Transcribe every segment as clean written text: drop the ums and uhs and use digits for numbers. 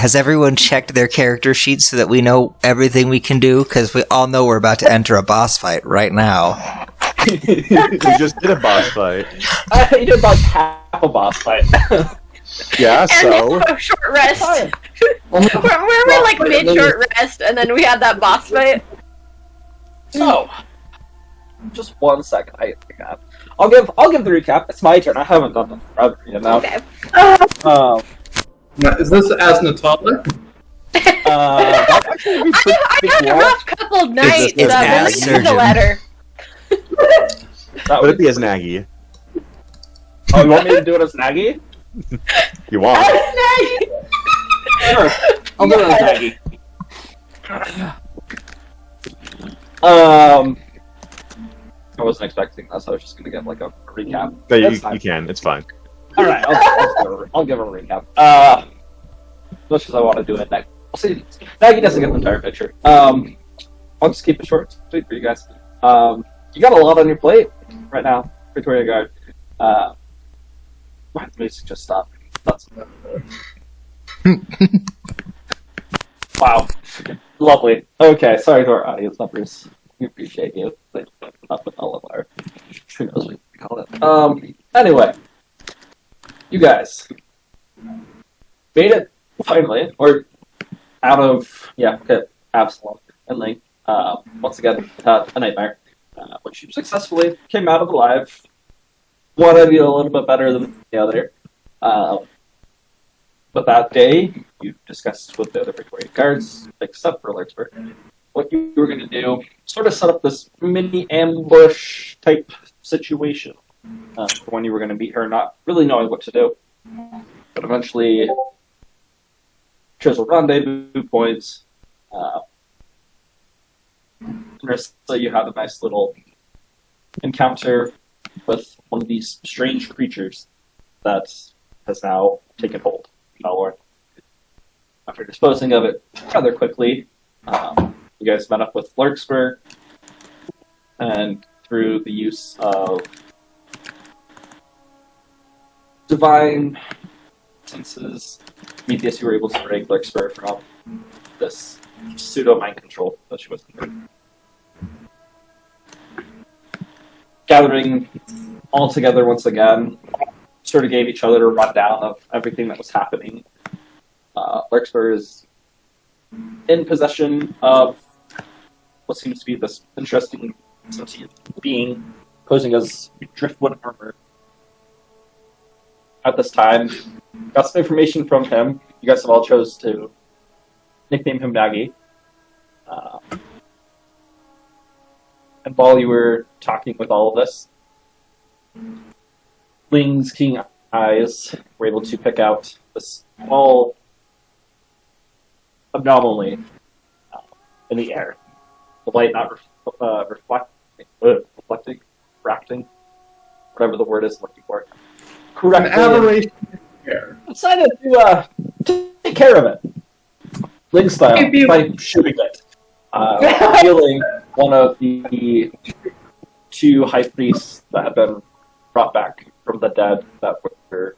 has everyone checked their character sheets so that we know everything we can do? Because we all know we're about to enter a boss fight right now. You just did a boss fight. You did about half a boss fight. Yeah, so... And a short rest. we're like mid-short rest, and then we had that boss fight. So, just 1 second. I'll give the recap. It's my turn. I haven't done this forever, you know. Okay. Now, is this as Natalia? I had a rough couple of nights. It's as Release the letter. Would it be as Naggy? Oh, you want me to do it as Naggy? You want? Sure. I'll do it as Naggy. I wasn't expecting this. I was just gonna give like a recap. No, you can. It's fine. All right, I'll give a recap. Much as I want to do it next. I'll see. Naggy doesn't get the entire picture. I'll just keep it short, sweet for you guys. You got a lot on your plate right now, Victoria Guard. Why did the music just stop? That's wow, lovely. Okay, sorry to our audience members. We appreciate you. They put up with all of our who knows what we call it. Anyway, you guys made it finally, or out of Absalom and Link. Once again, had a nightmare, which you successfully came out of alive. One of you a little bit better than the other. But that day, you discussed with the other Victorian guards, except for Lurksburg, what you were going to do. Sort of set up this mini ambush type situation for when you were going to meet her, not really knowing what to do. But eventually, chose a rendezvous points. So you had a nice little encounter with one of these strange creatures that has now taken hold. After disposing of it rather quickly, you guys met up with Lurksburg, and through the use of divine senses, Prometheus, you were able to break Lurksburg from this pseudo-mind control that she was under. Gathering all together once again, sort of gave each other a rundown of everything that was happening. Lurksburg is in possession of what seems to be this interesting sentient being posing as driftwood armor. At this time, got some information from him. You guys have all chose to nickname him Naggy. And while you were talking with all of this, Ling's keen eyes were able to pick out this small anomaly in the air. The light not reflecting, whatever the word is I'm looking for. Correctly. An aberration in the air. Decided to take care of it. Ling style, by shooting it. Healing one of the two high priests that have been brought back from the dead that were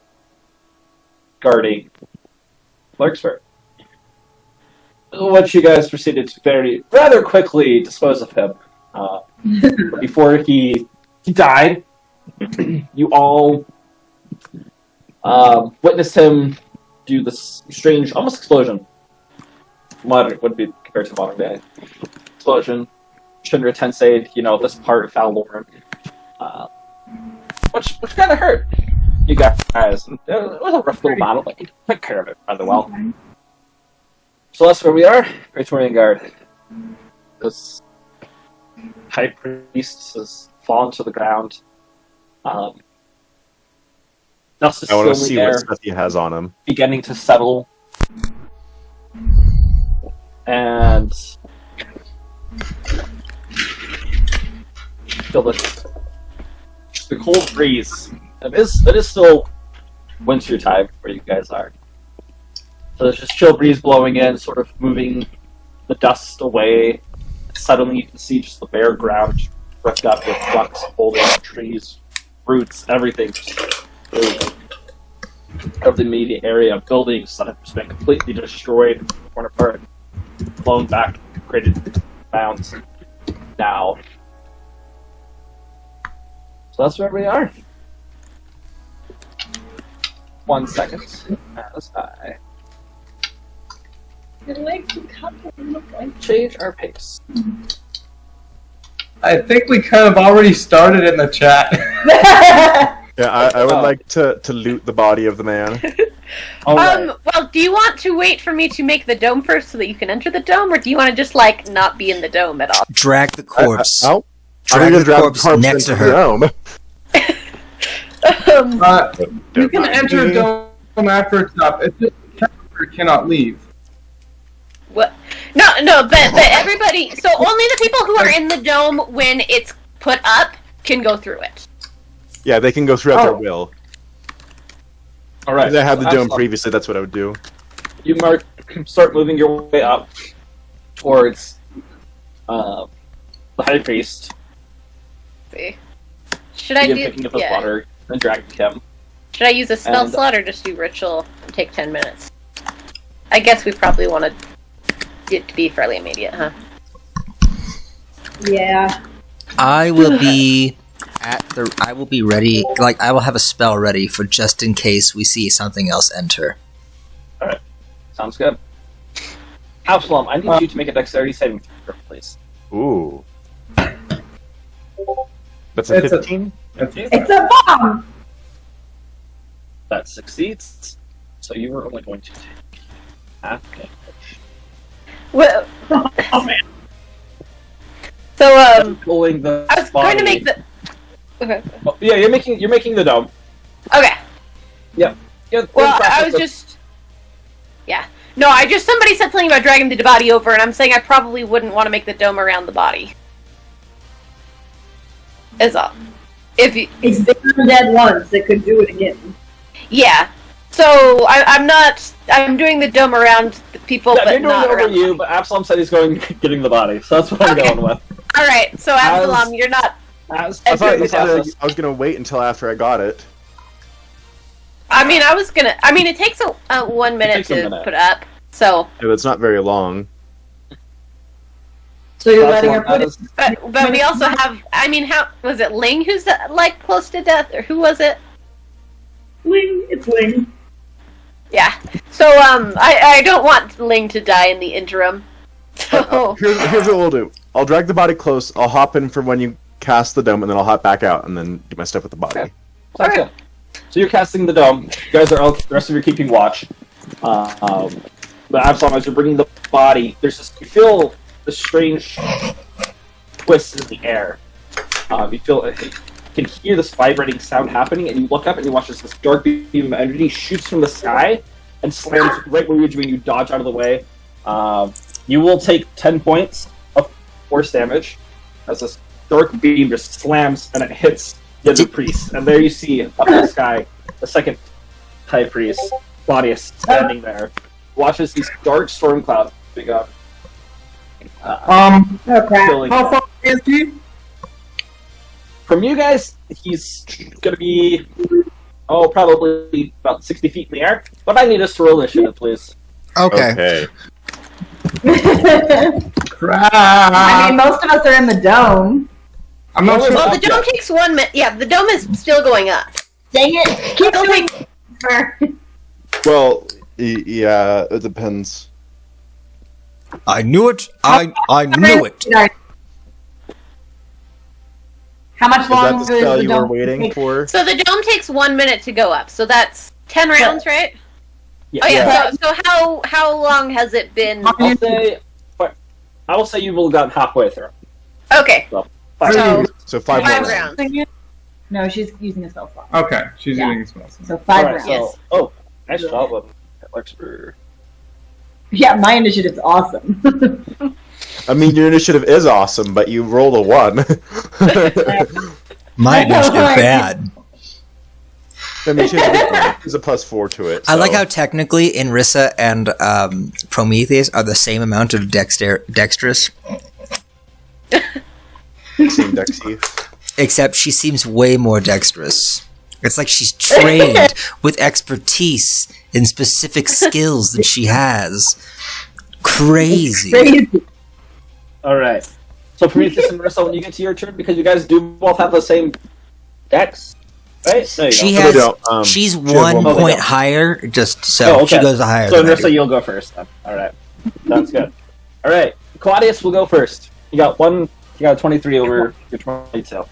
guarding Lurksburg. What you guys proceeded to rather quickly dispose of him. Before he died, you all witnessed him do this strange, almost explosion. Modern would be compared to modern day explosion. Shinra Tensei, this part of Valorn, which kind of hurt you guys. It was a rough little battle, but you took care of it rather well. So that's where we are, Praetorian Guard. This high priest has fallen to the ground. Dust is I want to still see in the air, what stuff he has on him. beginning to settle. And feel the cold breeze. It is still winter time where you guys are. So there's just chill breeze blowing in, sort of moving the dust away. Suddenly you can see just the bare ground ripped up with rocks, boulders, trees, roots, everything. Just moving. of the immediate area. Buildings that have just been completely destroyed, torn apart, blown back, created mounds. Now, so that's where we are. 1 second as I change our pace. I think we kind of already started in the chat. Yeah, I would like to loot the body of the man. Alright. Well, do you want to wait for me to make the dome first so that you can enter the dome, or do you want to just, like, not be in the dome at all? Drag the corpse. I'm Drag gonna the drag corpse the next to into her. the dome. You can enter dome after it's up. It's just the character cannot leave. What? No, but everybody... So only the people who are in the dome when it's put up can go through it. Yeah, they can go throughout their will. Alright. Because I had the dome Absalom, previously, that's what I would do. you start moving your way up towards the High Priest. See. Should I Begin picking up his water and dragging him. Should I use a spell And- slot or just do ritual and take 10 minutes? I guess we probably want it to be fairly immediate, huh? Yeah. I will be I will be ready. Like, I will have a spell ready for just in case we see something else enter. Sounds good. Absalom, I need you to make a dexterity saving throw, please. Ooh. That's a It's a- 15? It's a bomb! That succeeds. So you are only going to take half damage. Well, Oh man. so, Pulling the I was going to body- make the... Okay. Oh, yeah, you're making the dome. Okay. Yeah, Well, I was just... Yeah. No, somebody said something about dragging the body over, and I'm saying I probably wouldn't want to make the dome around the body. Is all. If you... It's been dead once. It could do it again. Yeah. So, I'm doing the dome around the people, Yeah, but you're doing not it over around you, but Absalom said he's going getting the body, so that's what I'm Okay. going with. Alright, so Absalom, you're not... As I thought the you said process- I was gonna wait until after I got it. it takes a 1 minute takes a to minute. put up, so... Yeah, that's not very long. So you're letting her Absalom, put that it. is- But we also have... how... Was it Ling who's, like, close to death, or who was it? Ling. It's Ling. Yeah. So, I don't want Ling to die in the interim. So... Here's what we'll do. I'll drag the body close, I'll hop in for when you cast the dome, and then I'll hop back out and then do my stuff with the body. Okay. Sounds good. So you're casting the dome. You guys are out. The rest of you are keeping watch. But Absalom, as you're bringing the body, you feel the strange twist in the air. You can hear this vibrating sound happening, and you look up and you watch as this dark beam of energy shoots from the sky and slams right where you're doing. You dodge out of the way. You will take 10 points of force damage as this dark beam just slams and it hits the other priest. And there you see, up in the sky, the second high priest, Claudius, standing there. Watches these dark storm clouds big up. Oh crap. filling How it. far is he? From you guys, he's gonna be, probably about 60 feet in the air. But I need us to roll initiative, please. Okay. Crap. I mean, most of us are in the dome. I'm not sure. Well, the dome takes 1 minute. Yeah, the dome is still going up. Dang it! Keep It'll doing take- it. Well, yeah, it depends. I knew it. I knew it. How much Is that the longer is spell the you were dome? waiting for? So the dome takes 1 minute to go up. So that's 10 rounds, right? Oh yeah. So how long has it been? I will say you've all gotten halfway through. Okay. So, So So 5 5 more. rounds. No, she's using a spell slot. Okay, she's Yeah. using a spell. So 5 Alright, rounds. so, nice job on that Larkspur. Yeah, my initiative's awesome. I mean, your initiative is awesome, but you rolled a 1. My initiative bad. I mean, she's a +4 to it. I like so- how technically Inrissa and Prometheus are the same amount of dexterous, Same Dexy. except she seems way more dexterous. It's like she's trained with expertise in specific skills that she has. Crazy. All right. So Prometheus and Marissa, when you get to your turn, because you guys do both have the same dex, right? There you She go. So has. they don't, She's she has 1 one point point. higher, just so Oh, okay. she goes higher. So than I Marissa, do. you'll go first then. All right. That's good. All right. Claudius will go first. You got a 23 over your 22.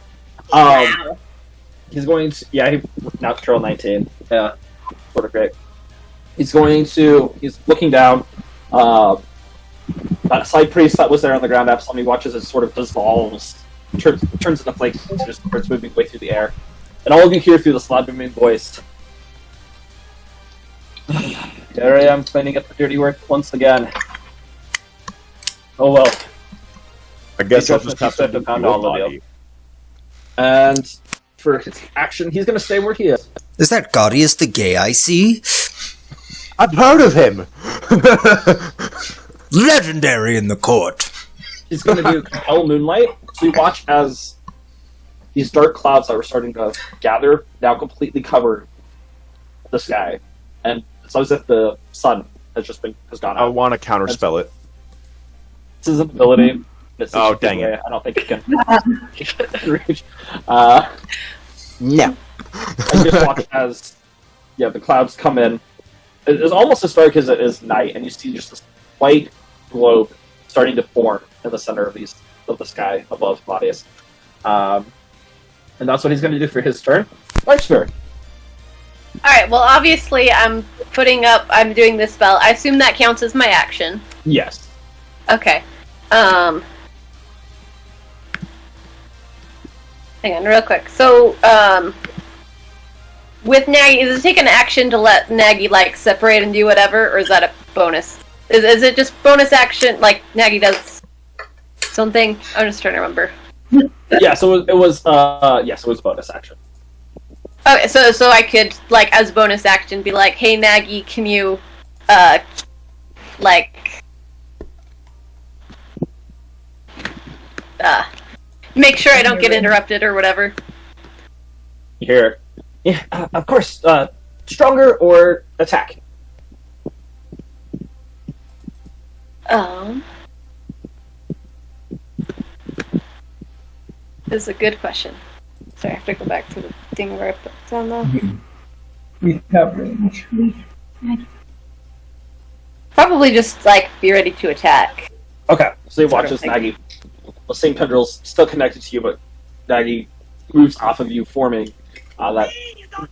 He's going to, he natural 19. Yeah, sort of great. He's looking down. That side priest that was there on the ground absolutely watches as it sort of dissolves, turns into flakes, and just starts moving way through the air. And all of you hear through this loud booming voice. There I am, cleaning up the dirty work once again. Oh well. I guess I'll just have Have to to pound all of you. And for his action, he's going to stay where he is. Is that Gaudius the Gay I see? I've heard of him! Legendary in the court. He's going to do Compel Moonlight. So you watch as these dark clouds that were starting to gather now completely cover the sky. And it's as if the sun has gone I out. want to counterspell it. This is an ability. Oh, dang it. I don't think it can reach. No. And just watch as the clouds come in. It's almost as dark as it is night, and you see just this white globe starting to form in the center of the sky above Claudius. And that's what he's going to do for his turn. Larkspur. Alright, well, obviously, I'm doing this spell. I assume that counts as my action. Yes. Okay. Hang on, real quick. So, with Nagy, is it take an action to let Nagy, separate and do whatever, or is that a bonus? Is it just bonus action, Nagy does something? I'm just trying to remember. Yeah, so it was bonus action. Okay, so I could, as bonus action, be like, hey, Nagy, can you, make sure I don't get interrupted or whatever. Here. Yeah, of course. Stronger or attack? This is a good question. Sorry, I have to go back to the thing where I put it on the... We have range. Probably just, be ready to attack. Okay, so you watch Sort of as thing. Nagy, the same tendrils still connected to you, but Nagy moves off of you, forming that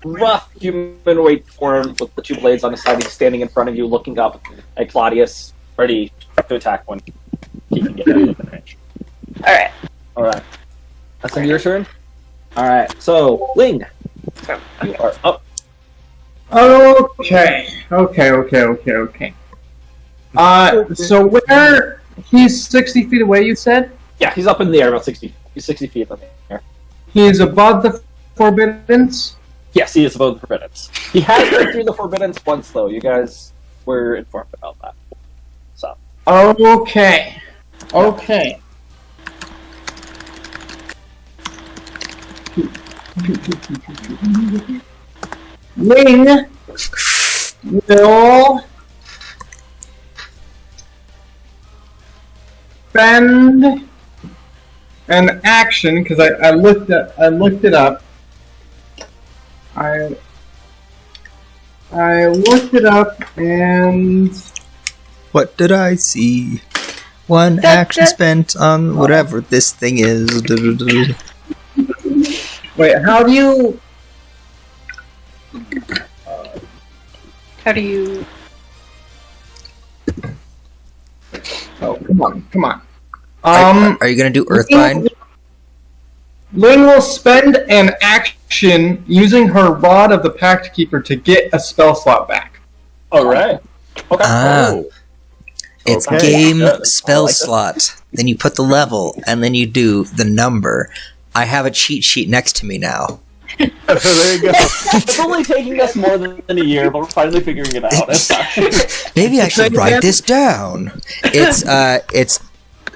rough humanoid form with the two blades on his side. He's standing in front of you, looking up at Claudius, ready to attack when he can get within range. Alright. Alright. That's your turn? Alright, so, Ling, you are up. Okay. So where he's 60 feet away, you said? Yeah, he's up in the air, about 60. He's 60 feet in the air. He's above the forbiddance? Yes, he is above the forbiddance. He has been through the forbiddance once, though. You guys were informed about that. So. Okay. Ling will spend an action because I looked it up. I looked it up and What did I see? One action spent on whatever this thing is. wait. How do you? How do you... Oh, come on. Are you gonna do Earthbind? Ling will spend an action using her Rod of the Pact Keeper to get a spell slot back. Alright. Okay. Ah. It's Okay. game Good. spell I like it. slot. Then you put the level, and then you do the number. I have a cheat sheet next to me now. There you go. It's only taking us more than a year, but we're finally figuring it out. It's fine. Maybe I should write this down. It's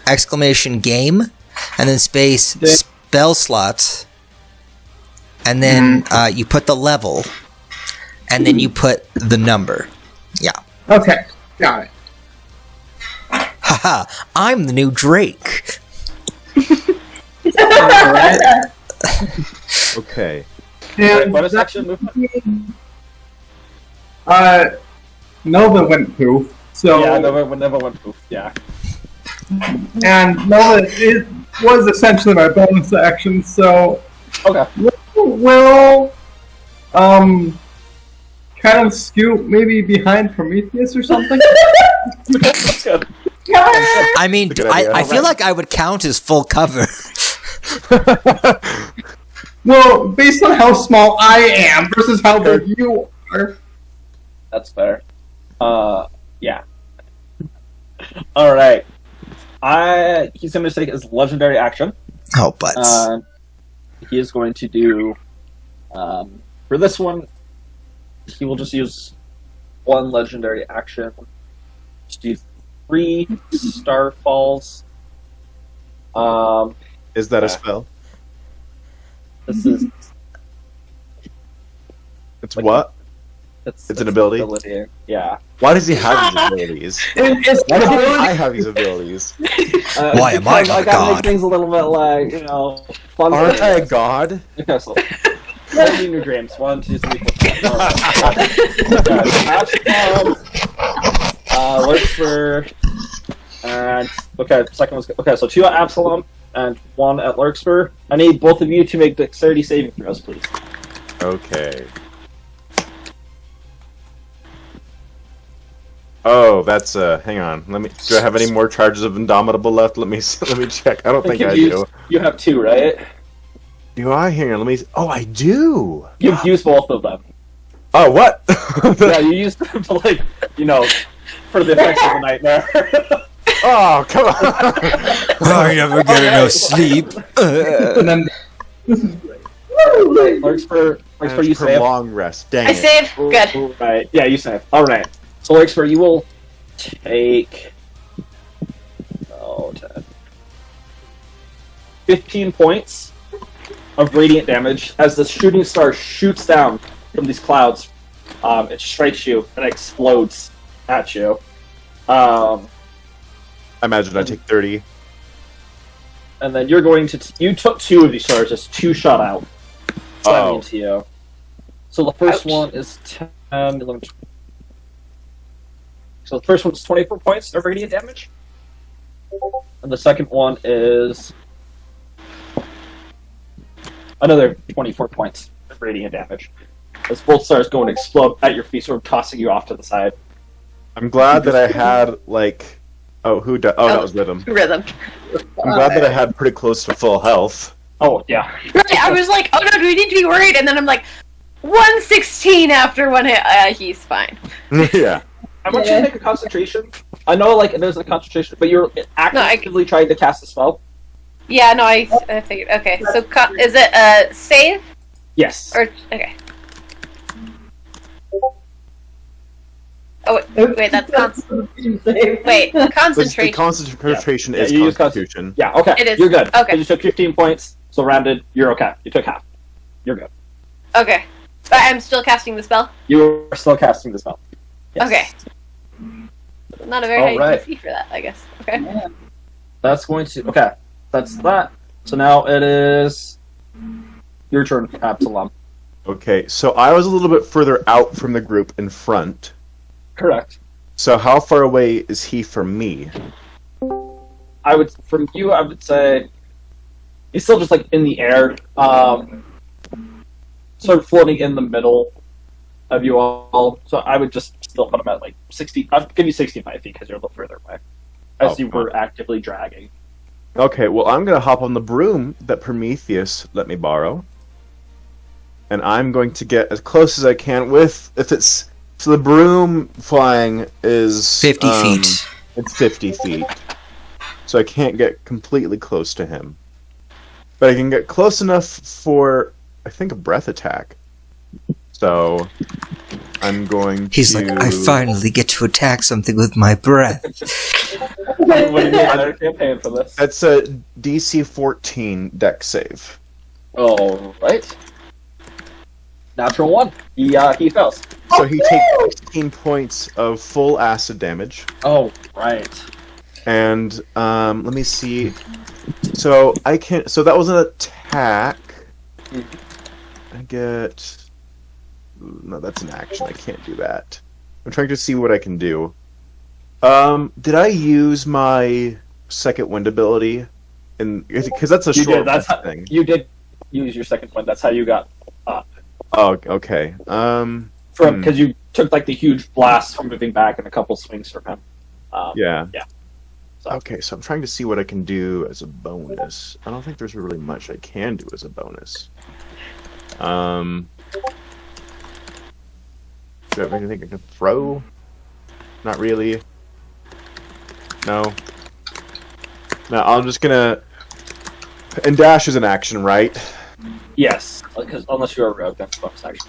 exclamation game, and then space spell slot, and then you put the level, and then you put the number. Yeah. Okay, got it. Haha, I'm the new Drake. Alright. Okay. And bonus action movement. Nova went poof. So Yeah, never went poof. Yeah. and Nova was essentially my bonus action. So Okay. we'll kind of scoot maybe behind Prometheus or something. That's good. I mean, That's a good idea. I feel like I would count as full cover. Well, based on how small I am versus how big you are. That's fair. Yeah. All right. He's going to take his legendary action. Oh, butts. He is going to do for this one. He will just use one legendary action to do 3 starfalls. Is that a spell? This is It's what? it's an ability? Yeah. Why does he have these abilities? It's Why do I have these abilities? Why am I because not a gotta god? make things a little bit like fun. Aren't I a god? Okay, so only in your dreams. 1, 2, 3, 4, 5. Works for and second one's okay. So 2 at Absalom and 1 at Larkspur. I need both of you to make dexterity saving throws, please. Okay. Oh, that's hang on. Do I have any more charges of Indomitable left? Let me check. I don't think I do. You have 2, right? Do I? Hang on, oh, I do! You've used both of them. Oh, what? Yeah, you used them to for the effects of the nightmare. Oh, come on! I never get enough sleep. and then Larkspur, you for save. long rest. Dang I it. save. Good. Right. Yeah, you save. All right. So, Larkspur, you will take 15 points of radiant damage as the shooting star shoots down from these clouds. It strikes you and explodes at you. I imagine I take 30. And then you're going to... you took 2 of these charges. 2 shot out. Oh. To you. So the first Ouch. one is 10, 11, so the first one's 24 points of radiant damage. And the second one is another 24 points of radiant damage. As both stars go and explode at your feet, sort of tossing you off to the side. I'm glad that I had, Oh, that was Rhythm. Rhythm. I'm glad that I had pretty close to full health. Oh, yeah. Right, I was like, oh no, do we need to be worried? And then I'm like, 116 after 1 hit. He's fine. Yeah. I want you to make a concentration. I know, there's a concentration, but you're actively trying to cast a spell. Yeah, no, I figured. Okay, so is it a save? Yes. Or, okay. Oh, wait, that's wait, The concentration. concentration Yeah, is you use Constitution. Yeah, okay. It is. You're good. Okay. You took 15 points, so rounded, you're okay. You took half. You're good. Okay. But I'm still casting the spell? You are still casting the spell. Yes. Okay. Not a very All high right. DC for that, I guess. Okay. That's going to... okay. That's that. So now it is your turn, Absalom. Okay, so I was a little bit further out from the group in front. Correct. So how far away is he from me? From you, I would say he's still just in the air, sort of floating in the middle of you all. So I would just still put him at 60. I'll give you 65 feet because you're a little further away, as you were actively dragging. Okay, well I'm gonna hop on the broom that Prometheus let me borrow, and I'm going to get as close as I can so the broom flying is 50 feet. It's 50 feet. So I can't get completely close to him. But I can get close enough for, I think, a breath attack. So I'm going to... He's like, I finally get to attack something with my breath. What do you need another campaign for this? That's a DC 14 deck save. All right. Natural 1. He fails. So he takes 16 points of full acid damage. Oh, right. And let me see. So I can. So that was an attack. I get. No, that's an action. I can't do that. I'm trying to see what I can do. Did I use my second wind ability? Because that's a You short did. That's how, thing. you did use your second one. That's how you got up. Oh, okay. Because you took like the huge blast from moving back and a couple swings from him. Yeah. Yeah. So. Okay, so I'm trying to see what I can do as a bonus. I don't think there's really much I can do as a bonus. Do I have anything I can throw? Not really. No. No, I'm just gonna. And dash is an action, right? Yes, because unless you're a rogue, that's bonus action.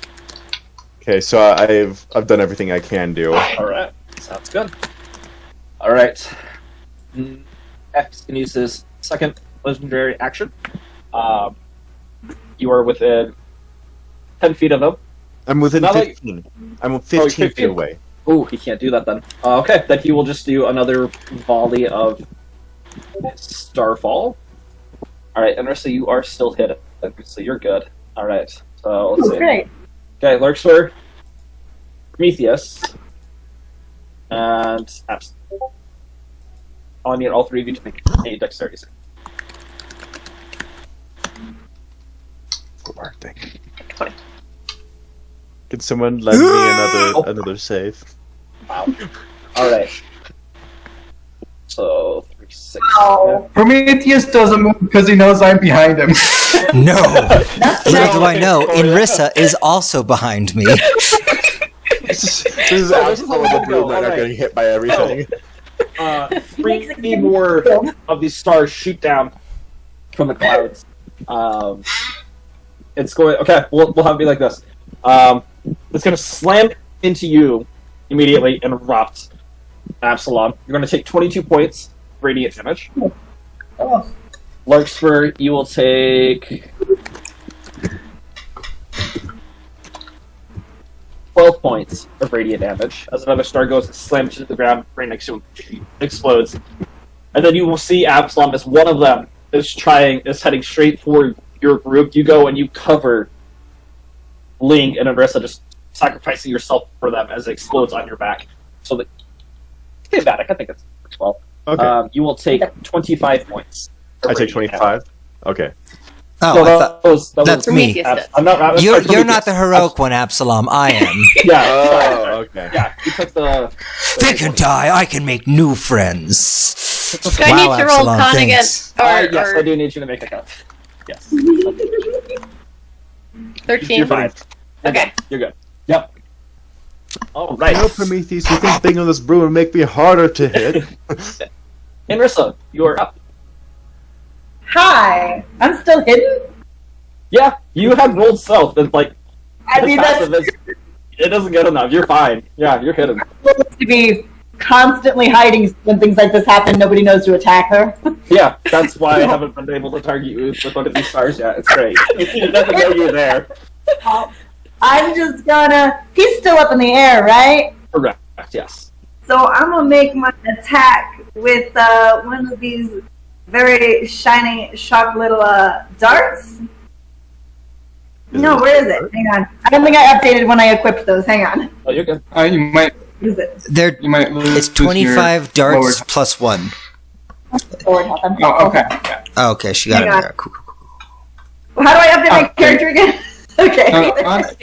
Okay, so I've done everything I can do. All right, sounds good. All right, X can use his second legendary action. You are within 10 feet of him. I'm within Not 15. I'm 15 feet 15. away. Ooh, he can't do that then. Okay, then he will just do another volley of Starfall. Alright, and Rissa, you are still hit, so you're good. Alright, so let's see. Great. Okay, Lurkswer, Prometheus, and Abs. I need all three of you to make a dexterity save. What are they? 20. Could someone lend me another save? Wow. Alright. So, 3, 6. Wow. Prometheus doesn't move because he knows I'm behind him. No! Little do I know, Inrissa is also behind me. This is absolutely the blue men are getting hit by everything. 3 more of these stars shoot down from the clouds. It's going. Okay, we'll have it be like this. It's going to slam into you immediately and erupt. Absalom, you're going to take 22 points radiant damage. Oh. Larkspur, you will take 12 points of radiant damage as another star goes and slams into the ground right next to him, explodes. And then you will see Absalom as one of them is heading straight for your group. You go and you cover Ling and Arissa, just sacrificing yourself for them as it explodes on your back. So that I think it's 12. Okay. You will take 25 points. I take 25? Okay. Oh, So I thought, that that's was me. I'm not. You're not the heroic one, Absalom. I am. Yeah. Oh, okay. Yeah. You took the. They can die. I can make new friends. Do I need to roll Absalom, con thanks. against? Yes, I do need you to make a cut. Yes. 13. You're fine. Okay. You're good. Yep. All right. No, Prometheus, you think being on this broom would make me harder to hit? Inrissa, you are up. Hi. I'm still hidden? Yeah, you have rolled stealth, and like I this mean, passive that's it doesn't get enough. You're fine. Yeah, you're hidden. supposed to be constantly hiding when things like this happen. Nobody knows to attack her. Yeah, that's why I haven't been able to target you with one of these stars yet. It's great. It doesn't know you're there. I'm just gonna... He's still up in the air, right? Correct. Yes. So I'm gonna make my attack with one of these very shiny, sharp little darts. No, where is it? Hang on. I don't think I updated when I equipped those. Hang on. Oh, you're good. You might What is it? There, lose. it's 25 darts lowered- plus 1. Forward health. Oh, okay. Yeah. Oh, okay, she got Hang it on. there. Cool, cool, cool. How do I update my Okay. character again? Okay.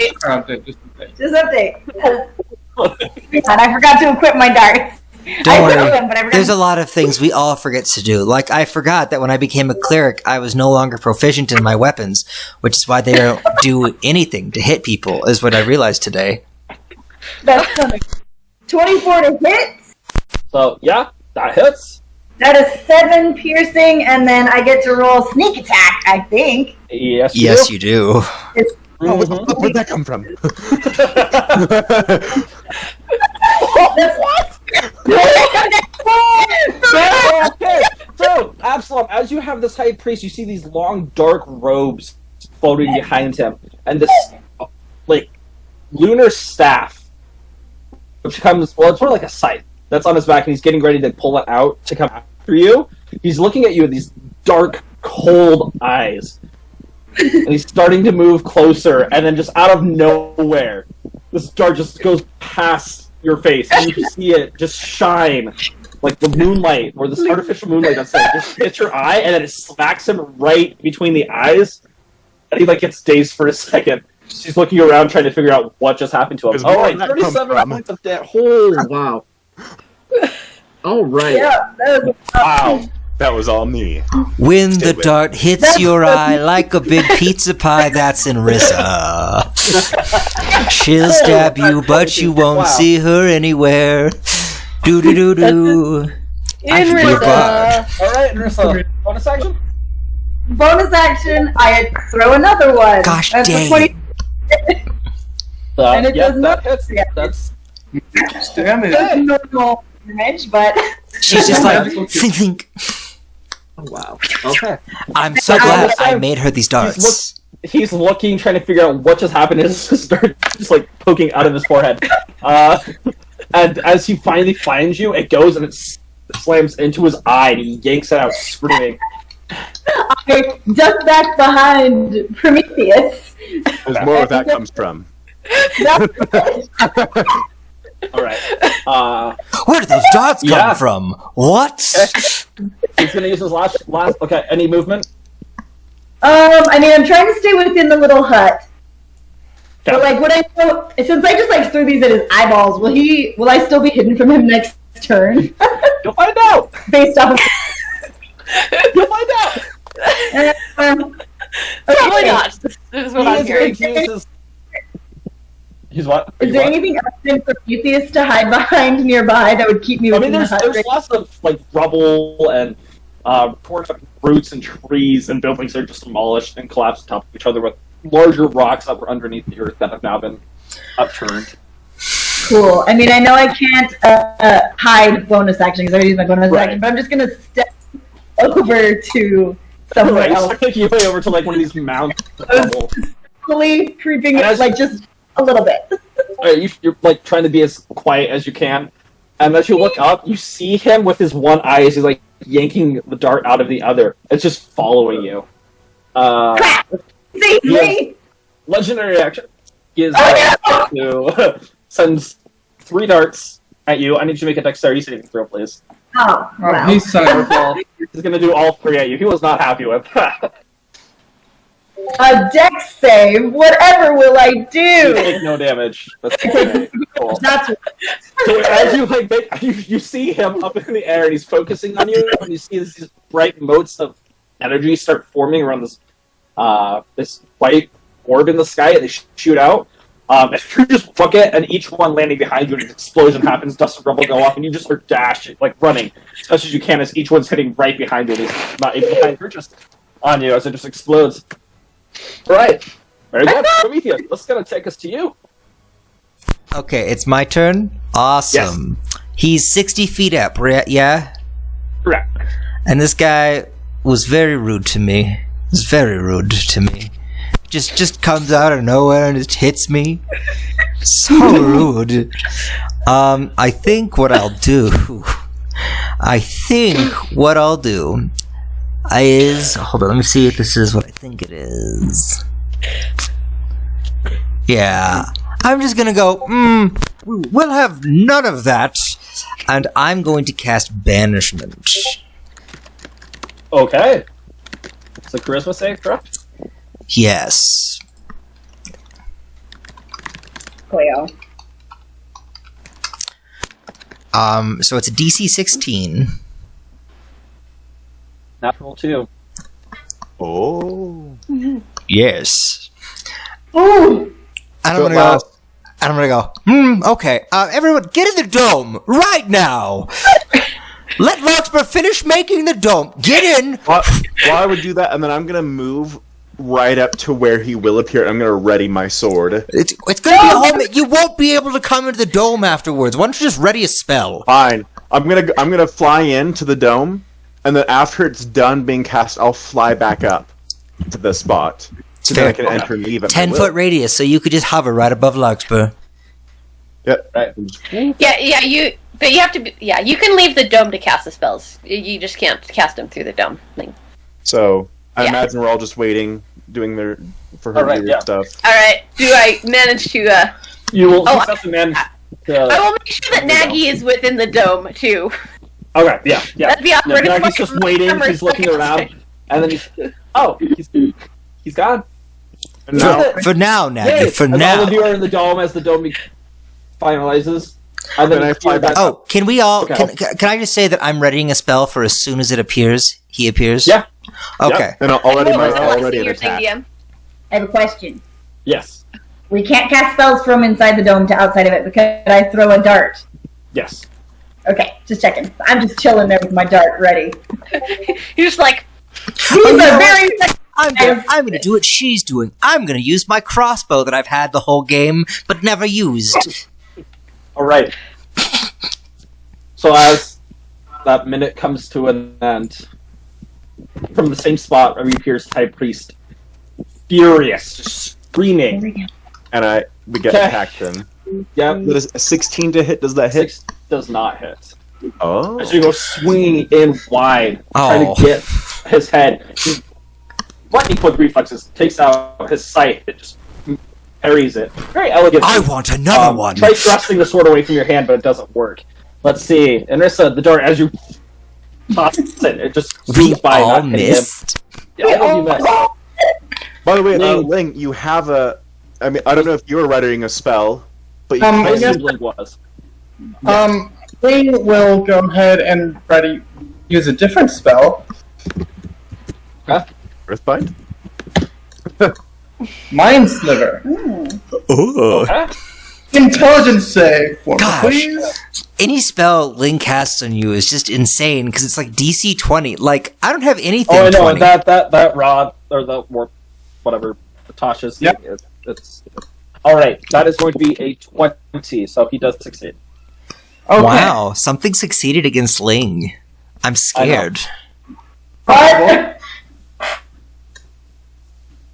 Just a bit. Just update. And I forgot to equip my darts. Don't I worry. equipped them, but I forgot There's a lot of things we all forget to do. Like, I forgot that when I became a cleric, I was no longer proficient in my weapons, which is why they don't do anything to hit people, is what I realized today. That's 24 to hit. So yeah, that hits. That is 7 piercing, and then I get to roll sneak attack, I think. Yes. Yes, you do. Mhm. Where'd that come from? Okay, so Absalom, as you have this high priest, you see these long dark robes floating behind him, and this like lunar staff, which comes it's sort of like a scythe that's on his back, and he's getting ready to pull it out to come after you. He's looking at you with these dark, cold eyes, and he's starting to move closer, and then just out of nowhere, this dart just goes past your face, and you see it just shine like the moonlight, or this artificial moonlight that's like, just hits your eye, and then it smacks him right between the eyes, and he like gets dazed for a second. She's looking around trying to figure out what just happened to him. Is All where right, that 37 come points of damage. Holy wow. All right. Yeah, that was Wow. That was all me. When Stay the with dart hits your eye like a big pizza pie, that's Inrissa. She'll stab you, but you won't Wow. see her anywhere. Do do do do. I should be a bard. All right, Narissa. Bonus action? bonus action. I throw another one. Gosh That's a dang 20 And it yeah, does that not- hits. yeah. That's Damn it. That's normal damage, but She's just like, think, think. oh, wow. Okay. I'm so glad I made her these darts. He's looking, trying to figure out what just happened. His start just like poking out of his forehead. And as he finally finds you, it goes and it slams into his eye, and he yanks it out, screaming. I duck back behind Prometheus. There's more where that comes from. That's it. All right. Where did those darts come Yeah. from? What? He's gonna use his last. Okay. Any movement? I mean, I'm trying to stay within the little hut. Okay. But like, would I know, since I just like threw these at his eyeballs, will I still be hidden from him next turn? You'll find out. Based off. You'll find out. Probably Okay. not. This is what He I'm is hearing. going to use his. He's what? Is there anything else in Prometheus to hide behind nearby that would keep me I within mean, the hut? there's lots of like rubble and poor fucking roots and trees and buildings that are just demolished and collapsed on top of each other with larger rocks that were underneath the earth that have now been upturned. Cool. I mean, I know I can't hide bonus action because I already used my bonus Right. action, but I'm just gonna step over to somewhere Right, you else, start making your way over to like one of these mounds of rubble. slowly creeping And as- like just a little bit. You're like trying to be as quiet as you can, and as you look up, you see him with his one eye as he's like yanking the dart out of the other. It's just following you. Crap! See Yes. me? Legendary action is Oh, to sends 3 darts at you. I need you to make a dexterity saving throw, please. Oh, Oh, wow. he's son. He's gonna do all 3 at you. He was not happy with that. A dex save. Whatever will I You do? take no damage. That's okay. Cool. That's So as you like, you see him up in the air, and he's focusing on you, and you see these bright motes of energy start forming around this this white orb in the sky, and they shoot out. If you just book it, and each one landing behind you, and an explosion happens, dust and rubble go off, and you just start dashing, like running as fast as you can, as each one's hitting right behind you, and he's not even behind you, just on you as it just explodes. All right, very good, Prometheus. That's gonna take us to you. Okay, it's my turn. Awesome. He's 60 feet up, right? Yeah? Correct. And this guy was very rude to me. Was very rude to me. Just comes out of nowhere and just hits me. So rude. I think what I'll do is, hold on, let me see if this is what I think it is. Yeah. I'm just gonna go, we'll have none of that. And I'm going to cast Banishment. Okay. It's a charisma save, correct? Yes. Cleo. So it's a DC 16. Natural 2. Oh. Yes. Ooh! And So I'm gonna go, okay, everyone get in the dome, right now! Let Larkspur finish making the dome, get in! Well, I would do that, and then I'm gonna move right up to where he will appear, and I'm gonna ready my sword. It's gonna be a whole you won't be able to come into the dome afterwards, why don't you just ready a spell? Fine. I'm gonna fly into the dome, and then after it's done being cast, I'll fly back up to the spot. So then I can enter and leave at my 10-foot radius, so you could just hover right above Larkspur. Yeah. Right. But you have to be, you can leave the dome to cast the spells. You just can't cast them through the dome. So I Yeah. imagine we're all just waiting, doing for her All right, to do yeah. stuff. Alright, do I manage to, You will Oh, have to manage. I will make sure that Nagy is within the dome, too. Okay, yeah. That'd be awkward. Yeah, It's he's just my waiting. camera's He's looking like- around, and then he's gone. And now, For now, Nagy, Yay! for and now. all of you are in the dome as the dome finalizes, and then Then I you fly fly back back. Oh, can we all... Okay. Can I just say that I'm readying a spell for as soon as it appears? He appears? Yeah. Okay. and already What was it, already Lexi, an you're saying, attack. DM? I have a question. Yes. We can't cast spells from inside the dome to outside of it because I throw a dart. Yes. Okay, just checking. I'm just chilling there with my dart ready. You're just like, These are very. I'm gonna do what she's doing. I'm gonna use my crossbow that I've had the whole game, but never used. All right. So as that minute comes to an end, from the same spot reappears High Priest, furious, just screaming. And we get Okay. attacked then. Yep. What is a 16 to hit? Does that hit? 6 does not hit. Oh. As you go swinging in wide, trying to get his head. Lightning quick reflexes, takes out his scythe, it just parries it. Very elegant. I want another one. Try thrusting the sword away from your hand, but it doesn't work. Let's see. Anissa, the dart, as you toss it just We swings by. all not hitting him. missed. Yeah, all of you missed. By the way, Ling. Ling, you have a. I mean, I don't know if you were writing a spell, but you I I guess- assumed Link was. Ling will go ahead and use a different spell. Earthbind. Mind Sliver. Ooh. Okay. Intelligence save for me, Gosh. please. Any spell Link casts on you is just insane because it's like DC 20. Like, I don't have anything Oh, I know, 20. and that rod, or the warp, whatever, Tasha's Yep. thing, it's... Alright, that is going to be a 20, so he does succeed. Okay. Wow, something succeeded against Ling. I'm scared. What?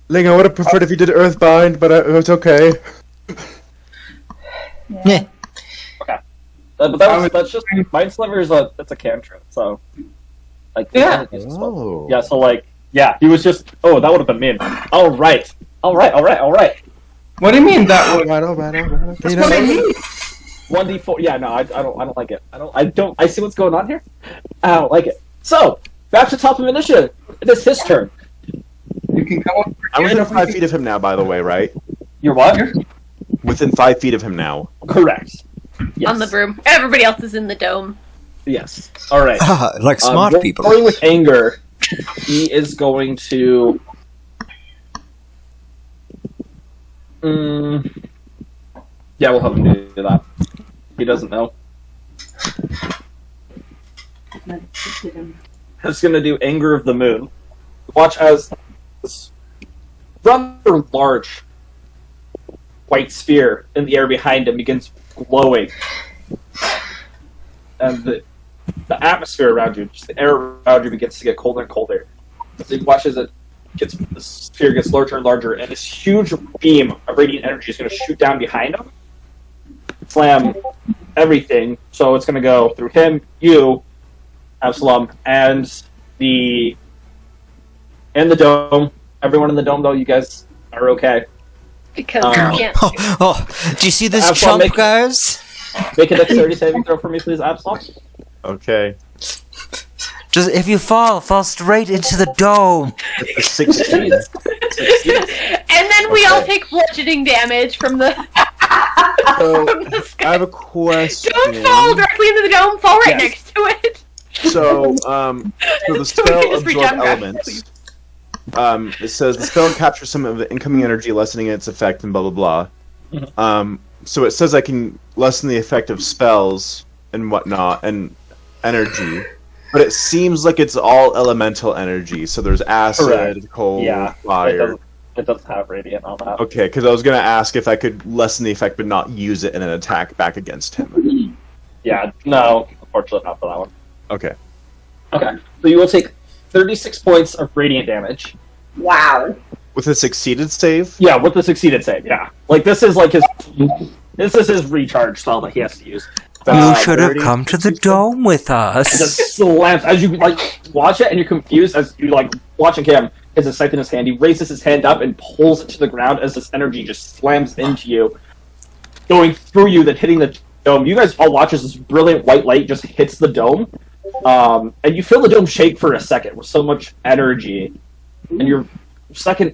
Ling, I would have preferred if you did Earthbind, but it's okay. Yeah. But that's just... Mind Sliver is that's a cantrip, so... Like, Yeah. Oh. Yeah, so like... Yeah, he was just... Oh, that would have been mean. Alright. Alright. What do you mean that would? Alright. That's what I mean. 1d4. Yeah, no, I don't like it. I see what's going on here. I don't like it. So, back to top of initiative. It is his turn. You can come up. I'm within 5 feet of him now, by the way, right? You're what? Within 5 feet of him now. Correct. Yes. on the broom. Everybody else is in the dome. Yes. Alright. Like smart people. Going with anger, he is going to... Yeah, we'll have him do that. He doesn't know. He's going to do Anger of the Moon. Watch as this rather large white sphere in the air behind him begins glowing. And the atmosphere around you, just the air around you begins to get colder and colder. As you watch as the sphere gets larger and larger, and this huge beam of radiant energy is going to shoot down behind him, slam everything. So it's going to go through him, you, Absalom, and the dome. Everyone in the dome, though, you guys are okay. Because you can't. Oh, do you see this Absalom, chump, guys? Make a dexterity saving throw for me, please, Absalom. Okay. Just if you fall straight into the dome. A 16. And then we all take bludgeoning damage from the. So, from the I sky. have a question. Don't fall directly into the dome. Fall right Yes. next to it. So the So we spell can just reach absorb out and grab it, elements. please. It says the spell captures some of the incoming energy, lessening its effect, and blah blah blah. So it says I can lessen the effect of spells and whatnot and energy, but it seems like it's all elemental energy. So there's acid, Correct. cold, Yeah, fire. It doesn't have radiant on that. Okay, because I was gonna ask if I could lessen the effect but not use it in an attack back against him. Yeah, no, unfortunately not for that one. Okay. Okay, so you will take 36 points of radiant damage. Wow. With a succeeded save? Yeah, with the succeeded save. Yeah, like this is his recharge spell that he has to use. You should have 30, come to the dome with It us. just slams as you like watch it, and you're confused as you like watching him. Has a scythe in his hand. He raises his hand up and pulls it to the ground as this energy just slams into you, going through you, then hitting the dome. You guys all watch as this brilliant white light just hits the dome, and you feel the dome shake for a second with so much energy. And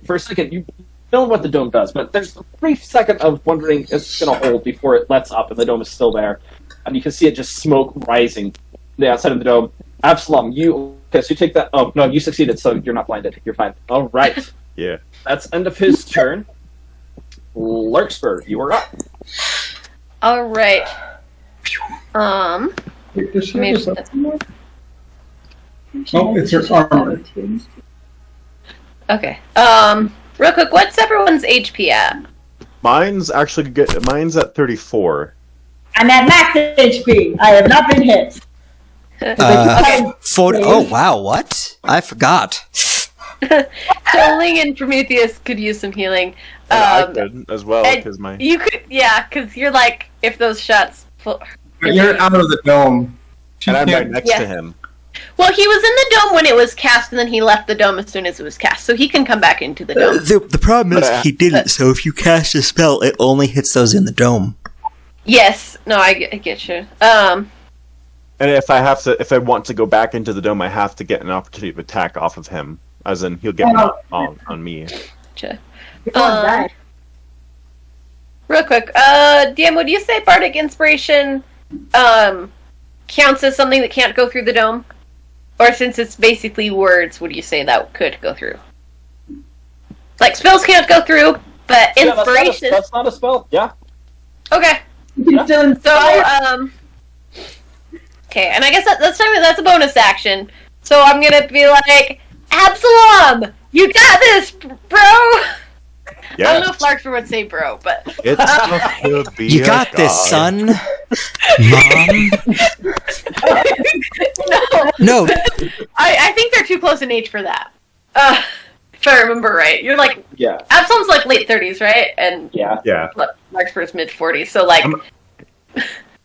for a second, you know what the dome does, but there's a brief second of wondering if it's going to hold before it lets up, and the dome is still there, and you can see it just smoke rising the outside of the dome. Absalom, so you take that. Oh no, you succeeded, so you're not blinded. You're fine. All right. Yeah. That's end of his turn. Larkspur, you are up. All right. Wait, does she Maybe have this up? Oh, it's her armor. Okay. Real quick, what's everyone's HP at? Mine's actually good. Mine's at 34. I'm at max HP. I have not been hit. Oh wow, what? I forgot. So Ling and Prometheus could use some healing. And I could as well, and because my... You could, yeah, because you're like, if those shots... You're out of the dome. And I'm right next to him. Well, he was in the dome when it was cast, and then he left the dome as soon as it was cast, so he can come back into the dome. The problem is he didn't, so if you cast a spell, it only hits those in the dome. Yes. No, I get you. And if I want to go back into the dome, I have to get an opportunity of attack off of him. As in, he'll get on me. Gotcha. Die. Real quick, DM, would you say Bardic Inspiration counts as something that can't go through the dome? Or since it's basically words, would you say that could go through? Like, spells can't go through, but inspiration... That's not a spell, yeah. Okay. You still inspired? Okay, and I guess that's a bonus action. So I'm gonna be like, Absalom! You got this, bro! Yeah. I don't know if Larkspur would say bro, but... It's gonna be You got this, son! Mom? No. No. I think they're too close in age for that. If I remember right. You're like... Yeah. Absalom's like late 30s, right? And Yeah. Yeah. Larkspur's mid 40s, so like... Larkspur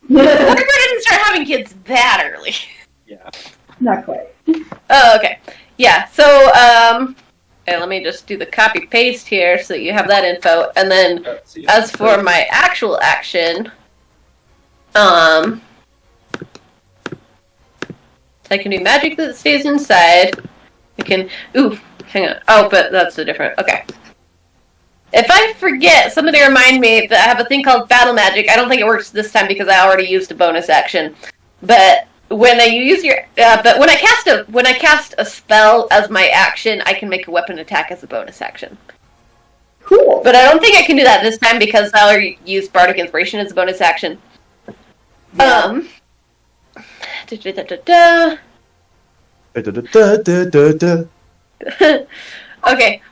didn't start having kids that early. Yeah. Not quite. Oh, okay. Yeah, so, let me just do the copy-paste here so that you have that info. And then, as for my actual action, I can do magic that stays inside. I can... Ooh, hang on. Oh, but that's a different... Okay. If I forget, somebody remind me that I have a thing called Battle Magic. I don't think it works this time because I already used a bonus action. But... when I cast a spell as my action, I can make a weapon attack as a bonus action. Cool. But I don't think I can do that this time because I already used Bardic Inspiration as a bonus action. Yeah. Okay.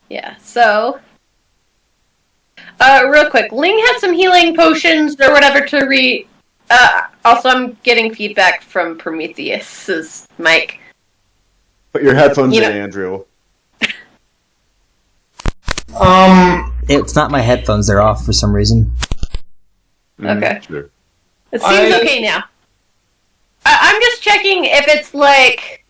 Yeah. So. Real quick, Ling had some healing potions or whatever to read. Also, I'm getting feedback from Prometheus's mic. Put your headphones in, Andrew. It's not my headphones, they're off for some reason. Okay. Sure. It seems okay now. I'm just checking if it's like...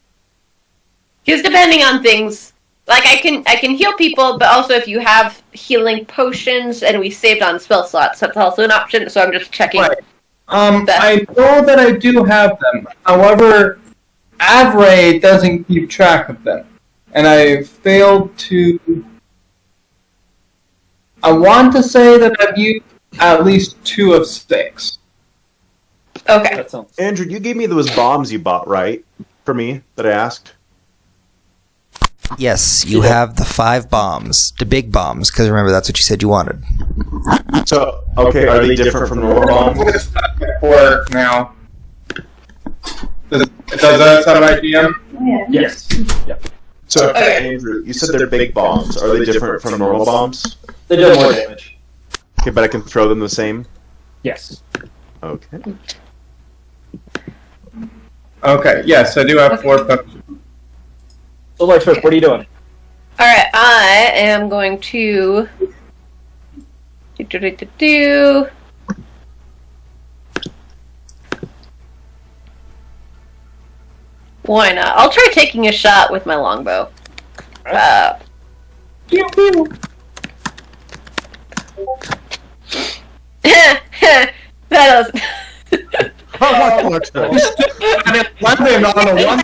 because depending on things... like, I can heal people, but also if you have healing potions and we saved on spell slots, that's also an option, so I'm just checking. Right. I know that I do have them. However, Avray doesn't keep track of them. And I failed to... I want to say that I've used at least 2 of 6. Okay. That sounds... Andrew, you gave me those bombs you bought, right? For me, that I asked? Yes, you have the 5 bombs. The big bombs, because remember, that's what you said you wanted. So, okay, are they different from normal bombs? Or now. Does that sound right, DM? Yeah. Yes. Yep. So, okay, Andrew, you said they're big bombs. Are they different from normal bombs? They do more damage. Okay, but I can throw them the same? Yes. Okay. Okay, yes, I do have 4 potions. So, Larkspur, what are you doing? Alright, I am going to... Why not? I'll try taking a shot with my longbow. Pew, pew. That doesn't... London on a one.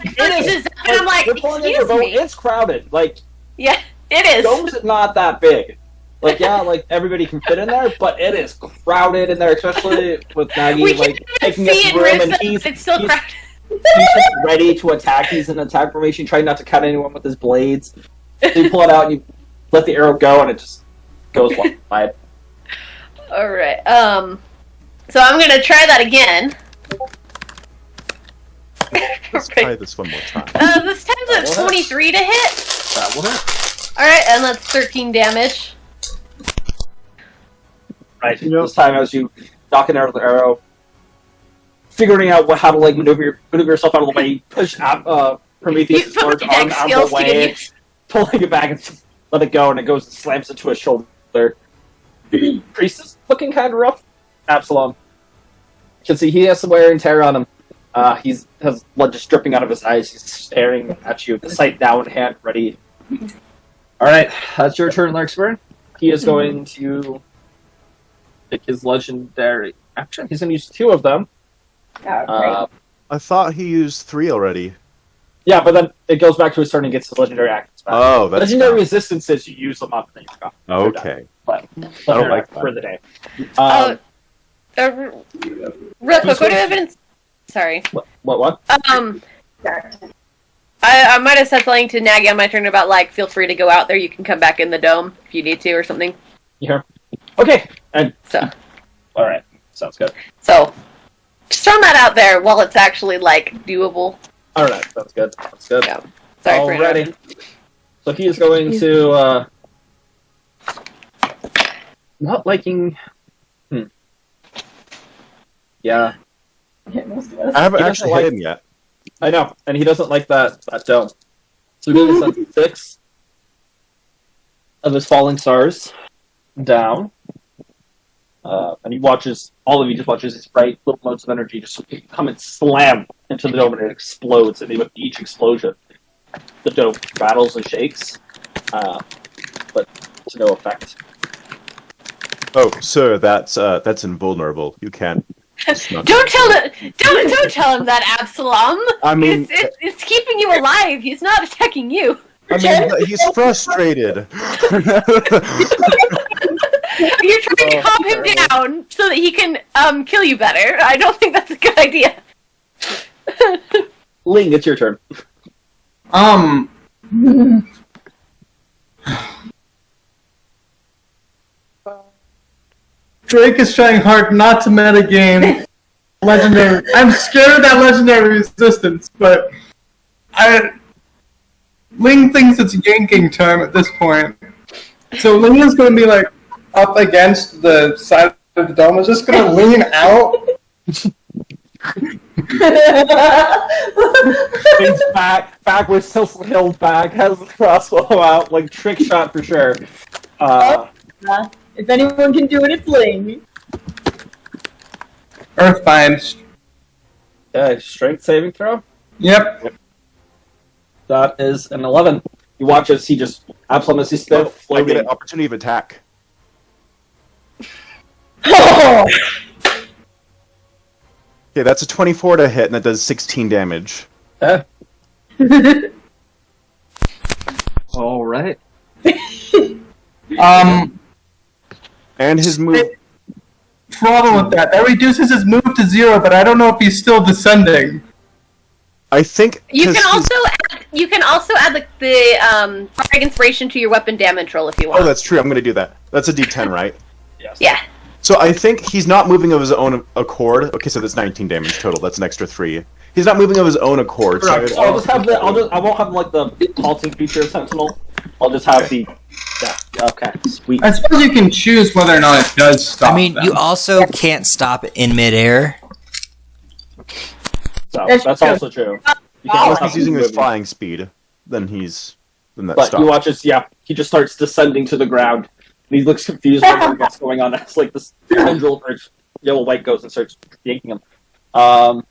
I'm like, You're pulling in your excuse boat. me. It's crowded. Like, Yeah, it is. dome's not that big. Like, yeah, like everybody can fit in there, but it is crowded in there, especially with Maggie We like can't taking even up see it, room, and Marissa. It's still crowded. he's just ready to attack. He's in attack formation, trying not to cut anyone with his blades. So you pull it out, and you let the arrow go, and it just goes wide. Alright, so I'm gonna try that again. Let's try this one more time. This time's at 23 to hit. That will hit. Alright, and that's 13 damage. Right. This time, as you knock an arrow with the arrow, figuring out how to like maneuver yourself out of the way, you push Prometheus' You large put arm the out of skills the to get way, used. pulling it back and let it go, and it goes and slams into his shoulder. Priest is looking kind of rough. Absalom. You can see he has some wear and tear on him. He has blood just dripping out of his eyes. He's staring at you, the sight now in hand, ready. Alright, that's your turn, Larkspur. He is going to pick his legendary action. He's going to use 2 of them. Oh, I thought he used 3 already. Yeah, but then it goes back to his turn and gets his legendary actions back. Oh, that's legendary fine. resistances, you use them up and then you forgot. Okay. But I don't like for the day. Real quick, what have been... Sorry. What? I might have said something to Nagy on my turn about, like, feel free to go out there, you can come back in the dome if you need to or something. Yeah. Okay. And So, alright. Sounds good. just throwing that out there while it's actually, like, doable. Alright, sounds good. Sounds good. Yeah. Sorry for Alrighty. interrupting. So he is going to not liking Yeah. I haven't He doesn't actually like- hit him yet. I know, and he doesn't like that dome. So he sends 6 of his falling stars down. And he watches, all of you just watches these bright little motes of energy just come and slam into the dome, and it explodes. And with each explosion, the dome rattles and shakes, but to no effect. Oh, sir, that's invulnerable. You can't. Don't tell him that, Absalom. I mean, It's keeping you alive. He's not attacking you. he's frustrated. You're trying to calm him down so that he can kill you better. I don't think that's a good idea. Ling, it's your turn. Drake is trying hard not to metagame legendary. I'm scared of that legendary resistance, but Ling thinks it's yanking time at this point. So Ling is going to be like up against the side of the dome. Is just going to lean out. Ling's back with still held back, has the crossbow out, like trick shot for sure. if anyone can do it, it's Ling. Earthbind. Okay, strength saving throw. Yep. That is an 11. You watch as he just Absalom as he's still I get floating. an opportunity of attack. Oh! Okay, that's a 24 to hit, and that does 16 damage. Okay. All right. And his move. Problem with that. That reduces his move to 0, but I don't know if he's still descending. I think You 'cause can also add the Bardic Inspiration to your weapon damage roll if you want. Oh, that's true. I'm going to do that. That's a D10, right? Yes. Yeah. So I think he's not moving of his own accord. Okay, so that's 19 damage total. That's an extra 3. He's not moving of his own accord. So Correct. I'll just have the. I won't have like the halting feature of Sentinel. I'll just have the. Yeah. Okay. Sweet. I suppose you can choose whether or not it does stop. I mean, them. you also can't stop in midair. So So That's that's true. also true. You Unless stop he's using his moving. flying speed, then that But stops. you watch as he just starts descending to the ground. And he looks confused wondering what's going on. It's like this tendril or yellow white goes and starts yanking him. All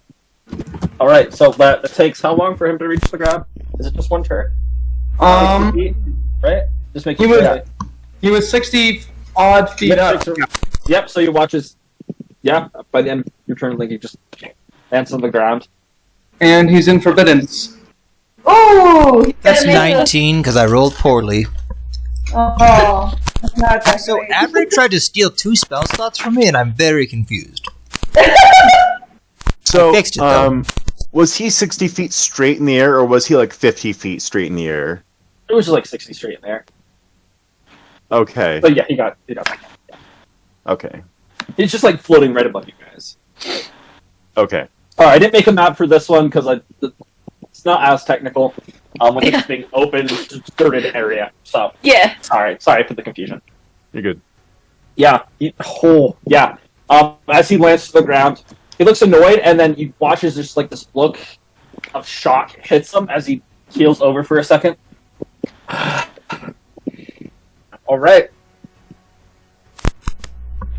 right, so that takes how long for him to reach the ground? Is it just one turn? 60 feet, right? Just make he sure. was he was 60 odd feet up. Yep. So you watch as by the end of your turn, like he just lands on the ground. And he's in Forbiddance. Ooh! he's That's gonna make 19 because I rolled poorly. Oh, that's not that So great. Avery tried to steal 2 spell slots from me, and I'm very confused. So, I fixed it, though. was he 60 feet straight in the air, or was he like 50 feet straight in the air? It was just like 60 straight in there. Okay. But yeah, he got. Okay. He's just like floating right above you guys. Okay. Alright, I didn't make a map for this one because it's not as technical. With it being open, deserted area. So Yeah. sorry for the confusion. You're good. Yeah. As he lands to the ground, he looks annoyed, and then you watch as just like this look of shock hits him as he keels over for a second. All right.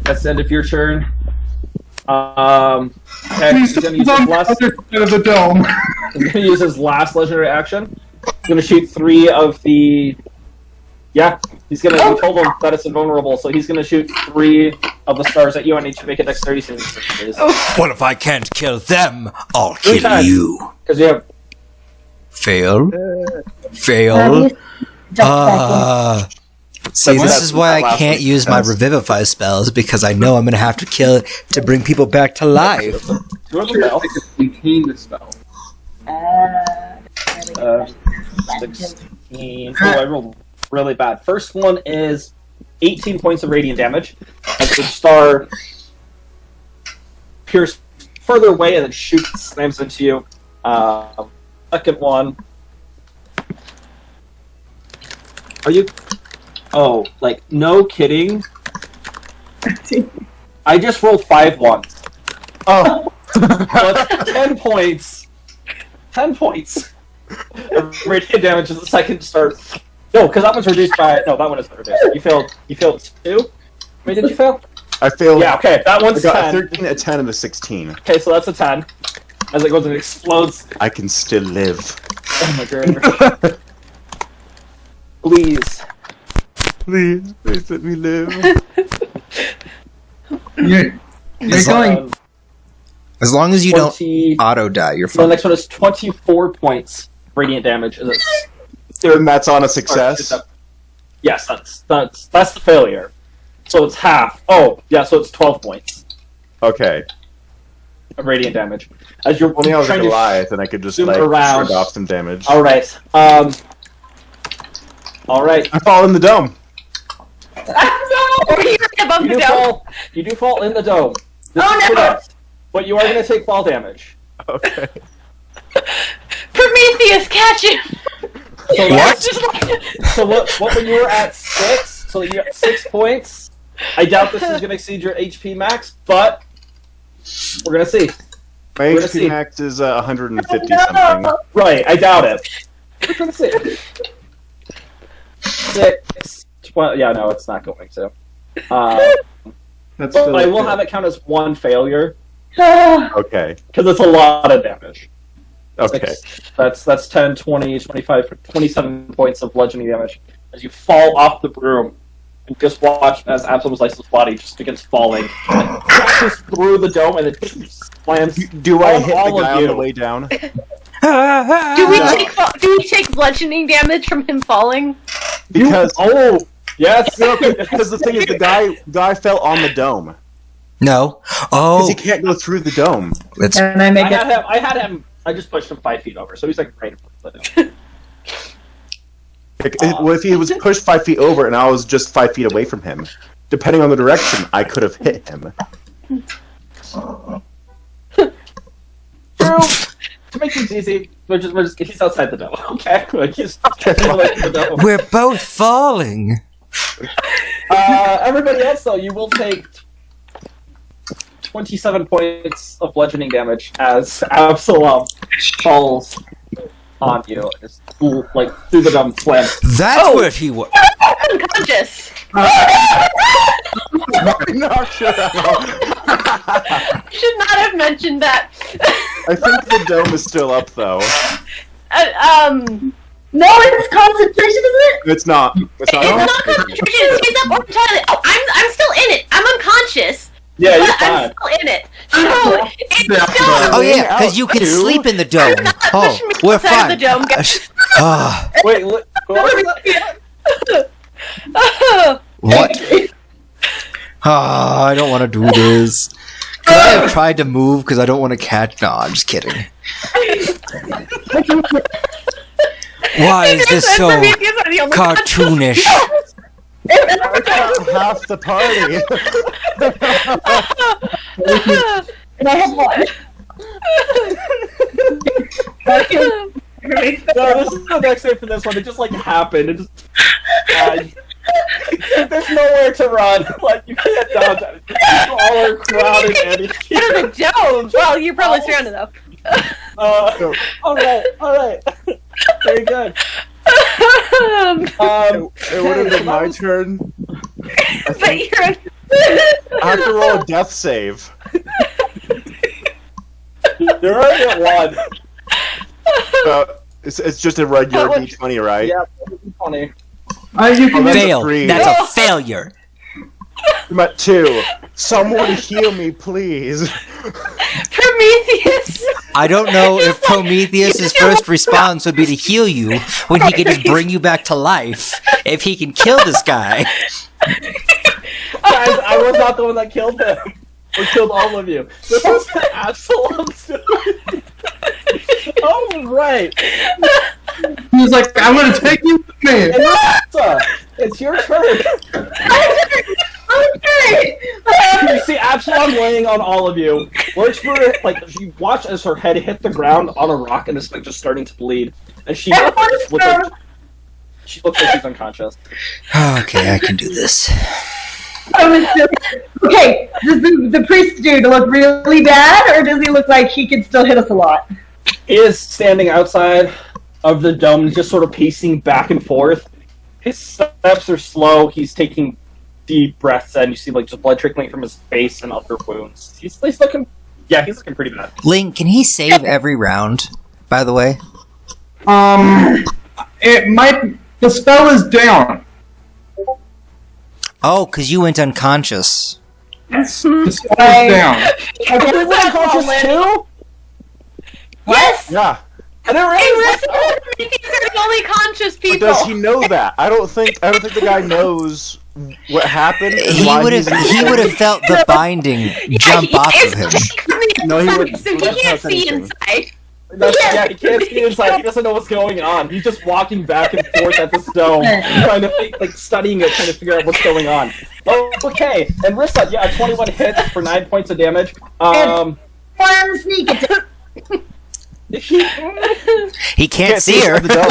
That's the end of your turn. Okay, he's gonna use his last. Other side of the dome. He's going to use his last legendary action. He's going to shoot 3 of the... Yeah, he's going to... We told him that it's invulnerable, so he's going to shoot 3 of the stars at you. I need you to make a dexterity saving throw, please. What if I can't kill them? I'll Three kill times. you. Because you have... Fail. Fail. See, But this that's is why I last can't week. use my revivify spells, because I know I'm going to have to kill it to bring people back to life. 2 of them fail. Contain the spell. 16... Oh, I rolled really bad. First one is 18 points of radiant damage. As the star pierces further away and then shoots, slams into you. Second one... Are you... Oh, like, no kidding. I just rolled 5 ones. Oh. So that's 10 points. 10 points. Radiant damage is the second start. No, because that one's reduced by... No, that one isn't reduced. You failed 2? Wait, did you fail? I failed. Yeah, okay, that I one's got 10. a 13, a 10, and a 16. Okay, so that's a 10. As it goes and explodes. I can still live. Oh my god. Please. Please let me live. You're going. As long as you don't 20... auto-die, you're So the fine. next one is 24 points radiant damage. Is it? And that's on a success. Yes, that's the failure. So it's half. Oh, yeah, so it's 12 points Okay. of radiant damage. As you're Only I was a trying to Goliath, and I could just zoom like around. shrug off some damage. All right. All right. I fall in the dome. Or you're above the dome. You do fall in the dome. This Oh, is no! correct. But you are going to take fall damage. Okay. Prometheus, catch him! So What? So what when you were at 6? So you got 6 points. I doubt this is going to exceed your HP max, but we're going to see. My We're gonna see. HP max is 150 something. Right, I doubt it. We're going to see. 6. 12, yeah, no, it's not going to. That's But I will have it count as 1 failure Okay. because it's a lot of damage. Okay. That's 10, 20, 25, 27 points of bludgeoning damage as you fall off the broom. And just watch as Absalom's lifeless body just begins falling. And it crashes through the dome and it slams. Do I on hit all the of guy on you. the way down? Do we take bludgeoning damage from him falling? Because Oh, yes. because the thing is, the guy fell on the dome. No. Because Oh, he can't go through the dome. it's And I make it. I had him. I just pushed him 5 feet over, so he's like right in front of the dome. Well, if he was pushed 5 feet over and I was just 5 feet away from him, depending on the direction, I could have hit him. To make things easy, he's outside the dome. Okay, like he's outside the dome. we're both falling. Everybody else, though, you will take 27 points of bludgeoning damage as Absalom falls on you, and just like through the dome slams. That's where he was. Unconscious. Not sure. Should not have mentioned that. I think the dome is still up, though. No, it's concentration, isn't it? It's not. It's not. It's not concentration. It's up entirely. Oh, I'm still in it. I'm unconscious. Yeah, you're But I'm fine. still in it. So it's still. Oh yeah, because you can sleep in the dome. Oh, we're outside fine. of the dome, guys. Ah, Wait, what was that? what? Ah, I don't want to do this. Could I have tried to move because I don't want to catch? No, I'm just kidding. Why is this so cartoonish? Half the party. And I have one. No, this is the next day for this one. It just like happened. It just there's nowhere to run. Like you can't dodge it. You all are crowded and Get to the dome. Well, you're probably surrounded though. All right. Very good. It would have been my turn. But you're. I have to roll a death save. You're already at one. It's just a regular What? D20, right? Yeah, funny. You can That's a Fail. 3. That's a failure. I'm at 2. Someone heal me, please. Prometheus. I don't know if Prometheus's first response would be to heal you when he can just bring you back to life. If he can kill this guy. Guys, I was not the one that killed him. Or killed all of you. This was Absalom's. Oh, right. He was like, I'm gonna take you with me. And Lisa, it's your turn. Okay. You see Absalom laying on all of you. Lurch for like you watch as her head hit the ground on a rock and it's like just starting to bleed, and she looks like she's unconscious. Okay, I can do this. Okay, does the priest dude look really bad, or does he look like he can still hit us a lot? He is standing outside of the dome, just sort of pacing back and forth. His steps are slow. He's taking deep breaths, and you see like just blood trickling from his face and other wounds. He's looking, yeah, he's looking pretty bad. Link, can he save every round, by the way? It might. The spell is down. Oh, because you went unconscious. The spell is down. Everyone unconscious too? Yes. Yeah. I didn't Hey, realize listen, they're the only conscious But people. does he know that? I don't think the guy knows what happened. And He why would have. he's- He would have felt the binding jump off of him. No, he wouldn't. So he That's can't not see anything. inside. Yeah, he can't see inside. He doesn't know what's going on. He's just walking back and forth at this dome, trying to like studying it, trying to figure out what's going on. Oh, okay, and Rissa, yeah, 21 hits for 9 points of damage. One sneak attack. He can't see her. inside the dome.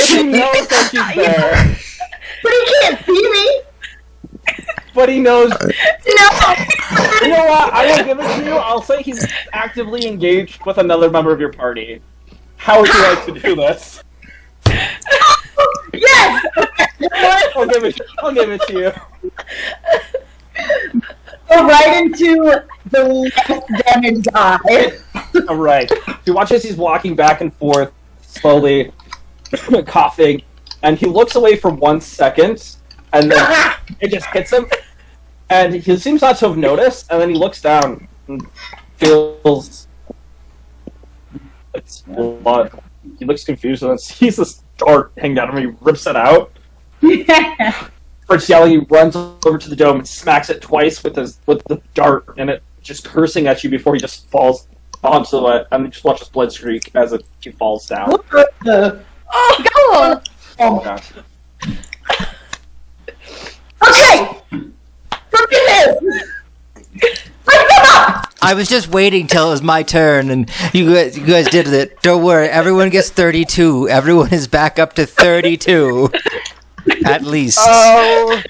He knows that she's there, But he can't see me. but he knows. No. You know what? I will give it to you. I'll say he's actively engaged with another member of your party. How would you like to do this? Yes. I'll give it to you. Go right into the less damaged eye. All right. You watch as he's walking back and forth, slowly coughing, and he looks away for 1 second, and then it just hits him, and he seems not to have noticed, and then he looks down and feels it's blood. He looks confused and then sees this dart hanging out of him. He rips it out. Starts yelling. He runs over to the dome and smacks it twice with the dart, and it just cursing at you before he just falls onto it, and you just watch his blood streak as he falls down. Oh, go on. Oh my gosh. Okay. Forgive I was just waiting till it was my turn, and you guys did it. Don't worry, everyone gets 32. Everyone is back up to 32, at least. Oh.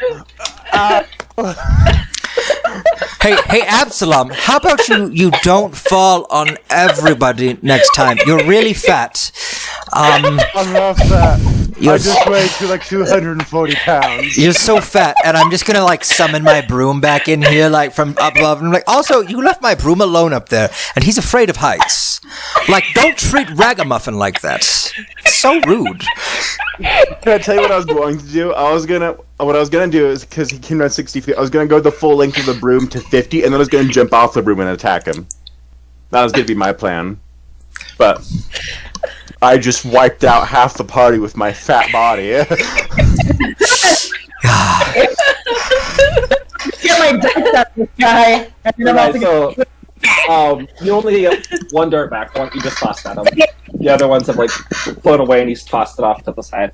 Hey, Absalom, how about you don't fall on everybody next time? You're really fat. I'm not fat. You're I just weigh to like 240 pounds. You're so fat, and I'm just gonna like summon my broom back in here, like from up above. And I'm like, also, you left my broom alone up there, and he's afraid of heights. Like, don't treat Ragamuffin like that. It's so rude. Can I tell you what I was going to do? What I was gonna do is, because he came down 60 feet, I was gonna go the full length of the broom to 50, and then I was gonna jump off the broom and attack him. That was gonna be my plan. But I just wiped out half the party with my fat body. Get my dice out this guy. And then I'm Right, also so, you only get one dart back. One you just tossed at him. The other ones have like flown away, and he's tossed it off to the side.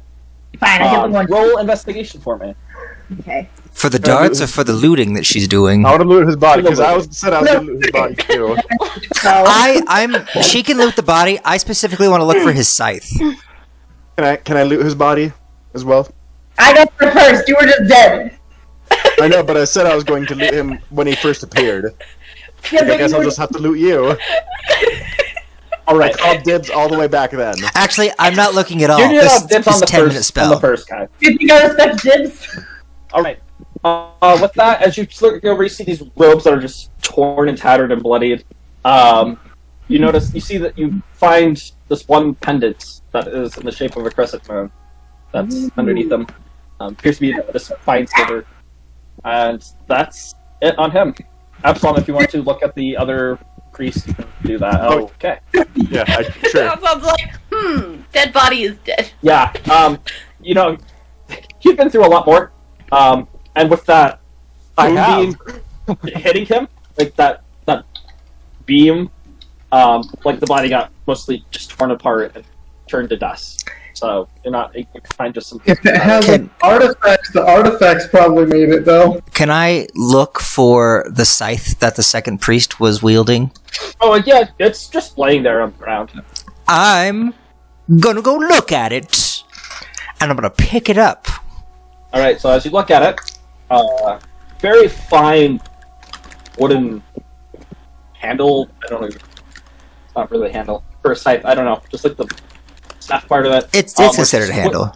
fine. I get the one. Roll investigation for me. Okay. For the darts or for the looting that she's doing? I want to loot his body, because I said I was gonna loot his body too. So, She can loot the body. I specifically want to look for his scythe. Can I loot his body as well? I got there first. You were just dead. I know, but I said I was going to loot him when he first appeared. Yeah, I but guess you I'll were- just have to loot you. All right. I called dibs all the way back then. Actually, I'm not looking at all. You This did dibs on is the 10-minute first spell. on the first guy. Did you gotta respect dibs? All right. With that, as you look over, you see these robes that are just torn and tattered and bloodied. You see that you find this one pendant that is in the shape of a crescent moon that's underneath them. Appears to be this fine silver. And that's it on him. Absalom, if you want to look at the other priest, you can do that. Oh. Okay. Yeah, sure. That sounds like, dead body is dead. Yeah. You've been through a lot more. And with that, I beam hitting him, like that beam, like the body got mostly just torn apart and turned to dust. So you can find just some. If it has artifacts, the artifacts probably made it though. Can I look for the scythe that the second priest was wielding? Oh yeah, it's just laying there on the ground. I'm gonna go look at it, and I'm gonna pick it up. All right, so as you look at it, very fine wooden handle. I don't know. It's not really a handle for a scythe. I don't know. Just like the staff part of it. It's considered a handle.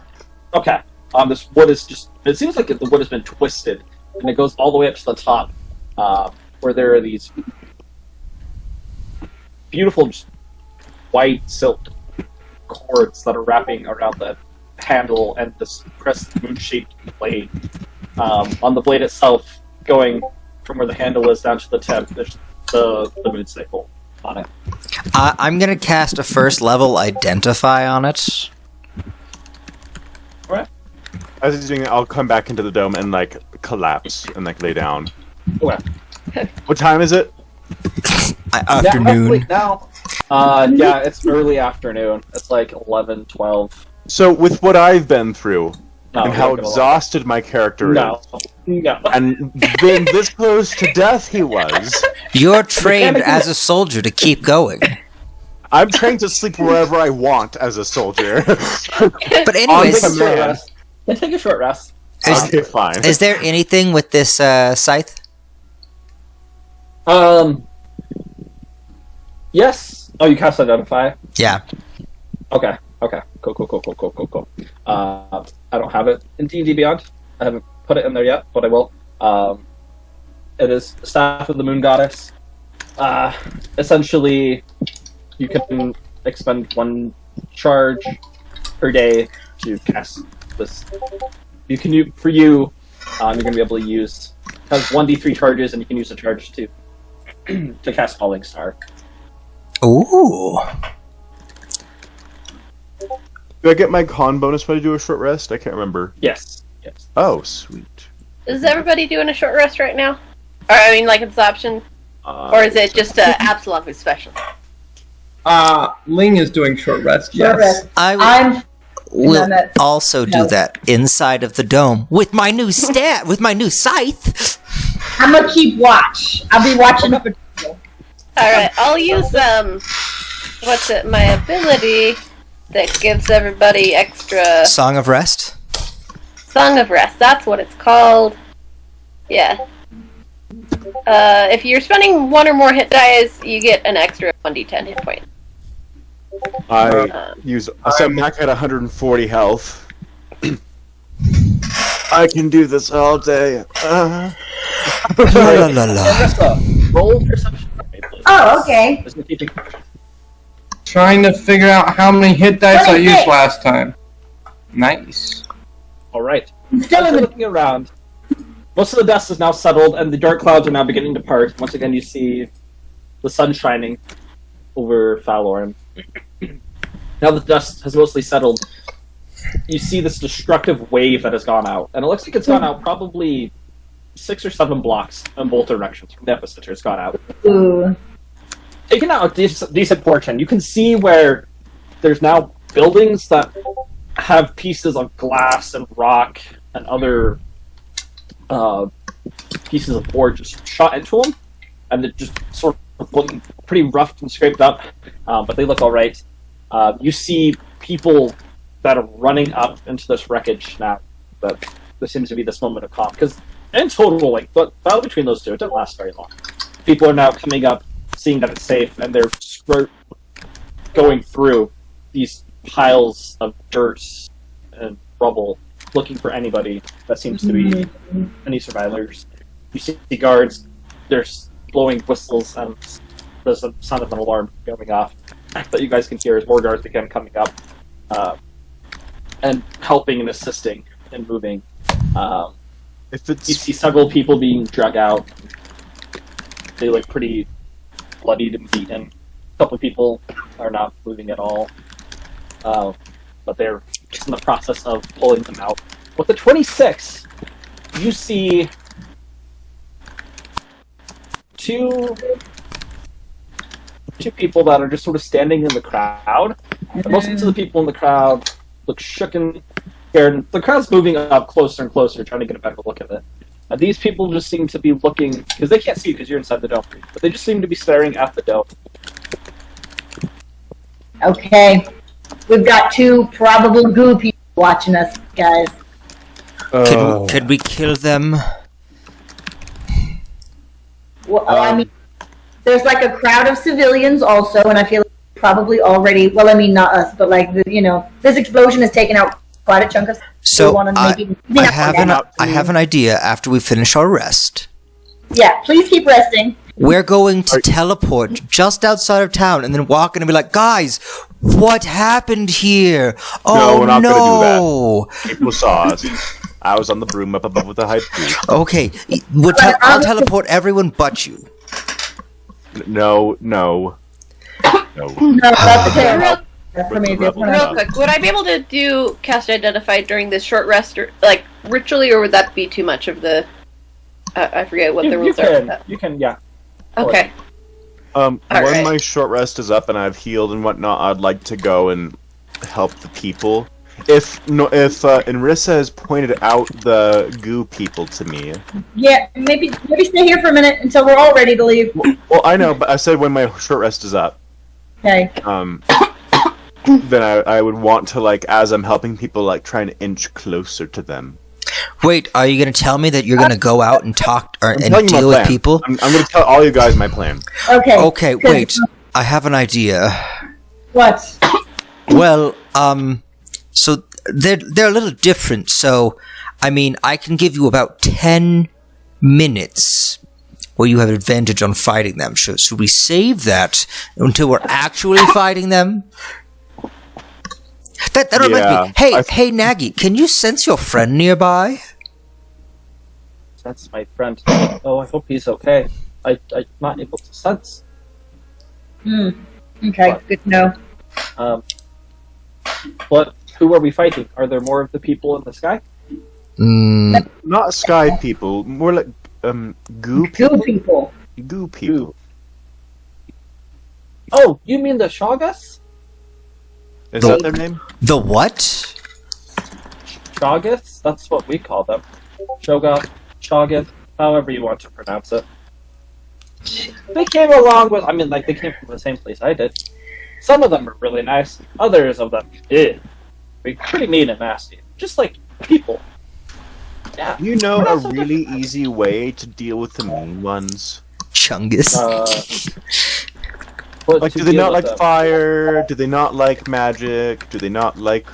Okay. This wood is just. It seems like the wood has been twisted, and it goes all the way up to the top, where there are these beautiful just white silk cords that are wrapping around the handle and this crescent moon-shaped blade. On the blade itself, going from where the handle is down to the tip, there's the moon cycle on it. I'm gonna cast a first level identify on it. Alright. As he's doing it, I'll come back into the dome and like collapse and like lay down. Okay. What time is it? Afternoon. Now. Yeah, it's early afternoon. It's like 11, 12. So with what I've been through No, and how not gonna lie. exhausted my character No. is, No. and being this close to death he was, You're trained as a soldier to keep going. I'm trained to sleep wherever I want as a soldier. But Take anyways, a short rest. Yeah, take a short rest. Okay, fine. is there anything with this scythe? Yes. Oh, you cast Identify? Yeah. Okay. Cool. I don't have it in D&D Beyond. I haven't put it in there yet, but I will. It is the Staff of the Moon Goddess. Essentially, you can expend one charge per day to cast this. You're going to be able to use. It has 1d3 charges, and you can use a charge to cast Falling Star. Ooh. Do I get my con bonus when I do a short rest? I can't remember. Yes. Oh, sweet. Is everybody doing a short rest right now? Or, I mean, like it's an option? Or is it just Absalom who's special? Ling is doing short rest. Short Yes. rest. I'm Will that- also do no. that inside of the dome with my new with my new scythe. I'm gonna keep watch. I'll be watching for. Alright, I'll use, my ability that gives everybody extra Song of Rest. Song of Rest. That's what it's called. Yeah. If you're spending 1 or more hit dice, you get an extra 1d10 hit point. I so I'm back at 140 health. I can do this all day. La la la la. Marissa, roll perception for me, please. Oh, okay. Trying to figure out how many hit dice I 26. used last time. Nice. All right. I'm still in the. Looking around, most of the dust is now settled, and the dark clouds are now beginning to part. Once again, you see the sun shining over Faloran. Now that the dust has mostly settled, you see this destructive wave that has gone out, and it looks like it's gone out probably 6 or 7 blocks in both directions from the epicenter. It's gone out. Ooh. Taking out a decent portion, you can see where there's now buildings that have pieces of glass and rock and other pieces of board just shot into them, and they're just sort of looking pretty rough and scraped up, but they look all right. You see people that are running up into this wreckage now. But there seems to be this moment of calm, because in total, like the battle between those two, it didn't last very long. People are now coming up, seeing that it's safe, and they're going through these piles of dirt and rubble, looking for anybody that seems to be any survivors. You see the guards, they're blowing whistles, and there's a sound of an alarm going off that you guys can hear as more guards begin coming up and helping and assisting and moving. If it's You see several people being dragged out. They look pretty bloodied and beaten. A couple of people are not moving at all. But they're just in the process of pulling them out. With the 26, you see two people that are just sort of standing in the crowd. And most of the people in the crowd look shooken, scared. The crowd's moving up closer and closer, trying to get a better look at it. These people just seem to be looking, because they can't see you because you're inside the dome, but they just seem to be staring at the dome. Okay. We've got 2 probable goo people watching us, guys. Could we kill them? Well, I mean, there's like a crowd of civilians also, and I feel like probably already, well, I mean, not us, but like, this explosion has taken out quite a chunk of. So I have an idea after we finish our rest. Yeah, please keep resting. We're going to teleport just outside of town and then walk in and be like, guys, what happened here? No, we're not no. gonna do that. People saw us. I was on the broom up above with the hype beast. Okay, I'll teleport everyone but you. No. No, that's okay. For me, Real quick, would I be able to cast Identify during this short rest, like ritually, or would that be too much of the? I forget what the rules are. You can, yeah. Okay. When right. my short rest is up and I've healed and whatnot, I'd like to go and help the people. If Narissa has pointed out the goo people to me. Yeah, maybe stay here for a minute until we're all ready to leave. Well, I know, but I said when my short rest is up. Okay. Then I would want to, like, as I'm helping people, like, try and inch closer to them. Wait, are you going to tell me that you're going to go out and talk and telling you my deal with plan. people? I'm going to tell all you guys my plan. Okay. Okay, wait. I have an idea. What? Well, so they're a little different. So, I mean, I can give you about 10 minutes where you have advantage on fighting them. So should we save that until we're actually fighting them? That reminds me. Hey, Nagy, can you sense your friend nearby? That's my friend. Oh, I hope he's okay. I'm not able to sense. Okay, good to know. But who are we fighting? Are there more of the people in the sky? Not sky people, more like goo people. Goo people. Goo people. Oh, you mean the Shoggoths? Is that their name? The what? Shoggoths? That's what we call them. Shoggoth, Shoggoth, however you want to pronounce it. They came along with, they came from the same place I did. Some of them are really nice, others of them, pretty mean and nasty. Just like people. Yeah. You know We're a not so really easy way to deal with the mean ones? Chungus. What Like, to do they deal not with like them? fire? Do they not like magic? Do they not like,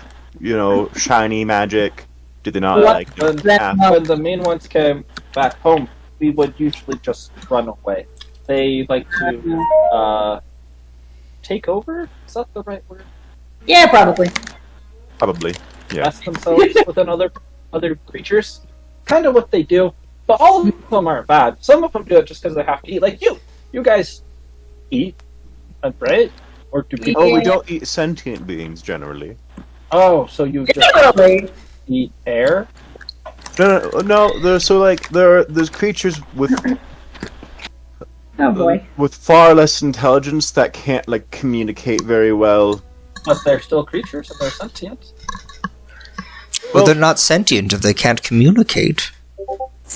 shiny magic? Do they not What? like When, acid? when the mean ones came back home, we would usually just run away. They like to take over? Is that the right word? Yeah, probably. Probably. Yeah. Mess themselves within other creatures. Kind of what they do. But all of them aren't bad. Some of them do it just because they have to eat. Like you. You guys eat, right? Or do people? Oh, we don't eat sentient beings generally. Oh, so you just Generally. eat air? No. There's creatures with Oh boy. with far less intelligence that can't like communicate very well. But they're still creatures and they're sentient. Well, they're not sentient if they can't communicate.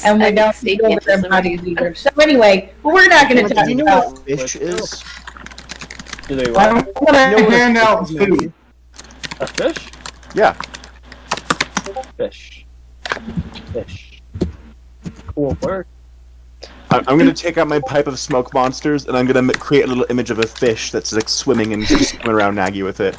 And we don't see deal with their it. bodies either. So anyway, we're not going to talk Do you know about. what fish is? Do they I'm want gonna hand out food. a fish? Yeah. Fish. Fish. Cool word. I'm gonna take out my pipe of smoke monsters, and I'm gonna create a little image of a fish that's like swimming and just swimming around Nagy with it.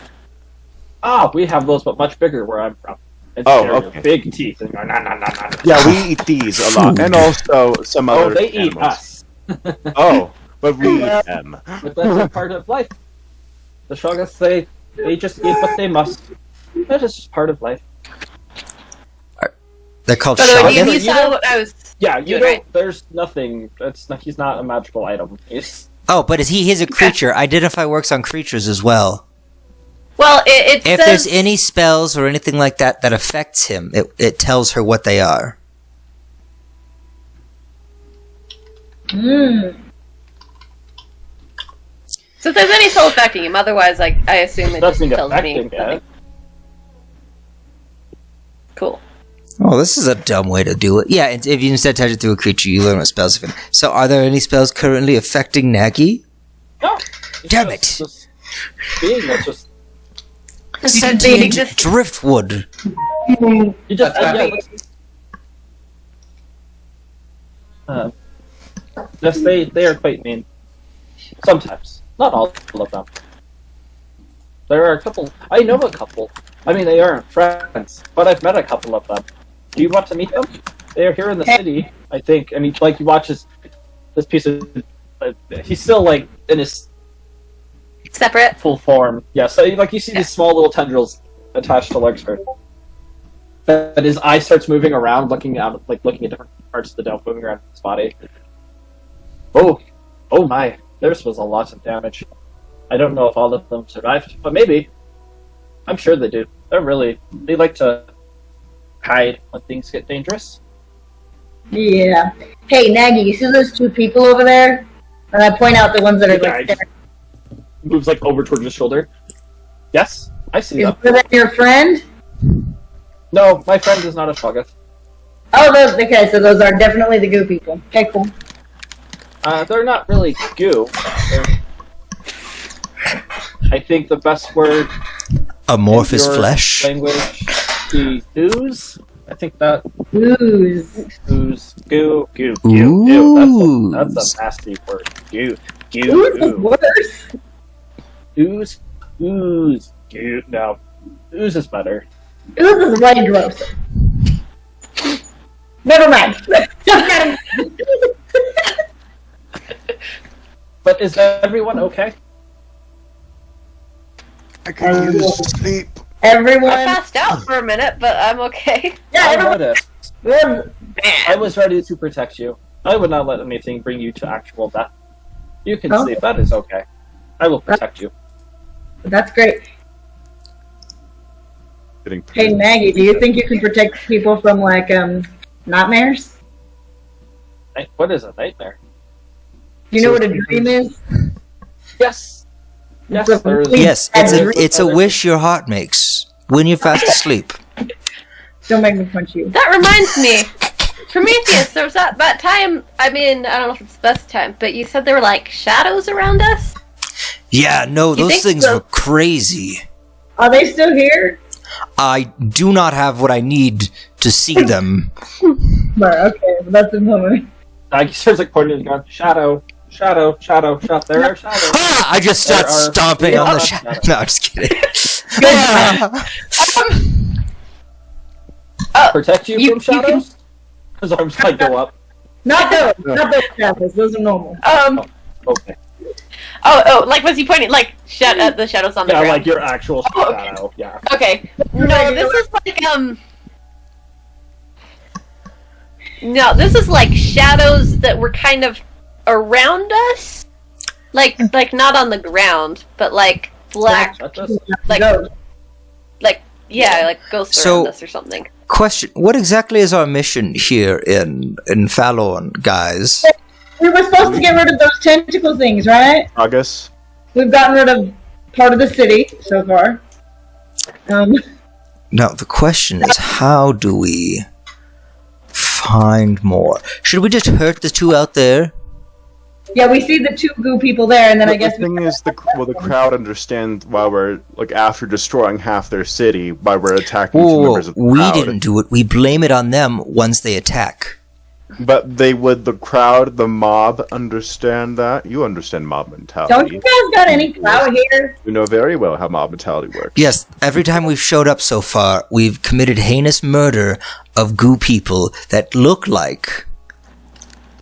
Ah, we have those, but much bigger where I'm from. It's Oh, they're okay. Big teeth. And nah, nah, nah, nah, nah. Yeah, we eat these a lot, and also some Oh, other they eat animals. us. Oh, but we eat them. But that's a part of life. The Shoggoths, they just eat what they must. That is just part of life. They're called By the way, shoggoths? you saw what I was. Yeah, you Good, don't. right? There's nothing. He's not a magical item. He's Oh, but he's a creature. Identify works on creatures as well. Well, it If says. there's any spells or anything like that that affects him, it tells her what they are. Mm. So if there's any spell affecting him, otherwise, like, I assume it just nothing tells me. affecting Nothing. it. Cool. Oh, this is a dumb way to do it. Yeah, if you instead touch it through a creature, you learn what spells affect. So, are there any spells currently affecting Nagy? No. Damn It's it. just being that's just Sentient exist- driftwood. you just That's yes, they are quite mean. Sometimes, not all of them. There are a couple. I know a couple. I mean, they aren't friends, but I've met a couple of them. Do you want to meet them? They are here in the city, I think. I mean, like you watch this piece of. He's still like in his Separate. full form. Yeah, so like you see these small little tendrils attached to Larkspur. But his eye starts moving around, looking at different parts of the dome, moving around his body. Oh my! Theirs was a lot of damage. I don't know if all of them survived, but maybe. I'm sure they do. They like to hide when things get dangerous. Yeah. Hey, Nagy, you see those two people over there? And I point out the ones that are Yeah, like. I just- Moves like over towards his shoulder. Yes, I see Is them. that your friend? No, my friend is not a Shoggoth. Oh, those. Okay, so those are definitely the goo people. Okay, cool. They're not really goo. I think the best word Amorphous in your flesh. language is ooze. I think that Ooze. ooze, goo. Ooze. That's a nasty word. Goo, Ooze is goo, worse. ooze, goo. No, ooze is better. Ooze is way grosser. Never mind. But is everyone okay? I can use sleep. I Everyone. passed out for a minute, but I'm okay. Yeah, I everyone. noticed. I was ready to protect you. I would not let anything bring you to actual death. You can Oh. sleep. That is okay. I will protect you. That's great. Getting Hey, Maggie, do you think you can protect people from like nightmares? What is a nightmare? Do you know what a dream is? Yes. Yes. It's a There is. complete Yes, it's a Other- wish your heart makes when you're fast asleep. Don't make me punch you. That reminds me. Prometheus, there was that time, I mean, I don't know if it's the best time, but you said there were like shadows around us? Yeah, no, You those think things so? were crazy. Are they still here? I do not have what I need to see them. Right, okay, but that's important. He starts like pointing to the gun. Shadow. There are shadows. Ah! I just start stomping on the shadow. No, I'm just kidding. Protect you from shadows? His arms might go up. Not those shadows. Those are normal. Okay. Oh, like was he pointing like at the shadows on the ground? Yeah, like your actual okay. shadow. Yeah. Okay. No, this is like No, this is like shadows that were kind of around us, like not on the ground, but like black, like ghosts around us or something. Question: what exactly is our mission here in Fallon, guys? We were supposed to get rid of those tentacle things, right? August. We've gotten rid of part of the city so far. Now the question is, how do we find more? Should we just hurt the two out there? Yeah, we see the two goo people there, and then I guess the thing is, the crowd understand why we're after destroying half their city, why we're attacking two members of the crowd. We didn't do it. We blame it on them once they attack. But the crowd, the mob, understand that. You understand mob mentality. Don't you guys got any clout here? You know very well how mob mentality works. Yes, every time we've showed up so far, we've committed heinous murder of goo people that look like...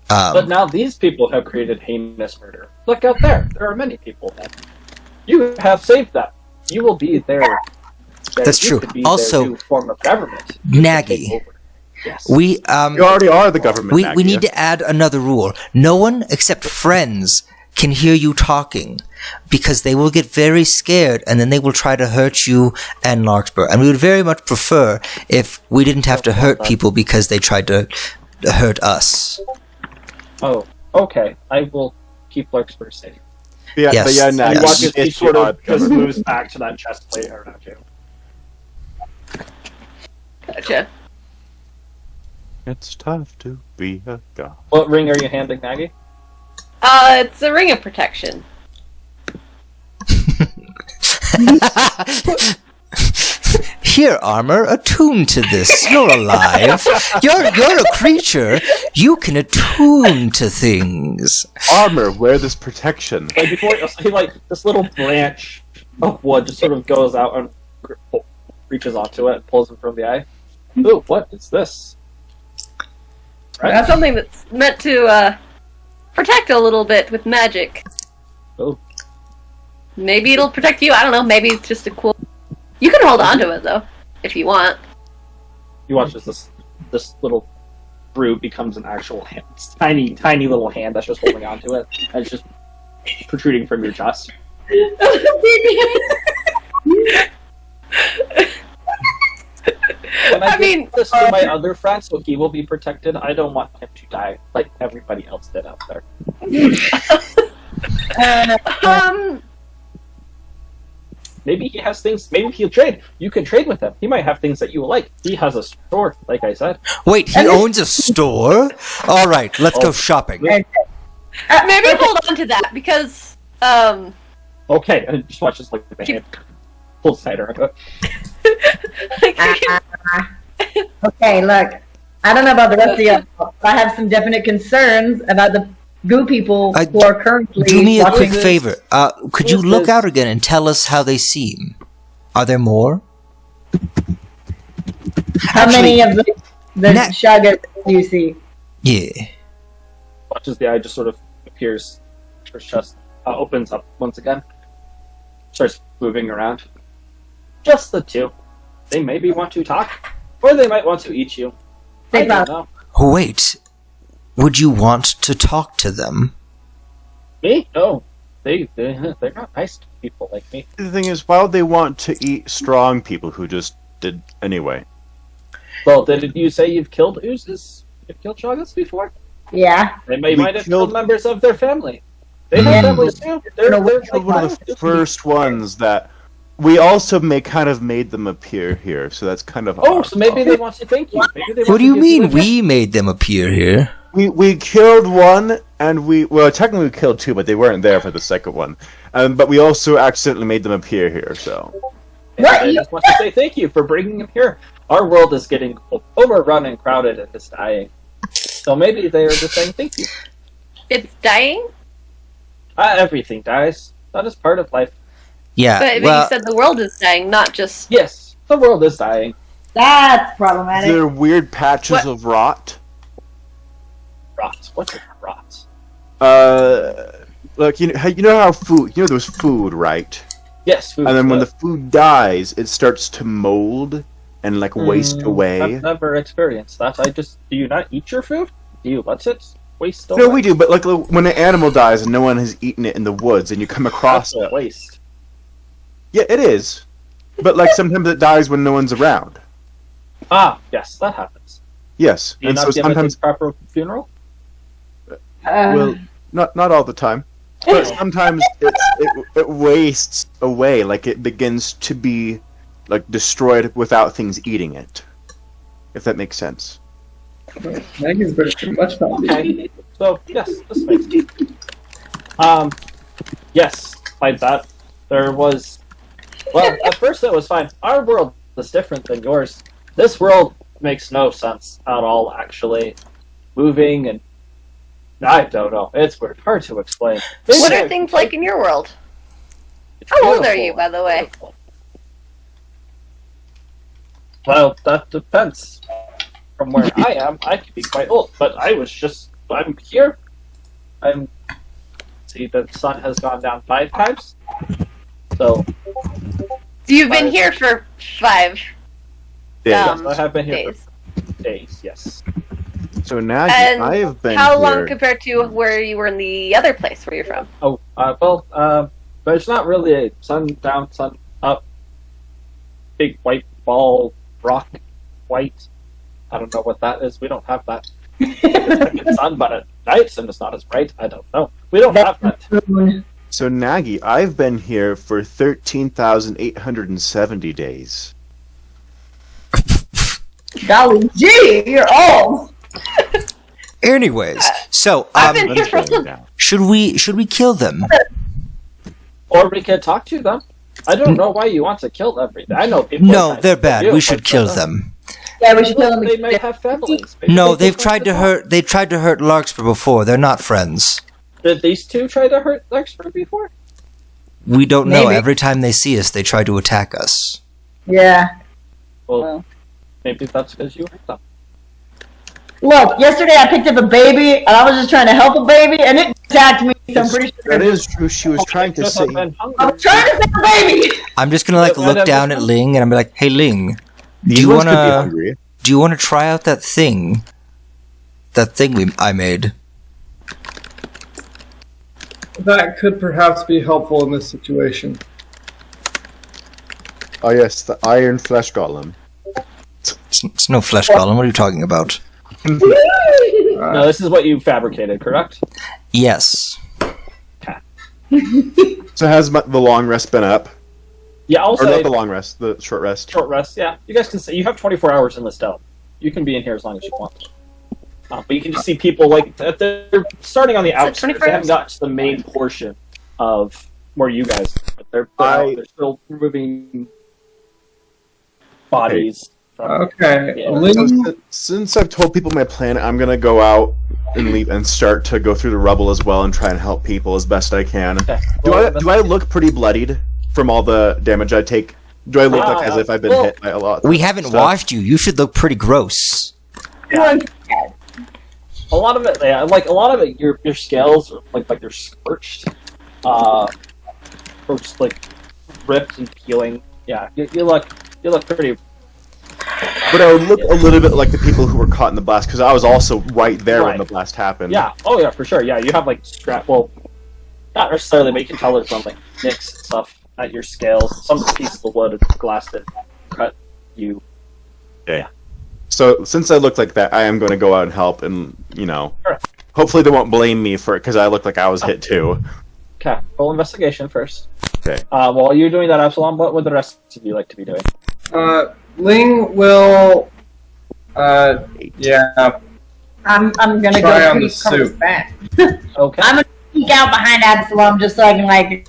but now these people have created heinous murder. Look out there. There are many people that you have saved them. You will be their That's true. Also, their new form of government. Nagy. Yes. You already are the government. We need to add another rule. No one except friends can hear you talking, because they will get very scared and then they will try to hurt you and Larkspur. And we would very much prefer if we didn't have to hurt people because they tried to hurt us. Oh, okay. I will keep Larkspur safe. Yeah, yes. But yeah, Nagy, you watch as he sort of just moves back to that chest plate around you. Gotcha. It's tough to be a god. What ring are you handing, Nagy? It's a ring of protection. Here, Armor, attune to this. You're alive. You're a creature. You can attune to things. Armor, wear this protection. Like before, this little branch of wood just sort of goes out and reaches onto it and pulls him from the eye. Ooh, what is this? Right? That's something that's meant to protect a little bit with magic. Oh. Maybe it'll protect you. I don't know. Maybe it's just a cool. You can hold on to it though, if you want. You watch as this little brew becomes an actual hand, tiny little hand that's just holding onto it, and it's just protruding from your chest. When I mean, this to my other friend, so he will be protected. I don't want him to die like everybody else did out there. Maybe he has things. Maybe he'll trade. You can trade with him. He might have things that you will like. He has a store, like I said. Wait, he owns a store? All right, let's go shopping. Maybe hold on to that because. Okay, and just watch this like the hand pulls tighter. Okay, look. I don't know about the rest of you. I have some definite concerns about the goo people who are currently. Do me a quick favor. Could you look out again and tell us how they seem? Are there more? How many of the shaggers do you see? Yeah. Watches the eye just sort of appears. Her chest opens up once again. Starts moving around. Just the two. They maybe want to talk, or they might want to eat you. I don't know. Wait. Would you want to talk to them? Me? No. They're not nice to people like me. The thing is, why would they want to eat strong people who just did anyway? Well, did you say you've killed oozes? You've killed Shoggoths before? Yeah. They might have killed members of their family. They have families too. They're one of the first ones that we also made them appear here, so that's kind of. Oh, so maybe they want to thank you. What do you mean we made them appear here? We killed one, and technically we killed two, but they weren't there for the second one. But we also accidentally made them appear here, so. And I just want to say thank you for bringing him here. Our world is getting overrun and crowded and is dying. So maybe they are just saying thank you. It's dying? Everything dies. That is part of life. Yeah, But well, you said the world is dying, not just... Yes, the world is dying. That's problematic. There are weird patches What? of rot. Rot. What's rot? Look, you know how food, there's food, right? Yes, food. And then when the food dies, it starts to mold and like waste away. I've never experienced that. Do you not eat your food? Do you let it waste away? No, we do, but like when an animal dies and no one has eaten it in the woods, and you come across That's it. a waste. Yeah, it is. But like sometimes it dies when no one's around. Ah, yes, that happens. Yes, Do you and not so give sometimes, it a proper funeral? well, not all the time, but sometimes it wastes away, like it begins to be like destroyed without things eating it. If that makes sense. Maggie's better too much now. Okay. So yes, this makes sense. Yes, like that. There was. Well, at first it was fine. Our world is different than yours. This world makes no sense at all, actually. Moving and I don't know. It's weird, hard to explain. What are things like in your world? How old are you, by the way? Well, that depends. From where I am, I could be quite old, but I'm here. See, the sun has gone down 5 times. So. You've been here for 5 Yeah. I have been here days. for days, yes. So now And I have been how here. long compared to where you were in the other place where you're from? Oh, but it's not really a sun down, sun up, big white ball, rock, white. I don't know what that is. We don't have that. It's like sun, but at night, and it's not as bright. I don't know. We don't have that. So Nagy, I've been here for 13,870 days. Golly gee, you're old. anyways, so I've been here for some... should we kill them? Or we could talk to them. I don't know why you want to kill everything. I know people. No, they're bad. We should kill them. Yeah, we should kill them. They might have families. Maybe No, they they've tried to hurt. They tried to hurt Larkspur before. They're not friends. Did these two try to hurt Larkspur before? We don't know. Maybe. Every time they see us, they try to attack us. Yeah. Well, maybe that's because you hurt them. Look, yesterday I picked up a baby, and I was just trying to help a baby, and it attacked me. So I'm pretty sure That is true. She was trying to say. I was trying to save a baby. I'm just gonna look down at Ling, and I'm like, "Hey, Ling, do These you ones could be wanna hungry. try out that thing? I made." That could perhaps be helpful in this situation. Oh yes, the Iron Flesh Golem. It's no flesh golem. What are you talking about? No, this is what you fabricated, correct? Yes. So has the long rest been up? Yeah, I'll Or say not the long rest, the short rest. short rest. Yeah, you guys can say you have 24 hours in this dome. You can be in here as long as you want. But you can just see people they're starting on the outskirts. 24 They haven't got to the main portion of where you guys. They're still moving bodies. Okay. Yeah. Ling, So, since I've told people my plan, I'm gonna go out and leave and start to go through the rubble as well and try and help people as best I can. Okay. Do I look pretty bloodied from all the damage I take? Do I look like as if I've been hit by a lot? We haven't stuff? washed you. You should look pretty gross. A lot of it, your scales are like they're scorched, or just like ripped and peeling. Yeah, you look pretty. But I would look a little bit like the people who were caught in the blast because I was also right there when Right. the blast happened. Yeah. Oh yeah, for sure. Yeah, you have like well, not necessarily, but you can tell there's some like nicks and stuff at your scales. Some pieces of wood, glass that cut you. Okay. So since I look like that, I am going to go out and help, and Sure. hopefully they won't blame me for it because I look like I was hit too. Okay, roll investigation first. Okay. While you're doing that, Absalom, what would the rest of you like to be doing? Ling will. Yeah. I'm gonna Try go on pretty the suit. back. Okay. I'm gonna sneak out behind Absalom just so I can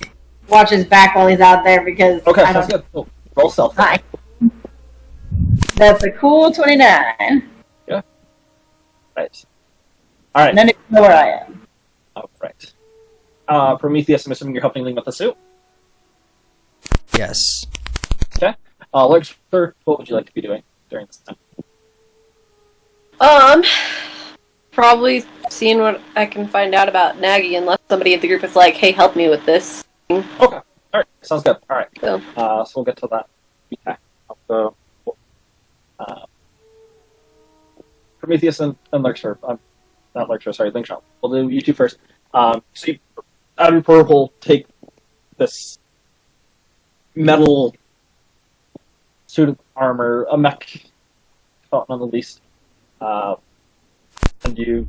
watch his back while he's out there because Okay, I sounds don't. good. Cool. Roll stealth. Hi. That's a cool 29. Right. All right. And then you know where I am. Oh, right. Prometheus, I'm assuming you're helping Ling with the suit. Yes. Okay. Lurkster, what would you like to be doing during this time? Probably seeing what I can find out about Nagy, unless somebody in the group is like, "Hey, help me with this." Okay. All right. Sounds good. All right. So, So we'll get to that. Okay. So, Prometheus and Lurkster. Not Lurkster. Sorry, Linkshot. We'll do you two first. So you, out of your portal, take this metal suit of armor, a mech, not the least, and you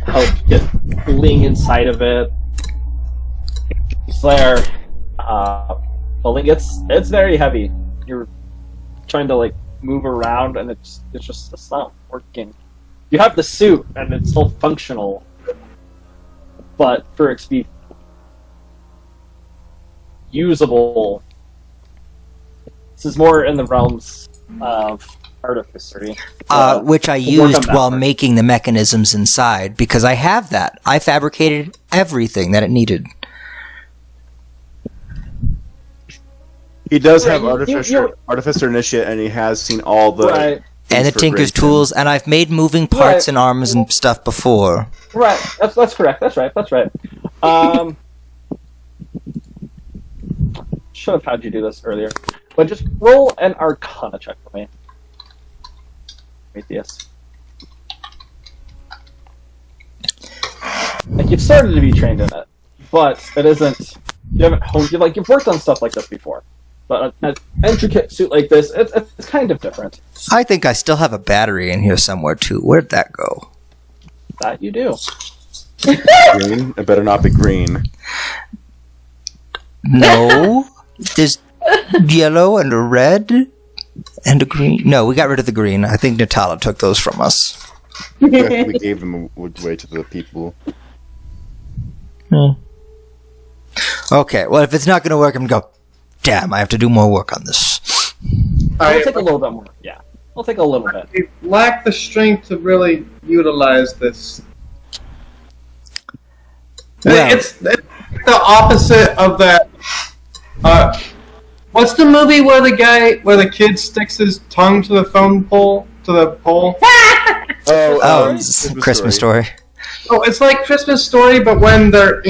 help get Ling inside of it. It's there. Ling, it's very heavy. You're trying to like move around, and it's not working. You have the suit, and it's still functional, but for it to be usable, this is more in the realms of artificery. Which I we'll work on used that while part. making the mechanisms inside, because I have that. I fabricated everything that it needed. He does Right, have you- Artificer Initiate, and he has seen all the Right. And the for Tinker's Grayson. tools, and I've made moving parts Right. and arms and stuff before. Right, that's correct. That's right. Should have had you do this earlier, but just roll an Arcana check for me. Prometheus. Like you've started to be trained in it, but it isn't. You haven't honed. You've worked on stuff like this before, but an intricate suit like this, it's kind of different. I think I still have a battery in here somewhere, too. Where'd that go? That you do. Green. It better not be green. No. There's yellow and a red and a green. No, we got rid of the green. I think Natala took those from us. We gave them away to the people. Okay, well, if it's not going to work, I'm going to go, damn, I have to do more work on this. It'll take a little bit more. Yeah, it'll take a little bit. I lack the strength to really utilize this. Well- It's the opposite of that. What's the movie where the kid sticks his tongue to the phone pole to the pole? Oh, it's Christmas Story. Oh, it's like Christmas Story, but when they're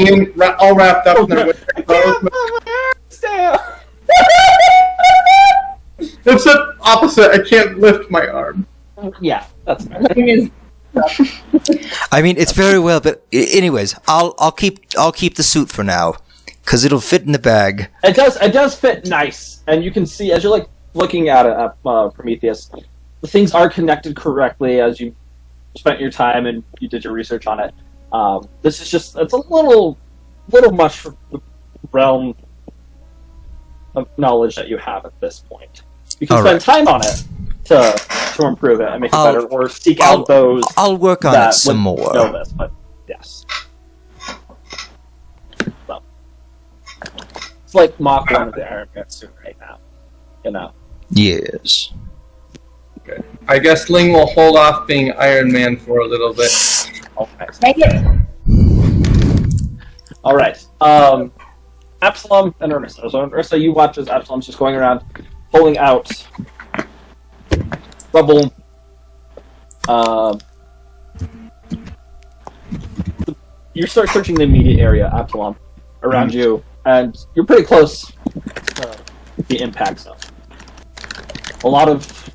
all wrapped up in their winter clothes. It's the opposite. I can't lift my arm. Yeah, that's fair. I mean, it's very well, but anyways, I'll keep the suit for now, because it'll fit in the bag. It does fit nice, and you can see as you're like looking at it, Prometheus, the things are connected correctly as you spent your time and you did your research on it. This is just it's a little much for the realm of knowledge that you have at this point. You can All spend right. time on it to improve it and make it better, or seek out those I'll work on that it some would more. know this, but yes. So, it's like Mach 1 of the Iron Man suit right now. You know. Yes. I guess Ling will hold off being Iron Man for a little bit. Okay. Make it. All right. Absalom and Ursa. So Ursa, you watch as Absalom's just going around, pulling out rubble. You start searching the immediate area, Absalom, around you, and you're pretty close to the impact zone. A lot of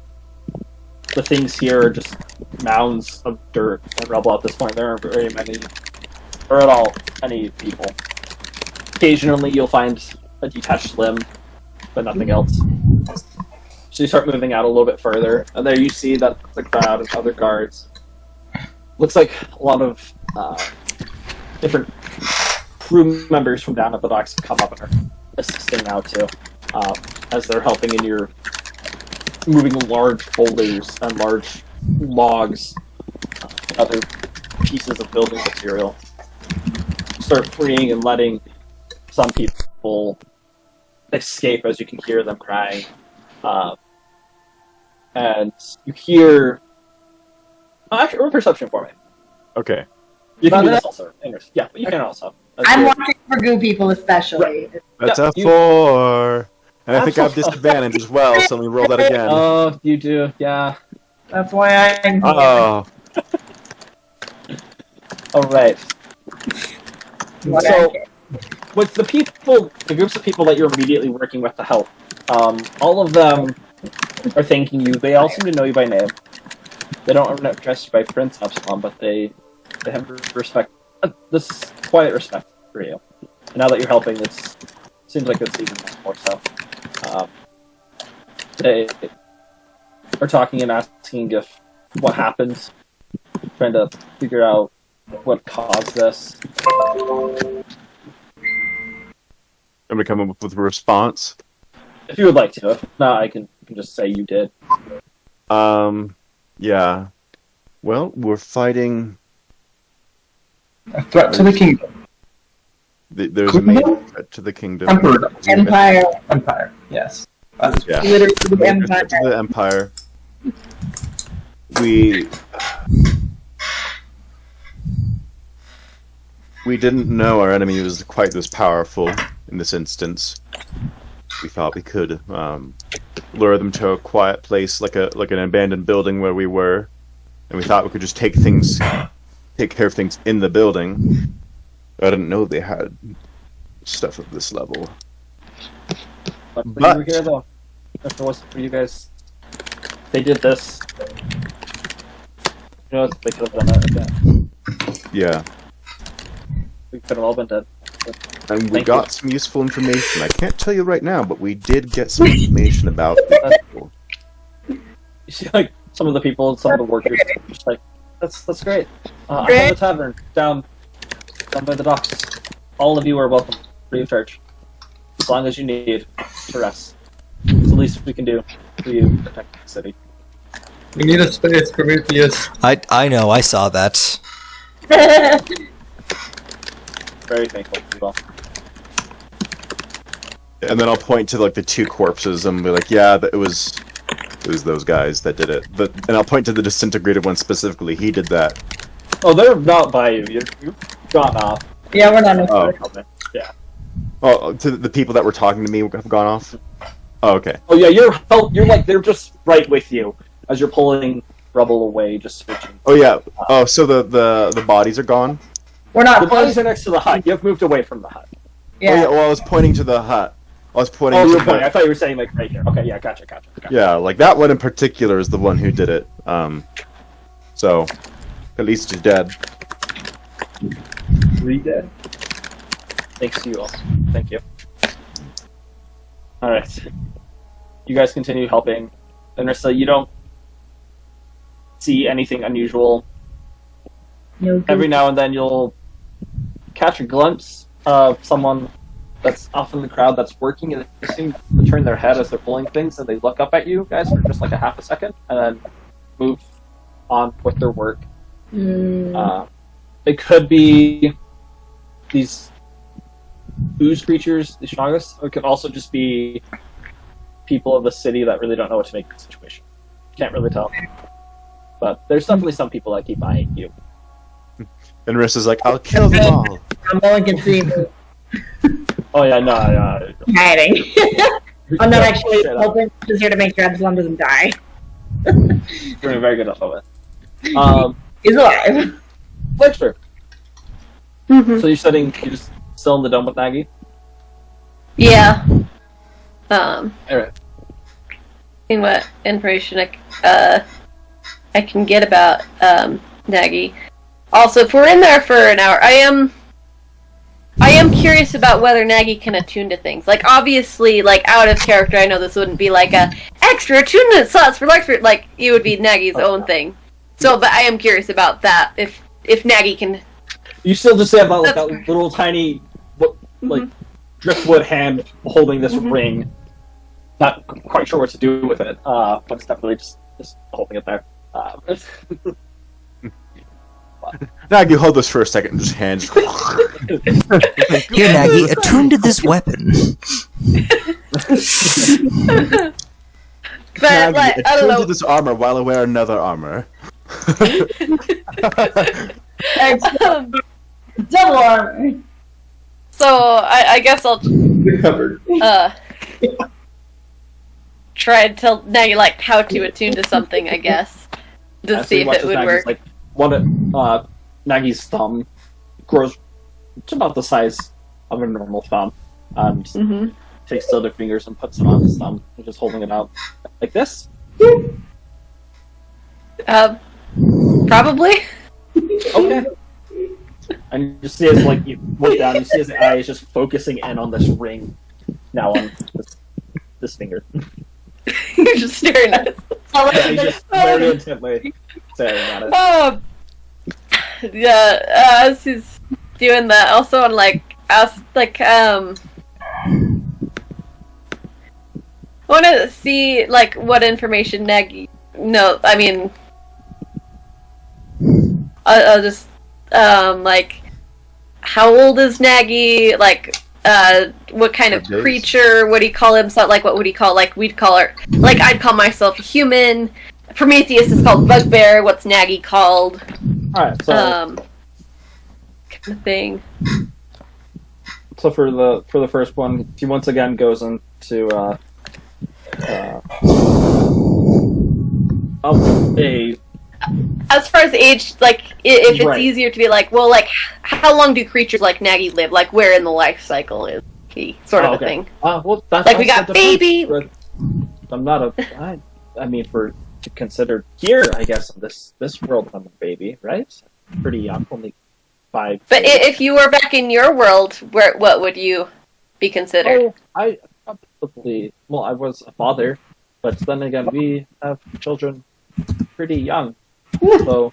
the things here are just mounds of dirt and rubble at this point. There aren't very many, or at all, any people. Occasionally you'll find a detached limb, but nothing else. So you start moving out a little bit further, and there you see that the crowd and other guards. Looks like a lot of different crew members from down at the docks come up and are assisting now too, as they're helping in your moving large boulders and large logs, other pieces of building material. Start freeing and letting some people escape as you can hear them crying And you hear. Oh, actually, roll perception for me. Okay. You can do this also. Yeah, you can also. I'm watching for goo people, especially. That's Yeah, a 4. And I think I have disadvantage as well, so let me roll that again. Oh, you do, yeah. That's why I'm here. Oh. Alright. What So, I- with the groups of people that you're immediately working with to help, all of them are thanking you. They all seem to know you by name. They don't address you by Prince Absalom, but they have respect. This is quiet respect for you. And now that you're helping, it seems like it's even more so. They are talking and asking if what happened, trying to figure out what caused this. I'm gonna come up with a response. If you would like to, if not, I can just say you did. Yeah. Well, we're fighting. A threat to the kingdom. There's a main threat to the kingdom. Empire. Empire, yes. Yeah. Literally the Main Empire. threat to the empire. We didn't know our enemy was quite this powerful in this instance. We thought we could lure them to a quiet place, like an abandoned building where we were, and we thought we could just take care of things in the building. I didn't know they had stuff of this level. But you were here though. If it wasn't for you guys, they did this. You know, they could have done that again. Yeah, We could have all been dead. and we Thank got you. some useful information. I can't tell you right now, but we did get some information about the people. You see, like some of the people, some of the workers, just like that's great. I have a tavern down by the docks. All of you are welcome, free of charge, as long as you need to rest. It's the least we can do for you to protect the city. We need a space, Prometheus. I know, I saw that. Very thankful for you all. And then I'll point to like the 2 corpses and be like, "Yeah, it was those guys that did it." And I'll point to the disintegrated one specifically. He did that. Oh, they're not by you. You've gone off. Yeah, we're not. Oh. Yeah. Oh, to the people that were talking to me have gone off. Oh, okay. Oh yeah, you're like they're just right with you as you're pulling rubble away, just searching. Oh yeah. Oh, so the bodies are gone. We're not The bodies close. are next to the hut. You've moved away from the hut. Oh yeah. Yeah. Well, I was pointing to the hut. I was pointing. Oh, to you're the, pointing. I thought you were saying like right here. Okay, yeah, gotcha. Yeah, like that one in particular is the one who did it. So at least he's dead. 3 dead. Thanks to you all. Thank you. Alright. You guys continue helping. And Rissa, you don't see anything unusual. No Every now and then you'll catch a glimpse of someone that's off in the crowd that's working, and they seem to turn their head as they're pulling things, and they look up at you guys for just like a half a second, and then move on with their work. It could be these ooze creatures, the Shnagas, or it could also just be people of the city that really don't know what to make of the situation. Can't really tell. But there's definitely some people that keep eyeing you. And Rissa's like, "I'll kill them all." No one can see me Oh yeah, no, hiding. I'm not actually Straight up. hoping. Just here to make sure Absalom doesn't die. Doing a very good job of it. He's alive. Lecture. So you're just still in the dome with Nagy? Yeah. Alright. Seeing what information I can get about Nagy. Also, if we're in there for an hour, I am curious about whether Nagy can attune to things. Like, obviously, like, out of character, I know this wouldn't be like a extra attunement slots for lecture. Like, it would be Nagy's own thing. So, but I am curious about that. If Nagy can. You still just have that little tiny, like, driftwood hand holding this ring. Not quite sure what to do with it, but it's definitely just holding it there. Nag, you hold this for a second and just hands. Here, Nagy, attune to this weapon. But like, I don't Exchange know. this armor while I wear another armor. Um, Double armor. so I guess I'll Recovered. try and tell Nagy like how to attune to something. I guess to As see we if watch it as would Nagy's, work. Like Nagy's thumb grows to about the size of a normal thumb, and Mm-hmm. takes the other fingers and puts them on his thumb, and just holding it out like this. Probably. Okay. And you see as like you look down, you see his eye is just focusing in on this ring now on this finger. You're just staring at it. And he's just very intently staring at it. Yeah. As he's doing that, also on like ask like I want to see like what information Nagy. No, I mean, I'll just like how old is Nagy? Like what kind of What is? creature would he call himself? Like what would he call? Like we'd call her. Like I'd call myself a human. Prometheus is called Bugbear. What's Nagy called? Alright, so Kind of thing. so for the first one, he once again goes into a As far as age, like if it's Right. easier to be like, well, like how long do creatures like Nagy live? Like where in the life cycle is he? Sort of a thing. well, that's Like we got baby. I'm not a. I mean, for to consider here, I guess in this world, I'm a baby, right? Pretty young, only 5. But if you were back in your world, what would you be considered? Oh, I probably. Well, I was a father, but then again, we have children pretty young, so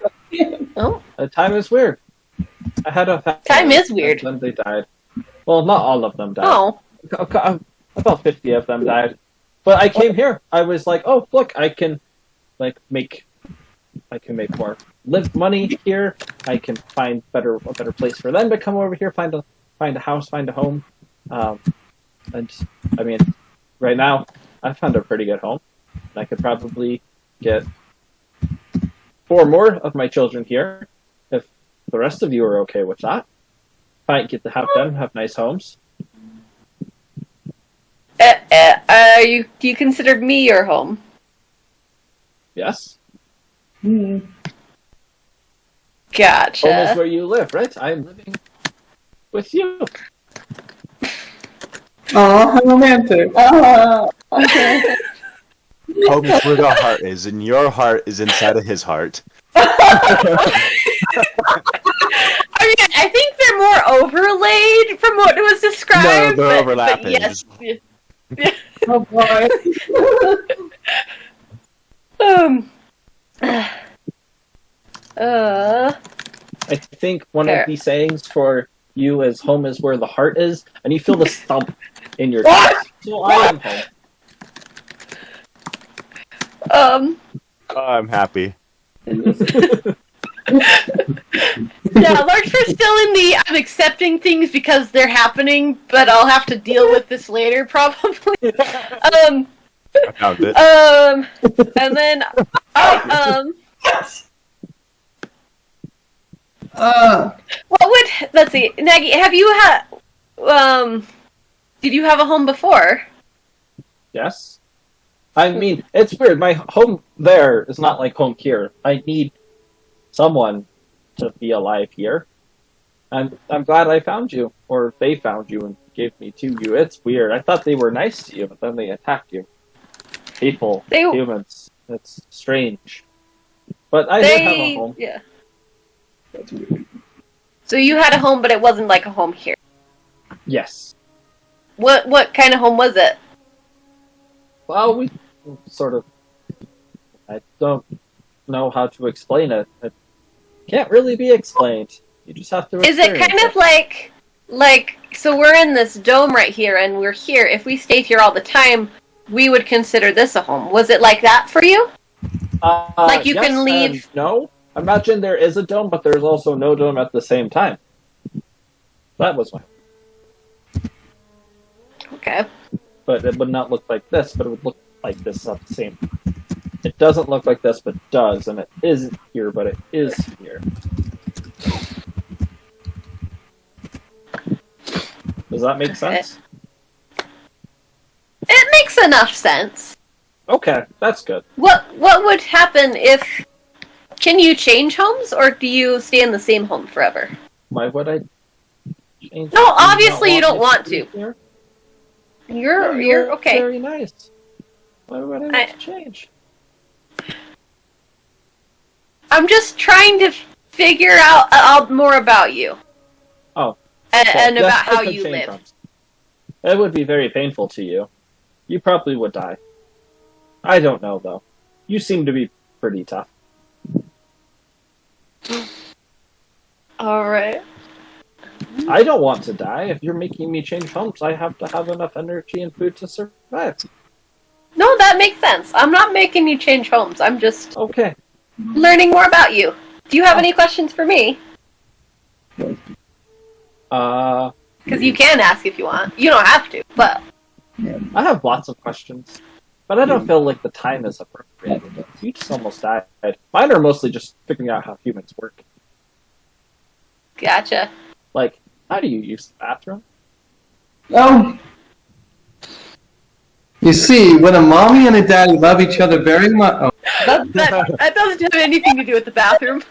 Oh, time is weird. I had a Time is weird. Then they died. Well, not all of them died. oh, About 50 of them died. But I came here. I was like, oh, look, I can make more money here. I can find a better place for them to come over here, find a house, find a home. And I mean, right now I found a pretty good home. I could probably get 4 more of my children here if the rest of you are okay with that. If I get to have them have nice homes. do you consider me your home? Yes. Gotcha. Home is where you live, right? I'm living with you. Oh, how romantic. Okay. Home is where the heart is, and your heart is inside of his heart. I mean, I think they're more overlaid from what was described. No, they're but overlapping. yes. Oh boy. I think one Fair. of the sayings for you is home is where the heart is, and you feel the thump in your chest. So I am home. Oh, I'm happy. Yeah, Larkspur's still in the I'm accepting things because they're happening, but I'll have to deal with this later, probably. I found it. And then, what would, let's see, Nagy, have you had, did you have a home before? Yes. I mean, it's weird. My home there is not like home here. I need someone to be alive here. And I'm glad I found you, or they found you and gave me to you. It's weird. I thought they were nice to you, but then they attacked you. People, humans. It's strange. But I did have a home. Yeah. So you had a home, but it wasn't like a home here. Yes. What kind of home was it? Well, we sort of. I don't know how to explain it. It can't really be explained. You just have to. Is it kind of like, so we're in this dome right here, and we're here. If we stayed here all the time, we would consider this a home. Was it like that for you? Like you yes can leave? and no. Imagine there is a dome, but there's also no dome at the same time. That was one. Okay. But it would not look like this, but it would look like this at the same It doesn't look like this, but does, and it isn't here, but it is here. Does that make sense? It makes enough sense. Okay, that's good. What would happen if... Can you change homes, or do you stay in the same home forever? Why would I change? No, obviously you don't want to. Here? You're okay. Very nice. Why would I want to change? I'm just trying to figure out more about you. Oh. And Yes, about I how could you change live. homes. It would be very painful to you. You probably would die. I don't know, though. You seem to be pretty tough. Alright. I don't want to die. If you're making me change homes, I have to have enough energy and food to survive. No, that makes sense. I'm not making you change homes. I'm just Okay. learning more about you. Do you have any questions for me? Because you can ask if you want. You don't have to, but... I have lots of questions, but I don't feel like the time is appropriate. You just almost died. Mine are mostly just figuring out how humans work. Gotcha. Like, how do you use the bathroom? You see, when a mommy and a daddy love each other very much... Oh. That doesn't have anything to do with the bathroom.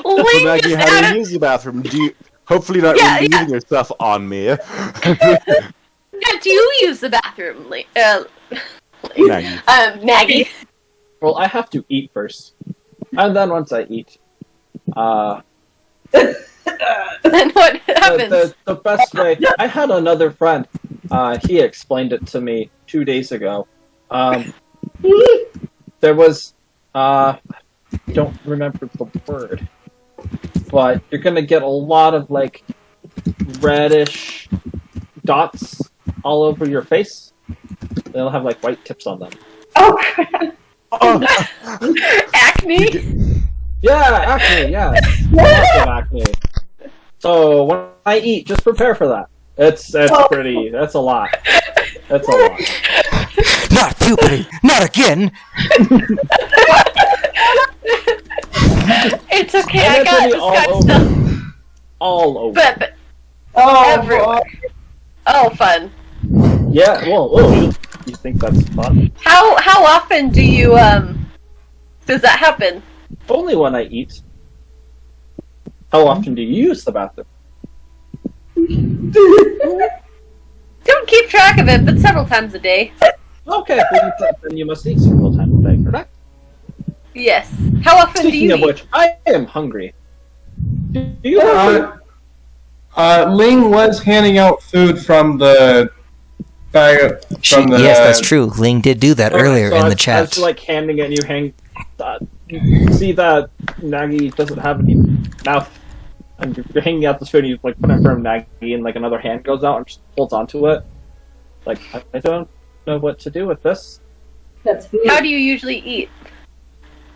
So Maggie, how do you use the bathroom? Do you hopefully not relieving yourself on me? Yeah, do you use the bathroom, Maggie. Maggie? Well, I have to eat first. And then once I eat, Then what happens? the best way... I had another friend. He explained it to me 2 days ago. There was... I don't remember the word. But you're gonna get a lot of, like, reddish dots all over your face. They'll have, like, white tips on them. Oh, crap. Acne? Yeah, acne, yeah. Lots of acne. So, when I eat, just prepare for that. It's pretty... That's a lot. That's a lot. Not puberty! Not again! It's okay, And I it's got gonna be this all kind of over. stuff. All over. But everywhere. Oh, fun. Yeah, well, you think that's fun? How often do you, does that happen? Only when I eat. How often do you use the bathroom? Don't keep track of it, but several times a day. Okay, then you must eat several times a day, correct? Yes. How often do Speaking you of eat? which, I am hungry. Do you Ling was handing out food from the bag from the... Yes, that's true. Ling did do that earlier in the I chat. was like handing it and you see that Nagi doesn't have any mouth and you're hanging out this food and you like put it in front of Nagi and like another hand goes out and just holds onto it. Like, I don't know what to do with this. That's food. How do you usually eat?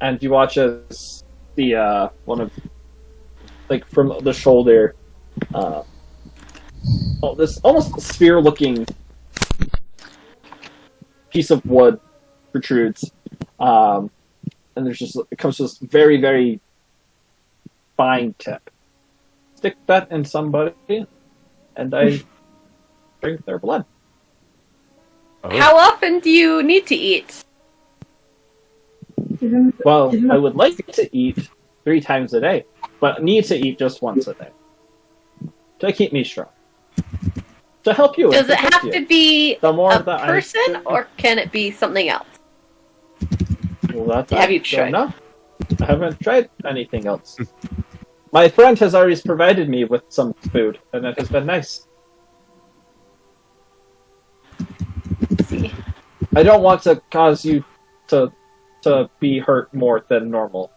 And you watch as the one of like from the shoulder this almost sphere looking piece of wood protrudes, and it comes to this very, very fine tip. Stick that in somebody and I drink their blood. Oh. How often do you need to eat? Well, I would like to eat 3 times a day, but need to eat just once a day to keep me strong. To help you. Does it have to be The more a that person, or can it be something else? Well, Have you tried? No, I haven't tried anything else. My friend has already provided me with some food, and it has been nice. Let's see. I don't want to cause you to be hurt more than normal.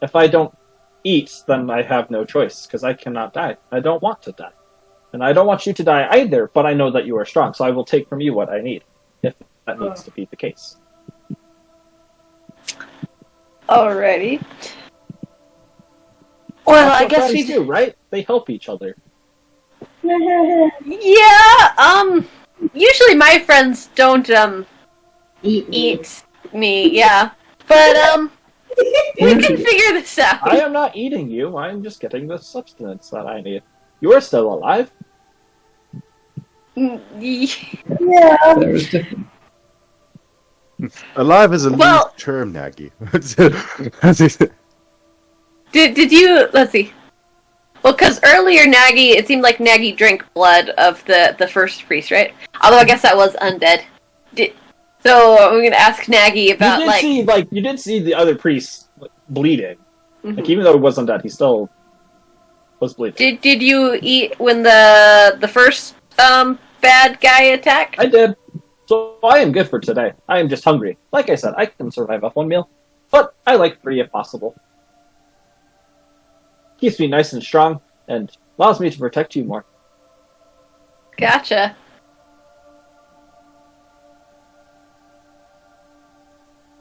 If I don't eat, then I have no choice, because I cannot die. I don't want to die. And I don't want you to die either, but I know that you are strong, so I will take from you what I need, if that needs to be the case. Alrighty. Well, That's I what guess friends we do, right? They help each other. Yeah, usually my friends don't eat me, yeah. But we can figure this out. I am not eating you. I'm just getting the substance that I need. You are still alive. Yeah. That was different. Alive is a Well- loose term, Nagy. Did you? Let's see. Well, because earlier it seemed like Nagy drank blood of the first priest, right? Although I guess that was undead. So I'm gonna ask Nagy about You did see the other priest bleeding. Mhm. Like even though he wasn't dead, he still was bleeding. Did you eat when the first bad guy attacked? I did. So I am good for today. I am just hungry. Like I said, I can survive off one meal, but I like 3 if possible. Keeps me nice and strong and allows me to protect you more. Gotcha.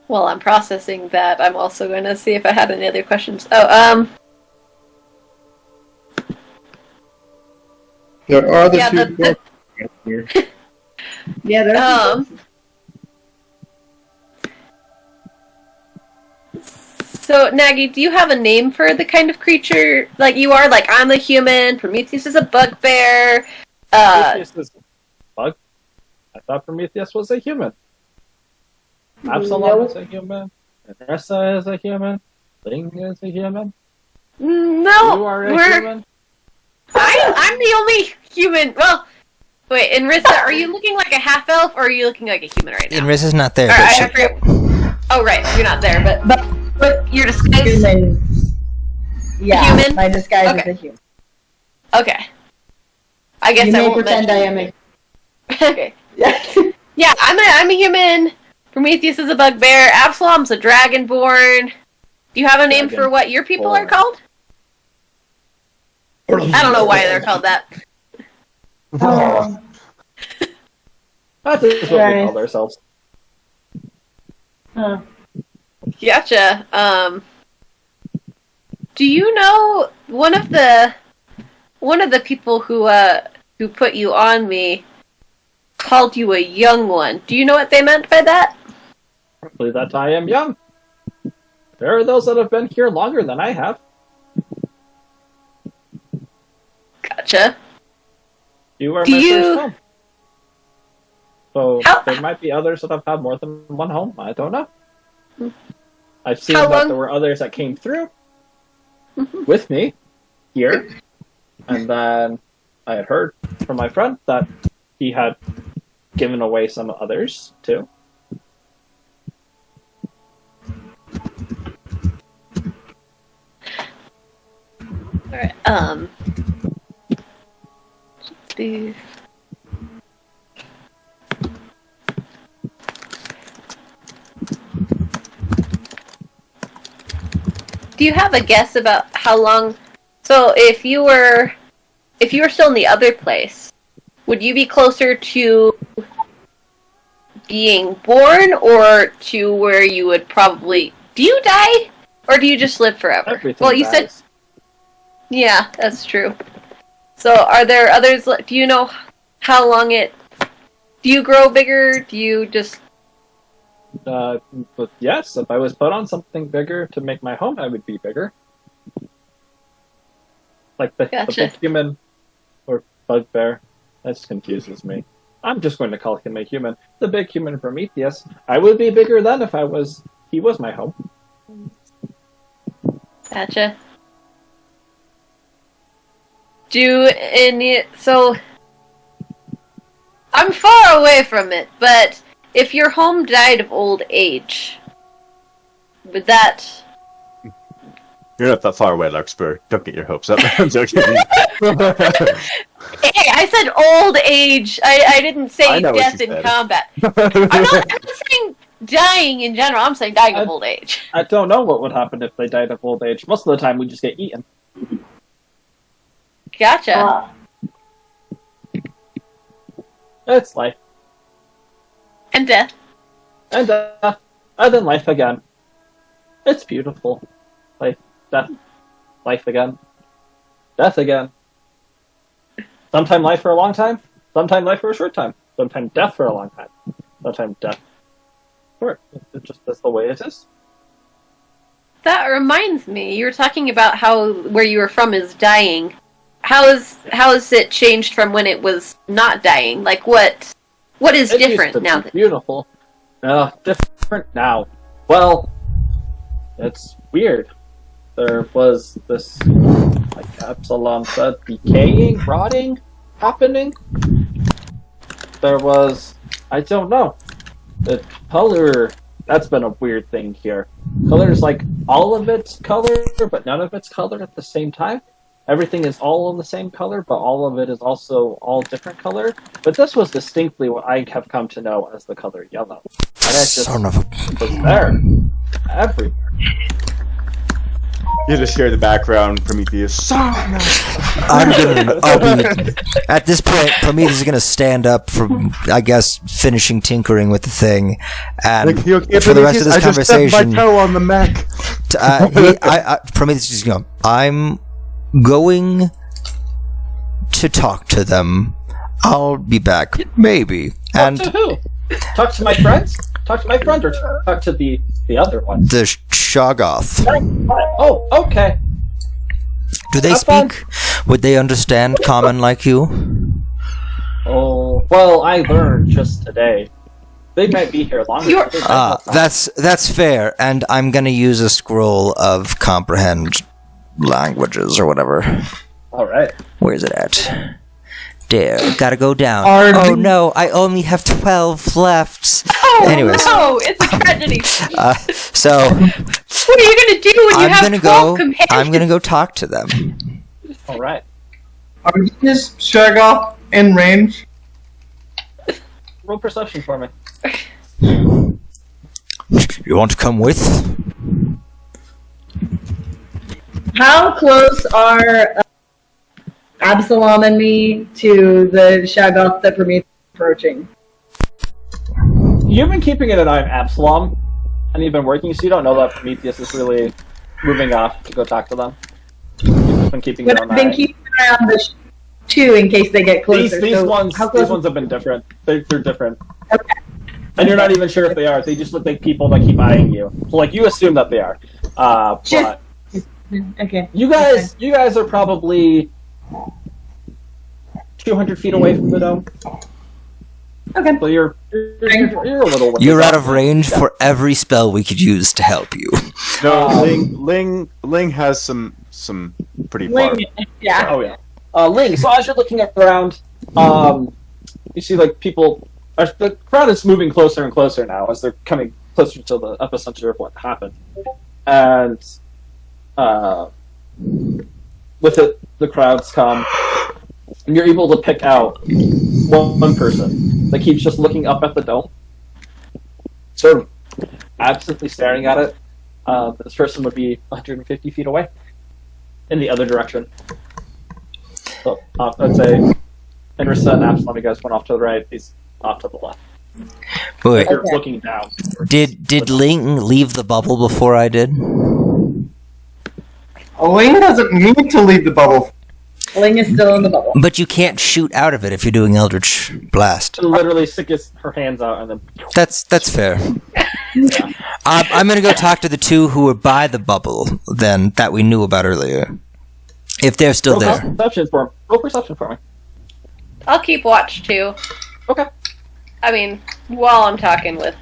While I'm processing that, I'm also going to see if I had any other questions. There are the Yeah, two the- dwarves here. Yeah, there's So, Nagy, do you have a name for the kind of creature like you are? Like, I'm a human, Prometheus is a bugbear. Prometheus is a bug? I thought Prometheus was a human. Absalom is a human. Nessa is a human. Ling is a human. No, You are a we're. human. I'm the only human. Well, wait, and Rissa, are you looking like a half elf or are you looking like a human right now? Inris is not there. Alright, but I forget. Oh, right, you're not there, but you're disguised. human. Yeah, Human? my disguise Okay. is a human. Okay. I guess You I may won't pretend I mention- am a. Okay. Yeah. Yeah, I'm a human. Prometheus is a bugbear. Absalom's a dragonborn. Do you have a name for what your people are Dragonborn. called? I don't know why they're called that. Um, That is what Right. we call ourselves. huh. Gotcha. Do you know one of the people who put you on me called you a young one? Do you know what they meant by that? Probably that I am young. There are those that have been here longer than I have. Gotcha. You are Do my you- first home. So How- there might be others that have had more than one home. I don't know. I've seen How that long- there were others that came through with me here, and then I had heard from my friend that he had given away some others too. Alright, do- Do you have a guess about how long? So, if you were still in the other place, would you be closer to being born, or to where you would probably? Do you die, or do you just live forever? Everything Well, you said. dies. Yeah, that's true. So, are there others? Do you know how long it? Do you grow bigger? Do you just? But yes, if I was put on something bigger to make my home, I would be bigger. Like the Gotcha. big human or bugbear. That just confuses me. I'm just going to call him a human. The big human Prometheus. I would be bigger then if he was my home. Gotcha. So I'm far away from it, but if your home died of old age, would that? You're not that far away, Larkspur. Don't get your hopes up. I'm joking. Hey, I said old age. I didn't I say know what death you in said. combat. I'm not saying dying in general. I'm saying dying of old age. I don't know what would happen if they died of old age. Most of the time, we just get eaten. Gotcha. It's life. And death. And death. And then life again. It's beautiful. Life, death, life again. Death again. Sometime life for a long time, sometime life for a short time. sometimes deaf for a long time, sometimes deaf. Sure, it just that's the way it is. That reminds me, you were talking about how where you were from is dying. How is it changed from when it was not dying? Like what is It different used to now? be beautiful. Different now. Well, it's weird. There was this, like Absalom said, decaying, rotting, happening. There was, I don't know. The color, that's been a weird thing here. Color's like all of it's color, but none of it's color at the same time. Everything is all in the same color, but all of it is also all different color. But this was distinctly what I have come to know as the color yellow. And it just Son of a... was there. Everywhere. You just hear the background, Prometheus. I'll be... At this point, Prometheus is going to stand up from, I guess, finishing tinkering with the thing. And Like, you okay, for the rest of this Prometheus? I just stepped conversation... my toe on the mech. Prometheus is going, I'm going to talk to them. I'll be back. Maybe. Talk to who? Talk to my friends? Talk to my friend or talk to the other ones? The Shoggoth. Oh, okay. Do they Have fun. speak? Would they understand common like you? Oh, well, I learned just today. They might be here longer. You're- That's fair, and I'm gonna use a scroll of comprehend languages or whatever. Alright. Where's it at? There, gotta go down. Are Oh the- no, I only have 12 left. Oh Anyways. no, it's a tragedy. So What are you gonna do when you I'm have gonna 12 go. companions? I'm gonna go talk to them. Alright. Are these Shoggoth in range? Roll perception for me. You want to come with? How close are Absalom and me to the Shoggoth that Prometheus is approaching? You've been keeping an eye on Absalom, and you've been working, so you don't know that Prometheus is really moving off to go talk to them. You've just been keeping But an I've eye. been keeping an eye on the two in case they get closer. These so ones how close? have been different. They're different. Okay. And you're not even sure if they are. They just look like people that keep eyeing you. So, like, you assume that they are. Just- But Okay. you guys are probably 200 feet away from the dome. Okay. So you're a little. You're out of range for every spell we could use to help you. No, Ling has some pretty far. Ling, yeah. Oh yeah. Ling. So as you're looking around, you see like people. The crowd is moving closer and closer now as they're coming closer to the epicenter of what happened, and with it, the crowds come, and you're able to pick out one person that keeps just looking up at the dome, sort of absently staring at it. This person would be 150 feet away, in the other direction. So I'd say Inrissa and Absalom, you guys went off to the right. He's off to the left. Wait, You're looking down. did Ling leave the bubble before I did? Ling doesn't need to leave the bubble. Ling is still in the bubble. But you can't shoot out of it if you're doing Eldritch Blast. Literally sticks her hands out and then. That's fair. I'm gonna go talk to the two who were by the bubble then that we knew about earlier. If they're still Roll there. perception for me. I'll keep watch too. Okay. I mean, while I'm talking with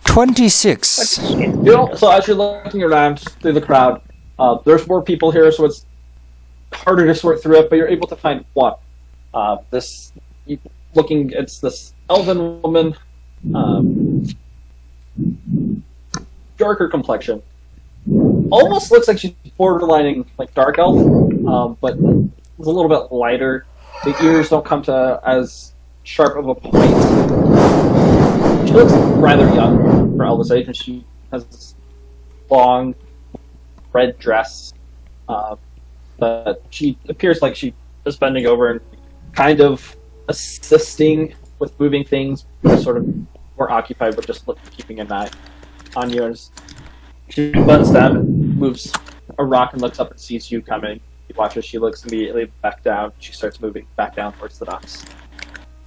26. You know, so as you're looking around through the crowd, there's more people here, so it's harder to sort through it, but you're able to find one. It's this elven woman, darker complexion. Almost looks like she's borderlining like dark elf, but it's a little bit lighter. The ears don't come to as sharp of a point. She looks rather young for Elvis age, and she has this long red dress. But she appears like she is bending over and kind of assisting with moving things, but sort of more occupied with just keeping an eye on you. And she bends down and moves a rock and looks up and sees you coming. You watch as she looks immediately back down. She starts moving back down towards the docks.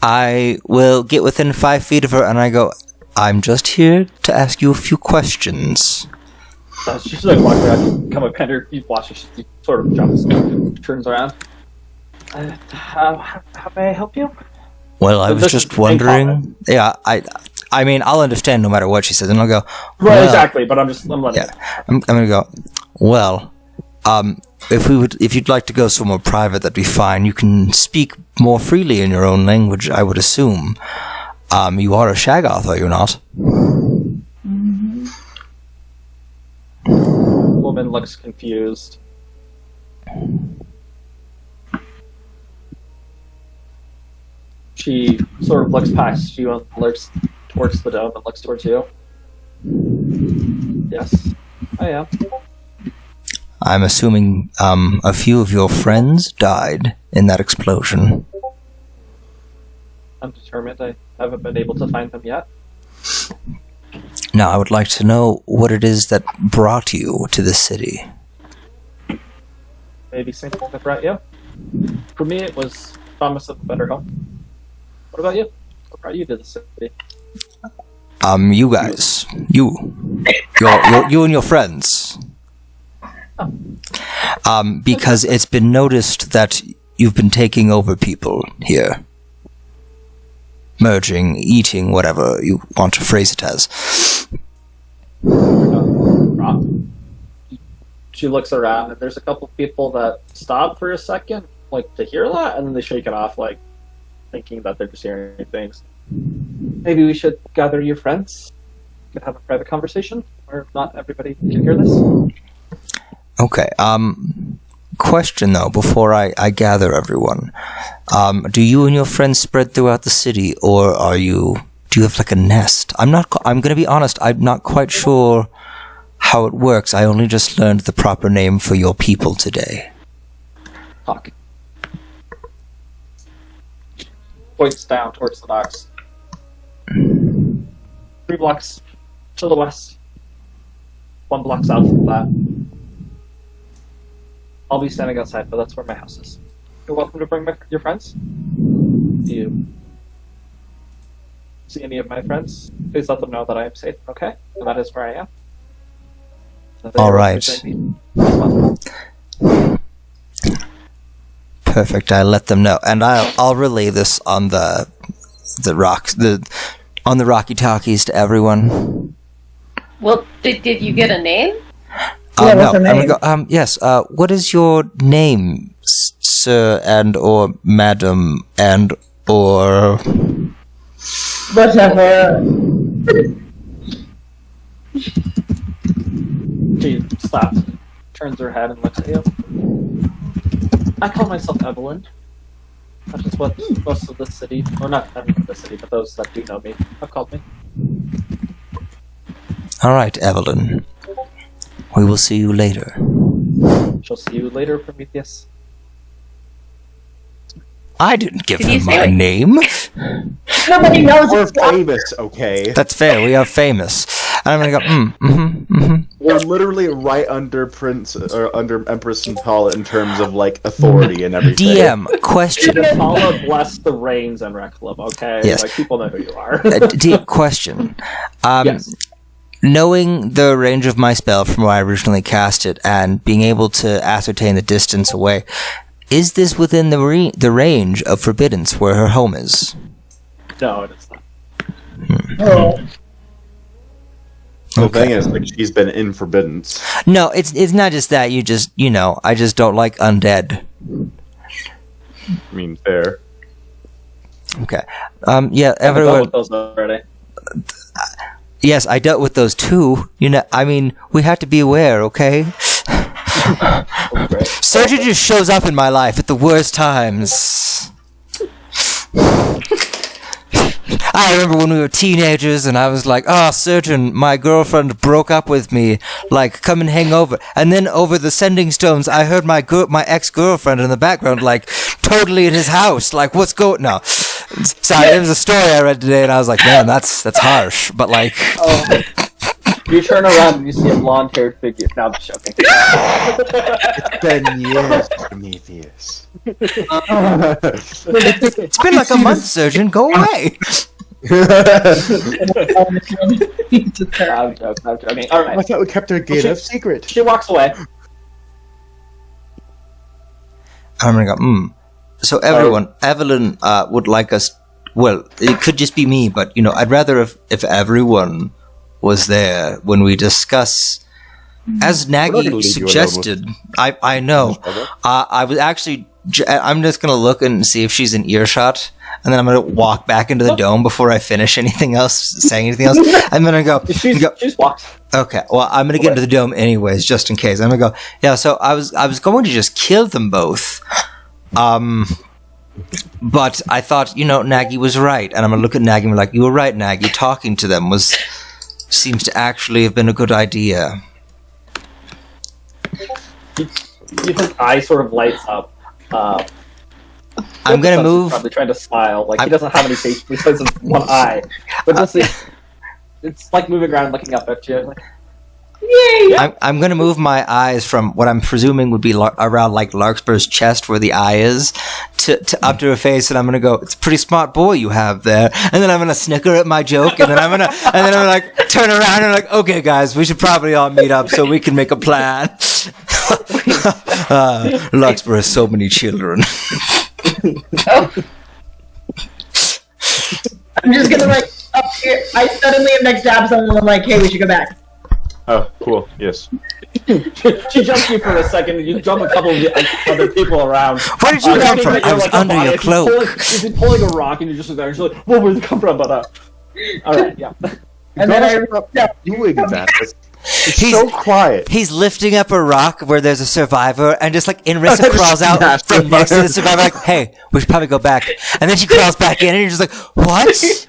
I will get within 5 feet of her, and I go, I'm just here to ask you a few questions. So she's like walking around, you come up and you watch her, she sort of jumps, turns around. How may I help you? Well, I So was this just is wondering. Yeah, I mean, I'll understand no matter what she says, and I'll go. Right, well, exactly, but I'm letting Yeah, I'm gonna go. Well, if you'd like to go somewhere private, that'd be fine. You can speak more freely in your own language, I would assume. You are a Shaggoth, are you not? The woman looks confused. She sort of looks past you and looks towards the dome and looks towards you. Yes, I am. I'm assuming a few of your friends died in that explosion. I'm determined. I haven't been able to find them yet. Now, I would like to know what it is that brought you to the city. Maybe something that brought you. For me, it was promise of a better home. What about you? What brought you to the city? You guys. You and your friends. Because it's been noticed that you've been taking over people here. Merging, eating, whatever you want to phrase it as. She looks around, and there's a couple people that stop for a second, like, to hear that, and then they shake it off, like, thinking that they're just hearing things. Maybe we should gather your friends. We could have a private conversation, where not everybody can hear this. Okay, question though, before I gather everyone. Do you and your friends spread throughout the city, or do you have like a nest? I'm gonna be honest, I'm not quite sure how it works. I only just learned the proper name for your people today. Talk. Points down towards the docks. 3 blocks to the west. 1 block south of that. I'll be standing outside, but that's where my house is. You're welcome to bring your friends. Do you see any of my friends? Please let them know that I am safe, okay? And that is where I am. All right. Perfect. I let them know, and I'll relay this on the Rocky Talkies to everyone. Well, did you get a name? Yeah, No, what's her I'm name? gonna go, yes. What is your name, sir, and or madam, and or? Whatever. She stops, turns her head, and looks at you. I call myself Evelyn. That is what most of the city, or not everyone in the city, but those that do know me, have called me. All right, Evelyn. We will see you later. Shall see you later, Prometheus. I didn't give Did you him say my it? name. Nobody knows We're it's famous, okay? That's fair. We are famous. And I'm gonna go. We're literally right under Prince or under Empress Nantala in terms of like authority and everything. DM question. Nantala bless the reins and Reclam, okay? Yes. Like, people know who you are. Question. Yes. Knowing the range of my spell from where I originally cast it, and being able to ascertain the distance away, is this within the range of Forbiddance where her home is? No, it is not. Oh. The thing is, like, she's been in Forbiddance. No, it's not just that. I just don't like undead. I mean, fair. Okay. Yeah, I've dealt everyone. with those already. Yes, I dealt with those too. We have to be aware, okay? Great. Surgeon just shows up in my life at the worst times. I remember when we were teenagers and I was like, oh, Surgeon, my girlfriend broke up with me. Like, come and hang over. And then over the sending stones, I heard my ex-girlfriend in the background, like, totally in his house. Like, what's going... No. Sorry, it was a story I read today and I was like, man, that's harsh. But, like... You turn around and you see a blonde-haired figure. Now I'm just joking. It's been years, Prometheus. It's been like a month, Surgeon. Go away. I'm joking. All I right. thought we kept our gate of secret. She walks away. I'm gonna go, So everyone, Evelyn would like us. Well, it could just be me, but I'd rather if everyone was there when we discuss. As We're not gonna Nagy leave you alone suggested, I know. I was actually. I'm just gonna look and see if she's in earshot, and then I'm gonna walk back into the dome before I finish anything else, saying anything else, and then I go. She's walked. Okay, well, I'm gonna get into the dome anyways, just in case. I'm gonna go. Yeah, so I was going to just kill them both, but I thought, Nagy was right, and I'm gonna look at Nagy and be like, "You were right, Nagy. Talking to them seems to actually have been a good idea." His eye sort of lights up. I'm gonna move. Probably trying to smile. Like he doesn't have any face besides his one eye, but it's like moving around, looking up at you. Like, yay! I'm gonna move my eyes from what I'm presuming would be around like Larkspur's chest, where the eye is, to up to her face, and I'm gonna go. It's a pretty smart boy you have there, and then I'm gonna snicker at my joke, and then I'm gonna like turn around and like, okay, guys, we should probably all meet up so we can make a plan. Larkspur has so many children. I'm just gonna like up here. I suddenly am next to Absalom and I'm like, hey, we should go back. Oh, cool. Yes. she jumps you for a second, and you jump a couple of other people around. Where did you come from? I was under your cloak. She's been pulling a rock, and you're just there. And she's like, "Where did it come from?" But all right, yeah. And then I doing that. He's so quiet. He's lifting up a rock where there's a survivor, and just like Inrissa crawls out from next to the survivor, like, "Hey, we should probably go back." And then she crawls back in, and you're just like, "What?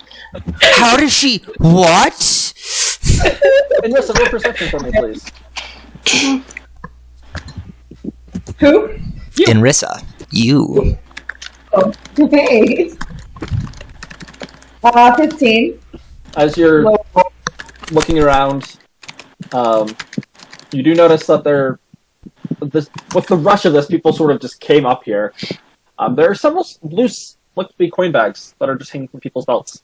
How does she? What?" Inrissa, roll perception for me, please. Who? Inrissa, you. Oh, hey. 15. As you're looking around, you do notice that with the rush of this, people sort of just came up here. There are several loose, look to be coin bags that are just hanging from people's belts.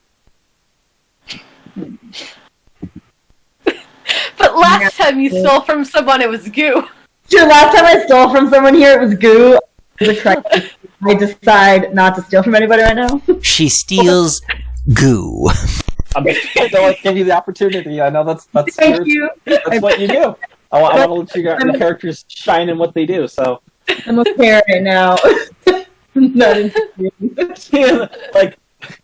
But last time you stole from someone, it was goo. Sure, last time I stole from someone here, it was goo. I decide not to steal from anybody right now. She steals goo. I'm going to give you the opportunity. I know that's Thank you. That's what you do. I want to let your characters shine in what they do. So I'm okay right now. Not interested. like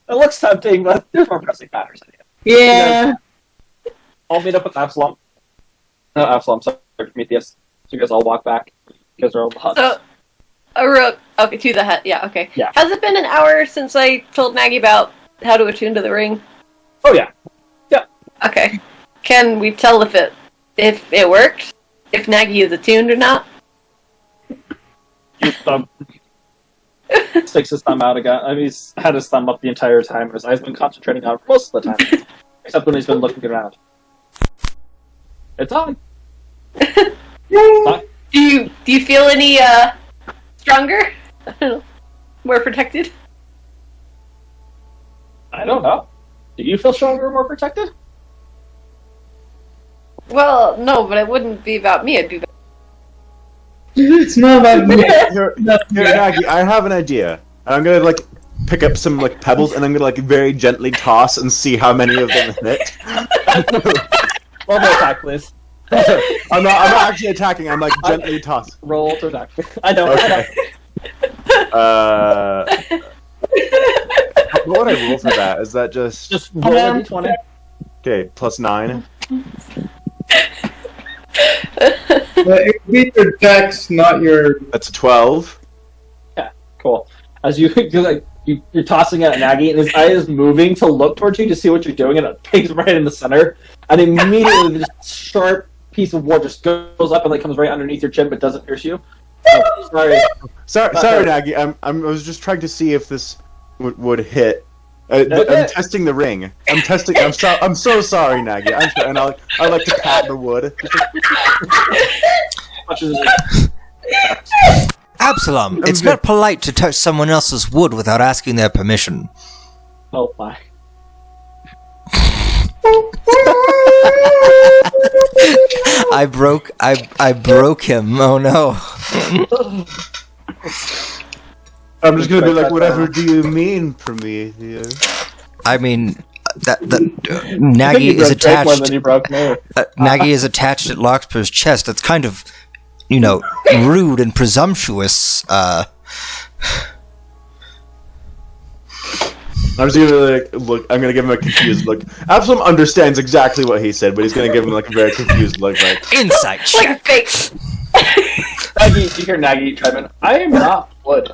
it looks tempting, but there's more pressing matters. Yeah. I'll meet up with Absalom. No, Absalom. Sorry, Prometheus. So you guys all walk back. You guys are all in the hut. So, okay, to the hut. Yeah, okay. Yeah. Has it been an hour since I told Maggie about how to attune to the ring? Oh yeah. Yeah. Okay. Can we tell if it worked? If Nagy is attuned or not? Sticks his thumb out again. I mean, he's had his thumb up the entire time. His eyes been concentrating on it most of the time, except when he's been looking around. It's on. Do you feel any stronger? More protected? I don't know. Do you feel stronger or more protected? Well, no, but it wouldn't be about me. It'd be about... It's not about me. Here, Nagy, I have an idea. And I'm gonna pick up some pebbles and I'm gonna very gently toss and see how many of them hit. Roll to attack, please. I'm not actually attacking. I'm gently toss. Roll to attack. I know. Okay. What would I roll for that? Is that just roll a d20? Okay, +9. It would be your dex, not your. That's a 12. Yeah, cool. As you're tossing at Nagy, and his eye is moving to look towards you to see what you're doing, and it pings right in the center, and immediately this sharp piece of wood just goes up and comes right underneath your chin, but doesn't pierce you. Sorry, Sorry, Nagy. I was just trying to see if this would hit I'm testing the ring. I'm testing. I'm so sorry, Nagy. And I like to pat the wood. Absalom, it's not polite to touch someone else's wood without asking their permission. Oh my. I broke him. Oh no. I'm just gonna be like, whatever do you mean, Prometheus? I mean, Nagy is attached. Nagy is attached at Larkspur's chest. That's kind of, rude and presumptuous. I'm just gonna look. I'm gonna give him a confused look. Absalom understands exactly what he said, but he's gonna give him a very confused look, like Insight check. Like a fake. Nagy, you hear Nagy chime in. I am not wood.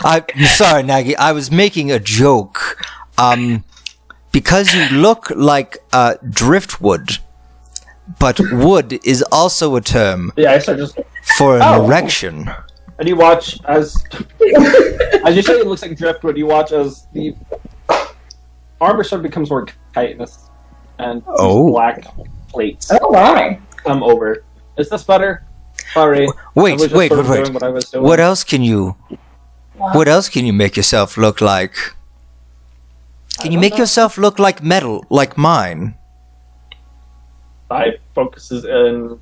I'm sorry, Nagy. I was making a joke. Because you look like driftwood, but wood is also a term Yeah, I start just. for an erection. And you watch as you say it looks like driftwood. You watch as the armor sort of becomes more chitinous and black plates my. come over. Is this better? Sorry. Wait. I was just sort of doing what I was doing. What else can you make yourself look like? Can you make yourself look like metal, like mine? Scythe focuses in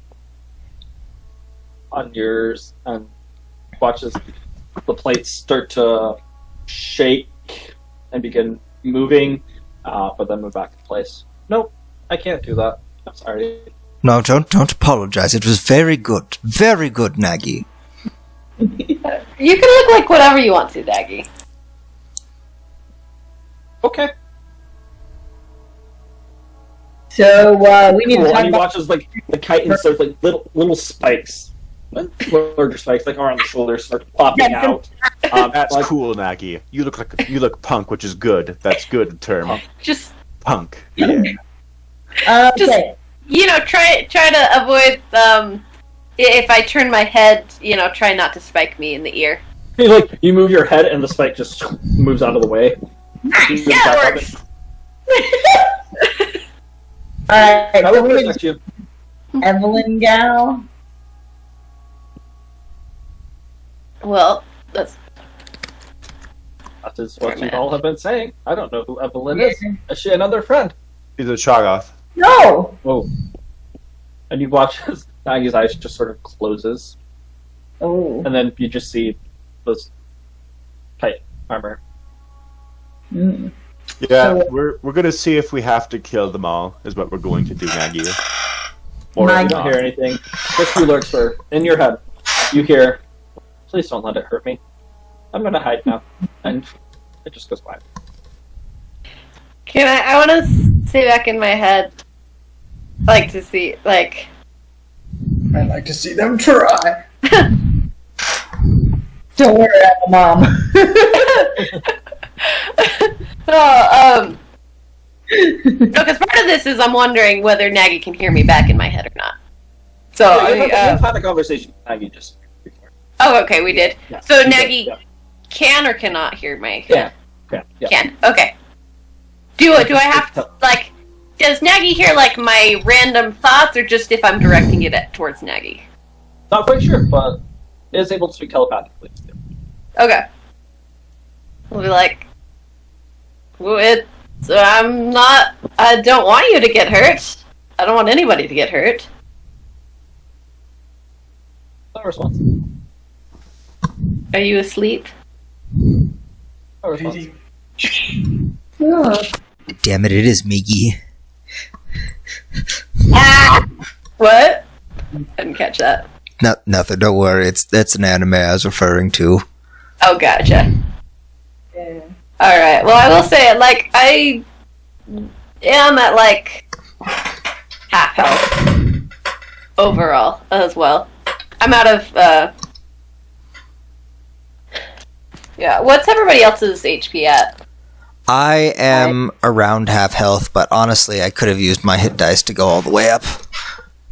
on yours and watches the plates start to shake and begin moving, but then move back to place. Nope, I can't do that. I'm sorry. No, don't apologize. It was very good. Very good, Nagy. You can look like whatever you want to, Daggy. Okay. So we need to talk And he about. watches like the chitin start like little spikes, larger spikes, like around the shoulders, start popping out. That's like, cool, Nagy. You look punk, which is good. That's good term. Just, Punk. Yeah. Okay. try to avoid, if I turn my head, try not to spike me in the ear. you move your head and the spike just moves out of the way. Nice! Yeah, it works! Alright, That so would we affect you. Evelyn gal. Well, that's... That is what you all have been saying. I don't know who Evelyn is. Is she another friend? He's a Shoggoth. No! Oh. And you watch as Nagy's eyes just sort of closes. Oh. And then you just see those tight armor. Mm. Yeah, So- we're gonna see if we have to kill them all. Is what we're going to do, Nagy. Or My you don't hear anything. Just two lurks for in your head. You hear, please don't let it hurt me. I'm gonna hide now. And it just goes by. Can I want to say back in my head, like to see, like... I'd like to see them try. Don't worry, I'm a mom. Because part of this is I'm wondering whether Nagy can hear me back in my head or not. So, You've had a conversation with Nagy just before. oh, okay, we did. Yeah. So You did, Nagy yeah. can or cannot hear my Yeah. Yeah. Can. Okay. Do I have to, like, does Nagy hear, like, my random thoughts, or just if I'm directing it towards Nagy? Not quite sure, but is able to speak telepathically. Okay. We'll be like, I don't want you to get hurt. I don't want anybody to get hurt. No response. Are you asleep? No response. Oh. Damn it is Miggy. Ah! What? I didn't catch that. No, nothing. Don't worry. That's an anime I was referring to. Oh, gotcha. Yeah. Alright, well, I will say, like, I am at, like, half health overall as well. I'm out of, yeah, what's everybody else's HP at? I am around half health, but honestly, I could have used my hit dice to go all the way up.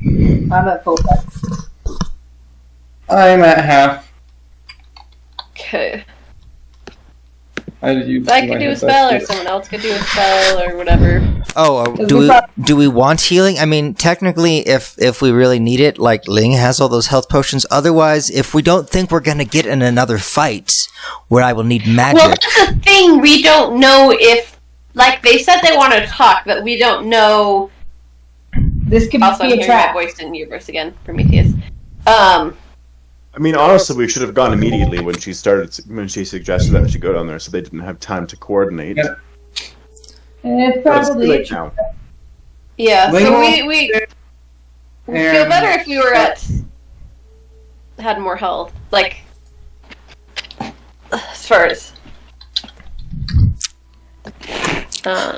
I'm at full health. I'm at half. Okay. I used I could do a spell, or someone else could do a spell, or whatever. Oh, do we want healing? I mean, technically, if we really need it, like Ling has all those health potions. Otherwise, if we don't think we're gonna get in another fight where I will need magic. Well, that's the thing. We don't know if, like, they said they want to talk, but we don't know. This could Also, I'm be a hearing my trap. voice in your voice again, Prometheus. I mean, honestly, we should have gone immediately when she suggested that we should go down there, so they didn't have time to coordinate. Yeah. It's But it's too probably late now. Yeah, Ling- so we feel And- better if we were had more health. Like, as far as.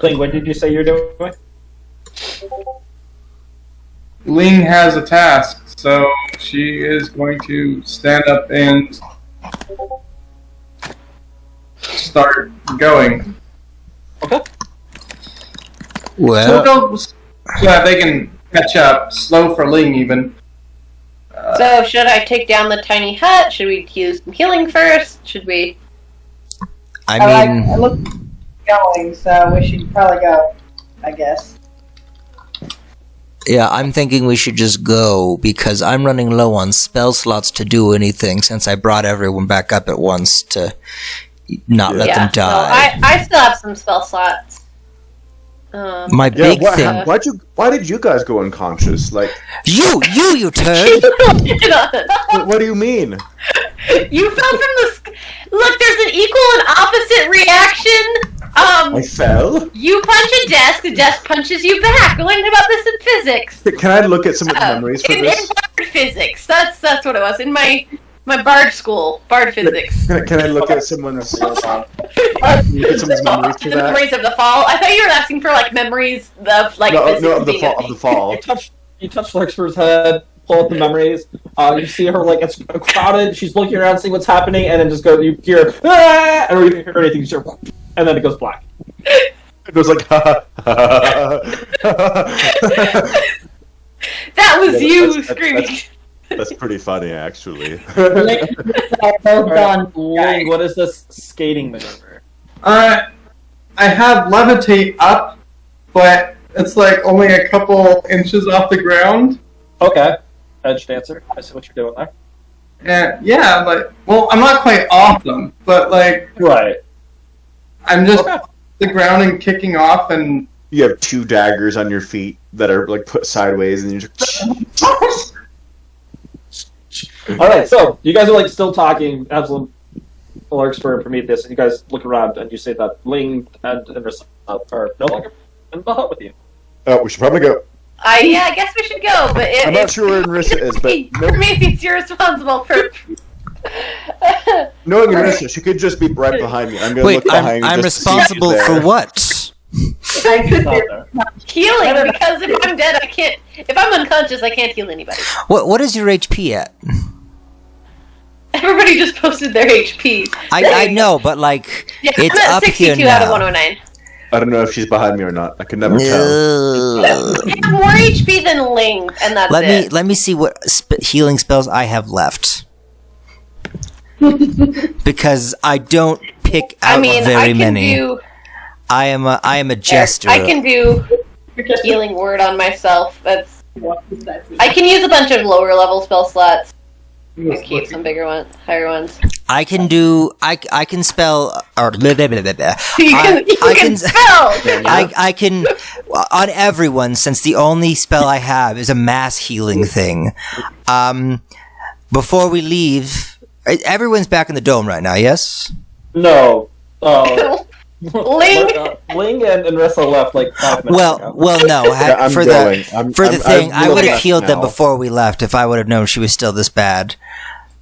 Ling, what did you say you're doing? Ling has a task, so she is going to stand up and start going. Well, Go, yeah, they can catch up. Slow for Ling, even. So, should I take down the tiny hut? Should we use some healing first? Should we? I mean, I look going, so we should probably go, I guess. yeah, I'm thinking we should just go because I'm running low on spell slots to do anything since I brought everyone back up at once to not let them So die. I still have some spell slots. My Yeah, big thing. why did you guys go unconscious? Like, You turd! what do you mean? You fell from the. Look, there's an equal and opposite reaction. I fell? You punch a desk, the desk punches you back. We learned about this in physics. Can I look at some of the memories for in this? bard physics. That's what it was in my bard school, bard physics. Can I look at someone's look at someone's memories for The that? memories of the fall. I thought you were asking for like memories of like No, physics no, of the being fall. a Of the thing. fall. You touch Larkspur's head, pull up the memories. You see her like it's crowded. She's looking around, seeing what's happening, and then just go. You hear, ah! And you hear anything, and then it goes black. It goes like, ha ha ha. That was Yeah, you that's- screaming. That's pretty funny, actually. Both done. Ling, what is this skating maneuver? I have levitate up, but it's like only a couple inches off the ground. Okay, edge dancer. I see what you're doing there. And yeah, like, well, I'm not quite off them, but like, Right. I'm just Okay. the ground and kicking off, and You have two daggers on your feet that are like put sideways, and you just. All right, so you guys are like still talking, Absalom, Larkspur, and Prometheus, and you guys look around and you say that Ling and Rissa are no longer in the hut with you. Oh, we should probably go. Yeah, I guess we should go, but I'm not sure where Narissa is, but Prometheus, you're responsible for. knowing Narissa, she could just be right behind me. I'm gonna Wait, look behind. I'm just to see if she's responsible there. for what? I could It's out there. Healing, because if I'm dead, I can't. If I'm unconscious, I can't heal anybody. What is your HP at? Everybody just posted their HP. I know, but like Yeah, it's I'm at up 62 here out of now. 109. I don't know if she's behind me or not. I can never tell. Ugh. I have more HP than Ling, and that's it. Let me see what healing spells I have left. Because I don't pick out I mean, I very can many. do. I am a jester. I can do healing word on myself. That's. I can use a bunch of lower level spell slots and keep some bigger ones, higher ones. I can do. I can spell or. You can, I you can- can spell. I can on everyone since the only spell I have is a mass healing thing. Before we leave, everyone's back in the dome right now. Yes. No. Ling. Ling and Rissa left like 5 minutes ago. Well, no. Yeah, I'm for going. the thing, I would have left healed them now. before we left if I would have known she was still this bad.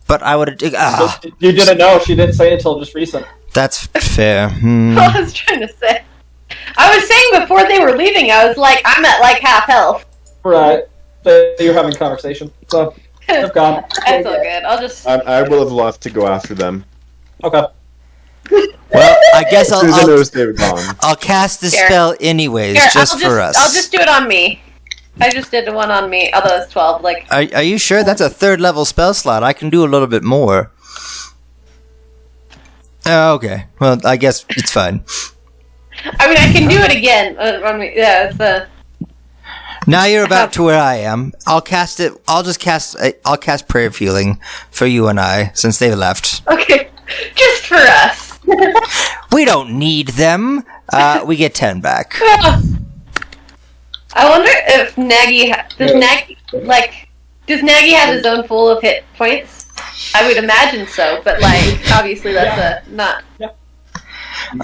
But I would have. You didn't know. She didn't say until just recent. That's fair. Hmm. I was trying to say. I was saying before they were leaving, I was like, I'm at like half health. Right. You're having a conversation. So, I've gone. That's all good. I'll just. I will have left to go after them. Okay. Well, I guess As soon as I noticed they were gone. I'll cast the Here. spell anyways, Here, just for us. I'll just do it on me. I just did one on me, although it's 12. Like, Are you sure? That's a 3rd level spell slot. I can do a little bit more. Oh, okay. Well, I guess it's fine. I mean, I can do it again. It's Now you're about to where I am. I'll cast it. I'll cast Prayer of Healing for you and I, since they left. okay. Just for us. We don't need them. We get 10 back. I wonder if Nagy does Nagy have his own full of hit points? I would imagine so, but obviously that's not. Yeah.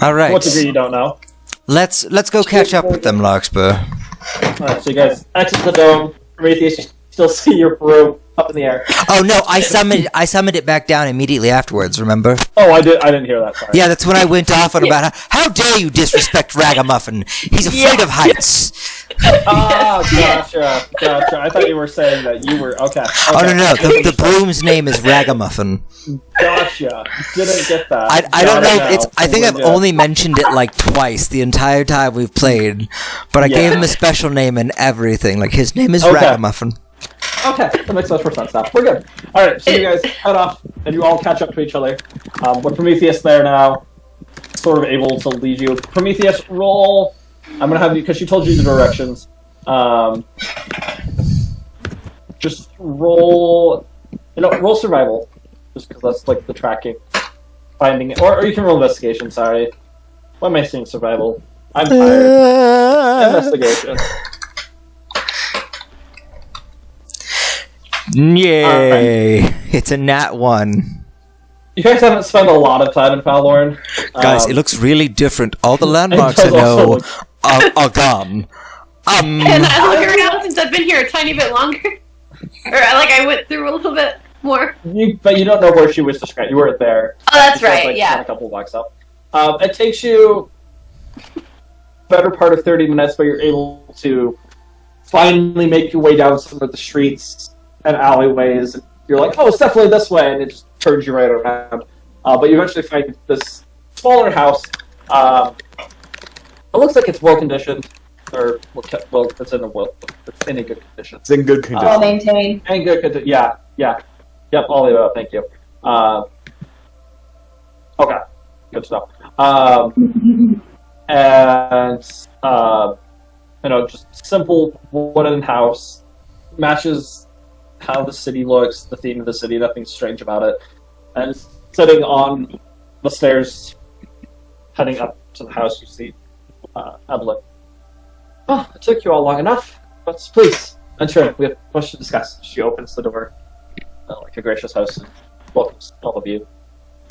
All right. What degree you don't know? Let's go catch up with them, Larkspur. Alright, so you guys exit the dome. Prometheus, you still see your broom up in the air. Oh no! I summoned it back down immediately afterwards. Remember? Oh, I didn't hear that. Sorry. Yeah, that's when I went off on about how dare you disrespect Ragamuffin? He's afraid of heights. Gotcha. I thought you were saying that you were okay. Oh no! The broom's name is Ragamuffin. Gotcha. Didn't get that. I don't know. I think I've only mentioned it twice the entire time we've played, but I gave him a special name and everything. His name is Ragamuffin. Okay, that makes much more sense now. We're good. Alright, so you guys head off, and you all catch up to each other. With Prometheus there now, sort of able to lead you. Prometheus, roll... I'm gonna have you, because she told you the directions. Just roll... roll survival. Just because that's, the tracking. Finding it. Or you can roll investigation, sorry. Why am I saying survival? I'm tired. Investigation. Yay! It's a nat 1. You guys haven't spent a lot of time in Falorn. Guys, it looks really different. All the landmarks I know are gone. And I look around since I've been here a tiny bit longer. Or I went through a little bit more. But you don't know where she was described. You weren't there. Oh, that's right, yeah. A couple blocks up. It takes you better part of 30 minutes, but you're able to finally make your way down some of the streets and alleyways. You're like, oh, it's definitely this way, and it just turns you right around. But you eventually find this smaller house. It looks like it's well conditioned, or it's in a good condition. It's in good condition. Well maintained. And good condition. Yeah. Yep. All the above. Thank you. Okay. Good stuff. And just simple wooden house matches how the city looks, the theme of the city, nothing strange about it. And sitting on the stairs, heading up to the house, you see Evelyn. Oh, it took you all long enough, but please, enter. We have much to discuss. She opens the door like a gracious host and welcomes all of you.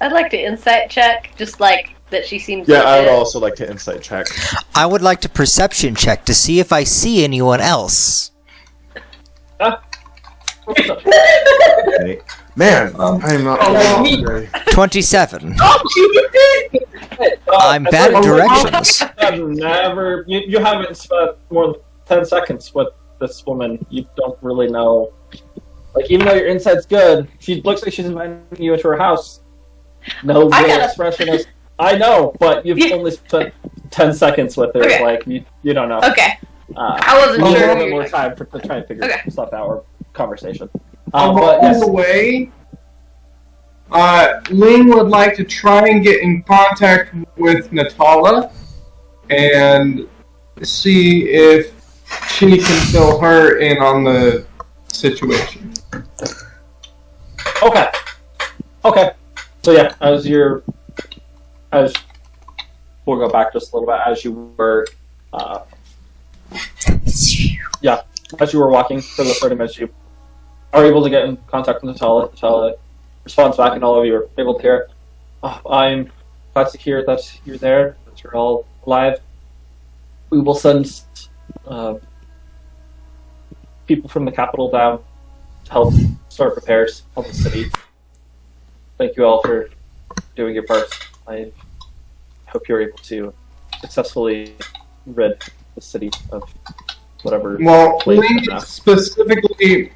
I'd like to insight check, just that she seems Yeah, I would also like to insight check. I would like to perception check to see if I see anyone else. Man, I'm not today. 27. I'm bad at directions. You haven't spent more than 10 seconds with this woman. You don't really know. Even though your insight's good, she looks like she's inviting you into her house. No real expression is... I know, but you've only spent 10 seconds with her. Okay. You don't know. Okay. I wasn't sure. A sure. little bit more time to try and figure stuff out or conversation. Along the way, Ling would like to try and get in contact with Natala and see if she can fill her in on the situation. Okay. So yeah, as we'll go back just a little bit, as you were as you were walking for the 30 minutes, you are able to get in contact with Natala. Natala responds back, and all of you are able to hear it. Oh, I'm glad to hear that you're there, that you're all alive. We will send people from the capital down to help start repairs of the city. Thank you all for doing your part. I hope you're able to successfully rid the city of whatever. Well, Ling will specifically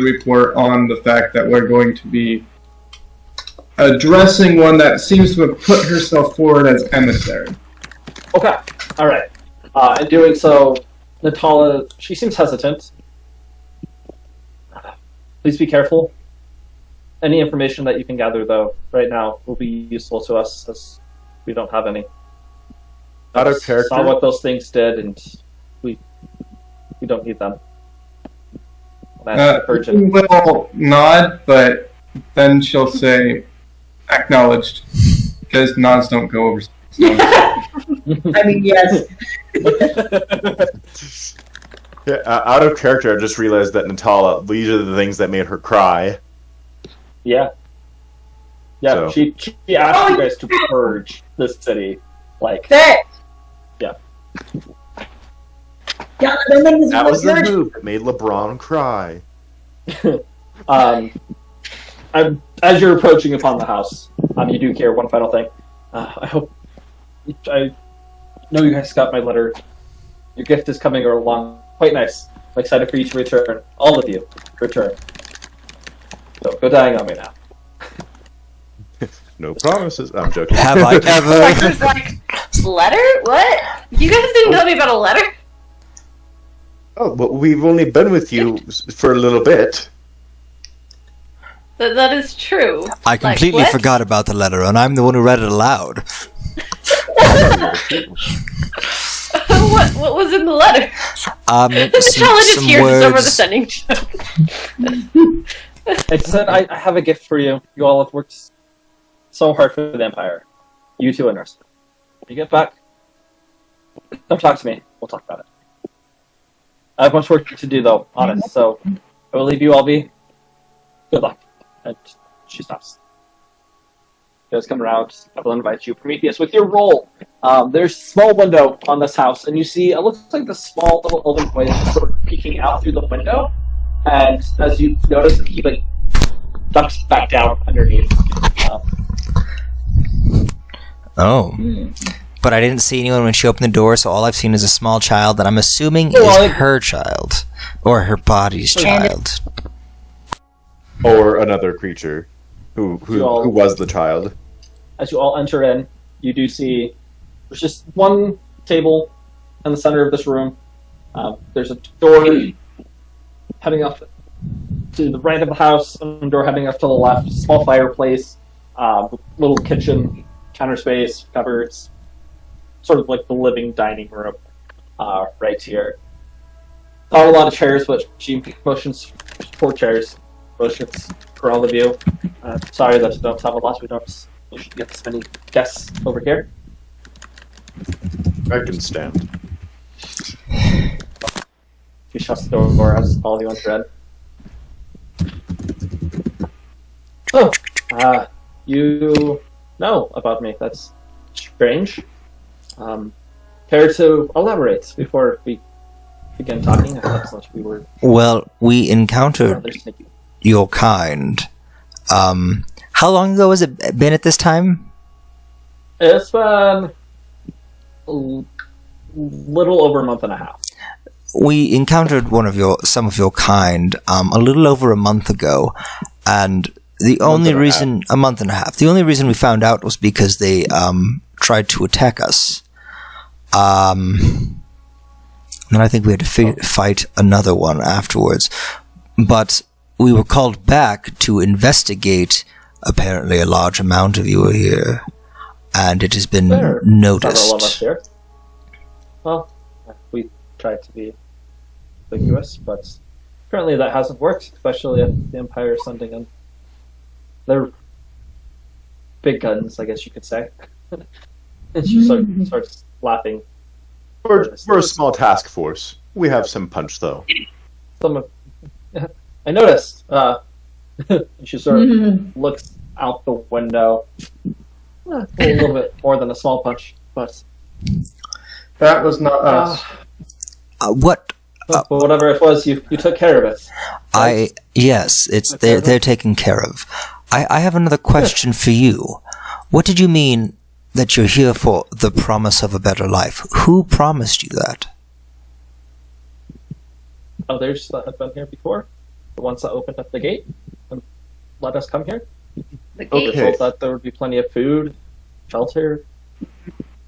report on the fact that we're going to be addressing one that seems to have put herself forward as emissary. Okay, all right. In doing so, Natala, she seems hesitant. Please be careful. Any information that you can gather, though, right now will be useful to us, as we don't have any. Out of I character. saw what those things did, and we don't need them. She will nod, but then she'll say, "Acknowledged," because nods don't go over. I mean, yes. Yeah, out of character, I just realized that Natala, these are the things that made her cry. Yeah. Yeah, So- she asked you guys to purge this city. Like, That. Yeah. God, I don't think this is That what was the you're- move that made LeBron cry. as you're approaching upon the house, you do care one final thing. I know you guys got my letter. Your gift is coming along quite nice. I'm excited for you to return. All of you, return. So go dying on me now. No promises. I'm joking. Have I ever? It's like, letter? What? You guys didn't tell me about a letter? Oh, but we've only been with you for a little bit. That is true. I completely what? forgot about the letter, and I'm the one who read it aloud. What was in the letter? The challenge is here to over the sending. It said, I have a gift for you. You all have worked so hard for the Empire. You two and Nurse. When you get back, come talk to me. We'll talk about it. I have much work to do, though, honest, so I will leave you all be. Good luck. And she stops. You guys come around. I will invite you, Prometheus, with your roll. There's a small window on this house, and you see it looks like the small little elven boy is sort of peeking out through the window. And as you notice, he like ducks back down underneath. Oh. But I didn't see anyone when she opened the door, so all I've seen is a small child that I'm assuming Well, is her child. Or her body's child. Or another creature who was the child. As you all enter in, you do see there's just one table in the center of this room. There's a door heading up to the right of the house, and a door heading up to the left. Small fireplace, little kitchen, counter space, cupboards, sort of like the living dining room right here. Not a lot of chairs, but she motions 4 chairs. Motions for all of you. Sorry that you don't have a lot. We should get this many guests over here. I can stand. She shuts the door as all of you enter in. Oh, you know about me. That's strange. Care to elaborate before we begin talking? I thought we were Well, we encountered rather sneaky. your kind. How long ago has it been at this time? It's been a little over a month and a half. We encountered some of your kind a little over a month ago, and the only reason a month and a half. The only reason we found out was because they tried to attack us. And I think we had to fight another one afterwards. But we were called back to investigate. Apparently, a large amount of you are here, and it has been Several of us noticed. here. Well, we tried to be ambiguous, but apparently that hasn't worked, especially if the Empire is sending in their big guns, I guess you could say. And she starts laughing. We're a small task force. We have some punch, though. I noticed. She sort of looks out the window. A little bit more than a small punch, but That was not us. What? but whatever it was, you took care of it. Yes, they're taken care of. I have another question for you. What did you mean that you're here for the promise of a better life? Who promised you that? Others that have been here before, the ones that opened up the gate and let us come here. The We gate. were told that there would be plenty of food, shelter,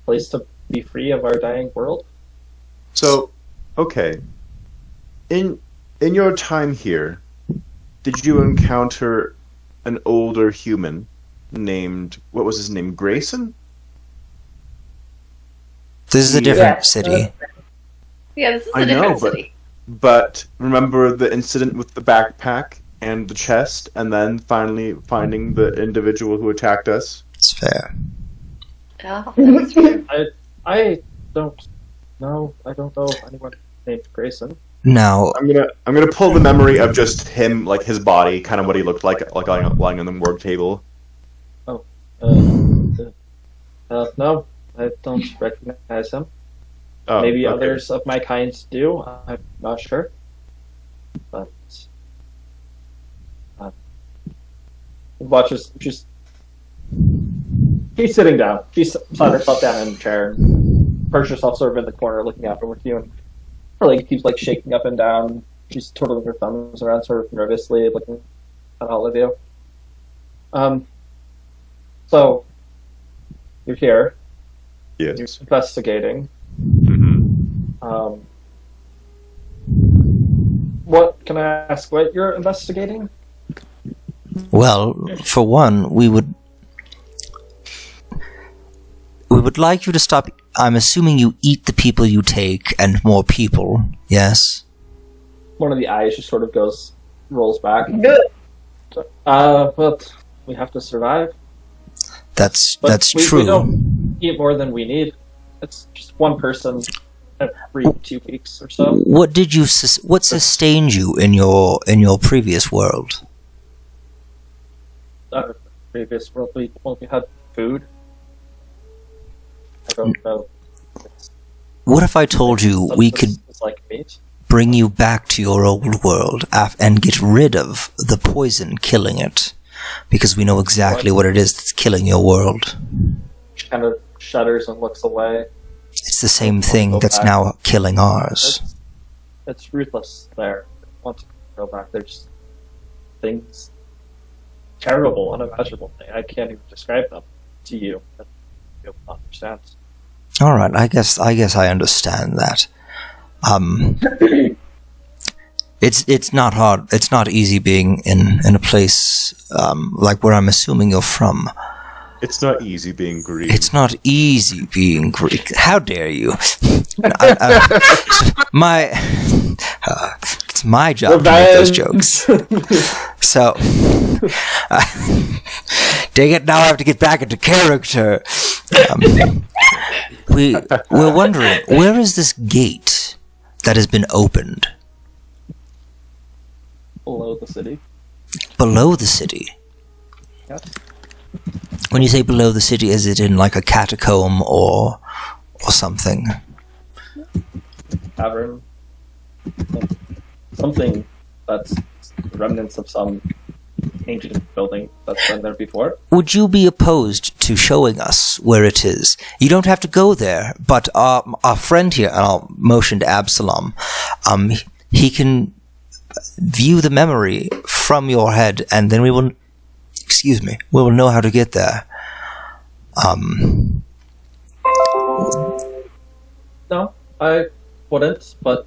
place to be free of our dying world. So, okay. In your time here, did you encounter an older human named, what was his name, Grayson? This is a Yeah. different city. Yeah, this is I a different know, but- city. But remember the incident with the backpack and the chest, and then finally finding the individual who attacked us? It's fair. Oh, that's true. I don't know. I don't know anyone named Grayson. Now, I'm gonna pull the memory of just him, like his body, kind of what he looked like lying on the morgue table. No, I don't recognize him. Oh, Maybe okay. others of my kind do. I'm not sure. But watches just. She's sitting down. She's sat herself down in a chair, and perched herself sort of in the corner, looking out over you, and her leg keeps like shaking up and down. She's twirling her thumbs around, sort of nervously, looking at all of you. So you're here. You're Yes. investigating. Mhm. What can I ask? What you're investigating? well, for one, we would like you to stop. I'm assuming you eat the people you take and more people, yes? One of the eyes just sort of rolls back. Good. Well, we have to survive. That's But we true. don't eat more than we need. It's just one person every 2 weeks or so. What did you what sustained you in your previous world? Previous world, we had food. I don't know. What if I told you we could It's like meat. bring you back to your old world and get rid of the poison killing it? Because we know exactly what it is that's killing your world. She kind of shudders and looks away. It's the same thing that's now killing ours. It's ruthless there. Want to go back? There's things terrible, unimaginable thing. I can't even describe them to you. You'll understand. All right, I guess I understand that. It's not hard. It's not easy being in a place like where I'm assuming you're from. It's not easy being Greek. It's not easy being Greek. How dare you? It's my job to make those jokes. So, dang it! Now I have to get back into character. We're wondering, where is this gate that has been opened? Below the city. Below the city. Yes. When you say below the city, is it in like a catacomb or something? Tavern. Something that's remnants of some ancient building that's been there before. Would you be opposed to showing us where it is? You don't have to go there, but our friend here, and I'll motion to Absalom, he can view the memory from your head, and then we will know how to get there. No, I wouldn't, but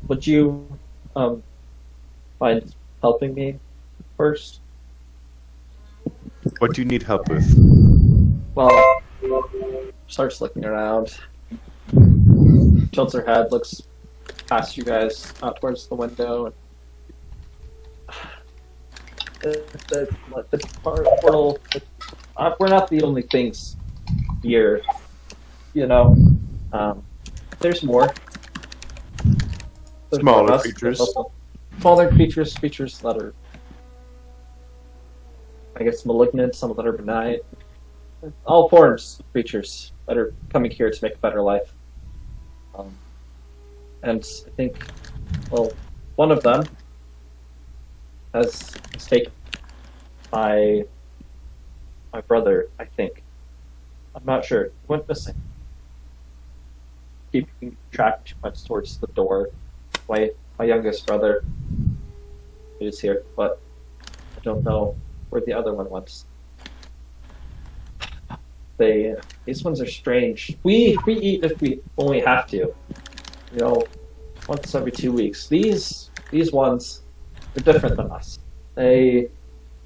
would you mind helping me first? What do you need help with? Well, starts looking around, tilts her head, looks past you guys out towards the window. The portal. We're not the only things here, you know. There's more. There's more of Smaller us. creatures. There's also smaller creatures that are, I guess, malignant. Some that are benign. All forms of creatures that are coming here to make a better life. And I think, well, one of them has taken my brother, I think. I'm not sure. He went missing. Keeping track too much towards the door. My youngest brother is here, but I don't know where the other one went. These ones are strange. We eat when we have to. You know, once every 2 weeks. These ones, They're different than us. They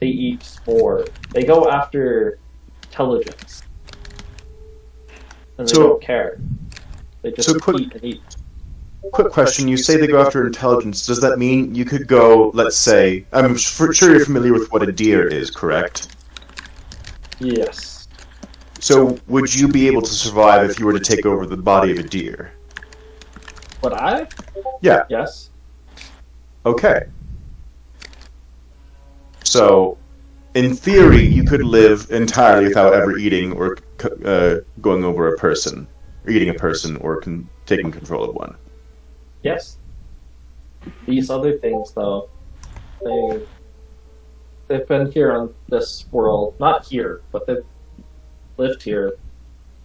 eat spore. They go after intelligence. And they don't care. They just eat and eat. Quick question, you say they go after intelligence. Does that mean you could go, let's say, I'm sure you're familiar with what a deer is, correct? Yes. So would you be able to survive if you were to take over the body of a deer? Would I? Yeah. Yes. Okay. So, in theory, you could live entirely without ever eating or going over a person, or eating a person, or taking control of one. Yes. These other things, though, they've been here on this world, not here, but they've lived here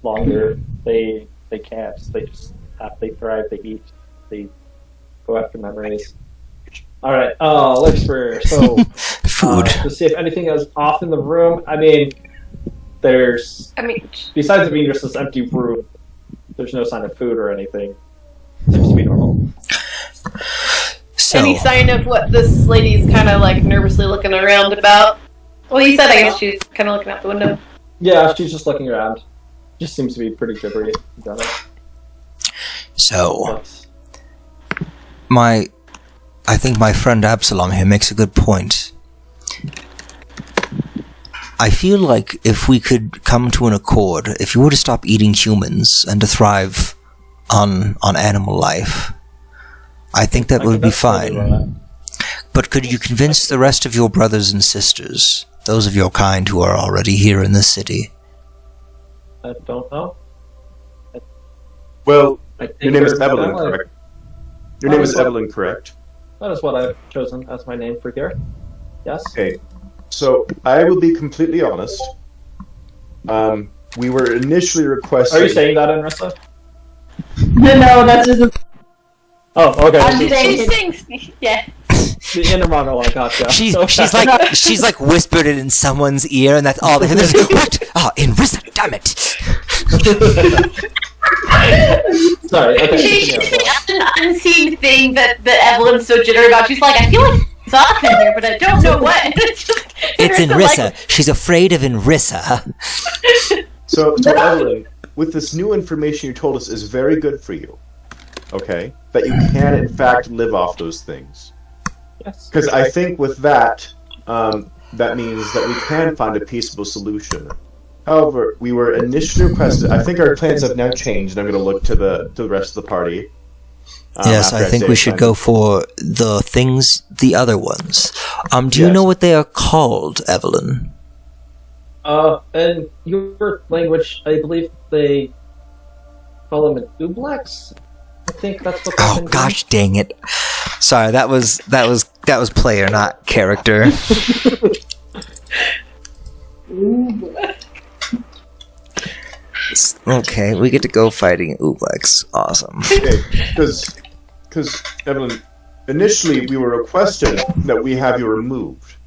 longer. They can't. They thrive. They eat. They go after memories. All right. Lexper. So Food. to see if anything is off in the room. I mean, besides it being just this empty room, there's no sign of food or anything. Seems to be normal. So, Any sign of what this lady's kind of like nervously looking around about? Well, you said I guess she's kind of looking out the window. Yeah, she's just looking around. Just seems to be pretty gibbery. so I think my friend Absalom here makes a good point. I feel like if we could come to an accord, if you were to stop eating humans and to thrive on animal life, I think that would be fine. But could you convince the rest of your brothers and sisters, those of your kind who are already here in the city? I don't know. Well, I think your name is there's Evelyn, family. correct? Your name is Evelyn, correct? That is what I've chosen as my name for here. Yes? Okay. So, I will be completely honest. We were initially requesting... Are you saying that, Anrissa? No, that's just a... Oh, okay. I'm The saying- She sings. Yeah. inner monologue, gotcha. She's like whispered it in someone's ear, and that's all they hear. What? Oh, Inrissa, damn it! Sorry, okay. She's continue. an unseen thing that Evelyn's so jittery about. She's like, I feel like it's off in here, but I don't know what. It's Inrissa. She's afraid of Inrissa. So Evelyn, with this new information you told us is very good for you. Okay? That you can, in fact, live off those things. Yes. Because I think with that, that means that we can find a peaceable solution. However, we were initially requested. I think our plans have now changed, and I'm going to look to the rest of the party. Yes, I think we should go for the other ones. Do you know what they are called, Evelyn? In your language, I believe they call them an ooblex. I think that's what. Oh gosh, dang it! Sorry, that was player, not character. Okay, we get to go fighting Ooblex. Awesome. Okay, because Evelyn, initially we were requested that we have you removed,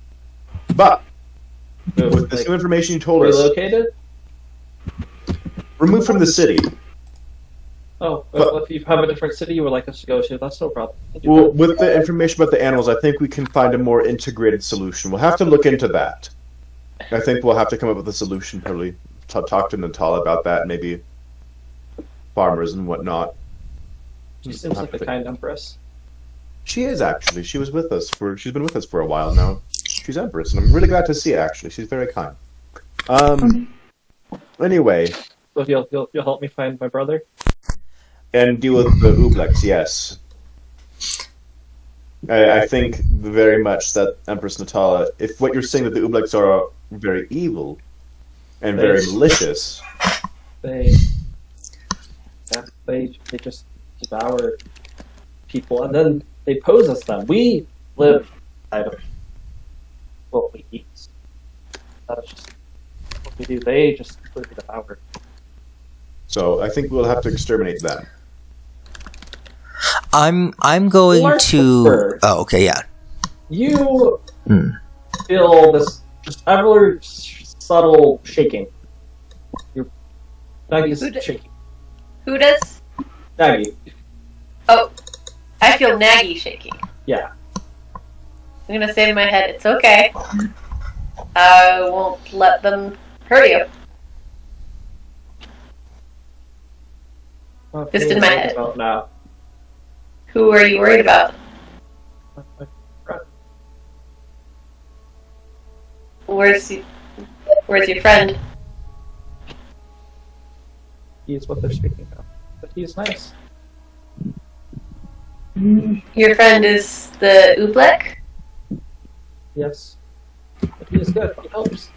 but with this new information you told us, Relocated? removed from the city. Oh, well, if you have a different city you would like us to go to, that's no problem. Well, with the information about the animals, I think we can find a more integrated solution. We'll have to look into that. I think we'll have to come up with a solution, probably talk to Natala about that, maybe farmers and whatnot. She seems like a kind empress. She is, actually. She's been with us for a while now. She's empress, and I'm really glad to see it, actually. She's very kind. Anyway. So you'll help me find my brother? And deal with the Ooblex, yes. I think very much that Empress Natala, if what you're saying that the Ooblex are very evil and very malicious, They just devour people and then they pose as them. We live out of what we eat. That's just what we do. They just completely devour. so I think we'll have to exterminate them. I'm going to. Larkspur. Oh, okay, yeah. You feel this just ever subtle shaking. Your Nagi's shaking. Who does? Nagi. Oh, I feel Naggy shaking. Yeah. I'm gonna say in my head, it's okay. I won't let them hurt you. Just in my head. Now. Who are you worried about? Where's your friend? He's what they're speaking of. But he's nice. Your friend is the Oobleck? Yes. But he is good. He helps.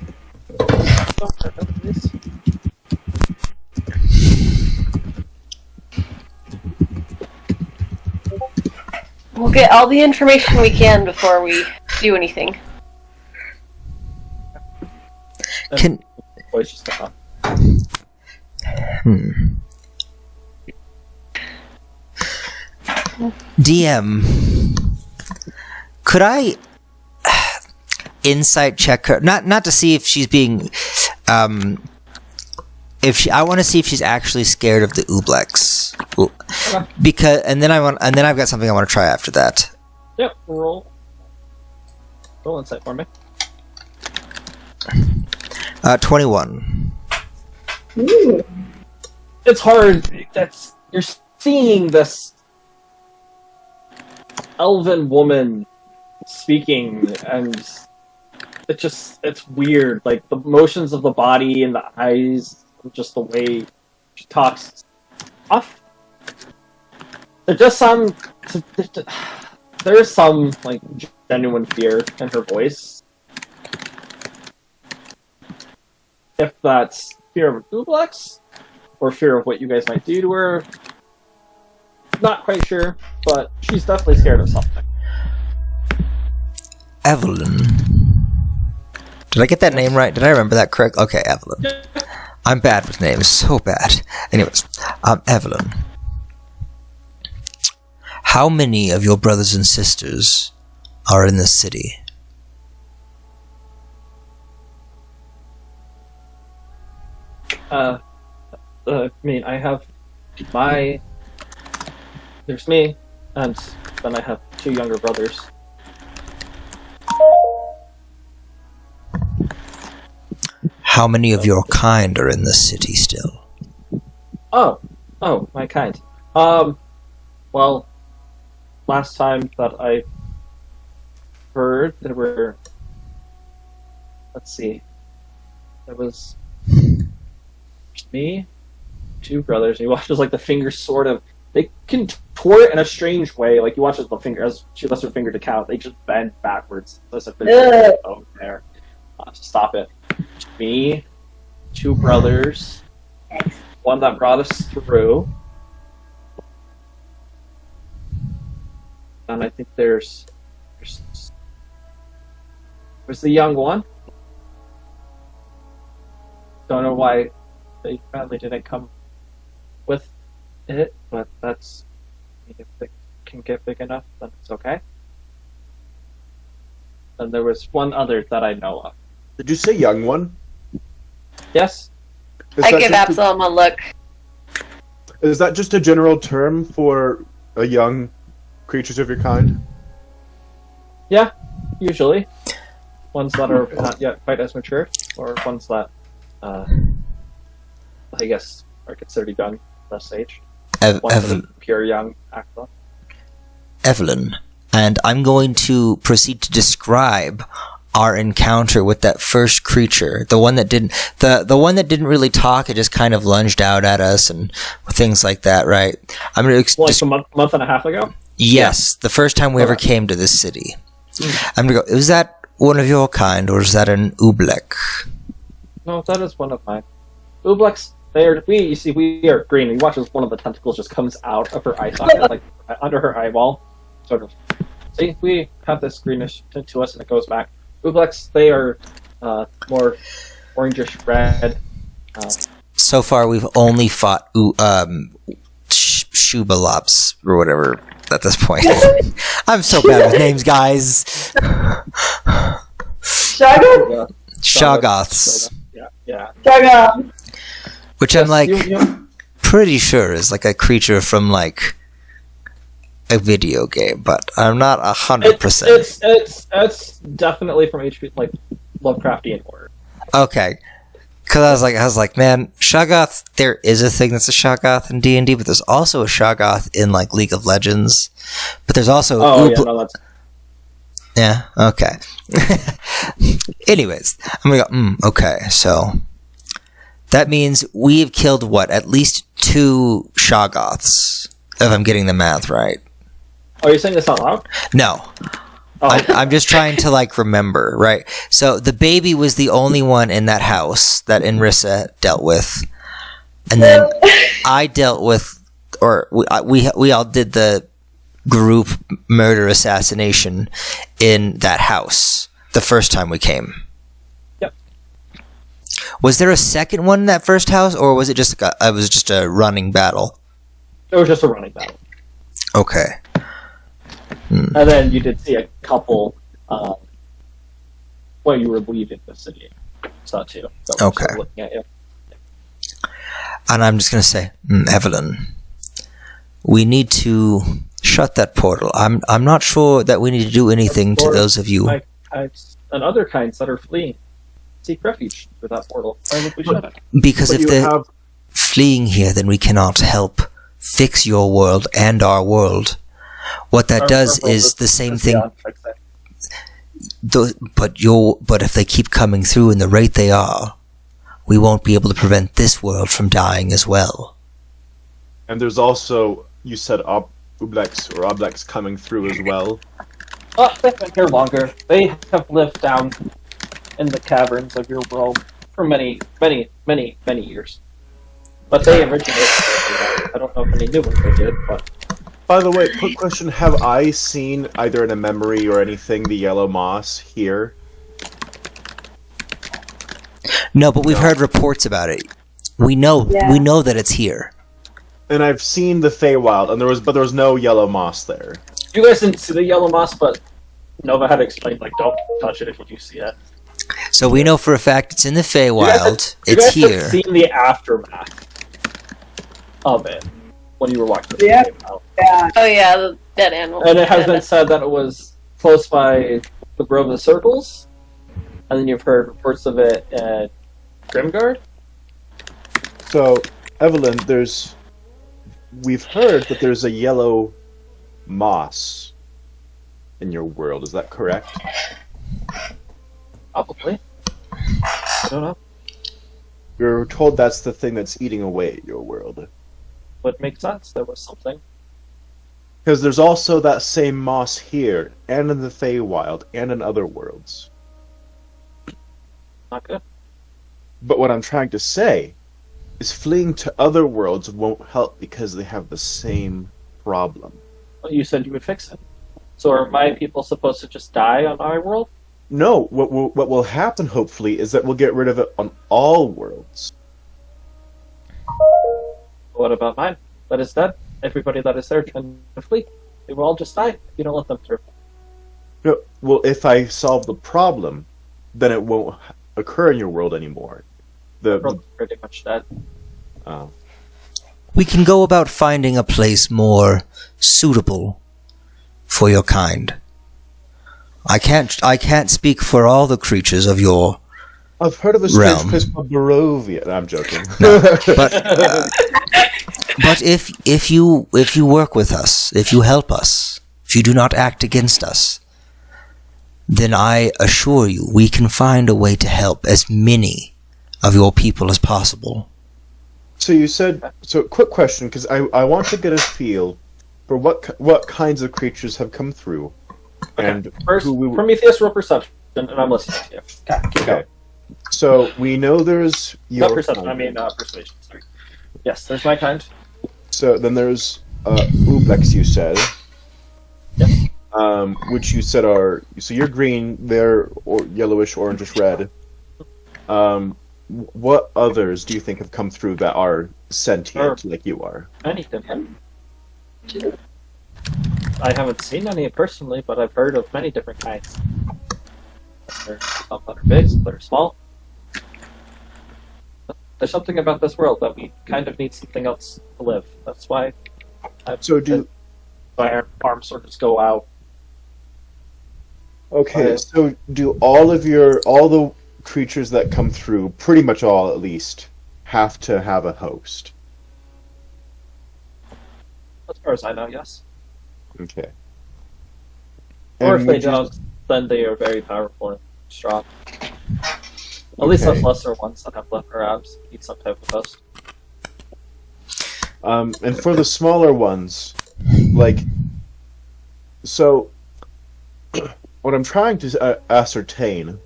We'll get all the information we can before we do anything. Can Voice just got off. DM, could I insight check her? Not to see if she's being, I want to see if she's actually scared of the Ooblex. Because and then I've got something I want to try after that. Yep, roll insight for me. 21. Ooh. It's hard. You're seeing this elven woman speaking, and it's weird. Like the motions of the body and the eyes, just the way she talks, off. There's some like genuine fear in her voice. If that's fear of Ooblex or fear of what you guys might do to her, not quite sure, but she's definitely scared of something. Evelyn. Did I get that name right? Did I remember that correct? Okay, Evelyn. I'm bad with names, so bad. Anyways, Evelyn. How many of your brothers and sisters are in this city? I mean, I have there's me, and then I have 2 younger brothers. How many of your kind are in this city still? Oh, my kind. Well, last time that I heard, there were, let's see, there was me, 2 brothers, and you watch as like the fingers sort of, they contort in a strange way. Like you watch as the finger, as she lifts her finger to count, they just bend backwards. As if they're there. To stop it. Me, 2 brothers, one that brought us through, and I think there's the young one. Don't know why they apparently didn't come with it, but that's, if it can get big enough, then it's okay. And there was one other that I know of. Did you say young one? Yes. Is I that give just Absalom a look. Is that just a general term for a young creatures of your kind? Yeah, usually. Ones that are not yet quite as mature, or ones that, I guess, are considered young, less aged. Ones that are pure young, actually. Evelyn, and I'm going to proceed to describe our encounter with that first creature, the one that didn't really talk. It just kind of lunged out at us and things like that, right? I'm going to like a month and a half ago. Yes, the first time we ever came to this city. I'm going to go. Is that one of your kind, or is that an Oobleck? No, that is one of mine. Ooblecks. We are green. We watch as one of the tentacles just comes out of her eye socket, like under her eyeball, sort of. See, we have this greenish tint to us, and it goes back. Ooblecks, they are more orangish red. So far, we've only fought Shubalops or whatever at this point. I'm so bad with names, guys. Shoggoths. Yeah. Shoggoth. Which I'm like pretty sure is like a creature from like a video game, but I'm not 100%. It's definitely from HP, like Lovecraftian horror. Okay. Because I was like, man, Shoggoth, there is a thing that's a Shoggoth in D&D, but there's also a Shoggoth in, like, League of Legends. But there's also... that's... Yeah, okay. Anyways, I'm gonna go, okay, so... That means we've killed, what, at least 2 Shoggoths, if I'm getting the math right. Oh, you're saying this out loud? No. Oh. I'm just trying to, like, remember, right? So the baby was the only one in that house that Inrissa dealt with. And then I dealt with, or we all did the group murder assassination in that house the first time we came. Yep. Was there a second one in that first house, or was it just a running battle? It was just a running battle. Okay. And then you did see a couple when you were leaving the city. Saw 2. That were Okay. sort of looking at you. And I'm just going to say, Evelyn, we need to shut that portal. I'm not sure that we need to do anything to those of you. And other kinds that are fleeing seek refuge for that portal. Why would we shut it? Because if they're fleeing here, then we cannot help fix your world and our world. What that does is the same thing. But if they keep coming through in the rate they are, we won't be able to prevent this world from dying as well. And there's also, you said Oblex coming through as well. Oh, they've been here longer. They have lived down in the caverns of your world for many, many, many, many years. But they originated. I don't know if any new ones they did, but... By the way, quick question. Have I seen, either in a memory or anything, the yellow moss here? No, but we've heard reports about it. We know that it's here. And I've seen the Feywild, and there was no yellow moss there. You guys didn't see the yellow moss, but Nova had to explain, like, don't touch it if you do see it. So we know for a fact it's in the Feywild. You It's guys here. have seen the aftermath of it when you were watching the Yeah. game out. Yeah. Oh yeah, the dead animal. And it has been said that it was close by the Grove of the Circles, and then you've heard reports of it at Grimguard. So, Evelyn, we've heard that there's a yellow moss in your world. Is that correct? Probably. I don't know. We were told that's the thing that's eating away at your world. Would make sense. There was something. Because there's also that same moss here, and in the Feywild, and in other worlds. Not good. But what I'm trying to say is fleeing to other worlds won't help because they have the same problem. Well, you said you would fix it. So are my people supposed to just die on our world? No, what will happen, hopefully, is that we'll get rid of it on all worlds. What about mine? That is dead. Everybody that is there trying to flee. They will all just die if you don't let them through. No, well, if I solve the problem, then it won't occur in your world anymore. World's pretty much dead. Oh. We can go about finding a place more suitable for your kind. I can't speak for all the creatures of your I've heard of a strange realm. place called Barovia. No, I'm joking. No, but if you work with us, if you help us, if you do not act against us, then I assure you we can find a way to help as many of your people as possible. So you said, quick question, because I want to get a feel for what kinds of creatures have come through. Okay. And First, who we Prometheus, roll perception, and I'm listening to you. Okay, keep going. So we know there's your Not perception, I mean persuasion. Sorry. Yes, there's my kind. So then there's Ublex, you said. Yes. Which you said are, so you're green, they're yellowish, orangish, red. What others do you think have come through that are sentient like you are? Anything. I haven't seen any personally, but I've heard of many different kinds. There's some that are big, some that are small. But there's something about this world that we kind of need something else to live. That's why my arms sort of just go out. Okay, so do all the creatures that come through, pretty much all at least, have to have a host? As far as I know, yes. Okay. Or And if they would you- don't, then they are very powerful and strong. At least those lesser ones that have leper abs need some type of host. And for the smaller ones, so what I'm trying to ascertain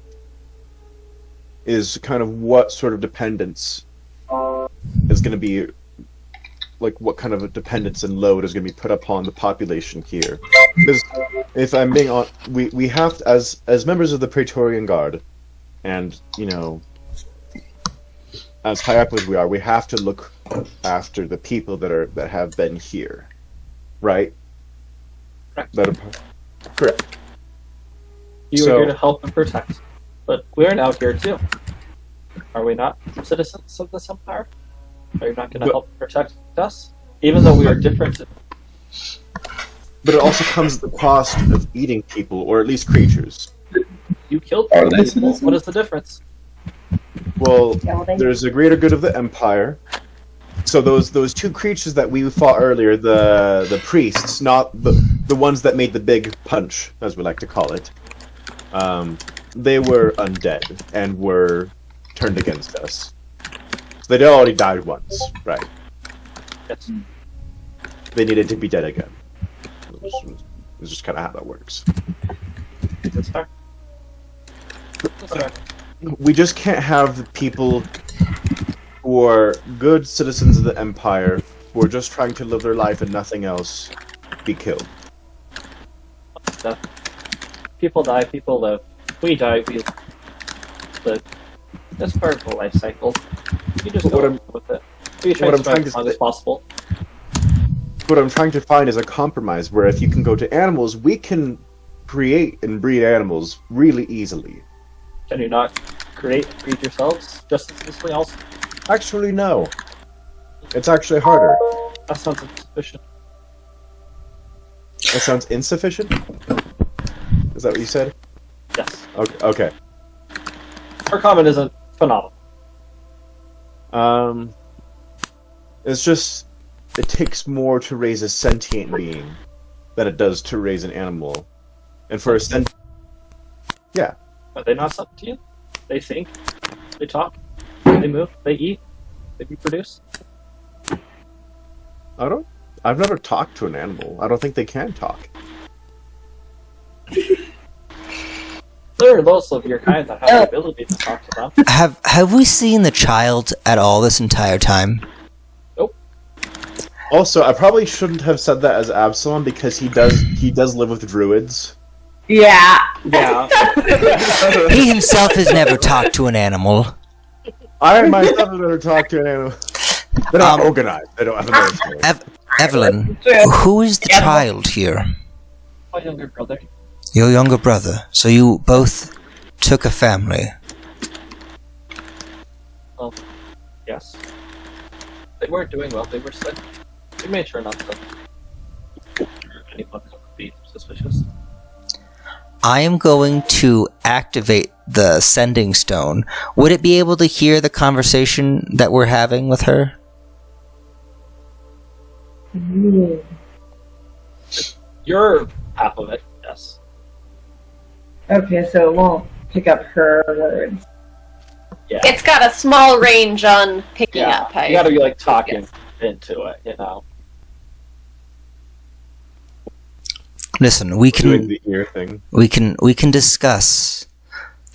is kind of what sort of dependence is going to be, what kind of a dependence and load is going to be put upon the population here. Because if I'm being on, we have to, as members of the Praetorian Guard, and as high up as we are, we have to look after the people that have been here, right? Correct. Correct. You are here to help and protect, but we're now here too. Are we not citizens of this empire? Are you not going to help protect us, even though we are different? But it also comes at the cost of eating people, or at least creatures. You killed Are they people. citizens? What is the difference? Well, there's a greater good of the empire. So those two creatures that we fought earlier, the priests, not the ones that made the big punch, as we like to call it, they were undead and were turned against us. So they'd already died once, right? Yes. They needed to be dead again. It's just kind of how that works. That's fair. That's fair. We just can't have the people who are good citizens of the Empire, who are just trying to live their life and nothing else, be killed. People die, people live. We die, we live. That's part of the life cycle. You just But what go I'm- with it. We try what to I'm spend trying as to long say- as possible. What I'm trying to find is a compromise where if you can go to animals, we can create and breed animals really easily. Can you not create and breed yourselves just as easily also? Actually, no. It's actually harder. That sounds insufficient. That sounds insufficient? Is that what you said? Yes. Okay. Our comment isn't phenomenal. It's just, it takes more to raise a sentient being than it does to raise an animal. And for a yeah. Are they not something to you? They think, they talk, they move, they eat, they reproduce. I've never talked to an animal. I don't think they can talk. There are those of your kind that have the ability to talk to them. Have we seen the child at all this entire time? Also, I probably shouldn't have said that as Absalom because he does live with druids. Yeah. Yeah. He himself has never talked to an animal. I myself have never talked to an animal. They're not organized. They don't have a military. Evelyn, who is the child here? My younger brother. Your younger brother. So you both took a family. Yes. They weren't doing well. They were sick. We made sure not to. Anyone who would be suspicious. I am going to activate the sending stone. Would it be able to hear the conversation that we're having with her? You're half of it, yes. Okay, so it won't pick up her words. Yeah. It's got a small range on picking Yeah. up. You gotta be like talking into it, you know. Listen, we Doing can the ear thing. we can discuss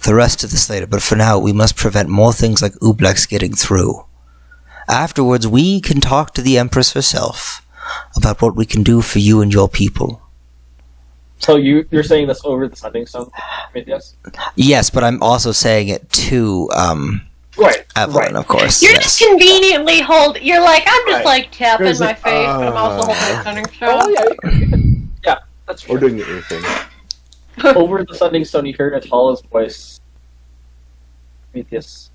the rest of this later, but for now we must prevent more things like Ublex getting through. Afterwards, we can talk to the Empress herself about what we can do for you and your people. So you're saying this over the sending stone? Yes. Yes, but I'm also saying it to Right. Evelyn, of course. You're yes. just conveniently you're like, I'm just Right. like tapping There's my a- face, but I'm also holding the sending stone. Oh yeah. Yeah, that's Or true. doing the ear thing. Over the sending stone, you heard Atala's voice. Prometheus,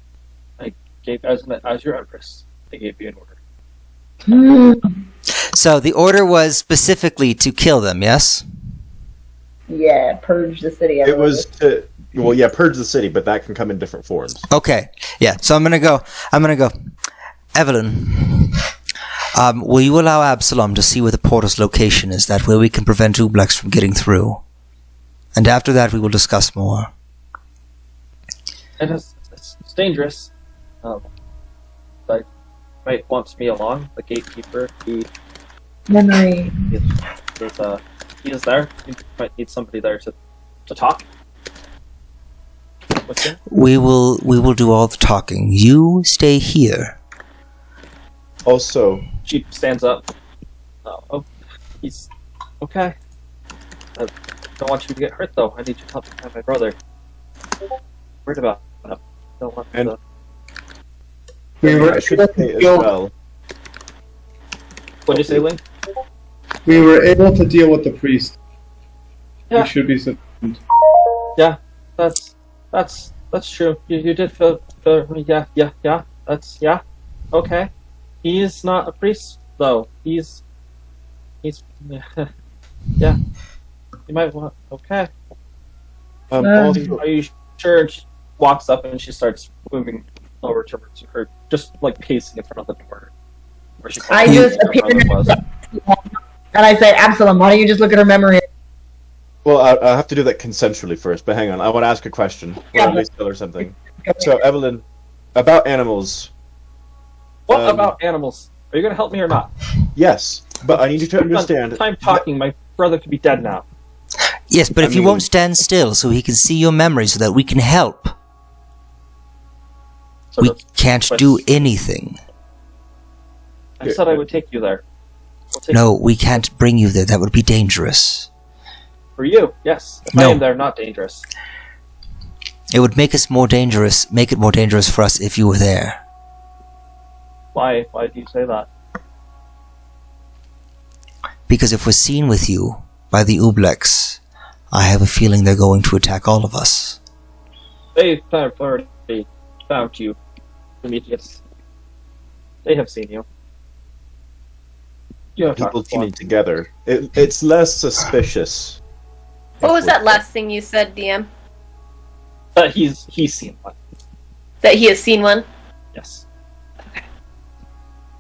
I gave as your empress. I gave you an order. So the order was specifically to kill them, yes? Yeah, purge the city. It was to purge the city, but that can come in different forms. Okay. Yeah, so I'm gonna go. Evelyn, will you allow Absalom to see where the portal's location is? That way we can prevent Ublex from getting through. And after that we will discuss more. It's dangerous. But might wants me along. The gatekeeper, he Memory. is there. You might need somebody there to talk. What's it? We will do all the talking. You stay here. Also, She stands up. Oh, he's okay. I don't want you to get hurt, though. I need you to help me find my brother. Worried about him. Don't want And- to... We were I should able say to as deal, well. What'd you say, Link? we were able to deal with the priest. Yeah. We should be sufficient. That's true. You did feel yeah. That's okay. He is not a priest though. He's yeah. You might want okay. Also, Are you sure? And she walks up and she starts moving over to her, just like pacing in front of the door. Where she I just appear and I say, Absalom, why don't you just look at her memory? well, I'll have to do that consensually first, but hang on. I want to ask a question. Or at least tell her something. So, Evelyn, about animals. What Um, about animals? Are you going to help me or not? Yes, but I need you to understand. Time talking. My brother could be dead now. Yes, but if you won't stand still so he can see your memory so that we can help. So We that's- can't but- do anything. I said I would take you there. I'll take No, we can't bring you there. That would be dangerous. For you, yes. If No. I am there, not dangerous. It would make it more dangerous for us if you were there. Why? Why do you say that? Because if we're seen with you by the Ublex, I have a feeling they're going to attack all of us. They have already found you. Prometheus. They have seen you. You have People talked to them. teaming together. It's less suspicious. What was that last thing you said, DM? But he's seen one. That he has seen one? Yes.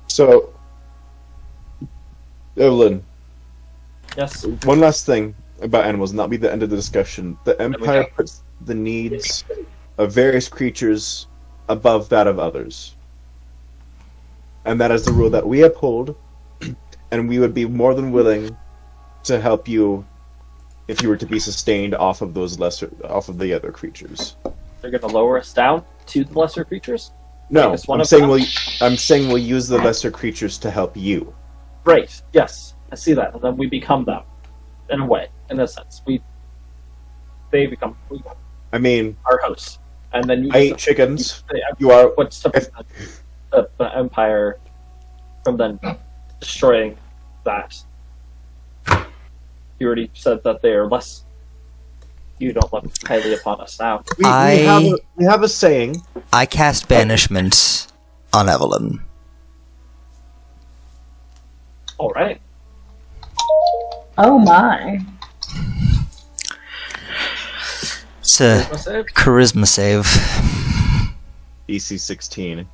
So, Evelyn, Yes. one last thing about animals, and that'll be the end of the discussion. The we Empire go. puts the needs of various creatures above that of others. And that is the rule that we uphold, and we would be more than willing to help you if you were to be sustained off of the other creatures. They're going to lower us down to the lesser creatures? No, Make us one I'm of saying them? I'm saying we'll use the lesser creatures to help you. Great. Yes. I see that. And then we become them. In a way. In a sense. They become I mean, our hosts. And then you I eat chickens. They- You are. what's to prevent the Empire from then destroying that? You already said that they are less. You don't look highly upon us now. We have a saying. I cast Banishment on Evelyn. All right. Oh my. It's a Charisma save? charisma save. DC 16.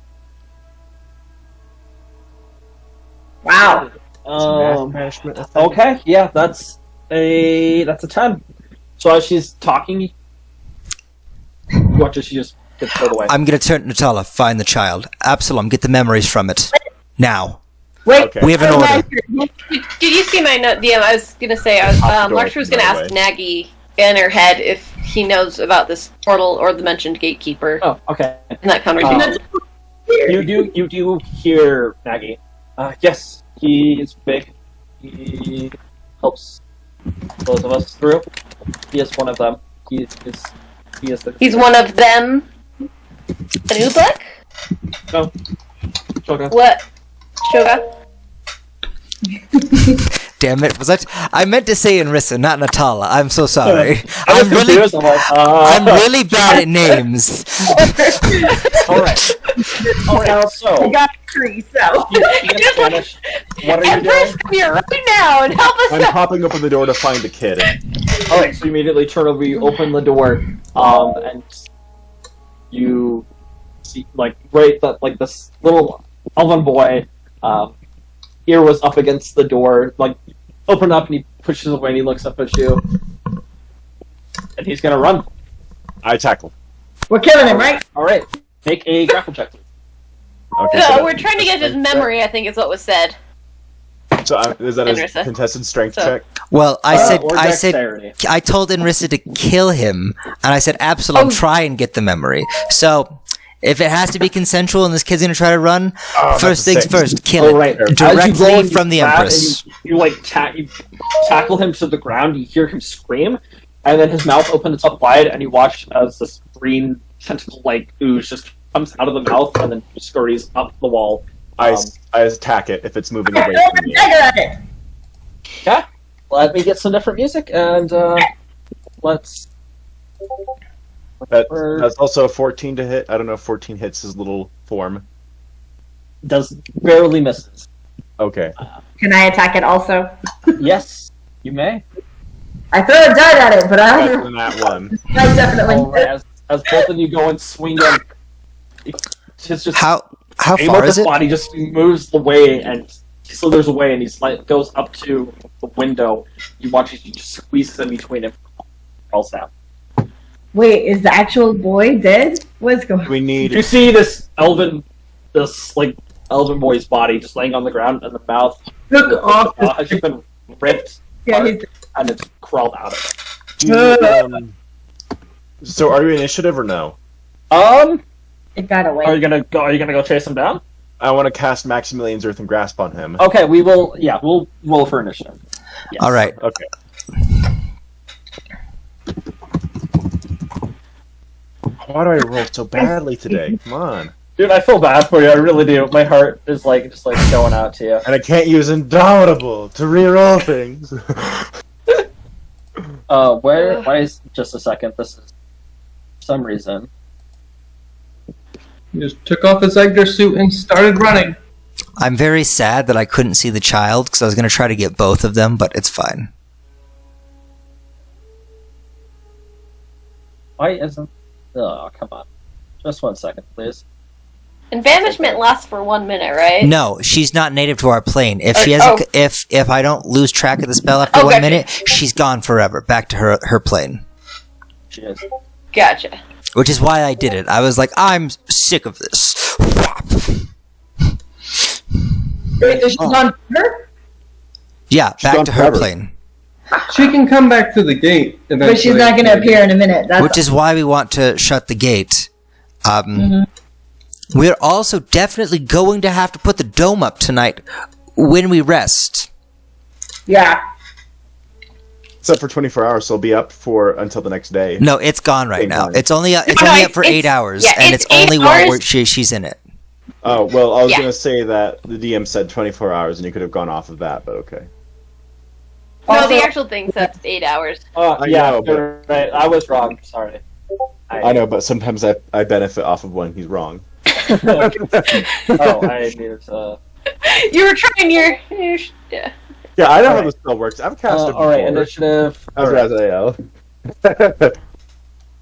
Wow. Management. Okay. Yeah, that's a 10. So as she's talking, you watch as she just gets pulled away. I'm gonna turn to Natala, find the child. Absalom, get the memories from it. Now. Wait. Okay. We have an order. Did you see my note, DM? I was gonna say, Marsha was gonna ask Nagy in her head if he knows about this portal or the mentioned gatekeeper Oh, okay. in that conversation. You do hear Maggie. Yes, he is big. He helps those of us through. He is one of them. He is the. He's one of them. An Ublex? No. Shoga. What? Shoga? damn it. I meant to say Inrissa, not Natala. I'm so sorry. I was confused. I'm like, I'm really bad at names. All right. So I got a tree, so. you can't Spanish. What are you doing? Empress, come here right now and help us I'm out. popping open the door to find the kid. All right. So you immediately turn over. You open the door, and you see this little elven boy. Ear was up against the door, open up, and he pushes away, and he looks up at you, and he's gonna run. I tackle. We're killing him, right? All right, make a grapple check. Okay, No, so we're trying to get his memory, I think is what was said. is that a Inrissa. contested strength So- check? Well, Or dexterity. I told Inrissa to kill him, and I said, Absalom, Oh. try and get the memory. So, if it has to be Oh, and this kid's gonna try to run, first that's things a first, kill Oh, it. right. As you go Directly and you from the grab Empress. and you tackle him to the ground. You hear him scream, and then his mouth opens up wide, and you watch as this green tentacle-like ooze just comes out of the mouth and then scurries up the wall. I attack it if it's moving away Throw from the me. dagger at it. Yeah. Let me get some different music, and let's. That's also a 14 to hit. I don't know if 14 hits his little form. Does barely misses. Okay. Can I attack it also? Yes, you may. I throw a dart at it, but I Better don't than that one. I definitely All right, as both of you go and swing in, it's just How aim far of is his it? body just moves away and slithers away, and he goes up to the window. You watch as he just squeezes in between him, falls down. Wait, is the actual boy dead? What's going on? We need. You see this elven boy's body just laying on the ground, and the mouth Look off. has just been ripped, Yeah, he's and it's crawled out of So, are you initiative or no? it. it got away. Are you gonna go chase him down? I want to cast Maximilian's Earthen Grasp on him. Okay, we will. Yeah, we'll roll for initiative. Yes. All right. Okay. Why do I roll so badly today? Come on. Dude, I feel bad for you. I really do. My heart is just going out to you. And I can't use Indomitable to reroll things. Why is just a second? This is for some reason. He just took off his Egder suit and started running. I'm very sad that I couldn't see the child, because I was gonna try to get both of them, but it's fine. Why isn't? Oh, come on. Just 1 second, please. And banishment lasts for 1 minute, right? No, she's not native to our plane. If she hasn't, if I don't lose track of the spell after Okay. 1 minute, she's gone forever, back to her plane. She is. Gotcha. Which is why I did it. I was like, I'm sick of this. Wait, is she on her? Yeah, She's back gone to her forever. plane. She can come back to the gate eventually. But she's not going to appear in a minute. That's Which is why we want to shut the gate. We're also definitely going to have to put the dome up tonight when we rest. yeah. Except for 24 hours, so it'll be up until the next day. No, it's gone right now. Fine. It's only up for 8 hours, yeah, and it's it's only 8 while hours. she's in it. Oh, well, I was Yeah. going to say that the DM said 24 hours, and you could have gone off of that, but okay. No, Also- the actual thing says 8 hours. I Yeah, know, but- you're right. I was wrong. Sorry. I know, but sometimes I benefit off of when he's wrong. Oh, I needed to. You were trying your yeah. Yeah, I know how Alright. the spell works. I've cast it All right, before. initiative. As Raziel.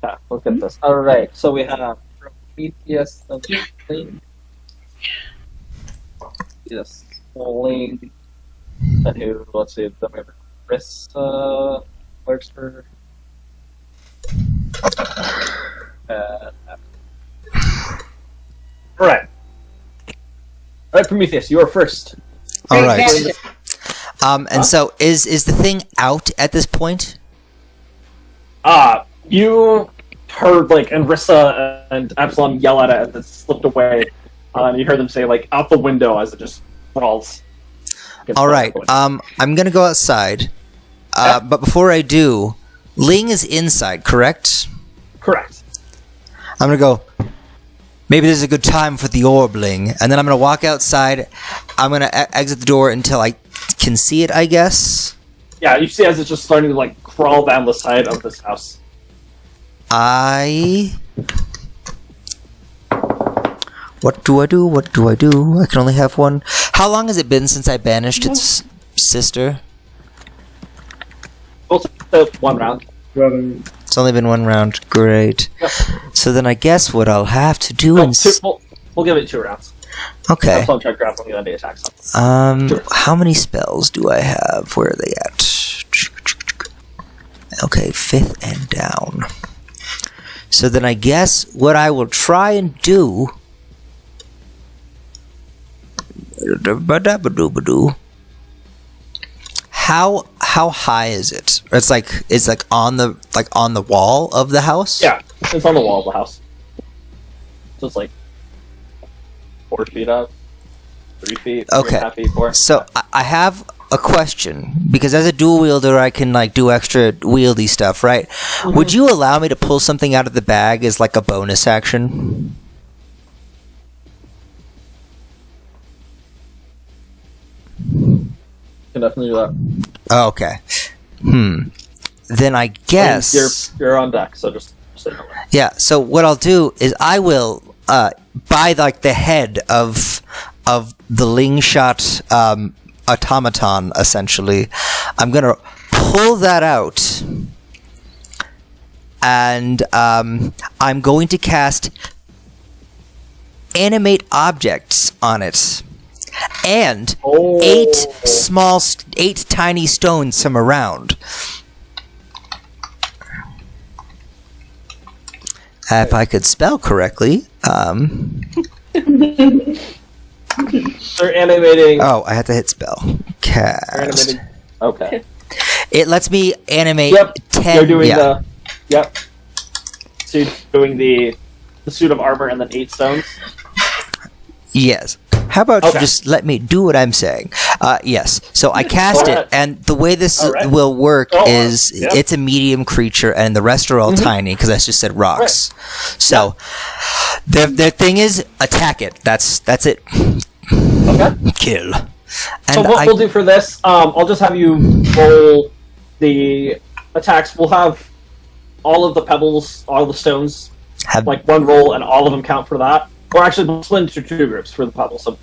Yeah, look at this. All right, so we have Prometheus and Link. Yes, Link. And who? Let's see. Then we have Chris. Works for. All right. All right, Prometheus, you are first. All right. Advantage. And so is the thing out at this point? You heard Anrissa and Absalom yell at it as it slipped away. And you heard them say out the window as it just falls. All right. I'm gonna go outside. But before I do, Ling is inside, correct? Correct. I'm gonna go. Maybe this is a good time for the orb, Ling. And then I'm gonna walk outside. I'm gonna exit the door until I can see it, I guess. Yeah, you see as it's just starting to like crawl down the side of this house. What do I do? What do I do? I can only have one. How long has it been since I banished its sister? Also, one round. It's only been one round. Great. Yep. So then I guess what I'll have to do No, we'll give it 2 rounds. Okay. That's one check grab when you land the attacks. How many spells do I have? Where are they at? Okay, 5th and down. So then I guess what I will try and do. How high is it? It's like on the wall of the house? Yeah, it's on the wall of the house. So it's like 4 feet up, 3 feet, Okay. 3.5 feet, 4. So I have a question, because as a dual wielder I can like do extra wieldy stuff, right? Mm-hmm. Would you allow me to pull something out of the bag as like a bonus action? Can definitely do that. Oh, okay. Then I guess You're on deck, so just say no. yeah. So what I'll do is I will by like the head of the Lingshot automaton, essentially, I'm gonna pull that out, and I'm going to cast animate objects on it, and 8 tiny stones from around. If I could spell correctly, They're animating. oh, I had to hit spell. They're Cast. animating. Okay. It lets me animate Yep. 10. You're doing yeah. the. Yep. So you're doing the suit of armor and then 8 stones. Yes. How about you Okay. just let me do what I'm saying? Yes. So I cast Alright. it, and the way this Alright. will work is Yep. it's a medium creature, and the rest are all tiny because I just said rocks. So their thing is attack it. That's it. Okay. Kill. And So what we'll do for this, I'll just have you roll the attacks. We'll have all of the pebbles, all the stones, have like one roll, and all of them count for that. Or actually, we'll split into 2 groups for the pebbles. So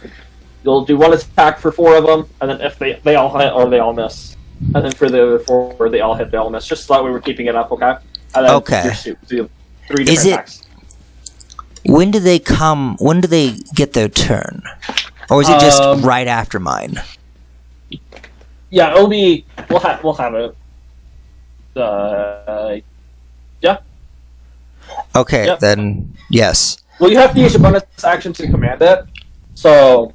you'll do 1 attack for 4 of them, and then if they all hit or they all miss, and then for the other 4 they all hit, they all miss. Just so that way we're keeping it up, okay? And then Okay. your suit. So you have 3 Is different it- attacks. when do they come? When do they get their turn? Or is it just right after mine? Yeah, it'll be. We'll have it. Yeah. Okay, Yep. then yes. Well, you have to use your bonus action to command it. So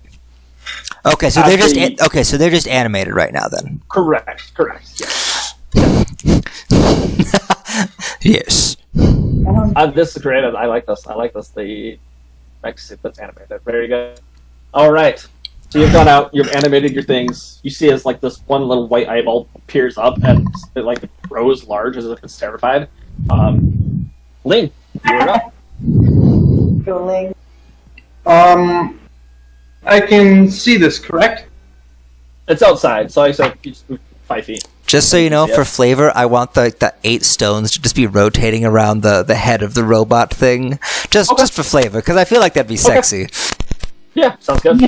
Okay, so they're just After so they're just animated right now then. correct. Yeah. Yes. This is creative. I like this. The next suit that's animated. Very good. All right. So you've gone out. You've animated your things. You see as like this one little white eyeball peers up and it like grows large as if it's terrified. Ling, you're up. Going. I can see this, correct? It's outside, so I said you just move 5 feet. Just so you know, Yeah. for flavor, I want the 8 stones to just be rotating around the head of the robot thing, just for flavor, because I feel like that'd be sexy. Yeah, sounds good.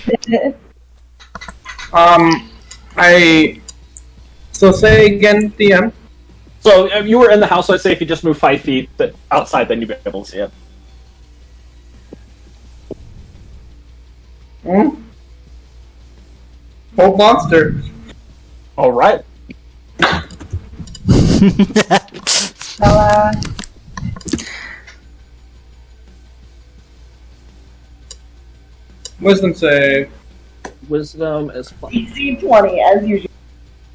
So say again, DM. So if you were in the house, so I'd say if you just move 5 feet outside, then you'd be able to see it. Old monster. All right. Wisdom save. Wisdom is DC 20 as usual.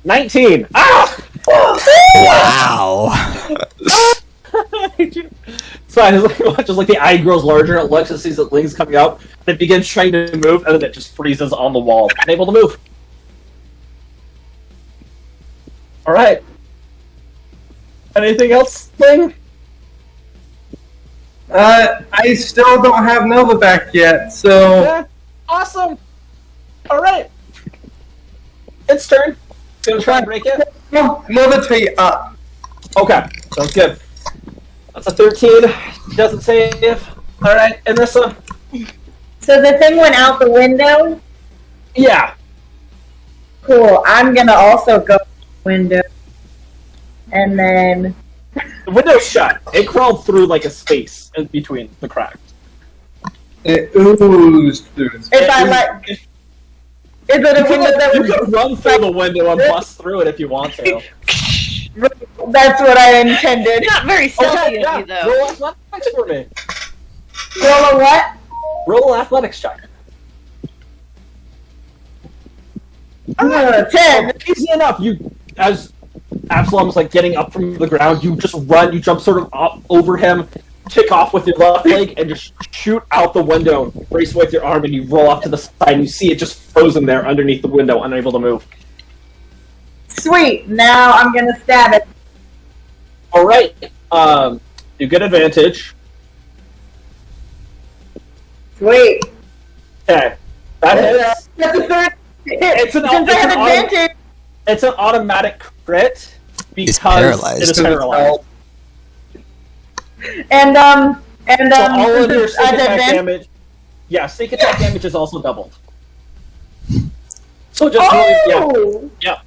19. Ah! Wow. So I just watches like the eye grows larger. Alexa sees that Ling's coming out. And it begins trying to move, and then it just freezes on the wall, unable to move. All right. Anything else, Ling? I still don't have Nova back yet, so Yeah. Awesome. All right. its turn. Gonna try and break it. Levitate up. Okay, sounds good. That's a 13. Doesn't save. All right, Anissa. So the thing went out the window? Yeah. Cool. I'm gonna also go window. And then... The window's shut. It crawled through like a space in between the cracks. It oozed through. If I let... Is it a window that You was... can run through the window and bust through it if you want to. That's what I intended. Not very stealthy Okay, of you, though. Roll athletics for me. Roll a what? Roll an athletics check. 10. Easy enough. You, as Absalom's like getting up from the ground, you just run. You jump sort of up over him, kick off with your left leg, and just shoot out the window. Brace with your arm, and you roll off to the side. And you see it just frozen there underneath the window, unable to move. Sweet. Now I'm gonna stab it. All right. You get advantage. Sweet. Okay. That hits. That's a third. It's an, Since I have advantage. It's an automatic crit because paralyzed. it is paralyzed. And So all of your since sneak I have attack advantage- damage. Yeah, sneak attack damage is also doubled. So just really, Oh! yeah.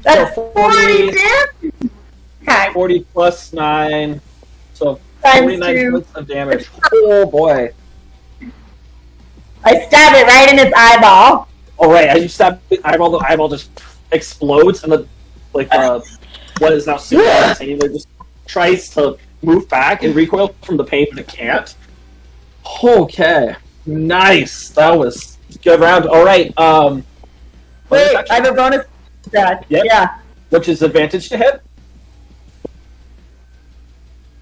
That's So 40 damage. Okay. 40 plus 9. So Times 49 2. points of damage. Oh boy. I stab it right in its eyeball. Alright, as you stab the eyeball just explodes, and the what is now simultaneously just tries to move back and recoil from the pain, but it can't. Okay. Nice. That was a good round. Alright, Wait, I have a bonus stat. Yep. Yeah. which is advantage to hit.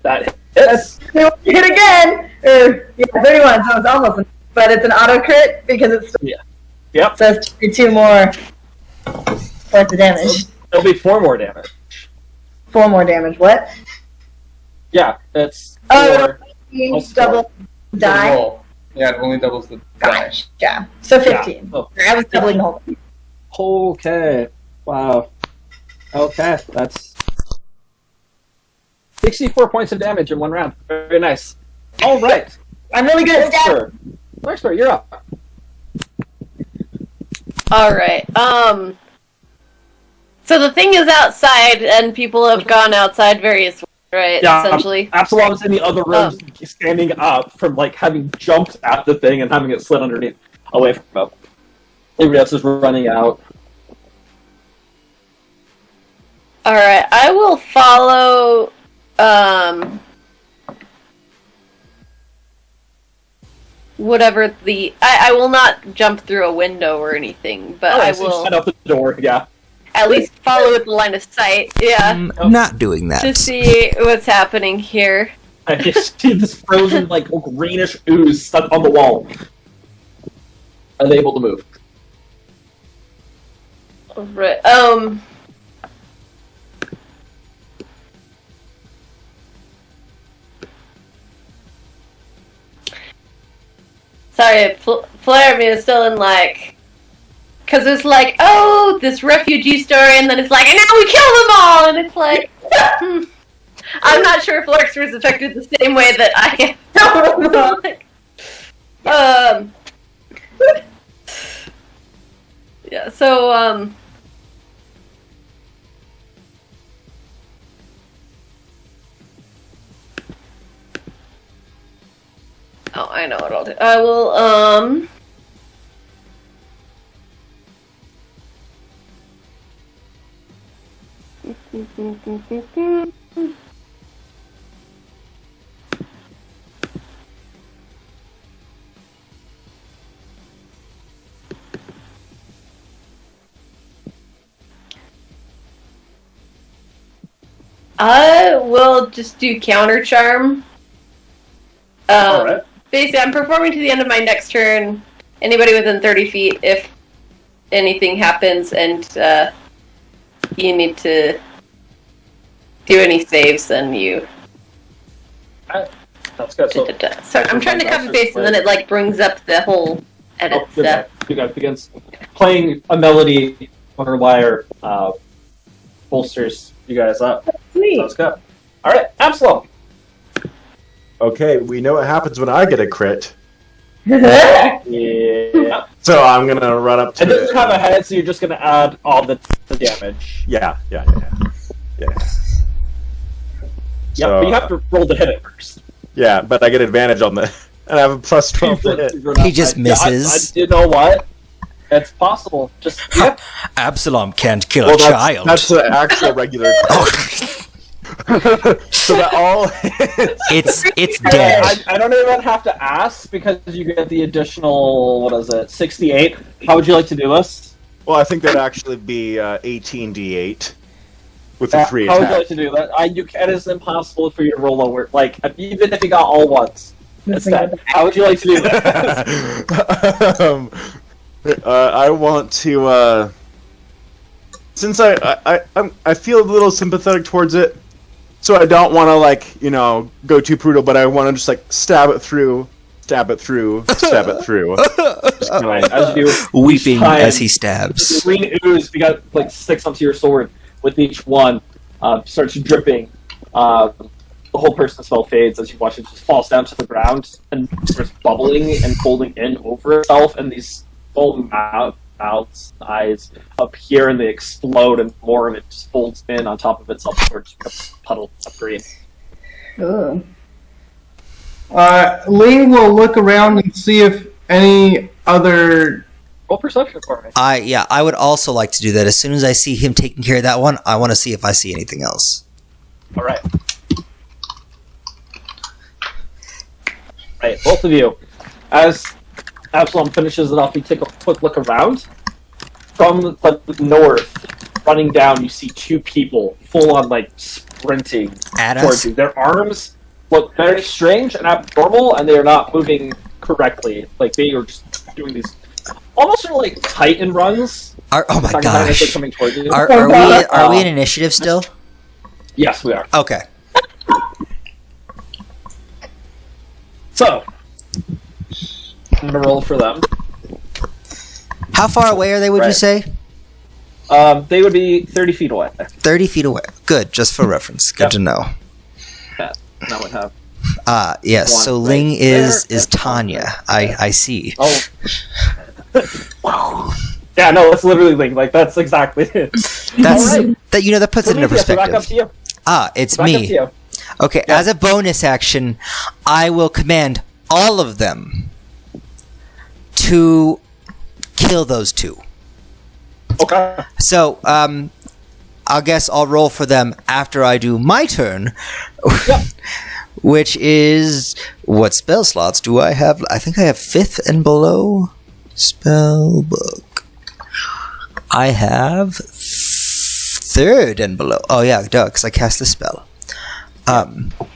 That hits. Hit again! 31, so it's almost, but it's an auto crit because it's Yep. so it's 2 more points of damage. It'll be 4 more damage. 4 more damage. What? Yeah, that's 4. Oh, Plus double die. Roll. Yeah, it only doubles the die. Gosh, yeah. So 15. Yeah. Oh. I was doubling the whole thing. Okay. Wow. Okay, that's 64 points of damage in 1 round. Very nice. All right. I'm really good at stab. Larkspur, you're up. Alright, so the thing is outside, and people have gone outside various ways, right, Yeah, essentially? Absalom's in the other room, standing up from, like, having jumped at the thing and having it slid underneath, away from him. Everybody else is running out. Alright, I will follow, whatever I will not jump through a window or anything, but I So you will set up the door, yeah. at least follow with the line of sight, yeah, Not doing that. to see what's happening here. I just see this frozen, like, greenish ooze stuck on the wall. Are they able to move? Right, sorry, Flaherty is still in, like, because it's like, oh, this refugee story, and then it's like, and now we kill them all, and it's like, I'm not sure if Larkspur is affected the same way that I am. Like, yeah, so, oh, I know what I'll do. I will, I will just do counter charm. Alright. Basically, I'm performing to the end of my next turn. Anybody within 30 feet, if anything happens and you need to do any saves, then you. That's good. So, Sorry, I'm trying to copy paste, and then it like brings up the whole edit good stuff. guy. Good guy begins playing a melody on her lyre. Bolsters you guys up. Sweet. Sounds good. All right, Absalom. Okay, we know what happens when I get a crit. Yeah. So I'm gonna run up to It doesn't have a head, so you're just gonna add all the damage. Yeah. Yep, So, but you have to roll to hit it first. Yeah, but I get advantage on the, and I have a plus 12 to hit. He just misses. You know what? It's possible. Just Absalom can't kill Well, a child. that's the actual regular. So that all hits. It's dead. I don't even have to ask because you get the additional, 68. How would you like to do this? Well, I think that'd actually be 18d8 with the 3 How would you like attack. to do that? It is impossible for you to roll lower. Like, even if you got all ones. Instead, how would you like to do that? I want to. Since I feel a little sympathetic towards it, so I don't want to go too brutal, but I want to just stab it through. Just Alright, as you do, Weeping time, as he stabs. green ooze, you got sticks onto your sword. With each one, starts dripping. The whole person's spell fades as you watch it just falls down to the ground and starts bubbling and folding in over itself, and these full mouths, eyes appear, and they explode, and more of it just folds in on top of itself before it just becomes a puddle of green. Ugh. Ling will look around and see if any other. Roll perception for me. I would also like to do that. As soon as I see him taking care of that one, I want to see if I see anything else. Alright. Right, both of you. As Absalom finishes it off, you take a quick look around. From the north, running down, you see two people full on sprinting At towards us? you. Their arms look very strange and abnormal, and they are not moving correctly. They are just doing these almost sort of Titan runs. Oh my As they're gosh. coming towards you. Are we in initiative still? Yes, we are. Okay. So, I'm gonna roll for them. How far away are they, would you Right. say? They would be 30 feet away. 30 feet away. Good, just for reference. Good Yep. to know. That would have. Yes, One so right Ling is there. Tanya. I see. Oh. Yeah, no, that's literally Ling. That's That's exactly it. that Alright. that puts it into Prometheus, we're back up perspective. to you. It's Back up to me. you. Okay, Yeah. as a bonus action, I will command all of them to kill those two. Okay. So, I guess I'll roll for them after I do my turn, Yep. which is what spell slots do I have? I think I have 5th and below spell book. I have 3rd and below. Oh yeah, duh, because I cast the spell.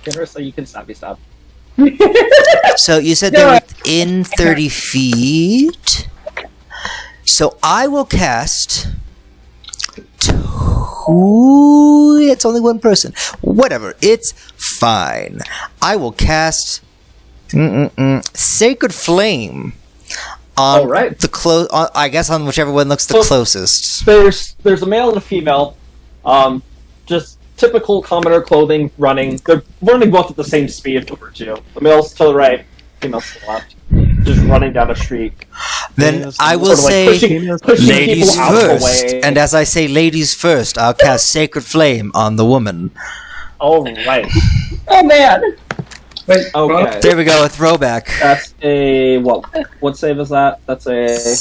Generously, you can stabby stab. So you said they're within 30 feet. So I will cast 2. It's only one person. Whatever. It's fine. I will cast Sacred Flame on Alright. the I guess on whichever one looks the So- closest. There's a male and a female. Just typical commoner clothing, running. They're running both at the same speed towards you. The male's to the right, female's to the left. Just running down the street. Then I will Sort of say pushing ladies people out of the first. way. And as I say ladies first, I'll cast Sacred Flame on the woman. Alright. Oh man. Wait, Okay. There we go, a throwback. That's a what save is that? That's a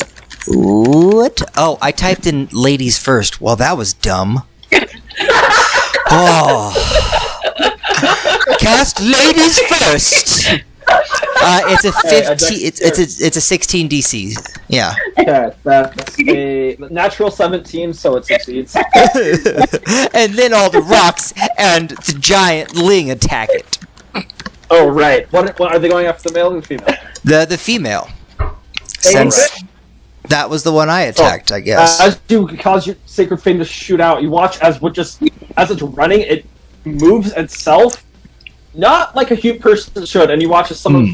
What? Oh, I typed in ladies first. Well, that was dumb. Oh. Cast ladies first. It's a 15. It's a 16 DC. Yeah. okay, that's a natural 17, so it succeeds. And then all the rocks and the giant Ling attack it. Oh right. What are they going after, the male or the female? The female. Since that was the one I attacked, I guess. As you cause your sacred flame to shoot out, you watch as it's running, it moves itself, not like a human person should, and you watch as some of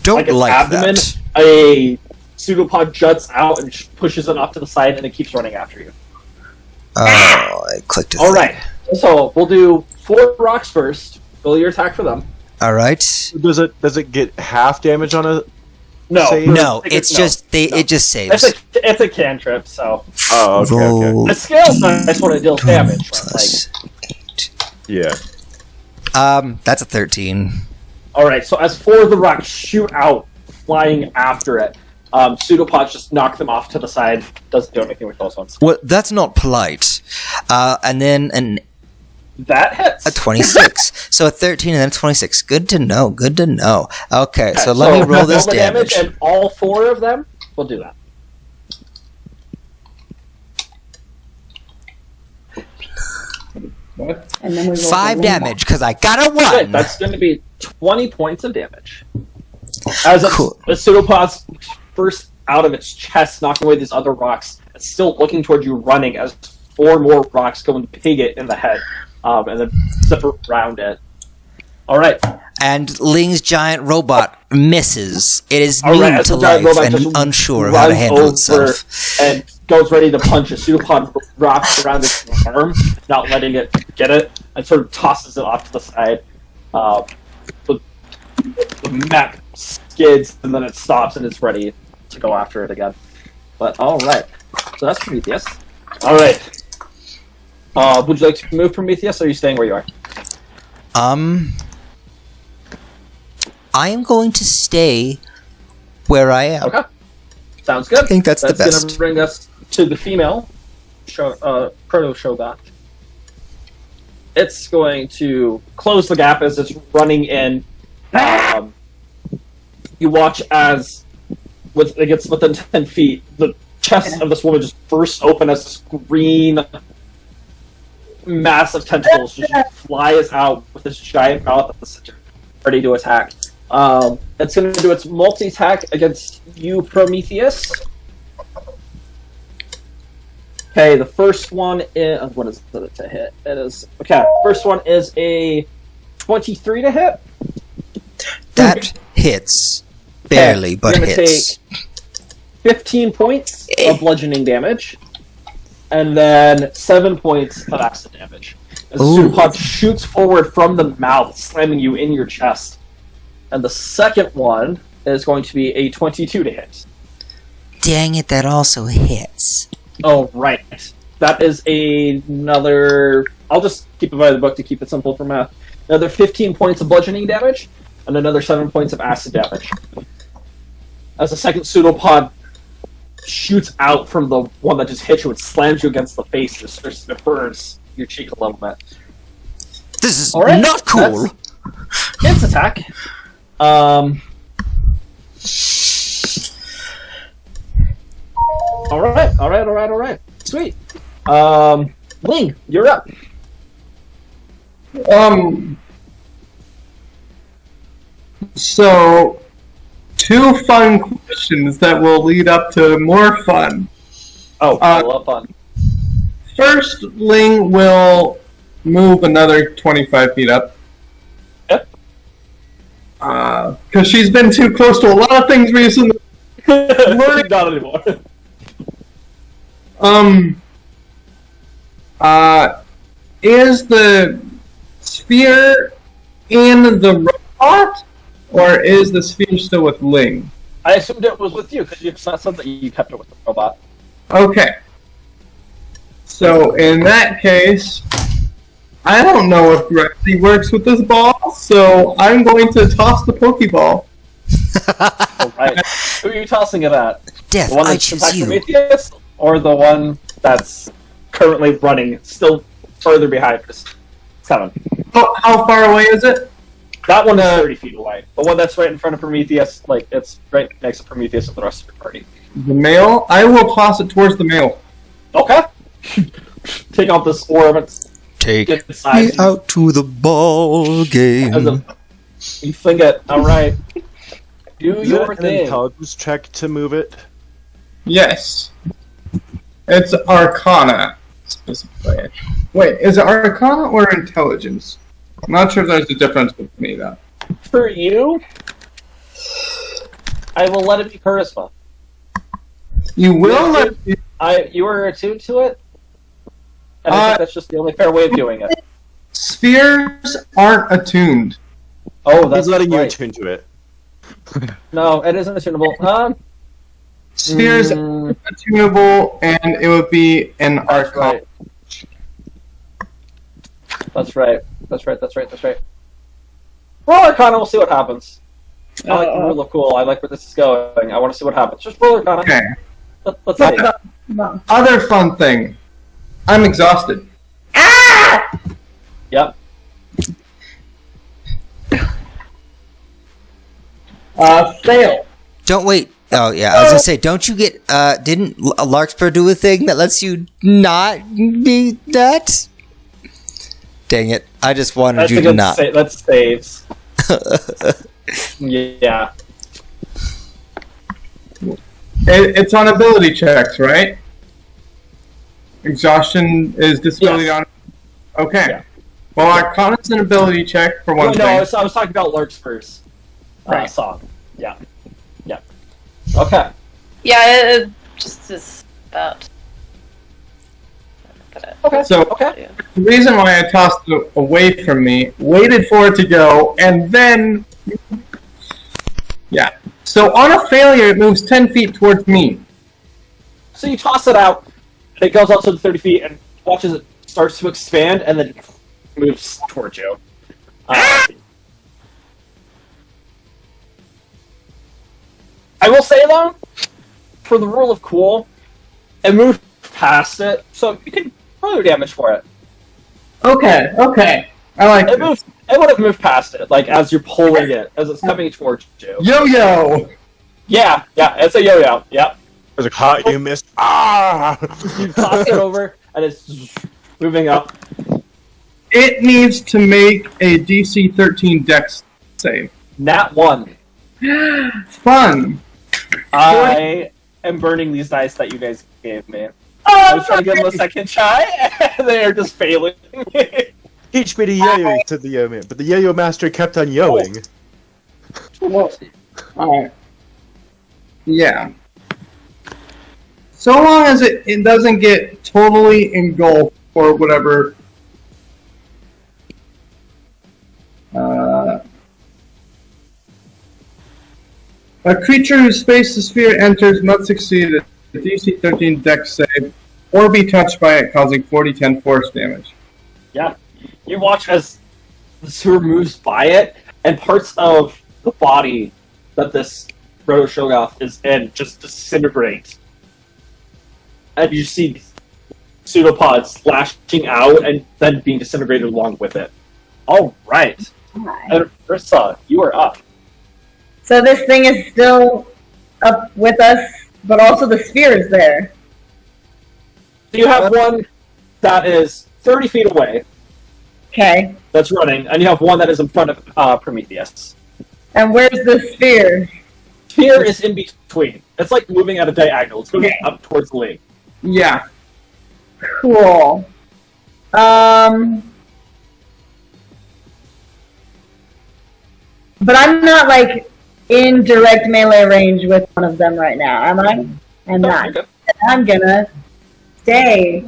Don't its like abdomen, that. a pseudopod juts out and pushes it off to the side, and it keeps running after you. Oh, I clicked it. All right. So we'll do 4 rocks first. Roll your attack for them. All right. Does it get half damage on a No, save? No, it's just it just saves. It's a cantrip. So Oh, okay, okay. Roll the scale's nice when it deals damage. But, plus Yeah. that's a 13. all right. So as 4 of the rocks shoot out, flying after it, pseudopods just knock them off to the side. Doesn't do anything with those ones. Well, that's not polite. And then That hits. a 26. So a 13 and then a 26. Good to know. Good to know. Okay, so let me roll this the damage. and all 4 of them will do that. What? And then we roll 5 the damage because I got a Good. 1. That's going to be 20 points of damage. As Cool. the pseudopod's burst out of its chest, knocking away these other rocks, it's still looking towards you, running as 4 more rocks go and pig it in the head, and then zip around it. All right. And Ling's giant robot misses. It is All right, new as to the giant life robot and just unsure of how to runs handle over itself. and goes ready to punch. A pseudopod wraps around its arm, not letting it get it, and sort of tosses it off to the side. The mech skids, and then it stops and it's ready to go after it again. But all right, so that's Prometheus. All right. Would you like to move, Prometheus, or are you staying where you are? I am going to stay where I am. Okay. Sounds good. I think that's the going best. to bring us to the female proto Shogat. It's going to close the gap as it's running in. You watch as it gets within 10 feet, the chest of this woman just bursts open as this green, massive tentacles just flies out with this giant mouth at the center, ready to attack. It's going to do its multi-attack against you, Prometheus. Okay, the first one is... what is it to hit? It is... Okay, first one is a 23 to hit. That hits. Barely, but you're gonna hits. Take 15 points of bludgeoning damage, and then 7 points of acid damage. As the Ooh. pseudopod shoots forward from the mouth, slamming you in your chest. And the second one is going to be a 22 to hit. Dang it, that also hits. Oh, right. That is another... I'll just keep it by the book to keep it simple for math. Another 15 points of bludgeoning damage, and another 7 points of acid damage. As the second pseudopod shoots out from the one that just hit you, it slams you against the face, and it burns your cheek a little bit. This is All right, not cool. Its attack. All right. Sweet. Ling, you're up. So, 2 fun questions that will lead up to more fun. Oh, I love fun. First, Ling will move another 25 feet up. Yep. Because she's been too close to a lot of things recently. Not anymore. Is the sphere in the robot, or is the sphere still with Ling? I assumed it was with you because you said that you kept it with the robot. Okay. So in that case, I don't know if gravity works with this ball, so I'm going to toss the Pokeball. All right. Who are you tossing it at? Death, The one I that's choose impacting you. Prometheus, or the one that's currently running, still further behind us? 7. How far away is it? That one is 30 feet away. The one that's right in front of Prometheus, it's right next to Prometheus and the rest of your party. The male? I will toss it towards the male. Okay. Take out this orb and Take get me inside. out to the ball game. You fling it. Alright. Do Is your it an thing. intelligence check to move it? Yes. It's Arcana, specifically. Wait, is it Arcana or Intelligence? I'm not sure if there's a difference with me, though. For you, I will let it be Charisma. You will let You were attuned to it? And I think that's just the only fair way of doing it. spheres aren't attuned. Oh, that's He's letting you right. attune to it. No, it isn't attunable. Spheres are attunable, and it would be an That's arcana. right. That's right. That's right. Roll Arcana, we'll see what happens. I like the rule of cool. I like where this is going. I want to see what happens. Just roll Arcana. Okay. Let's see. Other fun thing. I'm exhausted. Yep. Fail. Don't wait. Oh yeah, I was gonna say, don't you get? Didn't Larkspur do a thing that lets you not be that? Dang it! I just wanted That's you a to good not. that's saves. Yeah. It's on ability checks, right? Exhaustion is disability Yes. on. Okay. Yeah. Well, Arcana's an ability check for one No, thing. I was talking about Larkspur's Right. song. Yeah. Okay. Yeah, it just is about. Okay. So Okay. the reason why I tossed it away from me, waited for it to go, and then, yeah. So on a failure, it moves 10 feet towards me. So you toss it out, and it goes out to the 30 feet, and watches it starts to expand, and then moves towards you. I will say though, for the rule of cool, it moved past it, so you can roll damage for it. Okay. I like It this. moved. It would have moved past it, like as you're pulling it, as it's coming towards you. Yo-yo! Yeah, it's a yo-yo. Yep. I was like, "Ha! You missed!" Ah! You toss it over, and it's moving up. It needs to make a DC 13 Dex save. Nat 1. Fun. I am burning these dice that you guys gave me. Oh, I was trying to give them a second try, and they are just failing. Teach me to yo-yo, said the yo-man, but the yo-yo master kept on yoing. Alright. Yeah. So long as it doesn't get totally engulfed or whatever. A creature whose space the sphere enters must succeed a DC 13 Dex save or be touched by it, causing 40-10 force damage. Yeah. You watch as the sewer moves by it, and parts of the body that this Proto Shogoth is in just disintegrate. And you see these pseudopods lashing out and then being disintegrated along with it. Alright. And Rissa, you are up. So this thing is still up with us, but also the sphere is there. So you have one that is 30 feet away, Okay. that's running, and you have one that is in front of Prometheus. And where's the sphere? Sphere is in between. It's like moving at a diagonal. It's moving up towards the lake. Yeah. Cool. But I'm not like in direct melee range with one of them right now, am I? I'm not. Okay. I'm gonna stay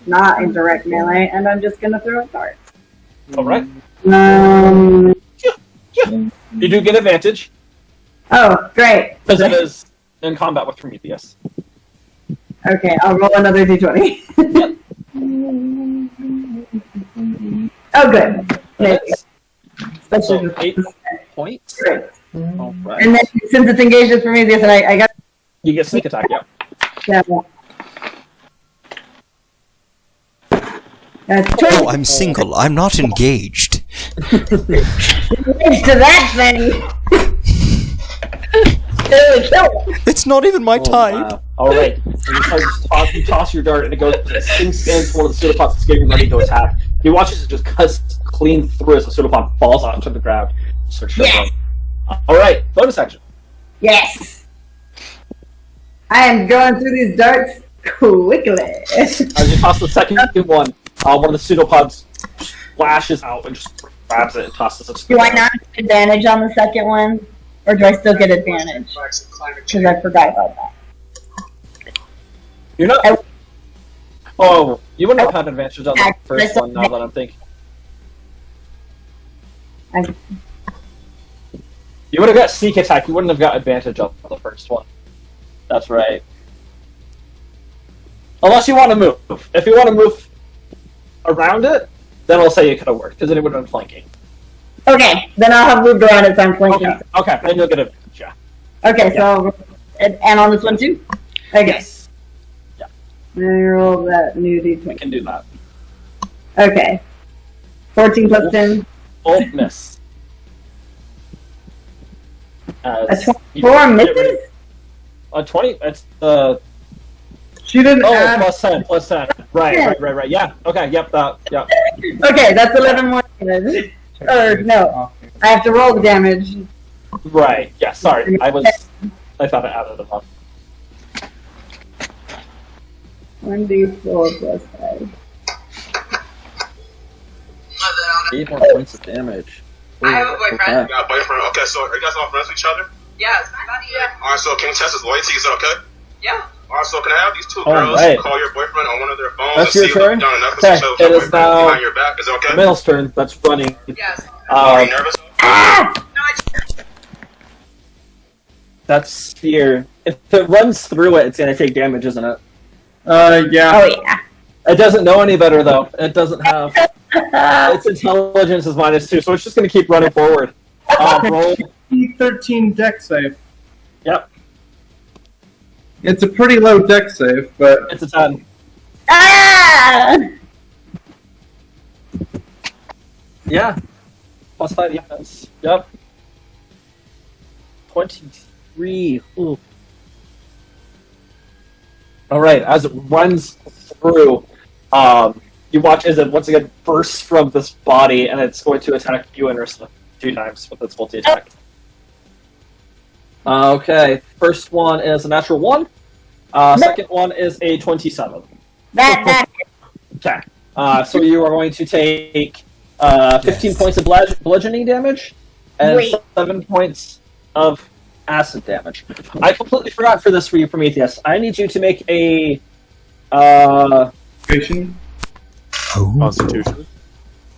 not in direct melee, and I'm just gonna throw a dart. Alright. Um. You do get advantage, Oh, great. because it is in combat with Prometheus. Okay, I'll roll another d20. Oh, good. Hits. Especially So, with 8 points. Great. Alright. And then since it's engaged with Prometheus, and I got You get sneak attack, yeah. Oh, I'm single. I'm not engaged. Engaged to that thing. Kill it. It's not even my type. Wow. Alright. And you toss your dart, and it goes, it scans one of the pseudopods that's getting ready to attack. He watches it just cuts clean through as the pseudopod falls onto the ground. Starts shuffling. Alright, bonus action. Yes. I am going through these darts quickly. As you toss the second one of the pseudopods flashes out and just grabs it and tosses it. to the Do I ground. not get advantage on the second one? Or do I still get advantage? Because I forgot about that. You're not. Oh, you wouldn't have had advantage on the first one. Now that I'm thinking, you would have got sneak attack. You wouldn't have got advantage on the first one. That's right. Unless you want to move. If you want to move around it, then I'll say it could have worked because then it would have been flanking. Okay, then I'll have moved around it so I'm flanking. Okay, then you'll get advantage. Yeah. Okay, so and on this one too. Okay. Yes. Yeah. Then roll that new We d20. can do that. Okay. 14 plus 10. Oh, miss. A 24 misses? A 20. It's She didn't Oh, add. plus 10, plus 10. Right. Yeah. Okay. Yep. Yep. Okay, that's 11 more damage. Or no, I have to roll the damage. Right. Yeah. Sorry. I thought I added it up. 1d4 plus 5. 8 more points of damage. I have a boyfriend. Okay. You got a boyfriend? Okay, so are you guys all friends with each other? Yes. Yeah. Alright, so can we test his loyalty? Is that okay? Yeah. Alright, so can I have these two girls right. call your boyfriend on one of their phones That's and your see turn? if they've done enough Okay, to show it your is boyfriend now behind your back? Is that okay? Mill's turn. That's running. Yes. Are you nervous? That's sphere. If it runs through it, it's gonna take damage, isn't it? Yeah. Oh yeah. It doesn't know any better though. It doesn't have. Its intelligence is -2, so it's just gonna keep running forward. Roll. 13 deck save. Yep. It's a pretty low deck save, but It's a 10. Ah! Yeah. Plus 5 defense. Yep. 23. Ooh. Alright, as it runs through, you watch as it once again bursts from this body, and it's going to attack you and Ursula 2 times with its multi-attack. Okay, first one is a natural 1. Second one is a 27. That. Okay. So you are going to take 15 points of bludgeoning damage and Wait. 7 points of acid damage. I completely forgot for this for you, Prometheus. I need you to make a Constitution. Constitution.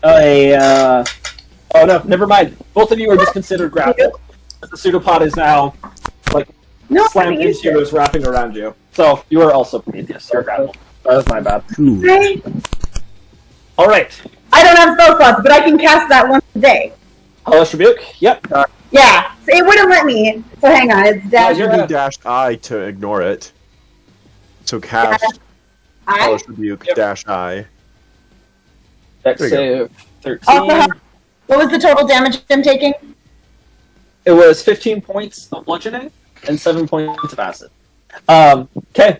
oh no, never mind. Both of you are just considered grappled. The pseudopod is now No, slammed I into you, is wrapping around you. So you are also Prometheus. You're grappled. That was my bad. All right. I don't have spell slots, but I can cast that once a day. Hellish Rebuke. Yep. Yeah, so it wouldn't let me. So hang on, it's dash. you're You good. dash I to ignore it. So cast I. Hellish Rebuke Yep. dash I. Dex There you save 13. Also, what was the total damage I'm taking? It was 15 points of bludgeoning and 7 points of acid. Okay,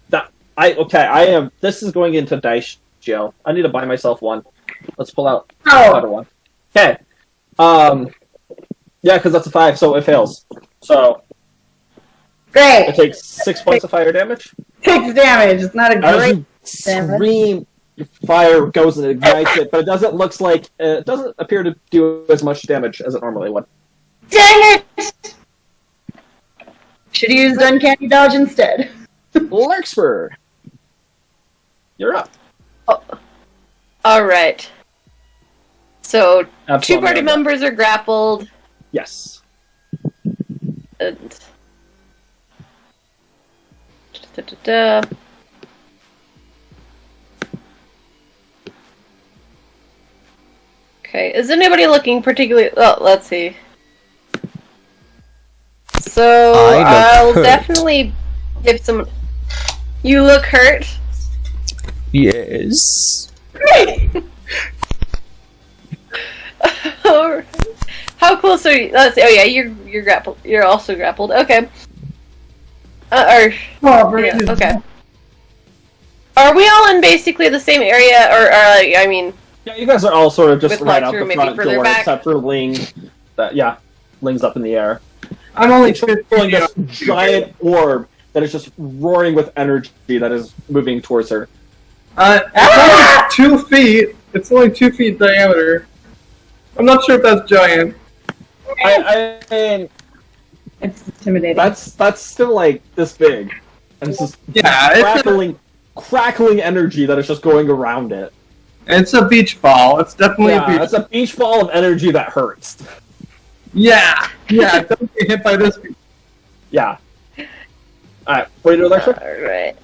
I am. This is going into dice jail. I need to buy myself one. Let's pull out another one. Okay. Yeah, because that's a 5, so it fails. So it Great. takes 6 points of fire damage. 6 damage. It's not a As great. you scream, your fire goes and ignites it, but it doesn't appear to do as much damage as it normally would. Dang it! Should have used Uncanny Dodge instead. Larkspur, you're up. All right. So two Absolutely. party members are grappled. Yes. And... Da-da-da. Okay, is anybody looking particularly... Oh, let's see. So, I look I'll hurt. definitely give some... You look hurt? Yes. Alright. How close are you? Let's see. Oh yeah, you're grappled. You're also grappled. Okay. Yeah, okay. Are we all in basically the same area, or I mean? Yeah, you guys are all sort of just With right out Larkspur the maybe front further door, back? except for Ling. Ling's up in the air. I'm only Pulling 50 this giant orb that is just roaring with energy that is moving towards her. It's only 2 feet. It's only 2 feet diameter. I'm not sure if that's giant. I mean, It's intimidating. that's still like this big, and it's just Yeah, it's crackling crackling energy that is just going around it. It's a beach ball. It's definitely a beach. It's a beach ball of energy that hurts. Yeah. Don't get hit by this. Yeah. Alright, what do you do, Alexa? Alright.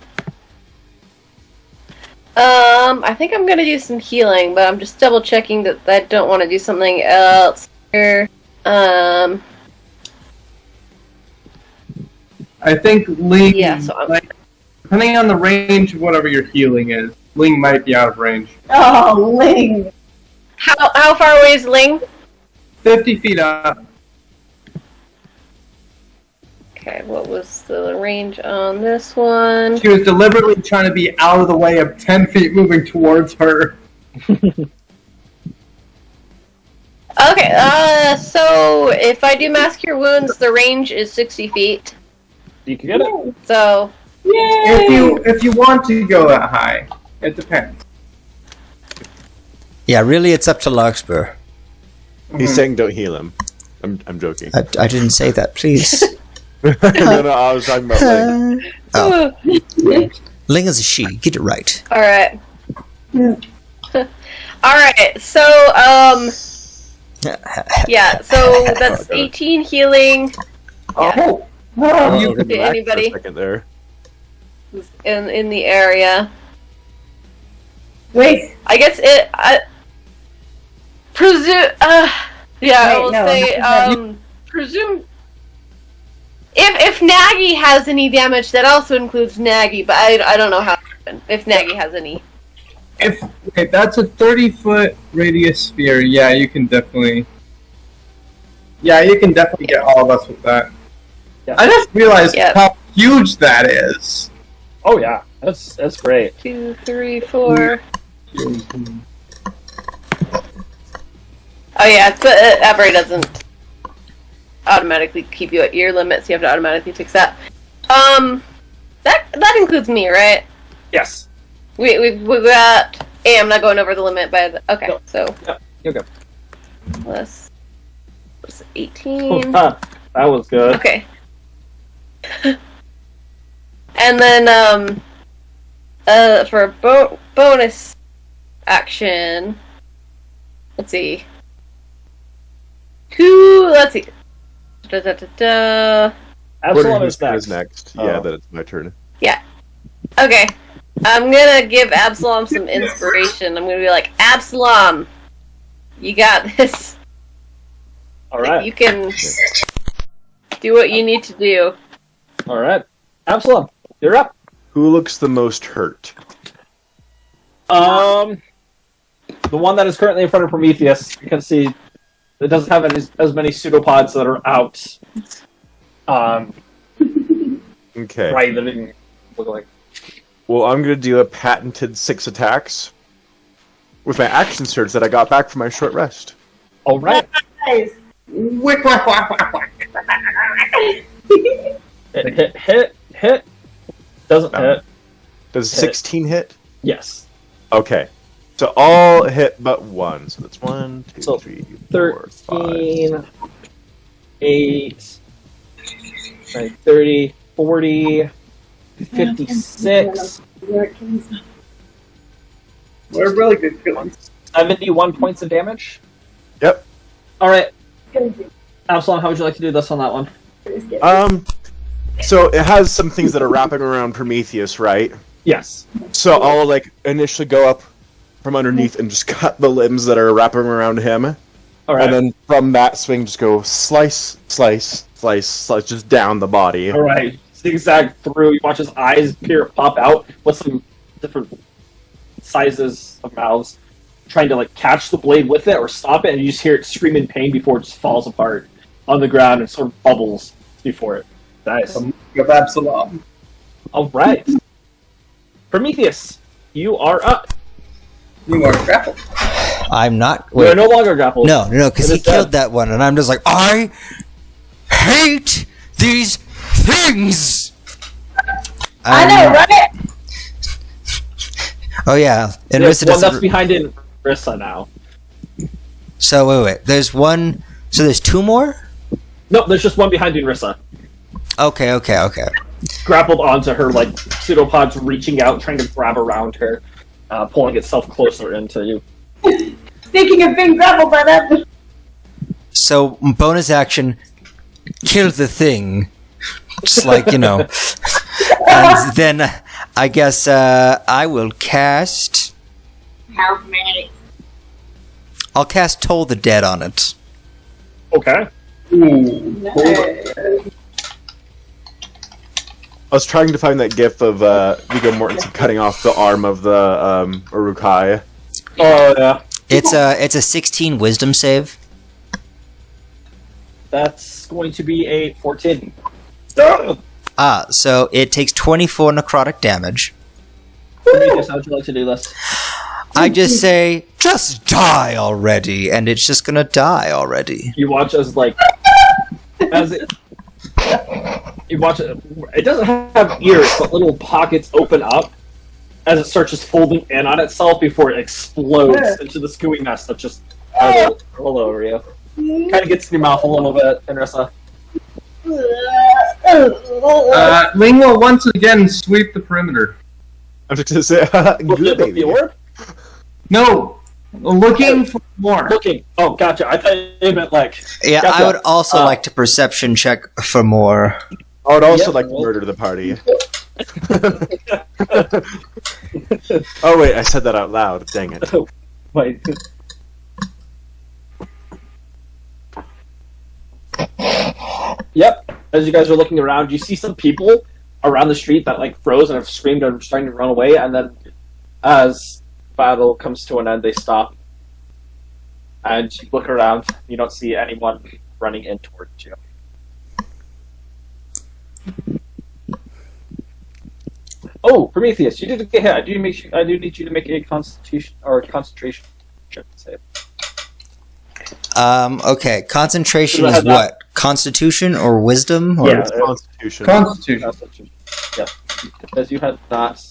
I think I'm gonna do some healing, but I'm just double checking that I don't want to do something else here. I think Ling. Yeah, so I'm... Depending on the range of whatever your healing is, Ling might be out of range. Oh, Ling. How far away is Ling? 50 feet up. Okay, what was the range on this one? She was deliberately trying to be out of the way of 10 feet moving towards her. Okay, so if I do Mask Cure Wounds, the range is 60 feet. You can get it. So... If you want to go that high, it depends. Yeah, really, it's up to Larkspur. He's saying don't heal him. I'm joking. I didn't say that, please. no, I was talking about Ling. Oh. Ling is a she. Get it right. Alright. Alright, so, yeah, so that's 18 healing. Oh! Anybody For a second there. in the area. Wait. I guess it... presume... yeah, I will say, presume... If Nagy has any damage, that also includes Nagy, but I don't know how... If Nagy has any. Okay, that's a 30-foot radius sphere. Yeah, you can definitely... Yeah, you can definitely get all of us with that. Yeah. I just realized how huge that is. Oh yeah, that's great. 2, 3, 4... Oh yeah, so Aberry doesn't automatically keep you at your limits. You have to automatically fix that. That includes me, right? Yes. We got. Hey, I'm not going over the limit by the. Okay, No. so. Yep. You're good. Plus 18. Oh, that was good. Okay. And then for a bonus action, let's see. Let's see. Absalom is next. Oh. Yeah, then it's my turn. Yeah. Okay. I'm gonna give Absalom some inspiration. I'm gonna be like, Absalom, you got this. Alright. You can do what you need to do. Alright. Absalom, you're up. Who looks the most hurt? The one that is currently in front of Prometheus. You can see it doesn't have as many pseudopods that are out. Okay. Writhing, look like. Well, I'm going to do a patented 6 attacks with my action surge that I got back from my short rest. Alright. Nice. Wick, whack, whack, whack, whack. Hit. Doesn't hit. Does 16 hit? Yes. Okay. So all hit but one. So that's 1, 2, So 3, 4, 13, 5. 8, 30, 40, 56, We're really good feelings. 71 points of damage. Yep. Alright. Absalom, how would you like to do this on that one? So it has some things that are wrapping around Prometheus, right? Yes. So I'll initially go up from underneath and just cut the limbs that are wrapping around him. Alright. And then from that swing just go slice, slice, slice, slice, just down the body. Alright. Zigzag through, you watch his eyes pop out with some different sizes of mouths, trying to catch the blade with it or stop it, and you just hear it scream in pain before it just falls apart on the ground and sort of bubbles before it dies. Of Absalom. Alright. Prometheus, you are up. You are grappled. I'm not. You are Wait. no longer grappled. No, because It he is dead. killed that one, and I'm just like, I hate these things. I know, right? Oh yeah, and There's Rissa one that's doesn't. behind in Rissa now. So wait. There's one. So there's two more. No, there's just one behind in Rissa. Okay. grappled onto her, like pseudopods reaching out, trying to grab around her, pulling itself closer into you. Speaking of being grappled by that. So, bonus action, kill the thing. Just like, And then, I guess, I will cast... How many? I'll cast Toll the Dead on it. Okay. I was trying to find that gif of Viggo Mortensen cutting off the arm of the Uruk-hai. Oh, yeah. It's a 16 wisdom save. That's going to be a 14. So it takes 24 necrotic damage. Prometheus, how would you like to do this? I just say, just die already, and it's just gonna die already. You watch as you watch it. It doesn't have ears, but little pockets open up as it starts just folding in on itself before it explodes into the gooey mess that just all over you. Kind of gets in your mouth a little bit, Anrissa. Ling will once again sweep the perimeter. I'm just gonna say, good baby. The orb? No, looking for more. Looking. Oh, gotcha. I thought you meant like. Yeah, Gotcha. I would also like to perception check for more. I would also like to murder the party. Oh wait, I said that out loud. Dang it. Wait. Yep. As you guys are looking around, you see some people around the street that like froze and have screamed and are starting to run away, and then as battle comes to an end, they stop. And you look around, you don't see anyone running in towards you. Oh, Prometheus, you did get hit. I do need you to make a constitution or concentration check save. Okay, concentration is what? Constitution or wisdom? Or... Yeah, Constitution. Constitution. Yeah, because you had not.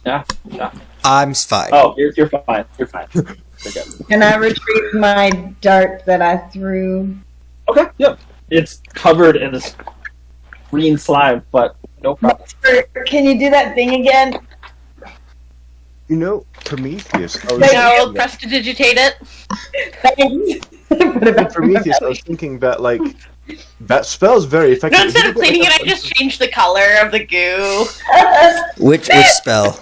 Yeah. I'm fine. Oh, you're fine. You're fine. You're good. Can I retrieve my dart that I threw? Okay. Yep. It's covered in this green slime, but no problem. Can you do that thing again? Prometheus. No, prestidigitate it. Prometheus, I was thinking that, that spell's very effective. No, instead of cleaning it, I just changed the color of the goo. Which spell?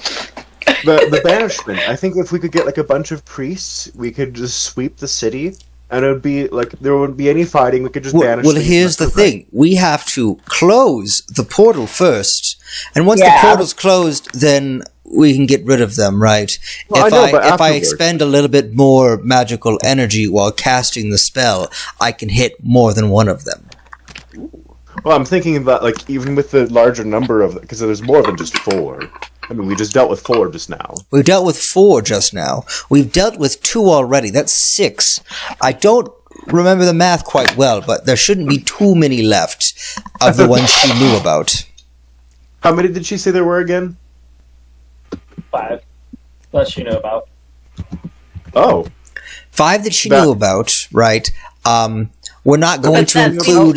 The Banishment. I think if we could get, a bunch of priests, we could just sweep the city, and it would be, there wouldn't be any fighting, we could just banish Well, here's the thing. We have to close the portal first, and once the portal's closed, then we can get rid of them, right? Well, if I expend a little bit more magical energy while casting the spell, I can hit more than one of them. Well, I'm thinking about, even with the larger number of... Because there's more than just 4. I mean, we just dealt with 4 just now. We've dealt with 4 just now. We've dealt with 2 already. That's 6. I don't remember the math quite well, but there shouldn't be too many left of the ones she knew about. How many did she say there were again? 5. That you know about. Oh. 5 that she knew about, right? We're not going to include...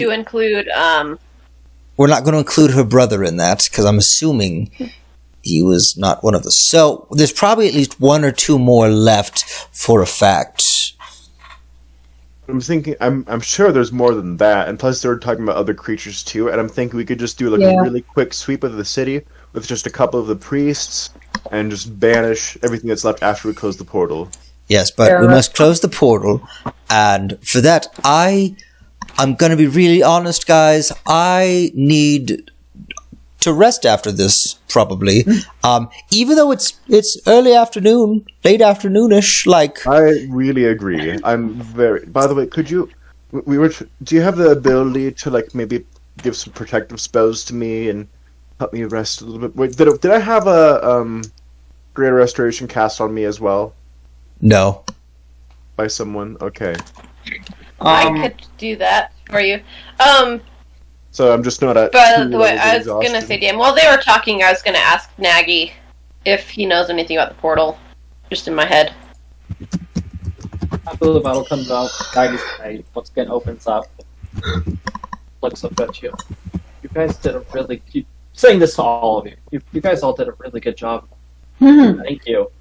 We're not going to include her brother in that, because I'm assuming he was not one of us. So, there's probably at least 1 or 2 more left for a fact. I'm thinking, I'm sure there's more than that, and plus they were talking about other creatures too, and I'm thinking we could just do a really quick sweep of the city with just a couple of the priests, and just banish everything that's left after we close the portal. Yes, but we must close the portal, and for that, I'm gonna be really honest, guys, I need to rest after this, probably. Even though it's early afternoon, late afternoonish, I really agree. By the way, could you... do you have the ability to, maybe give some protective spells to me and help me rest a little bit? Wait, did I have a, Greater Restoration cast on me as well? No. By someone? Okay. I could do that for you. So I'm just not at... By the way, I was going to say, Dan, while they were talking, I was going to ask Nagy if he knows anything about the portal. Just in my head. After the battle comes out, Nagy's eye once again opens up. Looks up at you. You guys did a really... saying this to all of you. You guys all did a really good job. Mhm. Thank you.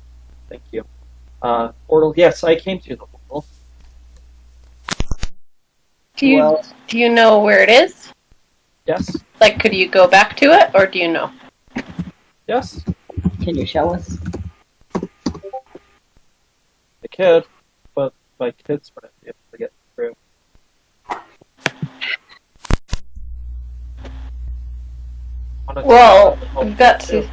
Portal, yes, I came to the portal. Do you know where it is? Yes. Like, could you go back to it, or do you know? Yes. Can you show us? I could, but my kids wouldn't be able to get through. Well, we've got to.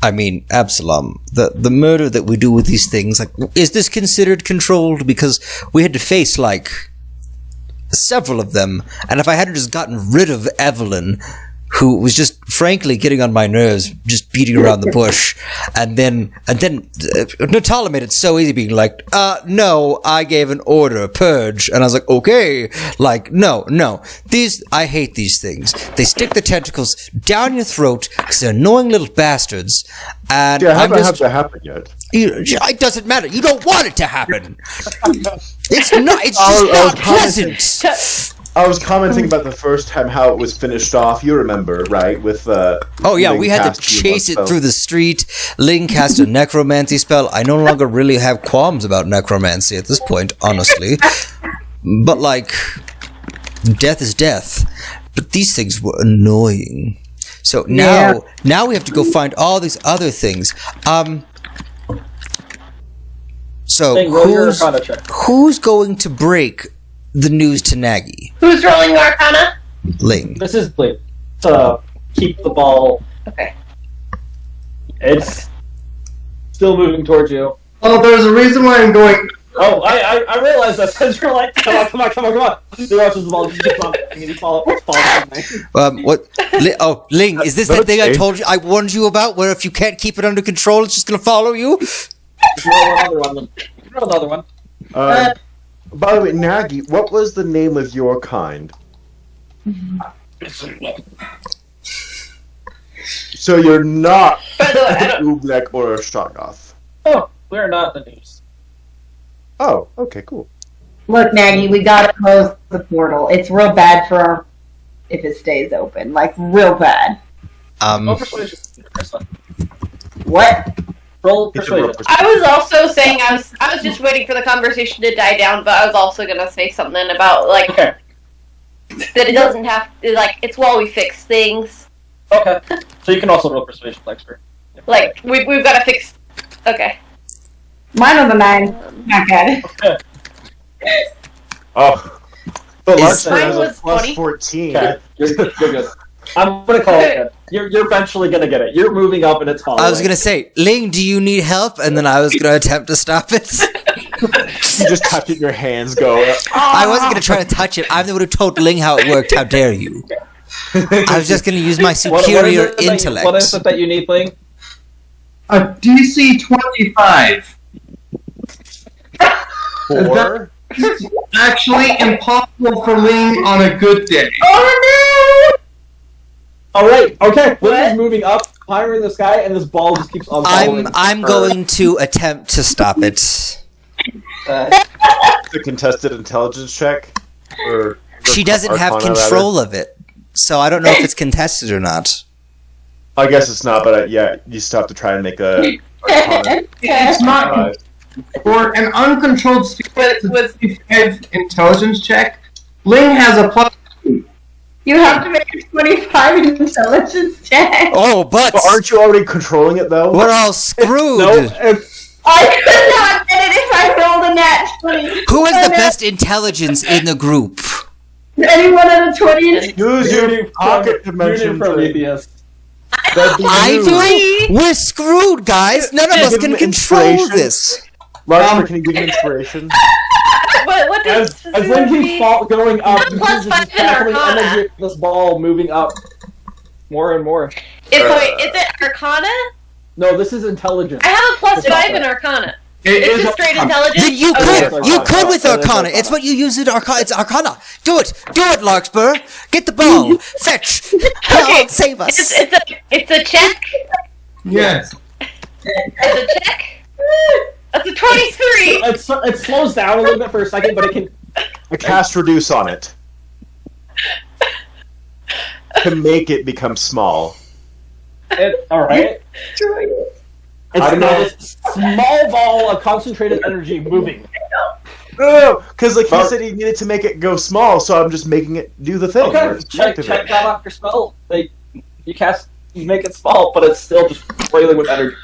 I mean, Absalom, the murder that we do with these things, like, is this considered controlled? Because we had to face, like, several of them, and if I hadn't just gotten rid of Evelyn, who was just frankly getting on my nerves, just beating around the bush, and then Natala made it so easy, being like, no, I gave an order, purge, and I was like, okay, like, no, I hate these things. They stick the tentacles down your throat, because they're annoying little bastards, and Yeah, I haven't had that happen yet. It doesn't matter. You don't want it to happen. It's just not pleasant. I was commenting about the first time how it was finished off. You remember, right? With oh yeah, we had to chase it through the street. Ling cast a necromancy spell. I no longer really have qualms about necromancy at this point, honestly. But like, death is death. But these things were annoying. So now we have to go find all these other things. So who's going to break the news to Nagy? Who's rolling Arcana? Ling. This is Ling. To keep the ball. Okay. It's still moving towards you. Oh, there's a reason why I'm going. Oh, I realize that since you're like, come on. He watches the ball, just keeps on, and he follows me. What? Ling, is this that thing I told you, I warned you about, where if you can't keep it under control, it's just gonna follow you? Roll another one. By the way, Nagy, what was the name of your kind? So you're not Oobleck or Shoggoth. Oh, we're not the news. Oh, okay, cool. Look, Nagy, we gotta close the portal. It's real bad for our if it stays open. Like, real bad. Roll persuasion. What? Roll persuasion. I was also saying I was just waiting for the conversation to die down, but I was also gonna say something about like that it doesn't have like it's while we fix things. Okay. So you can also roll persuasion, Dexter. Like we've got to fix. Okay. Mine was a 9. Not good. Okay. Oh. But Larkspur mine has a was plus 20. 14. Okay. You're good. I'm gonna call it good. You're eventually gonna get it. You're moving up and it's following. I was gonna say, Ling, do you need help? And then I was gonna attempt to stop it. You just touch it, your hands go. I wasn't gonna try to touch it. I would have told Ling how it worked. How dare you? I was just gonna use my superior intellect. What is it that you need, Ling? A DC 25. Four? That's actually impossible for Ling on a good day. Oh no! Alright, okay. Ling is moving up, higher in the sky, and this ball just keeps on following. I'm going to attempt to stop it. The contested intelligence check? Or She doesn't have Arcana, control of it, so I don't know if it's contested or not. I guess it's not, but yeah, you still have to try and make a Arcana. It's not for an uncontrolled with intelligence check. Ling has a plus. You have to make a 25 intelligence check. Oh, but Aren't you already controlling it though? we're all screwed. I could not get it if I rolled a nat 20. Who has the best intelligence in the group? Anyone at a 20? Use your pocket dimension. Prometheus. I do? We're screwed, guys. None of us can control this. Larkspur, can you give me inspiration? What does As Ling keeps going up, Not plus 5 in tackling Arcana. energy, this ball moving up more and more. Is it Arcana? No, this is intelligence. I have a plus 5 in Arcana. It It's is just straight intelligence. Then you Okay. could with Arcana. It's what you use in Arcana. It's Arcana. Do it, Larkspur. Get the ball. Fetch. Okay. Save us. It's a check. Yes. It's a check. That's a 23. It slows down a little bit for a second, but it can. I cast reduce on it to make it become small. Alright. It's now this small ball of concentrated energy moving. No, because like he said, he needed to make it go small, so I'm just making it do the thing. Okay, check that off your spell. Like, you make it small, but it's still just boiling with energy.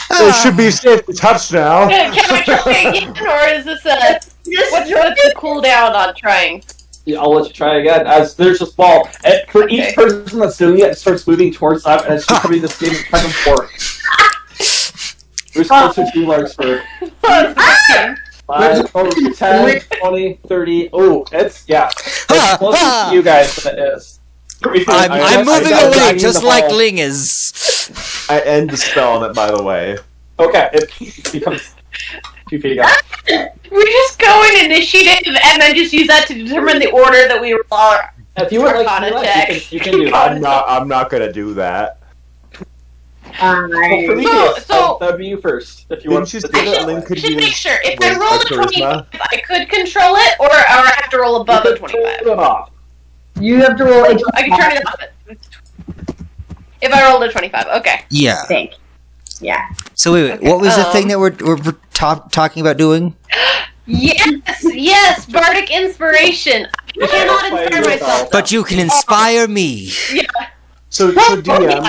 It should be safe to touch now. Can I try again, or is this what's the cooldown on trying? Yeah, I'll let you try again. As there's a ball, and for each person that's doing it, it starts moving towards them, and it's just coming this game back and forth. We're supposed to do large for 5, 10, 20, 30. Oh, it's closer to you guys than it is. I'm moving away, just like Ling is. I end the spell on it, by the way. Okay, it becomes 2 feet ago. We just go in initiative and then just use that to determine the order that we roll our If you would like Arcana to do that, check. you can do that. I'm not gonna do that. So that'd be you first. If you want to do that, Link could should make use sure. If I with roll a charisma. 25, I could control it, or I have to roll above a 25. turn it off. You have to roll a I can turn it off. If I rolled a 25, okay. Yeah. Think. Yeah. So wait, what was the thing that we're talking about doing? Yes, bardic inspiration. I cannot inspire myself. But you can inspire me. Yeah. So DM,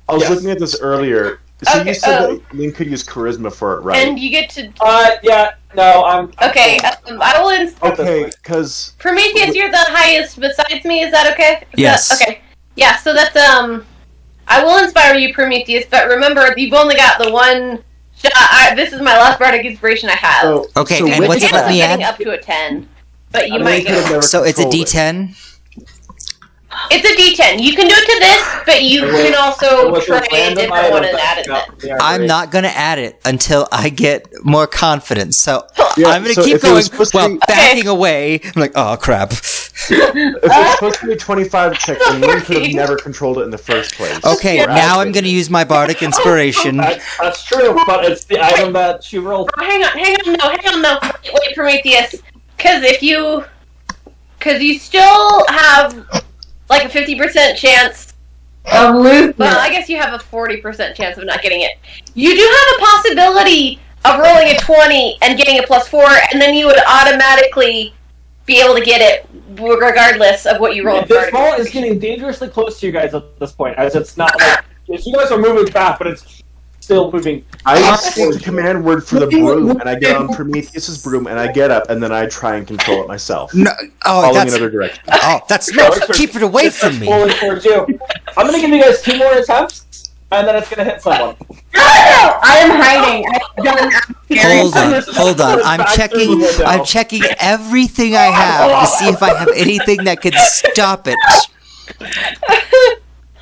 I was Yes. looking at this earlier. So Okay, you said that Link could use charisma for it, right? And you get to. No, I'm. Okay, I will. Okay, because Prometheus, you're the highest besides me. Is that okay? Yes. Okay. Yeah. So that's I will inspire you, Prometheus. But remember, you've only got the one shot. This is my last bardic inspiration I have. Okay, so and with what's it let that- me getting add? up to a 10, but you I might could have get. never So it's a controlled it. D10? It's a D10. You can do it to this, but you can also try a different one and add it. I'm not gonna add it until I get more confidence. So Yeah, I'm gonna so keep if it was going. supposed to Well, be- backing away. I'm like, oh crap. If it's supposed to be 25 check, then Link could have never controlled it in the first place. Okay, now I'm gonna use my bardic inspiration. That's true, but it's the item that she rolled. Oh, hang on, no. Wait, Prometheus. Because you still have like a 50% chance. Of losing. Well, I guess you have a 40% chance of not getting it. You do have a possibility of rolling a 20 and getting a +4, and then you would automatically be able to get it regardless of what you roll. This ball is getting dangerously close to you guys at this point, as it's not like you guys are moving fast, but it's still moving. I speak the command word for the broom, and I get on Prometheus's broom, and I get up, and then I try and control it myself. No, Following that's another direction. keep it away from me. Rolling towards you. I'm gonna give you guys 2 more attempts, and then it's gonna hit someone. No! I am hiding. Hold on. I'm checking everything I have to see if I have anything that could stop it.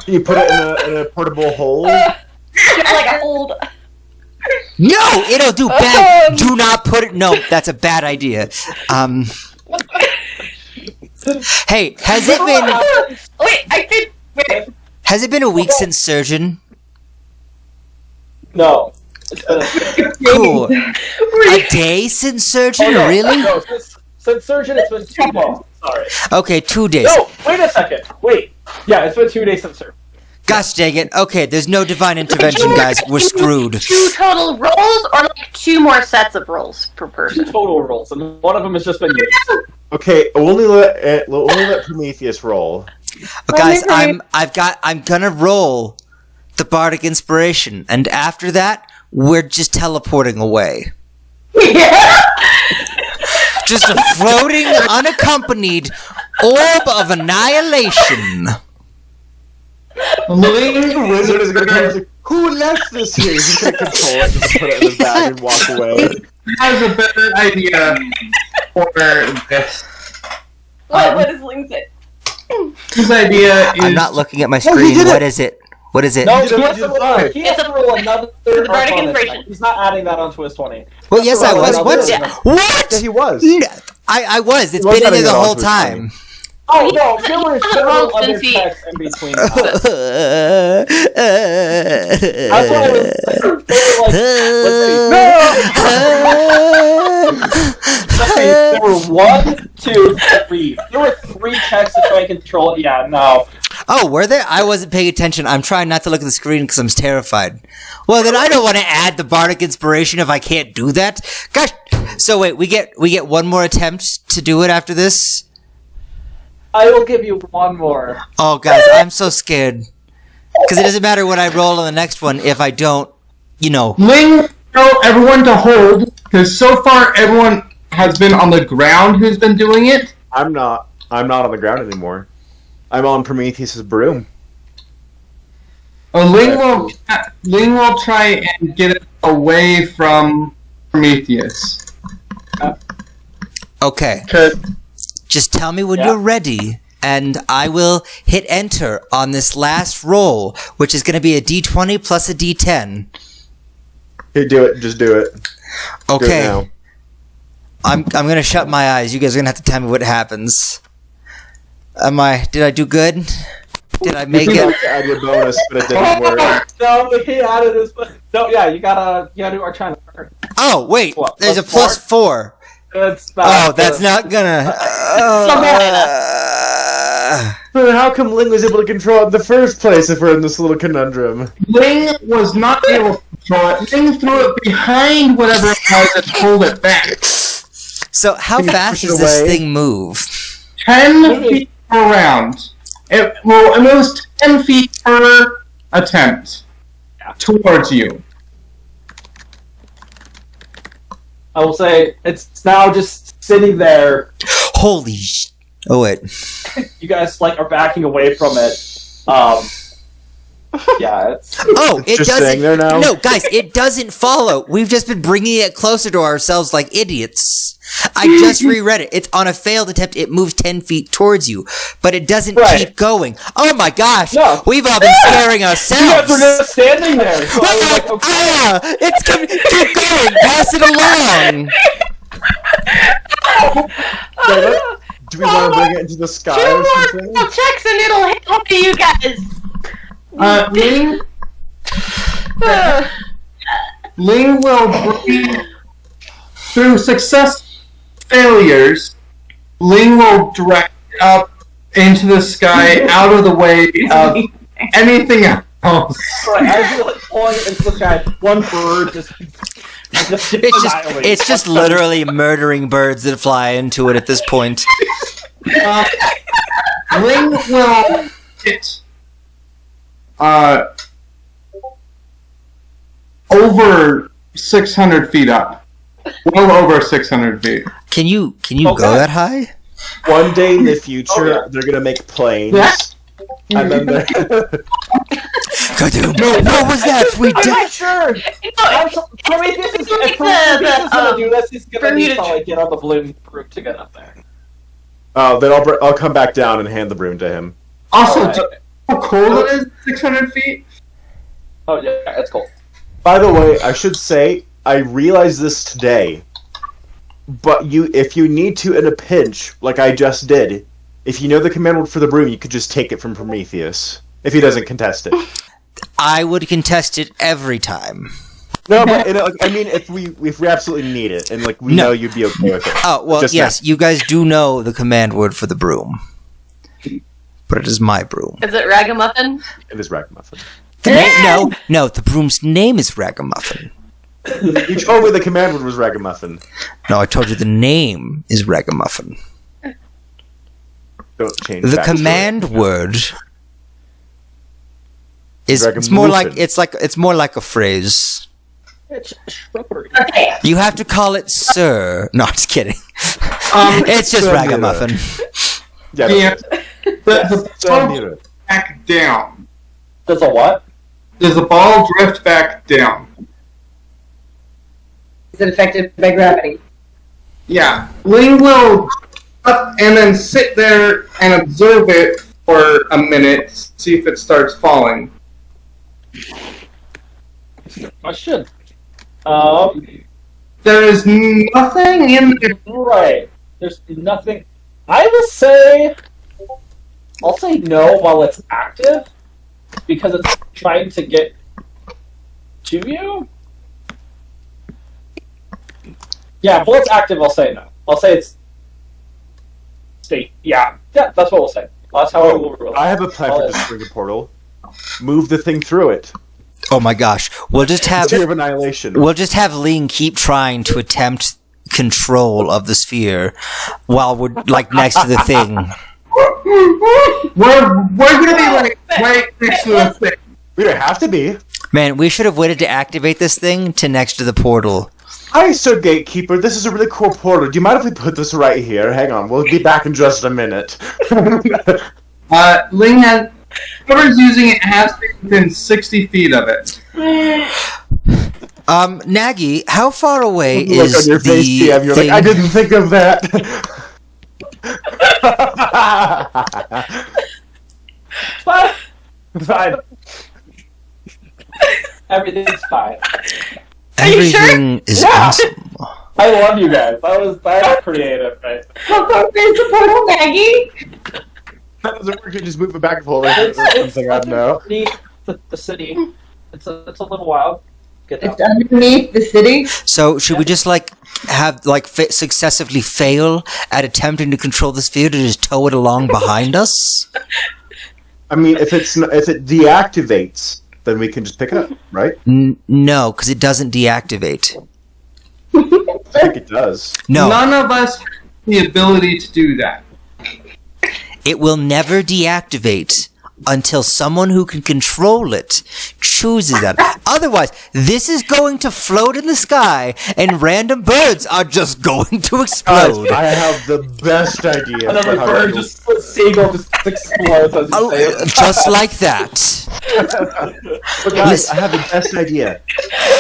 You put it in a portable hole. Like a hold. No, it'll do bad. Do not put it. No, that's a bad idea. Hey, has it been? Wait. Has it been a week since Surgeon? No. It's been Cool. A day since Surgeon? no, Really? No, since Surgeon, it's been 2 months. Sorry. Okay, 2 days. No, wait a second. Wait. Yeah, it's been 2 days since Surgeon. Gosh dang it. Okay, there's no divine intervention, guys. We're screwed. 2 total rolls, or like 2 more sets of rolls per person? Total rolls, and one of them has just been used. Okay, only let Prometheus roll. Guys, I'm gonna roll the bardic inspiration, and after that, we're just teleporting away. Just a floating, unaccompanied orb of annihilation. The wizard is gonna come and say, "Who left this here?" He's gonna control it, just put it in his bag and walk away. Has a better idea for this. What does Ling say? His idea is. I'm not looking at my screen. What is it? What is it? No, He has to roll another bardic Arcana inspiration. check. He's not adding that onto his 20. Well, yes, I was. What? Yeah. What? Yeah, he was. I was. It's He was been in there adding the it whole onto his time. Oh, no, there were several Rolls other since he- checks in between that. That's why I was like, let's see. 1, 2, 3. There were 3 checks to try and control it. Yeah, no. Oh, were there? I wasn't paying attention. I'm trying not to look at the screen because I'm terrified. Well, then I don't want to add the bardic inspiration if I can't do that. Gosh. So wait, we get one more attempt to do it after this? I will give you one more. Oh, guys, I'm so scared. Because it doesn't matter what I roll on the next one if I don't, Ling, tell everyone to hold, because so far everyone has been on the ground who's been doing it. I'm not on the ground anymore. I'm on Prometheus's broom. Ling will try and get it away from Prometheus. Okay. Just tell me when you're ready, and I will hit enter on this last roll, which is going to be a d20 plus a d10. Here, do it. Just do it. Okay. Do it now. I'm going to shut my eyes. You guys are going to have to tell me what happens. Did I do good? Did I make it? Add your bonus, but it didn't work. No, he added his. No, yeah, you gotta do Arcana first. Oh, wait. There's a plus 4. That's that's not gonna. But how come Ling was able to control it in the first place if we're in this little conundrum? Ling was not able to control it. Ling threw it behind whatever it was and pulled it back. So how fast does this thing move? 10 feet per round. It moves 10 feet per attempt towards you. I will say it's now just sitting there. Holy Oh, wait. You guys, are backing away from it. Yeah, it's... Oh, it just doesn't... staying there now? No, guys, it doesn't follow. We've just been bringing it closer to ourselves like idiots. I just reread it. It's on a failed attempt. It moves 10 feet towards you, but it doesn't keep going. Oh my gosh. No. We've all been scaring ourselves. You guys were just standing there. So We're like, it's keep going. Pass it along. Do we want to bring it into the sky or something? Checks and it'll help you guys. Ling will bring, through success failures, Ling will direct up into the sky, out of the way of anything else. Right, as you're pulling it into the sky, one bird just It's just literally murdering birds that fly into it at this point. Ling will hit over 600 feet up. Well over 600 feet. Can you go that high? One day in the future, they're gonna make planes. Yeah. And then they're... What was that? We I'm did. not sure. Prometheus is gonna do this. He's gonna need to get on the balloon group to get up there. Oh, then I'll come back down and hand the broom to him. Also, how cold it is 600 feet? Oh yeah, it's cold. By the way, I should say, I realized this today, but if you need to in a pinch, like I just did, if you know the command word for the broom, you could just take it from Prometheus, if he doesn't contest it. I would contest it every time. No, but if we absolutely need it, and we know you'd be okay with it. Oh, well, Just yes, you guys do know the command word for the broom. But it is my broom. Is it Ragamuffin? It is Ragamuffin. No, the broom's name is Ragamuffin. You told me the command word was Ragamuffin. No, I told you the name is Ragamuffin. Don't change The backstory. command word is it's more like a phrase. It's shrubbery. Okay. You have to call it sir. No, I'm just kidding. It's just Sir Ragamuffin. Yeah. The So ball near it. back down. Does a what? Does the ball drift back down? Is it affected by gravity? Yeah. Ling will up and then sit there and observe it for a minute, see if it starts falling. I should. There is nothing in there. Right. There's nothing. I will say. I'll say no while it's active, because it's trying to get to you. Yeah, while it's active, I'll say no. I'll say it's state. Yeah, that's what we'll say. That's how I will rule. I have a plan for destroying the portal. Move the thing through it. Oh my gosh. We'll just have Sphere of annihilation. We'll just have Ling keep trying to attempt control of the sphere while we're like next to the thing. We're gonna be like right next to the thing. We don't have to be. Man, we should have waited to activate this thing to next to the portal. Hi, Sir Gatekeeper. This is a really cool portal. Do you mind if we put this right here? Hang on. We'll be back in just a minute. Ling has... Whoever's using it has to be within 60 feet of it. Nagy, how far away Look is on your the face, TM. You're thing? like, I didn't think of that. Fine. Everything's fine. Everything is Yeah. awesome. I love you guys. That was creative, right? How far is the portal, Maggie? That doesn't work. You just move it back and forth. Or something. I don't know. Underneath the city. It's a little wild. Get It's out. underneath the city. So should we just like have like successively fail at attempting to control the sphere to just tow it along behind us? I mean, if it deactivates, then we can just pick it up, right? No, because it doesn't deactivate. I think it does. No, None of us have the ability to do that. it will never deactivate until someone who can control it chooses that. Otherwise, this is going to float in the sky, and random birds are just going to Guys, explode. I have the best idea. And then for the how bird to- just seagull just explodes as you say it. Just like that. But guys, Listen. I have the best idea.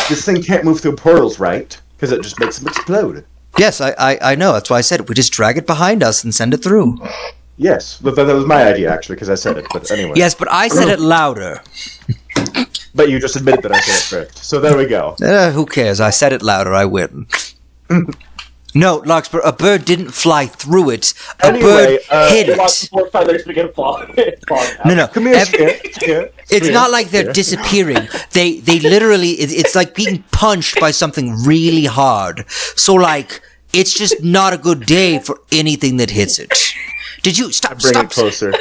This thing can't move through portals, right? Because it just makes them explode. Yes, I know. That's why I said it. We just drag it behind us and send it through. Yes, but that was my idea, actually, because I said it. But anyway. Yes, but I said it louder. But you just admitted that I said it first. So there we go. Who cares? I said it louder. I win. No, Larkspur, a bird didn't fly through it. A Anyway, bird hit Lots it. more feathers begin falling. No. Come here, Skip. It's not like they're disappearing. They literally, it's like being punched by something really hard. So, like, it's just not a good day for anything that hits it. Did you stop? Bring Stop! it closer.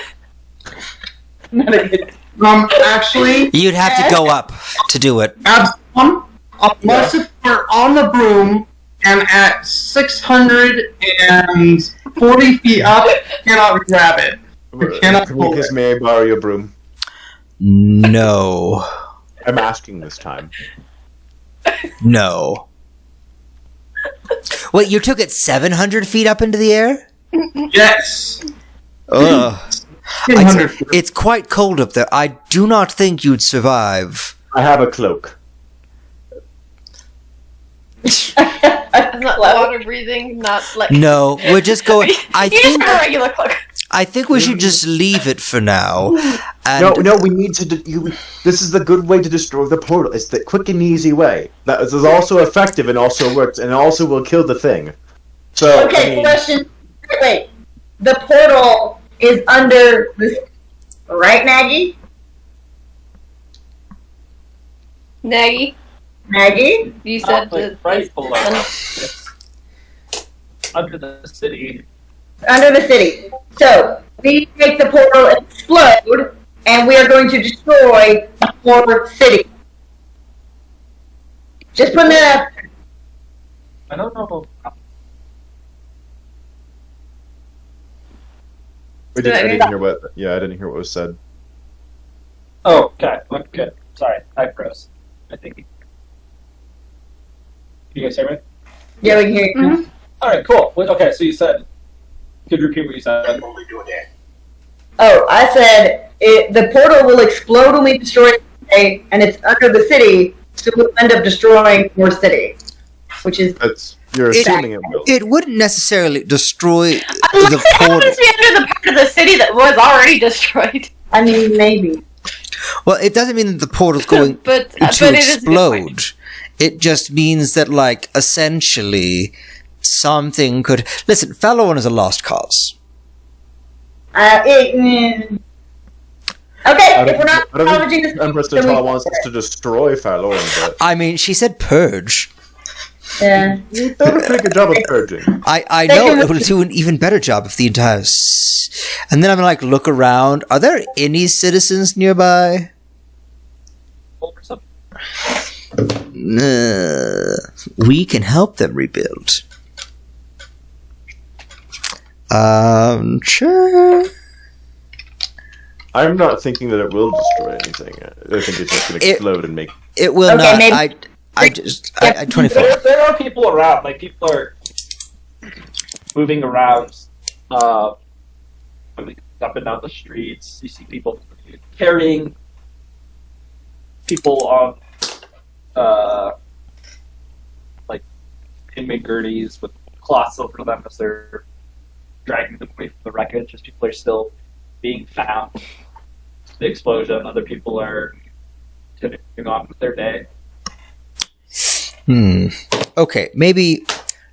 Actually, You'd have to go up to do it. Absalom, unless if we're on the broom and at 640 feet up, cannot grab it. We cannot pull Kamikaze, it. may I borrow your broom? No. I'm asking this time. No. Wait, you took it 700 feet up into the air? Yes. Ugh. 600 feet. It's quite cold up there. I do not think you'd survive. I have a cloak. Not water breathing, not like. No, we're just going. You just have a regular cloak. I think we should just leave it for now. And No, we need to. This is the good way to destroy the portal. It's the quick and easy way. That is also effective and also works, and also will kill the thing. So, Okay, I mean, question. Wait. The portal is under the... Right, Maggie? Nagy, Maggie? you said the right below. It's under the city. Under the city. So, we make the portal explode, and we are going to destroy the whole city. Just put that up. I don't know. I didn't hear what. Yeah, I didn't hear what was said. Oh, okay. Okay. Sorry, I froze. I think. Can you guys hear me? Yeah, we can hear you. All right, cool. Okay, so you said. Could you repeat what you said? Oh, I said the portal will explode when we destroy it, and it's under the city, so we'll end up destroying more city. Which is... You're assuming it will. it wouldn't necessarily destroy Unless the it happens portal. to be under the part of the city that was already destroyed. I mean, maybe. Well, it doesn't mean that the portal's going But to it is a good point. explode. It just means that, like, essentially, something could... Listen, Fallon is a lost cause. Okay, if we're not I don't acknowledging think this... Empress then we- Natal wants us to destroy Fallon, but I mean, she said purge. Yeah. You did a pretty good job of purging. I know it would do an even better job if the entire... And then I'm like, look around. Are there any citizens nearby? We can help them rebuild. Sure. I'm not thinking that it will destroy anything. I think it's just going to explode and make... It will Okay, not. maybe- I 24. There are people around. Like, people are moving around, up and down the streets. You see people carrying people on, like, inmate gurneys with cloths over them as they're dragging them away from the wreckage. As people are still being found. The explosion. Other people are continuing on with their day. Okay, maybe...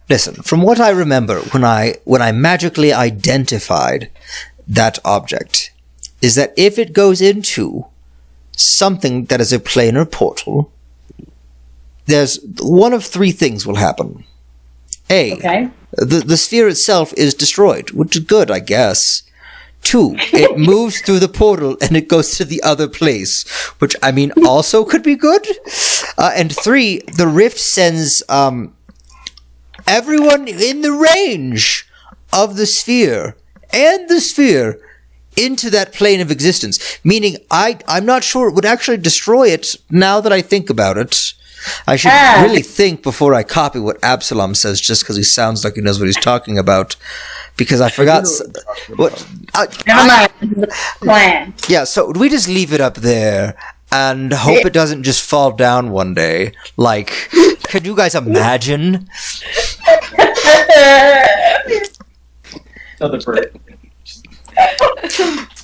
Listen, from what I remember when I magically identified that object, is that if it goes into something that is a planar portal, there's one of three things will happen. A, Okay. the sphere itself is destroyed, which is good, I guess. 2, it moves through the portal and it goes to the other place, which, I mean, also could be good. And 3, the rift sends everyone in the range of the sphere and the sphere into that plane of existence. Meaning, I'm not sure it would actually destroy it now that I think about it. I should really think before I copy what Absalom says, just because he sounds like he knows what he's talking about. Because I forgot what. Never mind. This is the plan. Yeah, so we just leave it up there and hope it doesn't just fall down one day. Like, can you guys imagine? Another bird.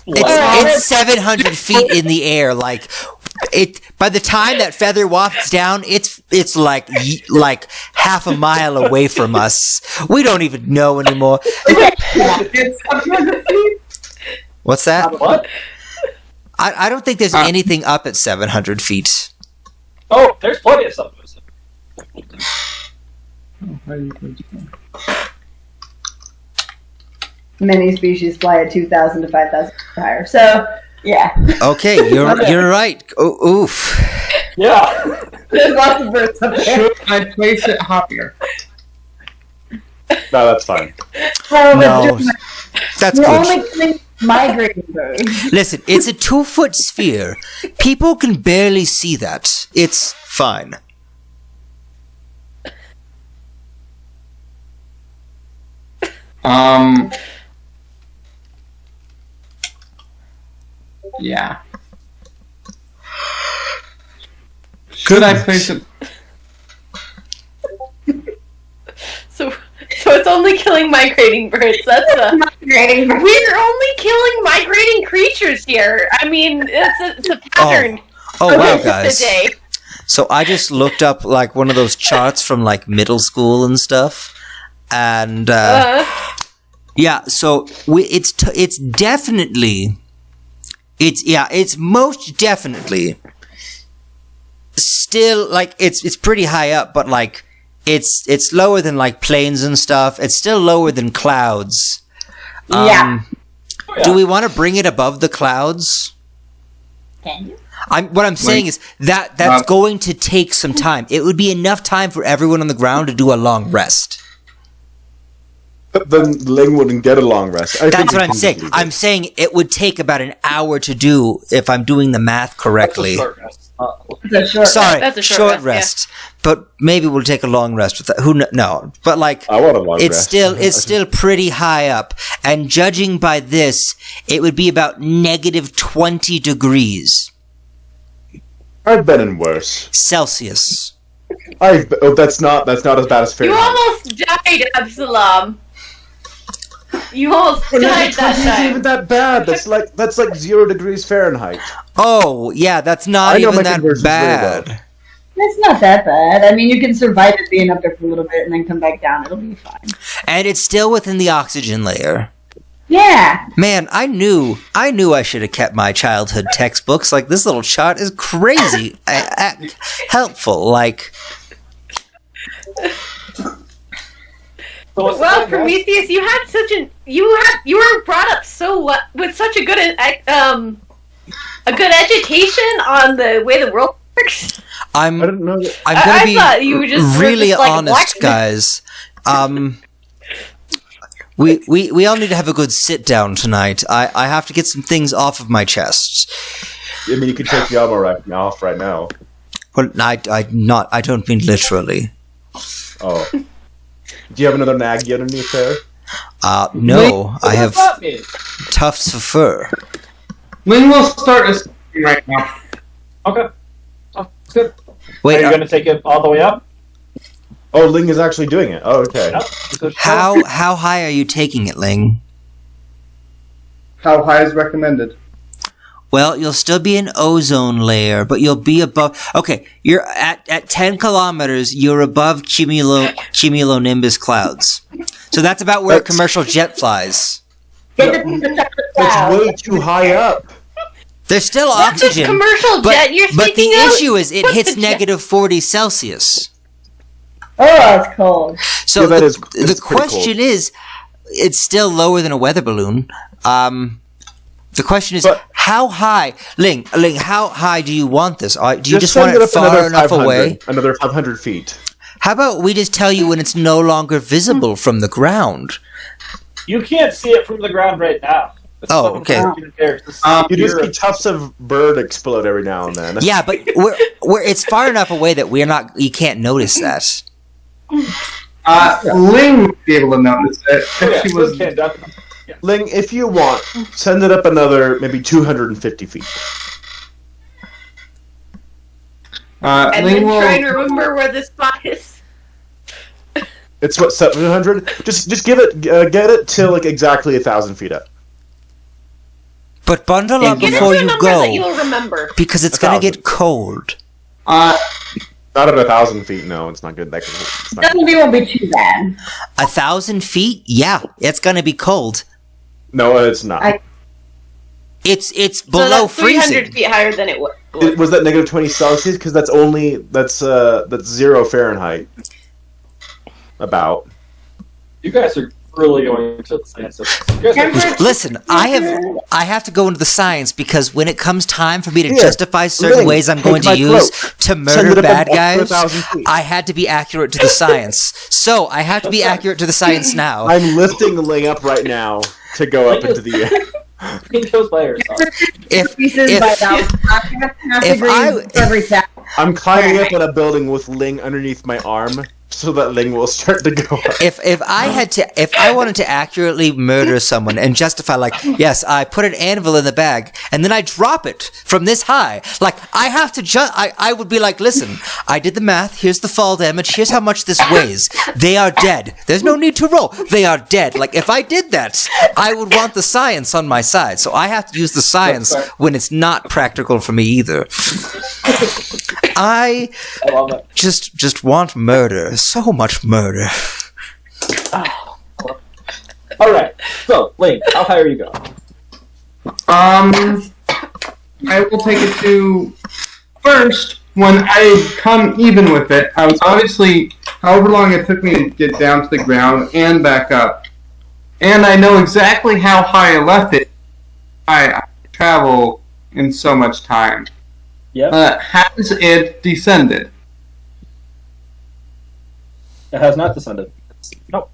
It's 700 feet in the air. Like, by the time that feather wafts down, it's like half a mile away from us. We don't even know anymore. What's that? What? I don't think there's anything up at 700 feet. Oh, there's plenty of stuff. Many species fly at 2,000 to 5,000 higher. So, yeah. Okay, you're right. Oh, oof. Yeah. There's lots of birds up there. Should I place it higher? No, that's fine. Oh, No, that's we're good. only killing migrating birds. Listen, it's a 2-foot sphere. People can barely see that. It's fine. Yeah. Should I place it? So it's only killing migrating birds. That's Migrating birds. we're only killing migrating creatures here. I mean, it's a pattern. Oh wow, It's guys. a day. So I just looked up like one of those charts from like middle school and stuff, and yeah. So it's definitely it's most definitely still like it's pretty high up, but like it's lower than like planes and stuff. It's still lower than clouds. Yeah. Do we want to bring it above the clouds? Can you? What I'm saying is that's going to take some time. It would be enough time for everyone on the ground to do a long rest. But then Ling wouldn't get a long rest. That's what I'm saying. I'm saying it would take about an hour to do if I'm doing the math correctly. It's a short Sorry, That's a short short rest. But maybe we'll take a long rest with that. No, but like I want a long it's rest. still pretty high up, and judging by this, it would be about negative 20 degrees I've been in worse. Celsius. That's not as bad as You Fahrenheit. almost died, Absalom. You almost But died negative that 20 isn't time. even that bad. That's like 0 degrees Fahrenheit. Oh yeah, that's not I know even my that conversions very bad. well. It's not that bad. I mean, you can survive it being up there for a little bit and then come back down. It'll be fine. And it's still within the oxygen layer. Yeah. Man, I knew I should have kept my childhood textbooks. Like, this little chart is crazy helpful. Like, Well, Prometheus, you had you were brought up with such a good education on the way the world works. I'm I didn't know that. I'm gonna be thought you were just really like honest, guys. We all need to have a good sit down tonight. I have to get some things off of my chest. I mean, you can take the armor off right now. Well, I don't mean literally. Oh. Do you have another Nagy underneath there? No, I have What does that mean? tufts of fur. Ling will start ascending right now. Okay. Sounds good. Wait, Are you going to take it all the way up? Oh, Ling is actually doing it. Oh, okay. Yep. how high are you taking it, Ling? How high is recommended? Well, you'll still be an ozone layer, but you'll be above. Okay, you're at 10 kilometers. You're above cumulonimbus clouds. So that's about where a commercial jet flies. It's way too high up. There's still What's this oxygen, commercial jet you're but the speaking of? issue is it What's hits the jet? negative 40 Celsius. Oh, it's cold. So Yeah, that the is- it's pretty question is, it's still lower than a weather balloon. The question is, But- how high, Ling? How high do you want this? Do you just send want it up far another enough 500, away? Another 500 feet. How about we just tell you when it's no longer visible from the ground? You can't see it from the ground right now. Oh, okay. You just see tufts of bird explode every now and then. Yeah, but it's far enough away that you can't notice that. Ling would be able to notice it if she was. Ling, if you want, send it up another maybe 250 feet. And Ling then will. trying to remember where this spot is. It's what, 700? Just give it, get it till like exactly 1,000 feet up. But bundle up Give us before a you number that go, you'll remember. because it's gonna 1,000. get cold. Not at 1,000 feet. No, it's not good. It's not good. 70 won't be too bad. 1,000 feet? Yeah, it's gonna be cold. No, it's not. It's So below that's 300 freezing. feet higher than it was. Was that negative 20 Celsius? Because that's 0 Fahrenheit. About. You guys are really going into the science of this. You guys are- Listen, I have to go into the science because when it comes time for me to Here, justify certain Ling, ways I'm take going to my use cloak. to Send murder it up bad to guys, 1,000 feet. I had to be accurate to the science. So I have to be accurate to the science now. I'm lifting Ling up right now to go up into the air. He chose by yourself. If Pieces by about half if I- degrees every time. I'm climbing up on a building with Ling underneath my arm so that Ling will start to go up. if I wanted to accurately murder someone and justify, like, yes, I put an anvil in the bag and then I drop it from this high, like, I have to I would be like, listen, I did the math, here's the fall damage, here's how much this weighs, they are dead, there's no need to roll, they are dead. Like, if I did that, I would want the science on my side, so I have to use the science when it's not practical for me either. I I love it. just want murder, so much murder. Alright, so, Link, how high are you going? I will take it to first. When I come even with it, I was obviously however long it took me to get down to the ground and back up, and I know exactly how high I left it. I travel in so much time. Yep. Has it descended? It has not descended. Nope.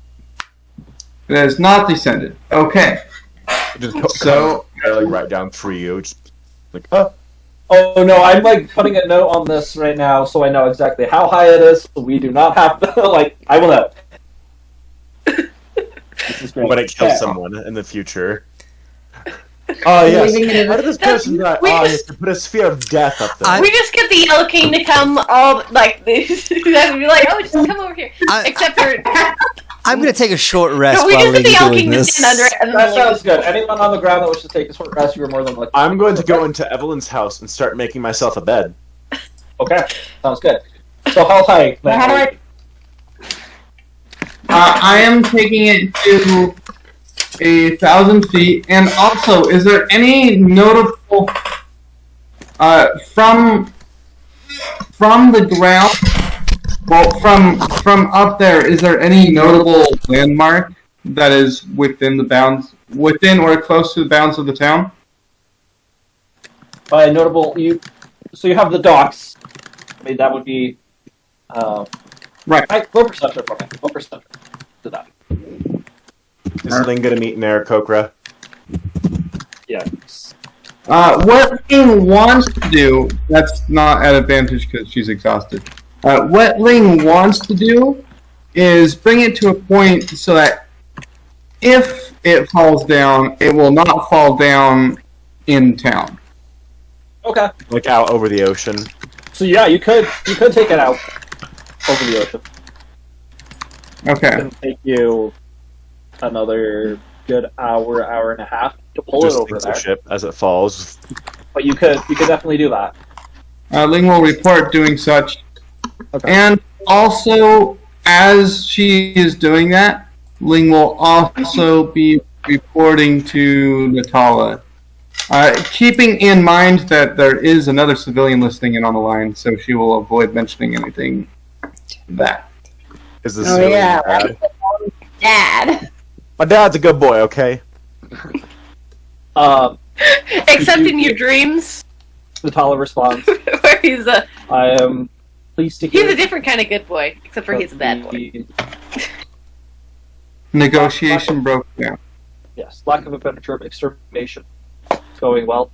It has not descended. Okay. Just So- like right down for you. Just like, oh. Oh no, I'm like putting a note on this right now so I know exactly how high it is. So we do not have to, like, I will know. This is great. When I kill Okay. someone in the future. Oh, yes. How did this person die? we Oh, you just- have to put a sphere of death up there. We just get the Yellow King to come all like this. And be like, oh, just come over here. Except for I'm gonna take a short rest no, we while just get the Link's Yellow doing King to this. stand under it. And That then sounds good. Anyone on the ground that wishes to take a short rest, you are more than welcome. I'm going to go into Evelyn's house and start making myself a bed. Okay, sounds good. So how high? How do I? I am taking it to 1,000 feet. And also, is there any notable from the ground? Well, from up there, is there any notable landmark that is within or close to the bounds of the town? By notable, so you have the docks. I mean, that would be right. Roll perception for me. Roll perception to that. Is Ling gonna meet Nair Kokra? Yes. What Ling wants to do, that's not at advantage because she's exhausted. What Ling wants to do is bring it to a point so that if it falls down, it will not fall down in town. Okay. Like out over the ocean. So yeah, you could take it out over the ocean. Okay. It's gonna take you another good hour and a half to pull Just it over sinks there. the ship as it falls. But you could definitely do that. Ling will report doing such. Okay. And also, as she is doing that, Ling will also be reporting to Natala. Keeping in mind that there is another civilian listening in on the line, so she will avoid mentioning anything that. Is this Oh really yeah, bad? Dad. My dad's a good boy, okay? Except in your dreams, Natala responds, where he's a I am pleased to hear he's a different kind of good boy, except for he's a bad boy. the- Negotiation broke down. Yes, lack of a better term, extermination is going well.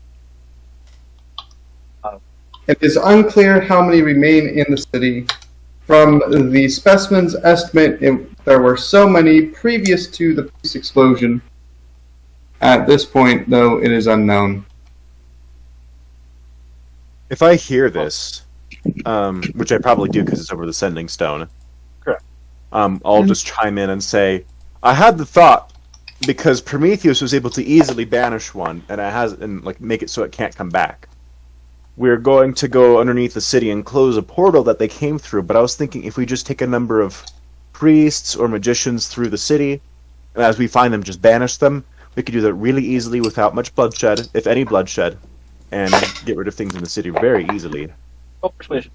It is unclear how many remain in the city. From the specimen's estimate, there were so many previous to the police explosion. At this point, though, it is unknown. If I hear this, which I probably do because it's over the sending stone, Correct. I'll just chime in and say, I had the thought, because Prometheus was able to easily banish one, and make it so it can't come back. We're going to go underneath the city and close a portal that they came through, but I was thinking if we just take a number of priests or magicians through the city, and as we find them, just banish them, we could do that really easily without much bloodshed, if any bloodshed, and get rid of things in the city very easily. Oh, persuasion.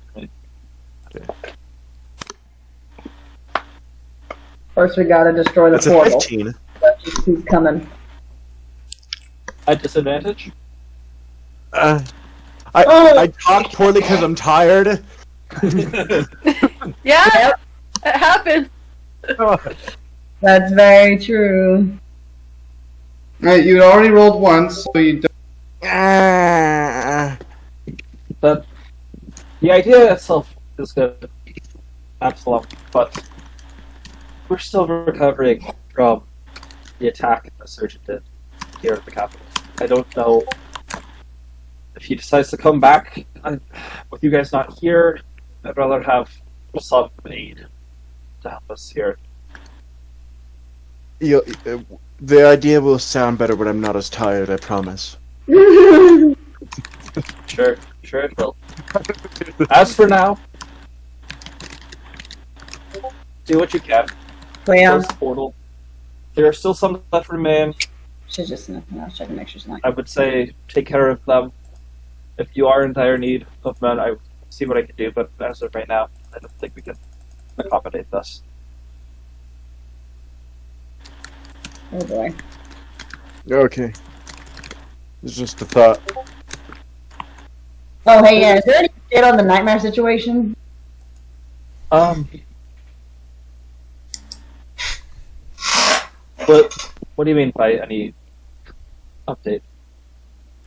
First, we gotta destroy the That's a portal. 15. He's coming. At disadvantage? I talk poorly because I'm tired. Yeah, it happened. That's very true. Right, you already rolled once, so you don't. But the idea itself is good. Absalom, but we're still recovering from the attack the surgeon did here at the capital. I don't know if he decides to come back with you guys not here. I'd rather have some aid to help us here. The idea will sound better when I'm not as tired, I promise. Sure it will. As for now, do what you can. Well, Close the portal. There are still some that remain. she's just I was checking to make sure she's not. I would say take care of them. If you are in dire need of men, I will see what I can do, but as of right now, I don't think we can accommodate this. Oh boy. Okay. It's just a thought. Oh hey, yeah. Is there any update on the nightmare situation? But what do you mean by any update?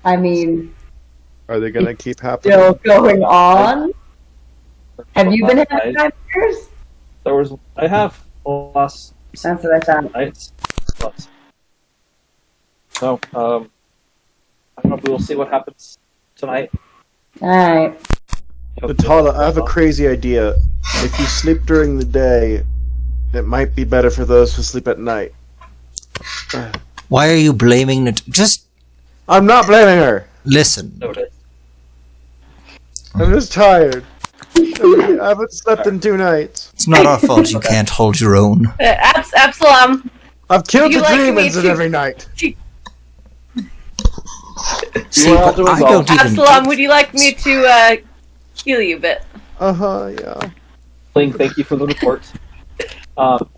I mean, Are they gonna keep happening? still going on. Have you been having nightmares? I have last That's what I thought. nights. But, so, I don't know. We'll see what happens tonight. All right. Natala, I have a crazy idea. If you sleep during the day, it might be better for those who sleep at night. Why are you blaming it? Just I'm not blaming her. listen. Noted. I'm just tired. I haven't slept in 2 nights. It's not our fault you can't hold your own. Absalom, I've killed Would you the like me demons in to- every night. See, Well, but I don't even. Absalom, would you like me to heal you a bit? Yeah. Ling, thank you for the report.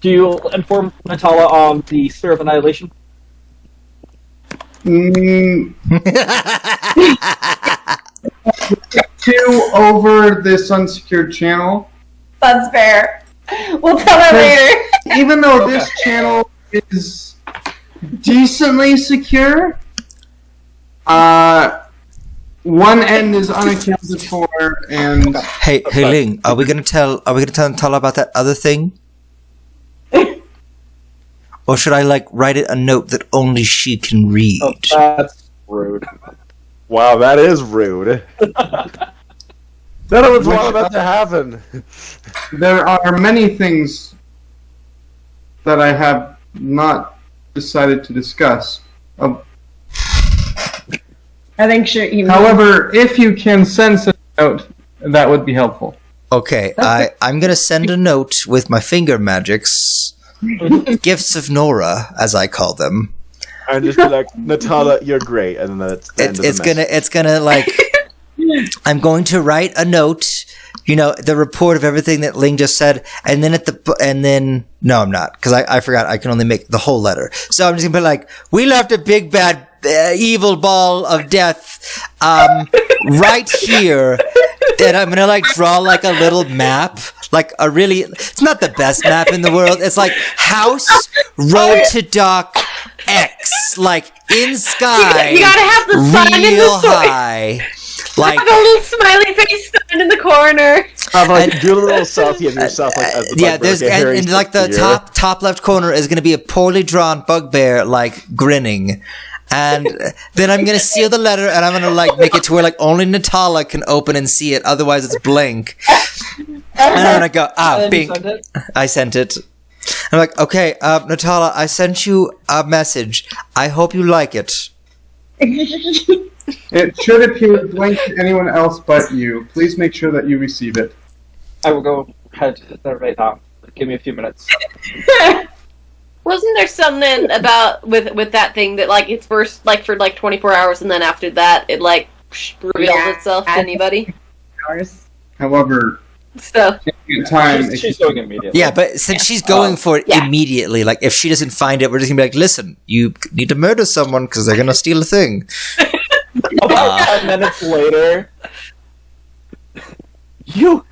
Do you inform Natala on the Sphere of Annihilation? Two over this unsecured channel. That's fair. We'll tell her later. Even though this channel is decently secure, one end is unaccounted for, and Hey, Ling, are we gonna tell Natala about that other thing? Or should I write it a note that only she can read? Oh, that's rude. Wow, that is rude. None of it's about to happen. there are many things that I have not decided to discuss. I think However, if you can send a note, that would be helpful. Okay, I'm gonna send a note with my finger magics, gifts of Nora, as I call them. I'm just be like, Natala, you're great, and then that's the end of the message. It's gonna I'm going to write a note, the report of everything that Ling just said, and then no, I'm not, because I forgot I can only make the whole letter. So I'm just gonna be we left a big bad evil ball of death right here. And I'm gonna draw a little map, it's not the best map in the world. It's house, road to dock, X, in sky, You gotta have the sign in the real story. high. Have a little smiley face sign in the corner. Do a little selfie of yourself, as the Yeah, bugbear. there's and the top left corner is gonna be a poorly drawn bugbear grinning. And then I'm gonna seal the letter, and I'm gonna make it to where only Natala can open and see it. Otherwise, it's blank. And I'm gonna go bink. I sent it. I'm okay, Natala, I sent you a message. I hope you like it. It should appear blank to anyone else but you. Please make sure that you receive it. I will go ahead there right now. Give me a few minutes. Wasn't there something about with that thing that it's first for 24 hours and then after that it reveals itself to anybody? However, So time she's going immediately. Yeah, but since she's going for it immediately, if she doesn't find it, we're just gonna be listen, you need to murder someone because they're gonna steal a thing. About 10 minutes later, you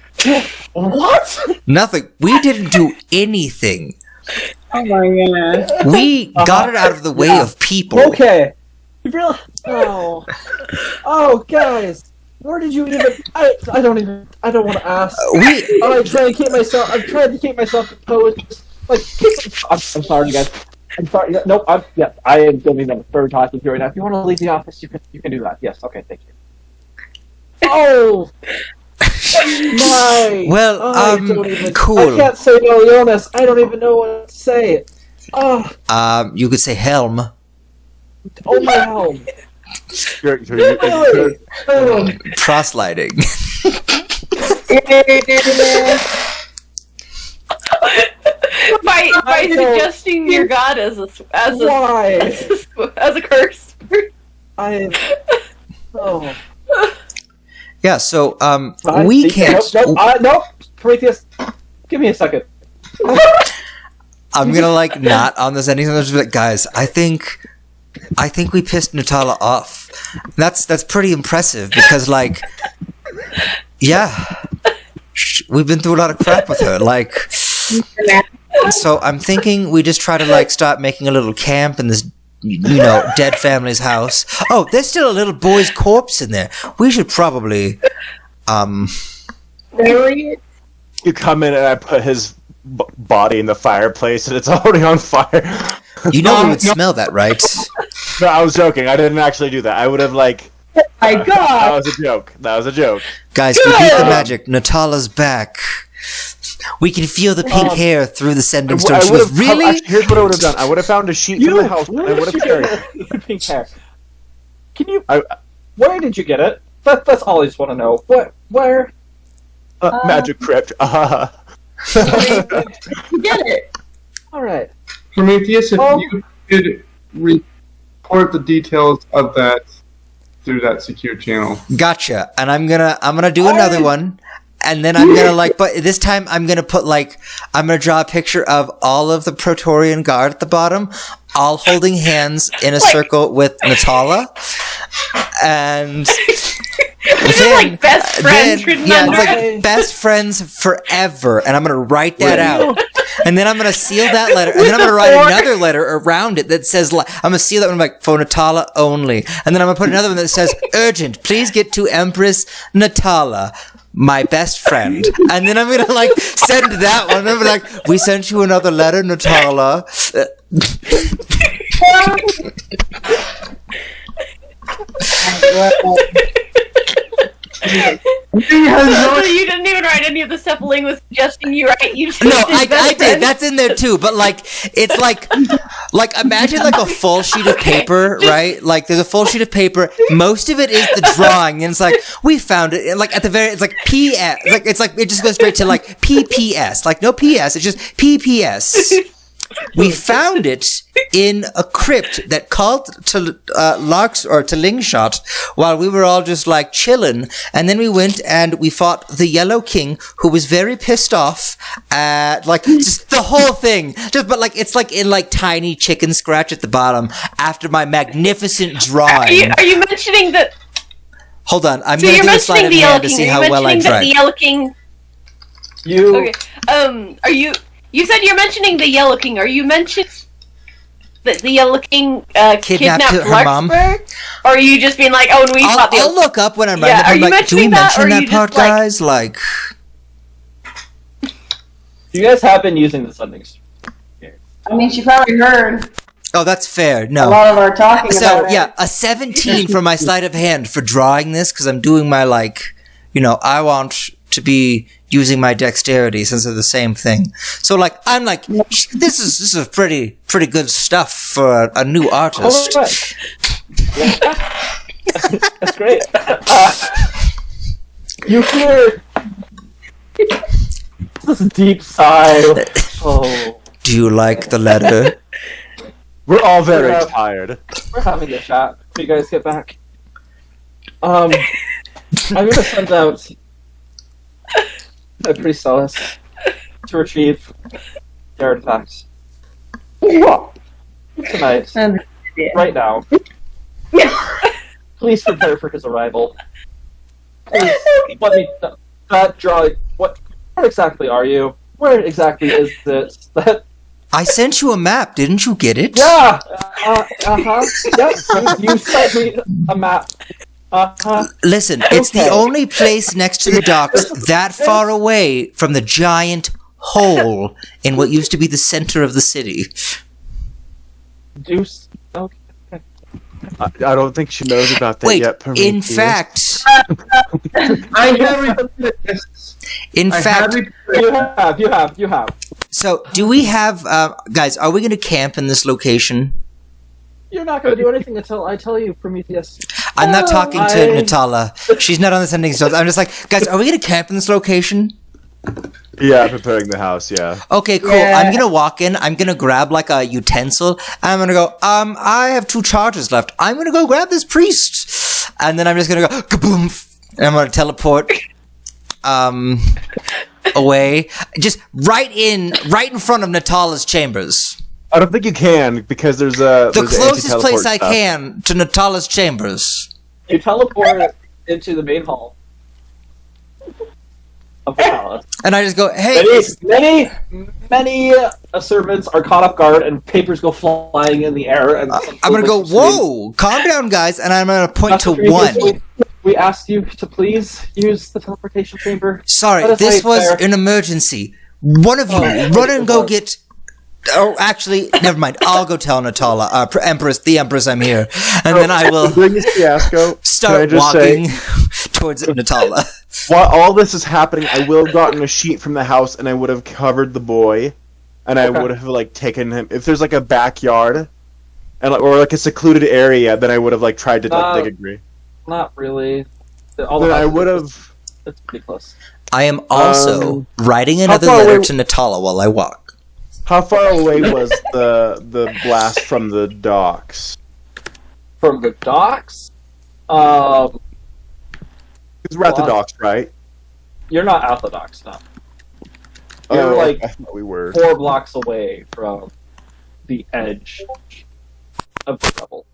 what? Nothing. We didn't do anything. Oh my god. We got it out of the way of people. Okay. You really? Oh, guys. Where did you even? I don't want to ask. I'm trying to keep myself composed. I'm sorry, you guys. I'm sorry. Nope. I am doing the third talking to you right now. If you want to leave the office, you can do that. Yes. Okay. Thank you. Oh. My. Well, cool. I can't say no, Jonas. I don't even know what to say. Oh. You could say helm. Oh my helm. Proselyting. by suggesting your god as a curse. Yeah, so we can't. Nope. Prometheus, give me a second. I'm gonna not on this ending. I'm just be guys, I think we pissed Natala off. That's pretty impressive because we've been through a lot of crap with her. So I'm thinking we just try to start making a little camp in this dead family's house. Oh, there's still a little boy's corpse in there. We should probably You come in and I put his body in the fireplace and it's already on fire. You know we would smell that, right? No, I was joking. I didn't actually do that. I would have my god! That was a joke. Guys, we beat the magic. Natala's back. We can feel the pink hair through the sending stone. She goes, really? Actually, here's what I would have done. I would have found a sheet from the house and I would have carried it. Pink hair. Can you? Where did you get it? That's all I just want to know. Where? Magic crypt. Get it. All right. Prometheus, if you could report the details of that through that secure channel. Gotcha. And I'm gonna do another one. And then I'm gonna but this time I'm gonna I'm gonna draw a picture of all of the Praetorian Guard at the bottom, all holding hands in a circle with Natala. And then, best friends written on it's best friends forever. And I'm gonna write that out. And then I'm gonna seal that letter. And then I'm gonna write another letter around it that says, I'm gonna seal that one for Natala only. And then I'm gonna put another one that says, urgent, please get to Empress Natala, my best friend. And then I'm gonna send that one. I'm gonna be we sent you another letter, Natala. You didn't even write any of the stuff Ling was suggesting you write. You just I did. That's in there too. But it's imagine a full sheet of paper, right? There's a full sheet of paper. Most of it is the drawing, and it's we found it. And at the very, it's PS. It just goes straight to PPS. No PS. It's just PPS. We found it in a crypt that called to Larks or to Lingshot while we were all just chilling, and then we went and we fought the Yellow King, who was very pissed off at just the whole thing. But it's in tiny chicken scratch at the bottom after my magnificent drawing. Are you mentioning that? Hold on, I'm going to do a sleight of hand to see how well I tried. The Yellow King. Okay. You said you're mentioning the Yellow King. Are you mentioning that the Yellow King kidnapped Larkspur? Or are you just being and we fought the... I'll look up when I'm writing. Do we mention that part, guys? You guys have been using the sending. I mean, she probably heard. Oh, that's fair. No. A lot of our talking about it. So, yeah, a 17 for my sleight of hand for drawing this, because I'm doing my, I want to be using my dexterity since they're the same thing. So I'm this is pretty good stuff for a new artist. Oh, right. Yeah. That's great. You hear this deep sigh. Oh. Do you like the letter? We're all very tired. We're having a chat. When you guys get back. I'm gonna send out a priest Alice to retrieve the artifacts. Tonight. Right now. Please prepare for his arrival. Please let me draw. What exactly are you? Where exactly is this? I sent you a map. Didn't you get it? Yeah. Yep. You sent me a map. Listen, it's the only place next to the docks that far away from the giant hole in what used to be the center of the city. Deuce. Okay. I don't think she knows about that yet. Prometheus. In fact... I have In fact... You have. So, do we have... guys, are we going to camp in this location? You're not going to do anything until I tell you, Prometheus. I'm not talking to Natala. She's not on the sending stones. I'm just guys, are we going to camp in this location? Yeah, preparing the house, yeah. Okay, cool. Yeah. I'm going to walk in. I'm going to grab a utensil. And I'm going to go, I have 2 charges left. I'm going to go grab this priest. And then I'm just going to go, kaboom. And I'm going to teleport away. Just right in front of Natala's chambers. I don't think you can, because there's the closest place I can to Natala's chambers. You teleport into the main hall of the palace. And I just go, hey... Many servants are caught off guard, and papers go flying in the air. And I'm going to go, whoa, calm down, guys, and I'm going to point to one. We asked you to please use the teleportation chamber. Sorry, this was an emergency. One of you, run and go get... Oh, actually, never mind. I'll go tell Natala, the Empress, I'm here, and then I will start walking towards Natala. While all this is happening, I will have gotten a sheet from the house, and I would have covered the boy, and I would have taken him. If there's a backyard, and or a secluded area, then I would have tried to dig a grave. Not really. Then I would have. That's pretty close. I am also writing another letter to Natala while I walk. How far away was the blast from the docks? From the docks? Because we're at the docks, right? You're not at the docks, no. You're I thought we were 4 blocks away from the edge of the level.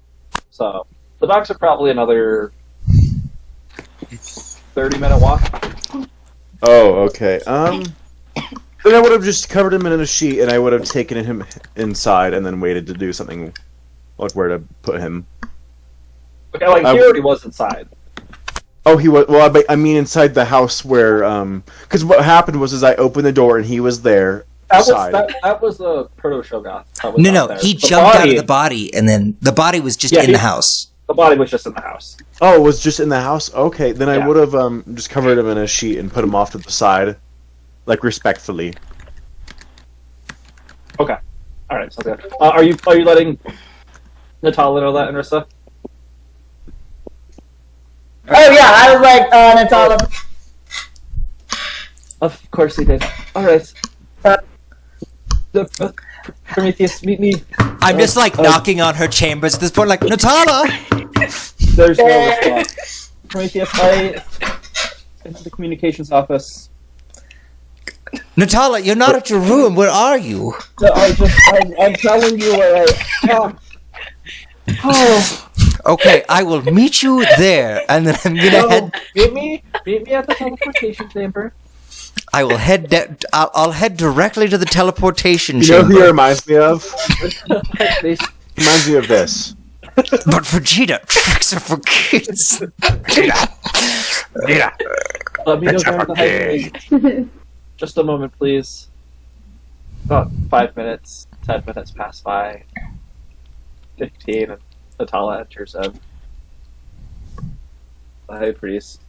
So the docks are probably another 30-minute walk. Oh, okay. Then I would have just covered him in a sheet, and I would have taken him inside, and then waited to do something, like where to put him. Okay, like he already was inside. Oh, he was. Well, I mean, inside the house where, because what happened was, I opened the door and he was there. That was the proto Shogun. No, he jumped out of the body, and then the body was just in the house. The body was just in the house. Oh, it was just in the house? Okay, then I would have just covered him in a sheet and put him off to the side, like respectfully. Okay, all right, sounds good. Are you letting Natalia know that, Anrissa? Oh yeah, I was like, Natalia. Of course he did. All right. Prometheus, meet me. I'm just knocking on her chambers at this point, like, Natalia! There's no response. Prometheus, in the communications office. Natalia, you're not at your room. Where are you? No, I'm telling you where I am. Oh. Okay, I will meet you there, and then I'm gonna head. Meet me at the teleportation chamber. I will head. I'll head directly to the teleportation You know chamber. who he reminds me of? Reminds me of this. But Vegeta, tricks are for kids. Vegeta. Let me know during the hiding. Just a moment, please. About 5 minutes, 10 minutes pass by. 15, and Natalia enters in. The high priest.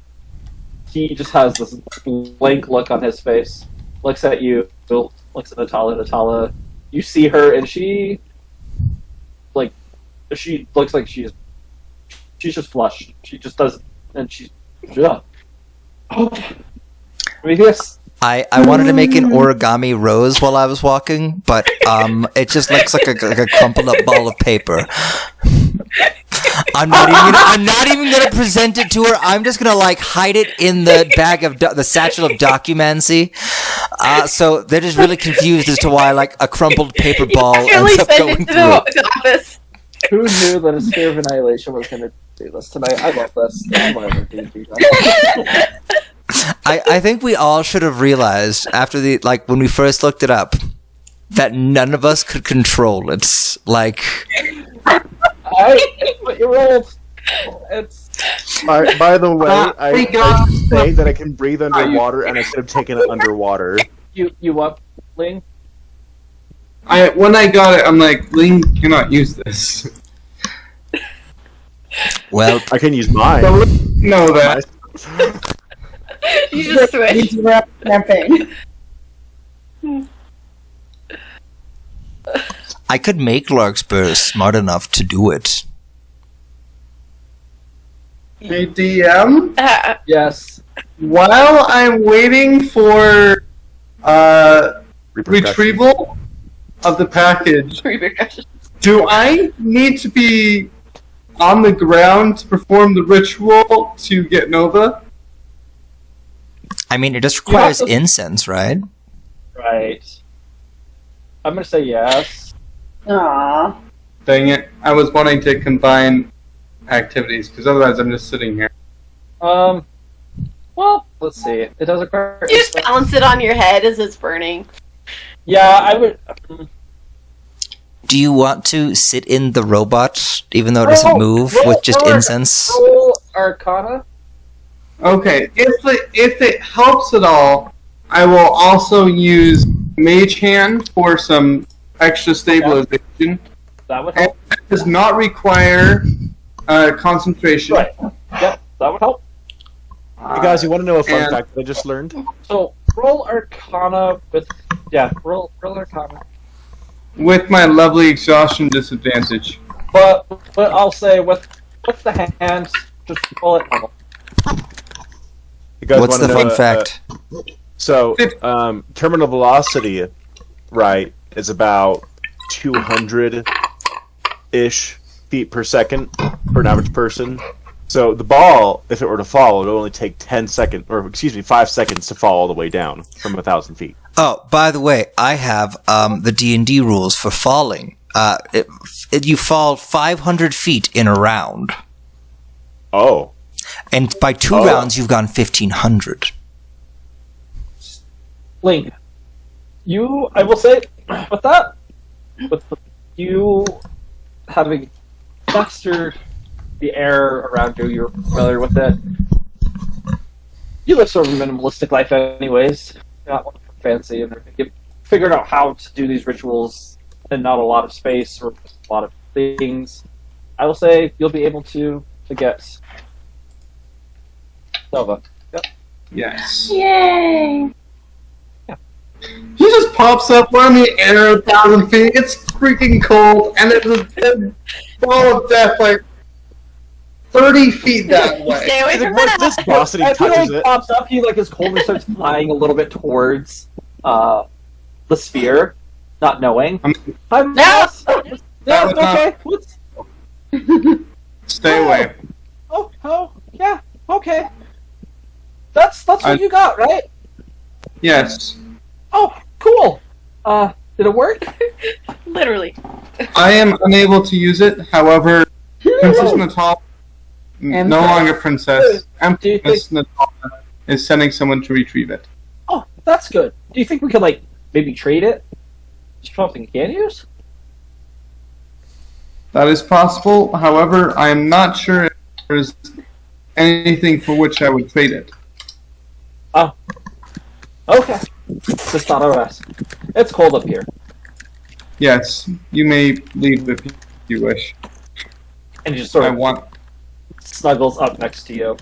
He just has this blank look on his face. Looks at you, looks at Natalia. Natalia, you see her, and she looks like she's just flushed. She just does, and she's yeah. Yes. I wanted to make an origami rose while I was walking, but it just looks like a crumpled up ball of paper. I'm not even gonna present it to her. I'm just gonna hide it in the bag of the satchel of documancy. So they're just really confused as to why a crumpled paper ball ends up going through. The office. Who knew that a sphere of annihilation was going to do this tonight? I love this. This is why I'm doing I think we all should have realized after when we first looked it up that none of us could control it. You rolled. It's. By the way, I should say that I can breathe underwater, and I could have taken it underwater. You what, Ling? When I got it, I'm like, Ling cannot use this. Well, I can use mine. Know that. You just switch. Campaign. I could make Larkspur smart enough to do it. Hey, DM? Yes. While I'm waiting for retrieval of the package, do I need to be on the ground to perform the ritual to get Nova? I mean, it just requires incense, right? Right. I'm gonna say yes. Aww. Dang it. I was wanting to combine activities, because otherwise I'm just sitting here. Well, let's see. It does require... You just balance it on your head as it's burning. Yeah, I would... Do you want to sit in the robot, even though it doesn't move, with just incense? Roll Arcana? Okay, if it helps at all, I will also use Mage Hand for some extra stabilization. That would help. And it does not require concentration. Right. Yep, that would help. Hey guys, you want to know a fun fact that I just learned? So, roll Arcana with... Yeah, roll Arcana. With my lovely exhaustion disadvantage. But I'll say with the hands, just roll it normal. You guys What's wanna the know fun fact? So, terminal velocity, right, is about 200-ish feet per second for an average person. So the ball, if it were to fall, it would only take 5 seconds to fall all the way down from 1,000 feet. Oh, by the way, I have the D&D rules for falling. You fall 500 feet in a round. Oh. And by 2 rounds, you've gone 1,500. Link, I will say, with you having mastered the air around you, you're familiar with it. You live sort of a minimalistic life anyways. Not one for fancy, and you've figured out how to do these rituals in not a lot of space or a lot of things. I will say you'll be able to get Nova. Yep. Yes. Yay! He just pops up. We're in the air 1,000 feet. It's freaking cold, and there's a ball of death like 30 feet that way. Stay away from Once that! this velocity As he touches it, pops up, he his coldness starts flying a little bit towards the sphere, not knowing. I'm No! Yeah, okay. What's... Stay away. Oh, yeah, okay. That's what you got, right? Yes. Oh, cool. Did it work? Literally. I am unable to use it. However, Princess Natal, no longer princess, Empress Natal is sending someone to retrieve it. Oh, that's good. Do you think we could maybe trade it? Something you can use? That is possible. However, I am not sure if there is anything for which I would trade it. Oh. Okay. Just thought I would ask. It's cold up here. Yes, you may leave if you wish. And you just sort of snuggles up next to you,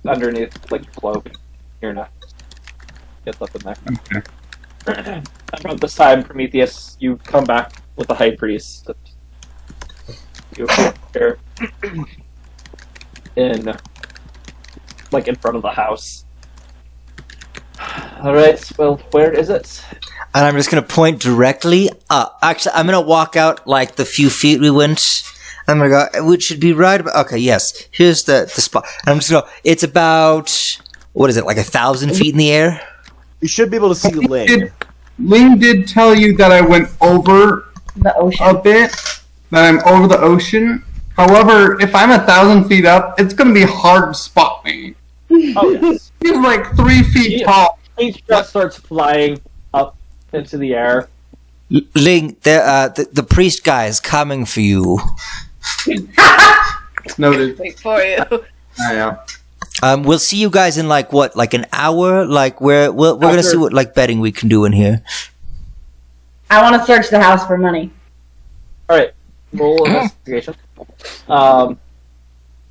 underneath your cloak. Here now. Gets up in there. Okay. About this time, Prometheus, you come back with the High Priest. You appear in front of the house. Alright, well, where is it? And I'm just going to point directly up. Actually, I'm going to walk out the few feet we went. I'm going to go, which should be right about, okay, yes. Here's the spot. And I'm just going to go, it's about, what is it, 1,000 feet in the air? you should be able to see Ling. Ling did tell you that I went over The ocean. a bit, that I'm over the ocean. However, if I'm 1,000 feet up, it's going to be hard to spot me. Oh, yes. He's 3 feet tall. He just starts flying up into the air. Ling, the priest guy is coming for you. Noted. Wait for you. Yeah. We'll see you guys in an hour. We're gonna see what betting we can do in here. I want to search the house for money. All right, roll investigation.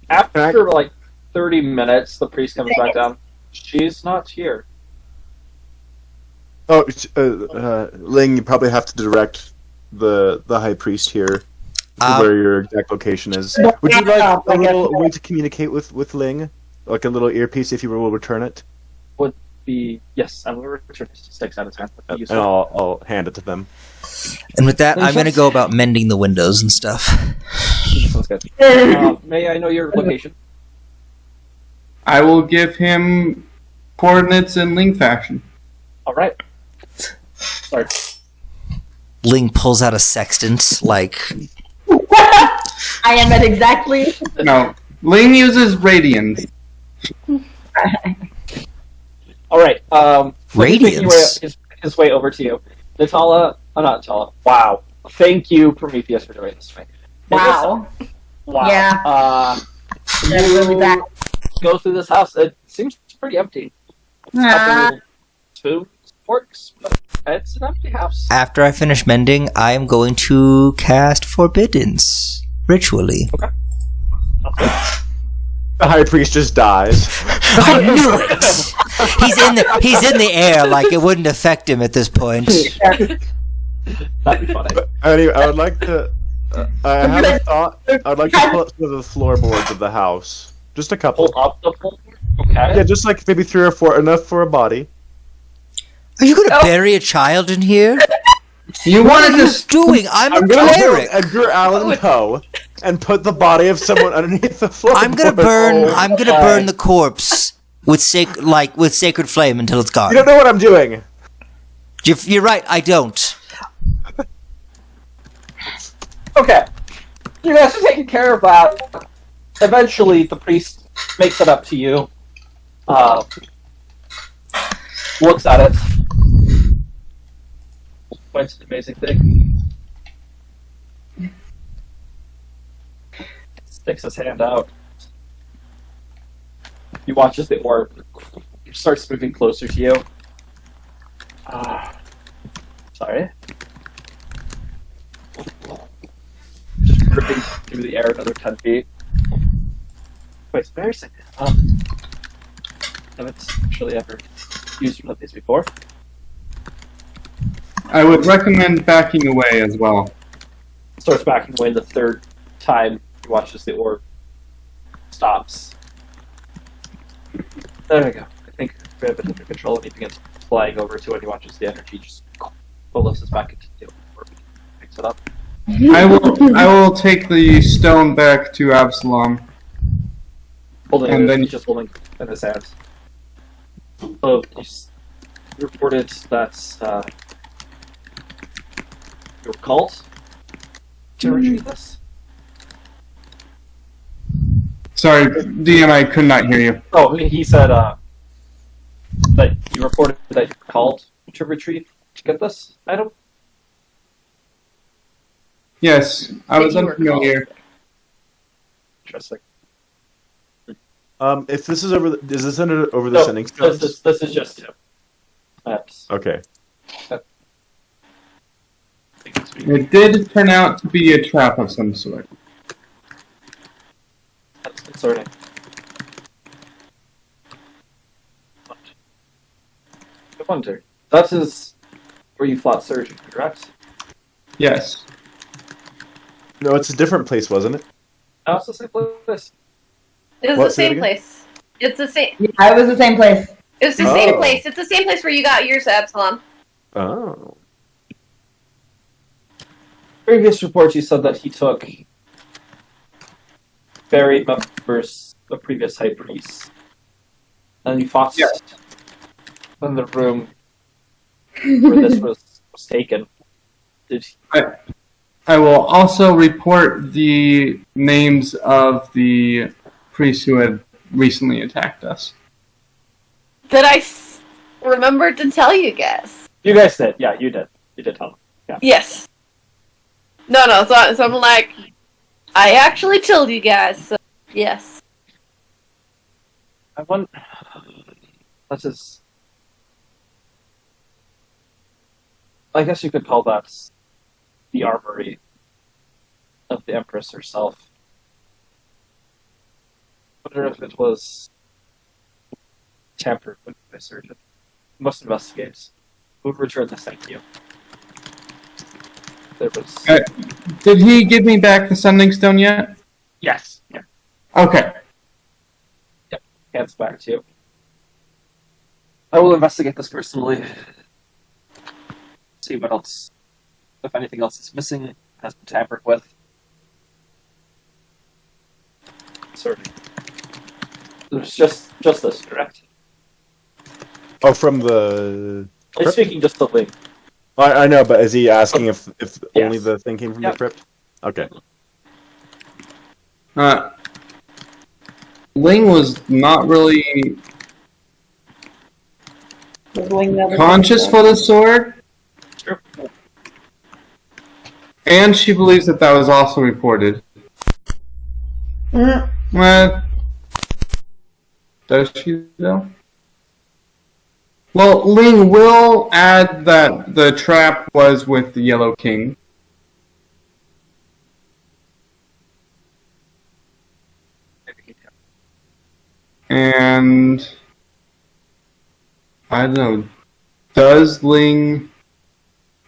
After 30 minutes, the priest comes back down. She's not here. Oh, Ling, you probably have to direct the high priest here to where your exact location is. Would you like a little way to communicate with Ling? Like a little earpiece if you will return it? Would be yes. I'm going to return it 6 out of 10. And I'll hand it to them. And with that, I'm gonna go about mending the windows and stuff. Sounds good. May I know your location? I will give him coordinates in Ling fashion. All right. Sorry. Ling pulls out a sextant, I am at exactly. No. Ling uses radians. All right. Radiance. His way over to you, Natala. Oh, not Natala. Wow. Thank you, Prometheus, for doing this to me. Wow. Wow. Yeah. You go through this house. It seems pretty empty. Two forks, but it's an empty house. After I finish mending, I am going to cast Forbiddance ritually. Okay. The high priest just dies. I knew it. He's in the air. It wouldn't affect him at this point. That'd be funny. Anyway, I would like to. I have a thought. I'd like to pull up some of the floorboards of the house. Just a couple. Pull up the floor. Okay. Yeah, just maybe 3 or 4, enough for a body. Are you gonna bury a child in here? You What wanted are you to doing? I'm a gonna cleric. put Edgar Allan Poe and put the body of someone underneath the floor. I'm gonna burn the corpse with sacred flame until it's gone. You don't know what I'm doing. You're right, I don't. Okay. You guys are taking care of that. Eventually, the priest makes it up to you. Looks at it. Quite an amazing thing. Sticks his hand out. He watches the orb. It starts moving closer to you. Sorry. Just gripping through the air another 10 feet. Wait, it's embarrassing. Haven't actually ever used one of these before. I would recommend backing away as well. Starts backing away the third time he watches the orb. Stops. There we go. I think we have it under control. Anything that's flying over to it, he watches the energy just lifts back into the orb. Picks it up. I will take the stone back to Absalom. Holding And it, then- he's just holding it in his hands. So, you reported that your cult to retrieve this? Sorry, DM, I could not hear you. Oh, he said that you reported that you called to retrieve to get this item? Yes, I was If you were unfamiliar. Interesting. If this is over, is this over the No, sending stones? this is just him. That's Okay. It did turn out to be a trap of some sort. concerning. I wonder. That is where you fought surgeon, correct? Yes. No, it's a different place, wasn't it? Oh, it's the same place. It was What, the say it same again? place. It's the same. Yeah, it was the same place. It was the Oh. same place. It's the same place where you got yours, Absalom. Oh. Previous reports, you said that he took buried members of previous high priests, and you fought Yes. in the room where this was taken. Did I will also report the names of the priests who had recently attacked us. That I remembered to tell you guys. you guys did? Yeah, you did. You did tell him. Yeah. Yes. No. So I'm like, I actually told you guys. So yes. I want. That is. I guess you could call that the armory of the Empress herself. I wonder if it was tampered with by surgeon. Must investigate. We'll return this, thank you. There was. Did he give me back the sending stone yet? Yes. Yeah. Okay. Hands back to you. I will investigate this personally. See what else. If anything else is missing, has been tampered with. Certainly. There's just this, correct? Oh, from the. I'm speaking just the link. I know, but is he asking if only Yes. the thing came from Yep. the crypt? Okay. Ling was not really conscious for the sword, Sure. and she believes that was also reported. Well, does she though? Well, Ling will add that the trap was with the Yellow King. And I don't know. Does Ling?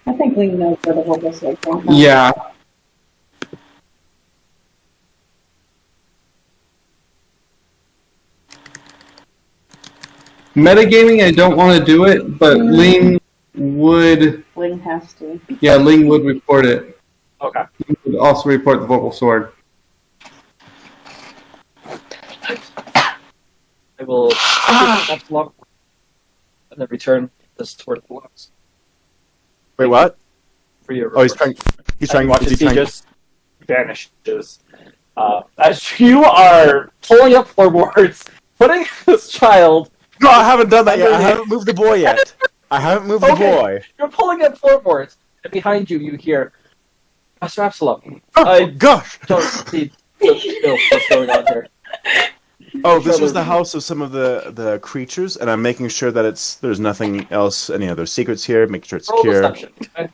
I think Ling knows where the whole sword came from. Yeah. Metagaming, I don't want to do it, but Ling would. Ling has to. Yeah, Ling would report it. Okay. Ling would also report the vocal sword. I will that block and then return this toward the blocks. Wait, what? For your Oh, he's trying. He's trying. Watch Is he as he trying? just vanishes. As you are pulling up floorboards, putting this child. No, I haven't done that yet. I haven't moved the boy yet. I haven't moved the boy. You're pulling up floorboards, and behind you, you hear Master Absalom. Oh gosh! Don't see what's going on here. Oh, this was the house of some of the creatures, and I'm making sure that there's nothing else, any other secrets here. Making sure it's Roll secure. deception. Okay.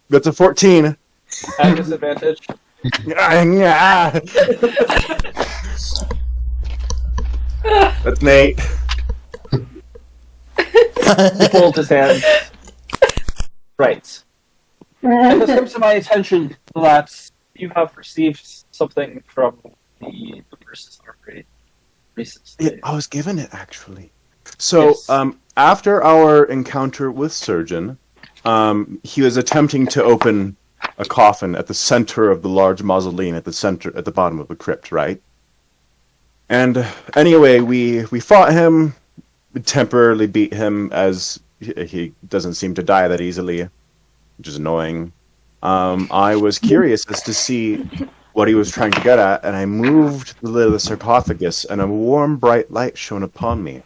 That's a 14. At disadvantage. Yeah. That's Nate. He pulled his hand. Right. It has come to my attention that you have received something from the Empress's armory recently. Yeah, I was given it actually. So, Yes. After our encounter with Surgeon, he was attempting to open a coffin at the center of the large mausoleum at the bottom of the crypt, right? And anyway, we fought him, we temporarily beat him as he doesn't seem to die that easily, which is annoying. I was curious as to see what he was trying to get at, and I moved the lid of the sarcophagus, and a warm, bright light shone upon me.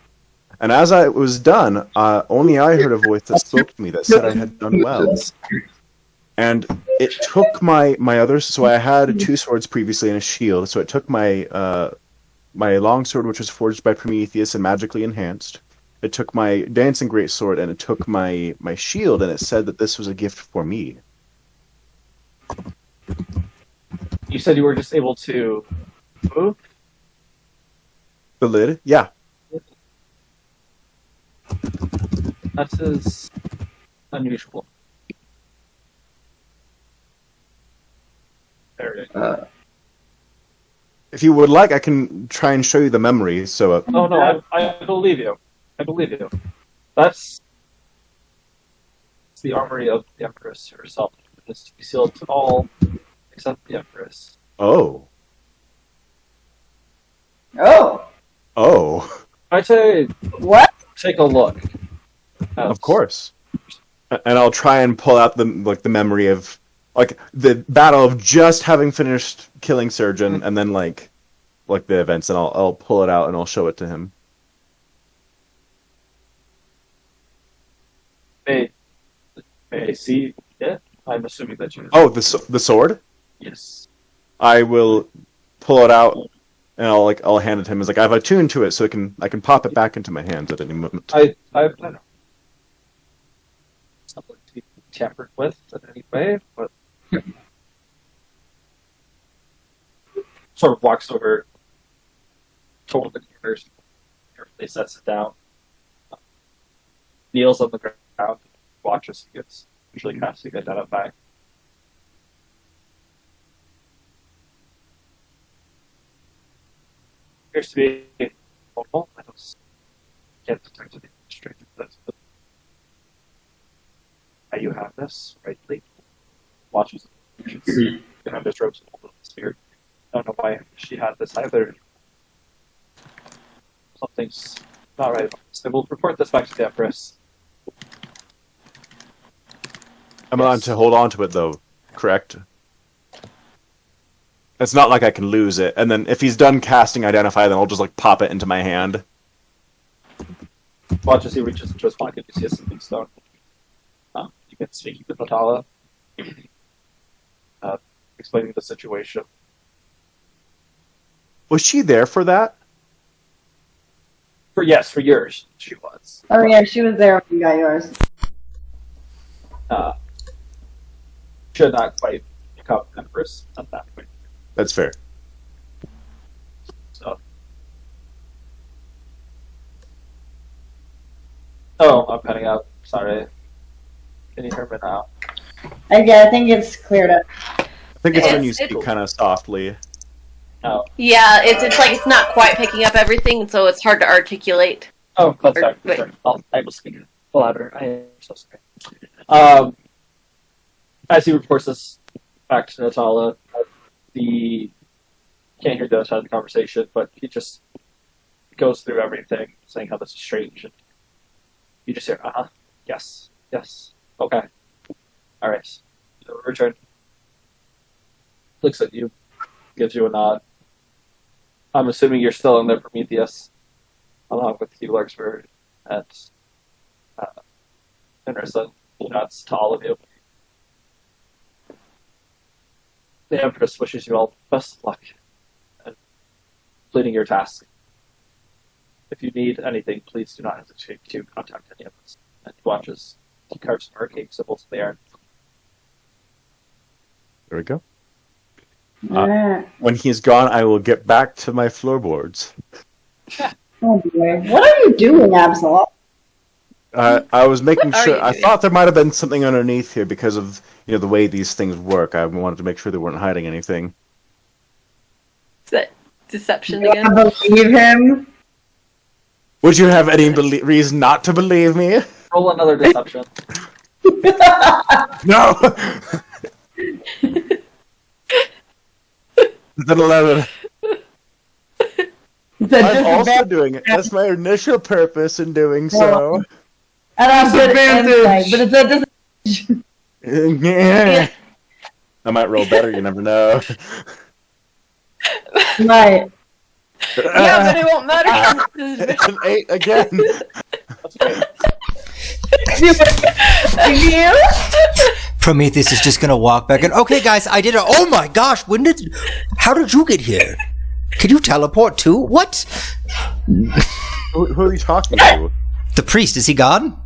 And as I was done, only I heard a voice that spoke to me that said I had done well. And it took my other... So I had 2 swords previously and a shield, so it took my long sword, which was forged by Prometheus and magically enhanced. It took my dancing greatsword, and it took my shield, and it said that this was a gift for me. You said you were just able to move? The lid? Yeah. That is unusual. Very good. If you would like, I can try and show you the memory. So, Oh no, I believe you. I believe you. That's the armory of the Empress herself. It's to be sealed to all except the Empress. oh, I say, What? take a look. of course. And I'll try and pull out the memory of the battle of just having finished killing Surgeon, and then like the events, and I'll pull it out and I'll show it to him. May I see it? I'm assuming that you. Oh, the sword. Yes. I will pull it out and I'll hand it to him. It's like I've attuned to it, so I can pop it back into my hands at any moment. I don't know. It's not going to be tampered with in any way, but sort of walks over, total the corners, carefully sets it down, kneels on the ground, watches he gets usually casting identify. Appears to be normal. I can't detect any strength of this. But you have this, rightly. Watches you have this rope's hold of the spear. I don't know why she had this either. Something's not right about this. I will report this back to the Empress. I'm allowed to hold on to it though, correct? It's not like I can lose it, and then if he's done casting Identify, then I'll just pop it into my hand. Watch as he reaches into his pocket, you see a sleeping stone. You get speaking with Natala, explaining the situation. Was she there for that? For years she was. Oh yeah, she was there when you got yours. Should not quite become Empress at that point. That's fair. So. Oh, I'm cutting out. Sorry. Can you hear me now? Yeah, I think it's cleared up. I think it's when you It's- speak kind of softly. Oh. Yeah, it's like it's not quite picking up everything, so it's hard to articulate. Oh, that's right. Wait. Sorry. I will speak louder. I am so sorry. As he reports this back to Natala, can't hear the other side of the conversation, but he just goes through everything, saying how this is strange. And you just hear, yes, okay, all right. So Richard looks at you, gives you a nod. I'm assuming you're still in there, Prometheus, along with you, Larkspur, and Henderson. He nods to all of you. The Empress wishes you all best of luck in completing your task. If you need anything, please do not hesitate to contact any of us. And he watches, he carves some arcane symbols in the air. There we go. When he's gone, I will get back to my floorboards. Oh boy. What are you doing, Absol? I was making What are sure. you I doing? thought there might have been something underneath here because of the way these things work. I wanted to make sure they weren't hiding anything. Is that deception I again? believe him. Would you have any reason not to believe me? Roll another deception. No. Then 11. I'm also doing it. That's my initial purpose in doing so. And I'm good at Disadvantage. insight, but it's a disadvantage. Yeah. I might roll better. You never know. Right. Yeah, but it won't matter. An 8 again. That's great. Prometheus is just gonna walk back and, okay, guys, I did it. Oh my gosh, how did you get here? Can you teleport too? What? Who are you talking to? The priest, is he gone?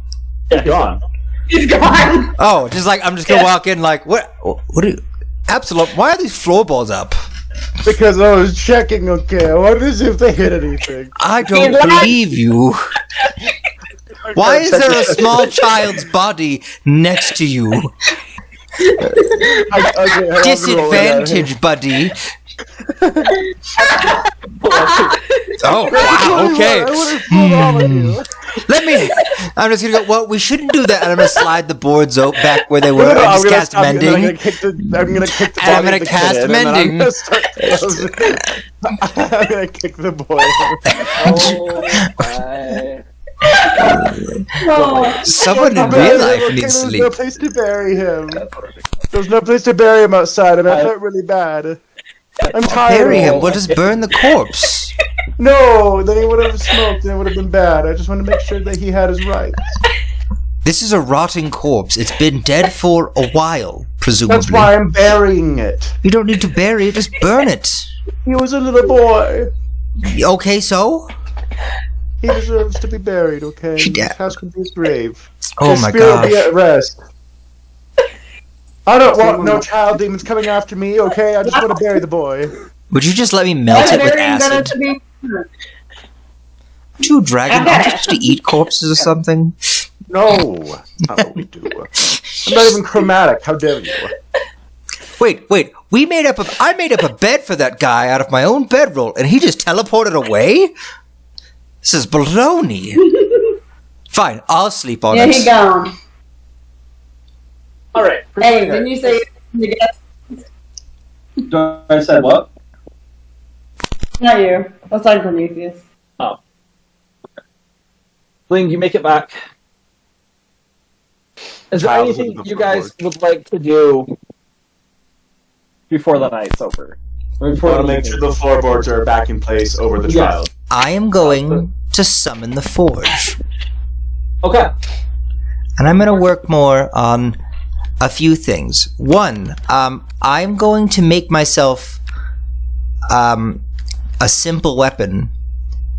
Yeah, gone. He's gone. Oh, just like, I'm just gonna walk in like, what are you, Absalom, why are these floorboards up? Because I was checking, okay. I wanted to see if they hit anything. I don't believe you. Why is there a small child's body next to you? Disadvantage, buddy. Oh, wow, okay. I'm just gonna go, well, we shouldn't do that, and I'm gonna slide the boards back where they were, and just cast Mending. I'm gonna kick the And I'm gonna cast Mending. I'm gonna kick the boy. Someone in real life needs There's sleep. no place to bury him. There's no place to bury him outside, and that hurt really bad. I'm tired. Bury him. We'll just burn the corpse. No, then he would have smoked, and it would have been bad. I just want to make sure that he had his rights. This is a rotting corpse. It's been dead for a while, presumably. That's why I'm burying it. You don't need to bury it. Just burn it. He was a little boy. Okay, so? He deserves to be buried, okay? He His house can be his grave. Oh His my spirit be gosh. at rest. I don't want no child demons coming after me, okay? I just want to bury the boy. Would you just let me melt it with acid? Two dragon, aren't you supposed to eat corpses or something? No, that's not what we do. I'm not even chromatic. How dare you? Wait. I made up a bed for that guy out of my own bedroll, and he just teleported away? This is baloney. Fine, I'll sleep on Yeah, it. he gone. All right. Hey, didn't you say you get? I said what? Not you. Let's talk Prometheus. Oh. Bling, you make it back. Is there Child's anything looking you for guys work. would like to do before the night's over? Or I before want to the make sure the floorboards are back in place over the child. I am going to summon the forge. Okay. And I'm going to work more on a few things. One, I'm going to make myself a simple weapon,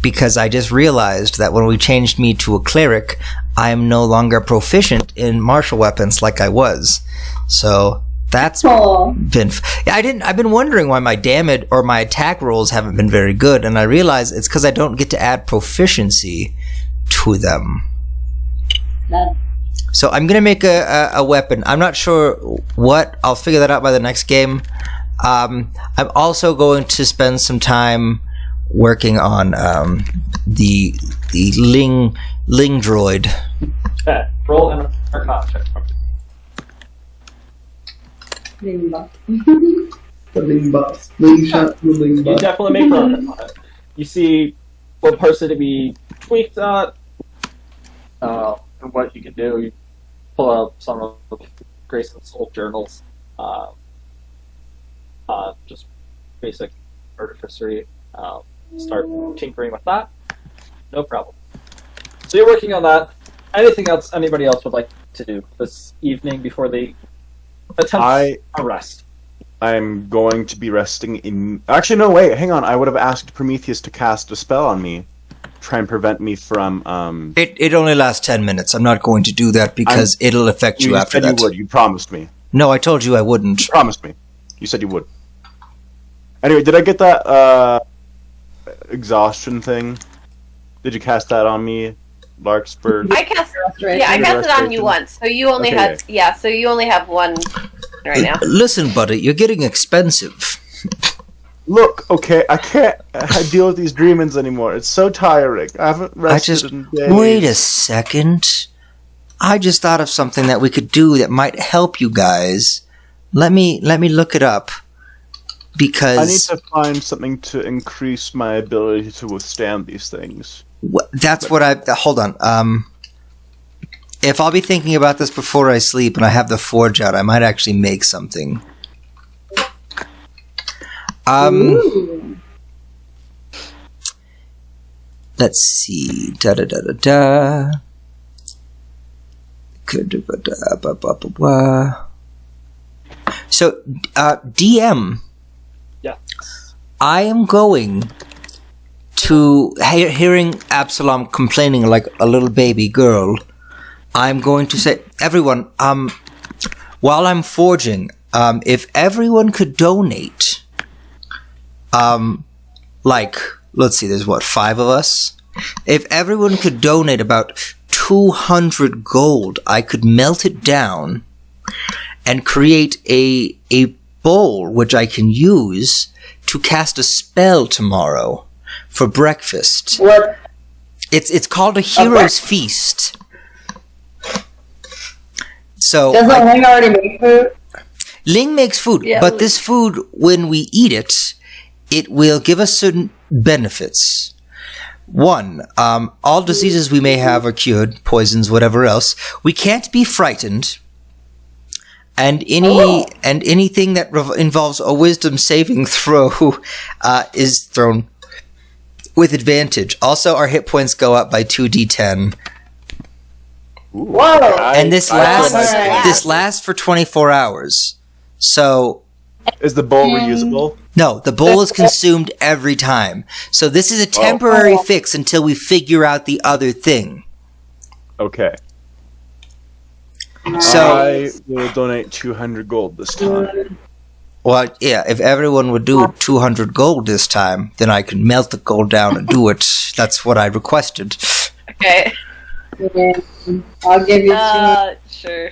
because I just realized that when we changed me to a cleric, I am no longer proficient in martial weapons like I was. So that's been... I've been wondering why my damage or my attack rolls haven't been very good, and I realize it's because I don't get to add proficiency to them. So I'm going to make a weapon. I'm not sure what. I'll figure that out by the next game. I'm also going to spend some time working on the Ling droid. Okay. Roll an Arcana check. The lean bus. Lean shot to the lean You bus. definitely make progress on it. You see what parts need to be tweaked at, and what you can do. You pull out some of Grayson's old journals, just basic artificery. Start tinkering with that. No problem. So you're working on that. Anything else anybody else would like to do this evening before they attempt a rest? I'm going to be resting in... Actually, no, wait, hang on. I would have asked Prometheus to cast a spell on me. Try and prevent me from... It only lasts 10 minutes. I'm not going to do that because it'll affect you after that. You said you would. You promised me. No, I told you I wouldn't. You promised me. You said you would. Anyway, did I get that exhaustion thing? Did you cast that on me, Larkspur? I cast it on you once, so you only so you only have one right now. Listen, buddy, you're getting expensive. Look, okay, I can't deal with these demons anymore. It's so tiring. I haven't rested in days. Wait a second. I just thought of something that we could do that might help you guys. Let me look it up. Because I need to find something to increase my ability to withstand these things. That's what hold on. If I'll be thinking about this before I sleep and I have the forge out, I might actually make something. Let's see. So, DM. Yeah. I am going to, hearing Absalom complaining like a little baby girl, I'm going to say, everyone, while I'm forging, if everyone could donate, let's see, there's 5 of us? If everyone could donate about 200 gold, I could melt it down and create a bowl which I can use to cast a spell tomorrow for breakfast. What? It's called a hero's feast. So doesn't Ling already make food? Ling makes food, but this food, when we eat it, it will give us certain benefits. 1, all diseases we may have are cured, poisons, whatever else. We can't be frightened. And anything that involves a wisdom saving throw is thrown with advantage. Also, our hit points go up by 2d10. Whoa! And this lasts for 24 hours. So, is the bowl reusable? No, the bowl is consumed every time. So this is a temporary fix until we figure out the other thing. Okay. So I will donate 200 gold this time. Well, yeah, if everyone would do 200 gold this time, then I can melt the gold down and do it. That's what I requested. Okay. I'll give you 200. Sure.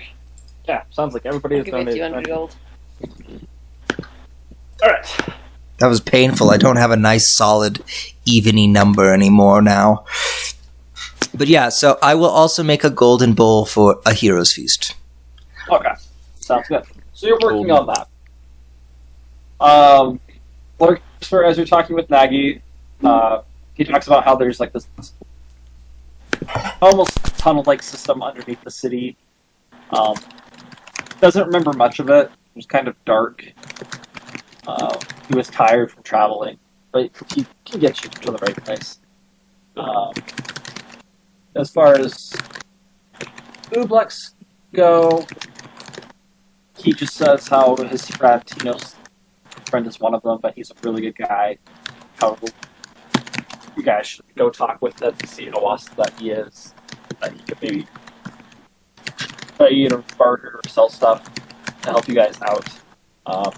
Yeah, sounds like everybody has Give me donated 200 gold. Alright. That was painful. I don't have a nice, solid, even-y number anymore now. But yeah, so I will also make a golden bowl for a hero's feast. Okay. Sounds good. So you're working on that. As you're talking with Nagy, he talks about how there's like this almost tunnel-like system underneath the city. Doesn't remember much of it. It was kind of dark. He was tired from traveling, but he can get you to the right place. As far as Ooblex go, he just says how his friend, he knows his friend is one of them, but he's a really good guy. How you guys should go talk with him to see how awesome that he is. That he could maybe barter or sell stuff to help you guys out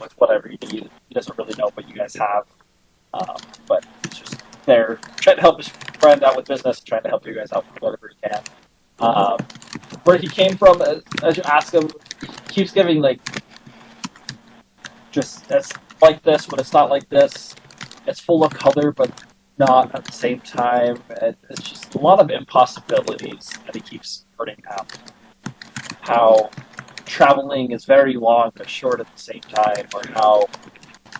with whatever you need. He doesn't really know what you guys have, but he's just there trying to help his friend out with business, trying to help you guys out with whatever he can. Where he came from, as you ask him, he keeps giving just it's like this, but it's not like this. It's full of color, but not at the same time. It's just a lot of impossibilities that he keeps putting out. How traveling is very long but short at the same time, or how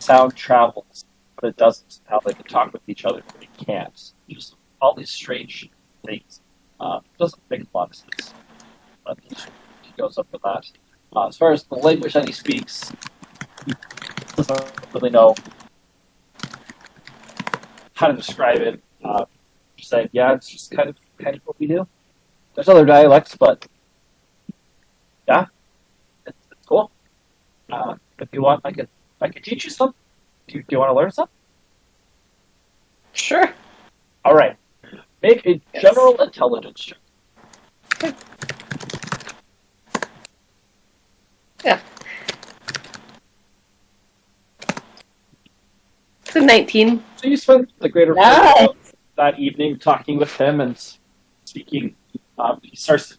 sound travels, but it doesn't. How they can talk with each other, but it can't. Just all these strange things. Doesn't make a lot of sense. But he goes up with that. As far as the language that he speaks, he doesn't really know how to describe it. Just saying, yeah, it's just kind of what we do. There's other dialects, but yeah, it's cool. If you want, I could teach you some. Do you want to learn some? Sure. All right. Make a general intelligence check. Yeah. It's a 19. So you spent the greater part Nice. of that evening talking with him and speaking. He starts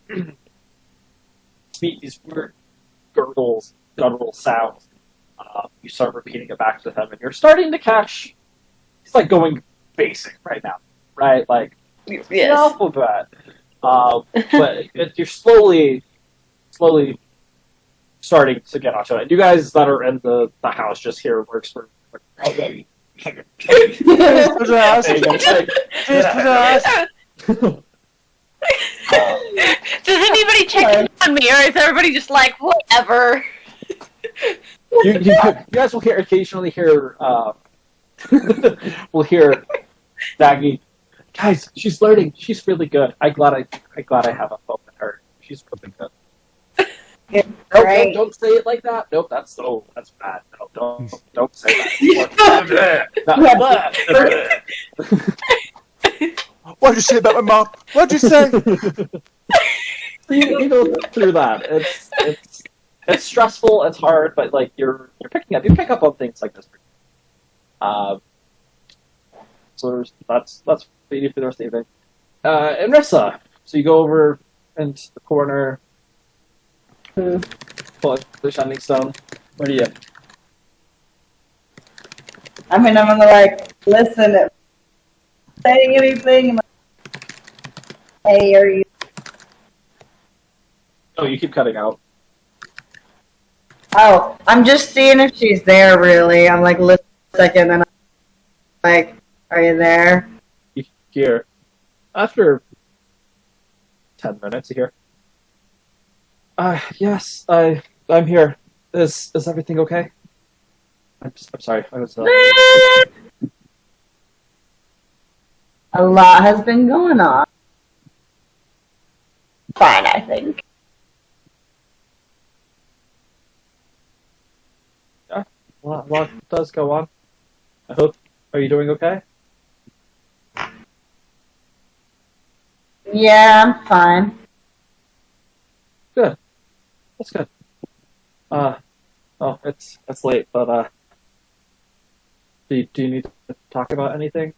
to speak these weird guttural sounds. You start repeating it back to him, and you're starting to catch. He's like going basic right now, right? Like Yes. alphabet. But you're slowly starting to get onto it. You guys that are in the house just hear works for. Does anybody check in on me, or is everybody just like, whatever? You guys will occasionally hear we'll hear Daggy. Guys, she's learning. She's really good. I'm glad I have a phone with her. She's really good. Right. Don't say it like that. Nope, that's bad. No, don't say that. What'd you say about my mom? What'd you say? You go through that. It's stressful. It's hard, but like you're picking up. You pick up on things like this. So that's what you do for the rest of the evening. And Rissa, so you go over into the corner. Pull out the shining stone. Where do you? I mean, I'm gonna like listen at saying anything. And, like, hey, are you? Oh, you keep cutting out. Oh, I'm just seeing if she's there. Really, I'm like listening a second, and I'm like, are you there? You hear after 10 minutes. You hear. Yes, I'm here. Is everything okay? I'm sorry. I was. A lot has been going on. Fine, I think. Yeah, a lot does go on. I hope. Are you doing okay? Yeah, I'm fine. Good. That's good. Oh, it's late, but do you need to talk about anything?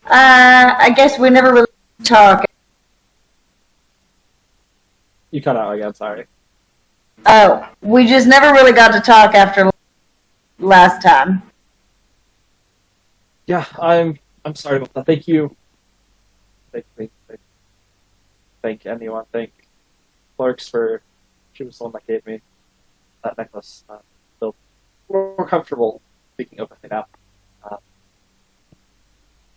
I guess we never really talk. You cut out again. Sorry. Oh, we just never really got to talk after last time. Yeah, I'm sorry about that. Thank you. Thank anyone. Thank Clark's for she was the one that gave me that necklace. So we're more comfortable speaking openly now.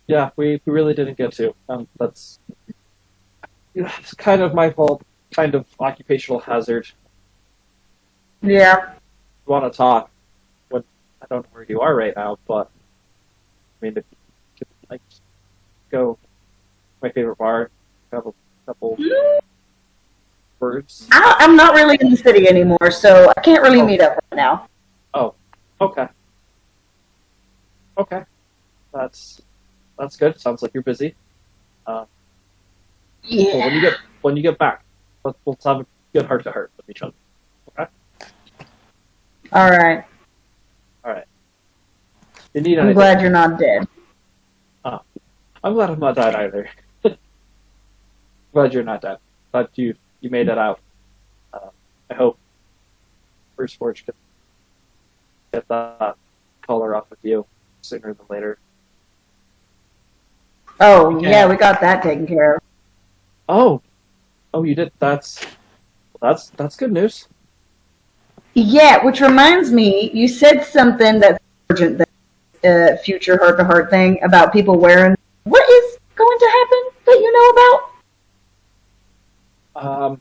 Yeah, we really didn't get to. That's it's kind of my fault. Kind of occupational hazard. Yeah. You want to talk? When I don't know where you are right now, but I mean, if you could like go to my favorite bar, have a couple words. I'm not really in the city anymore, so I can't really meet up right now. Oh, okay. Okay, that's good. Sounds like you're busy. Yeah. Well, when you get back, let's have a good heart to heart with each other. Okay. All right. You need I'm anything? glad you're not dead. I'm glad I'm not dead either. Glad you're not dead. Glad you made it out. I hope Bruce Forge can get that collar off of you sooner than later. Oh, yeah, we got that taken care of. Oh, you did. That's good news. Yeah, which reminds me, you said something that's urgent, that future heart-to-heart thing about people wearing. What is going to happen that you know about?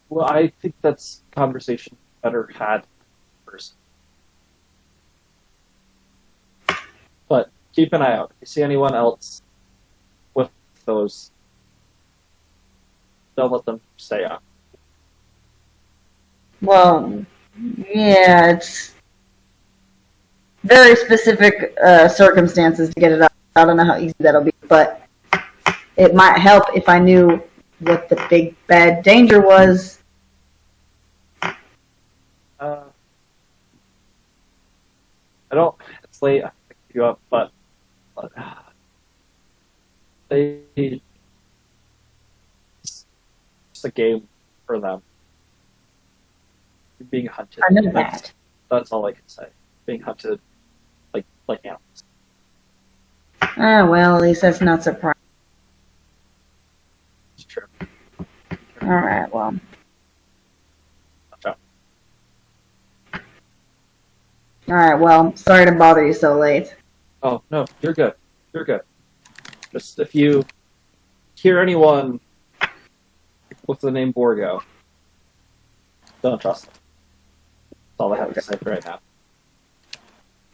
Well, I think that's a conversation better had first. But keep an eye out. If you see anyone else with those, don't let them stay up. Well, yeah, it's very specific circumstances to get it out. I don't know how easy that'll be, but it might help if I knew what the big bad danger was. I don't. It's late. I picked you up, but they. It's just a game for them. You're being hunted. I know that. That's all I can say. Being hunted, like animals. Well, at least that's not surprising. It's true. All right, well. Watch out. All right, well, sorry to bother you so late. Oh no, you're good. You're good. Just if you hear anyone with the name Borgo, don't trust them. That's all I have to say for right now.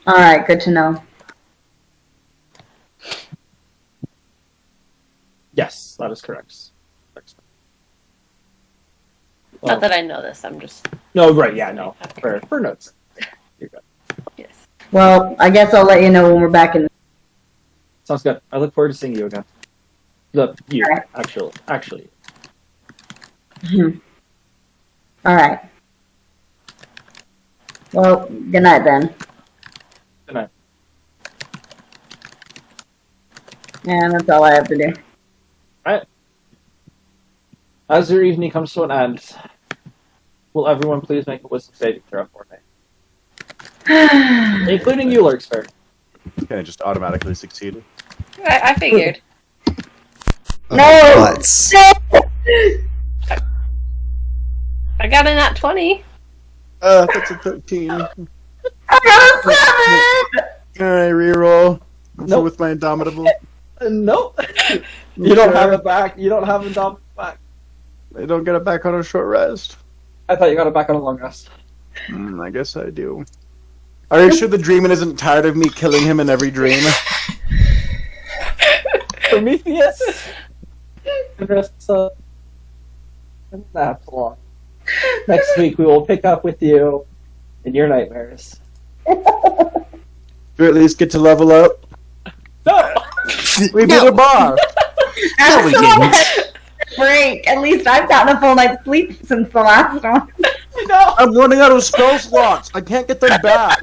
All right, good to know. Yes, that is correct. Not that I know this, I'm just... No, right, yeah, no. For notes. You're good. Yes. Well, I guess I'll let you know when we're back in. Sounds good. I look forward to seeing you again. Look, you, All right. actually. All right. Well, good night then. Good night. Yeah, that's all I have to do. Alright. As your evening comes to an end, will everyone please make a wisdom saving throw for me? Including you, Lurksfair. Can I just automatically succeed? I figured. No! Let's. I got a nat 20. That's a 13. I got a 7! Can I reroll? Nope. With my Indomitable? Nope. You don't have it back. You don't have it back. I don't get it back on a short rest. I thought you got it back on a long rest. I guess I do. Are you sure the dreamer isn't tired of me killing him in every dream? Prometheus. That's long. Next week we will pick up with you in your nightmares. Do we at least get to level up? No. We beat a bar. No, we didn't. Break. At least I've gotten a full night's sleep since the last one. No. I'm running out of spell slots. I can't get them back.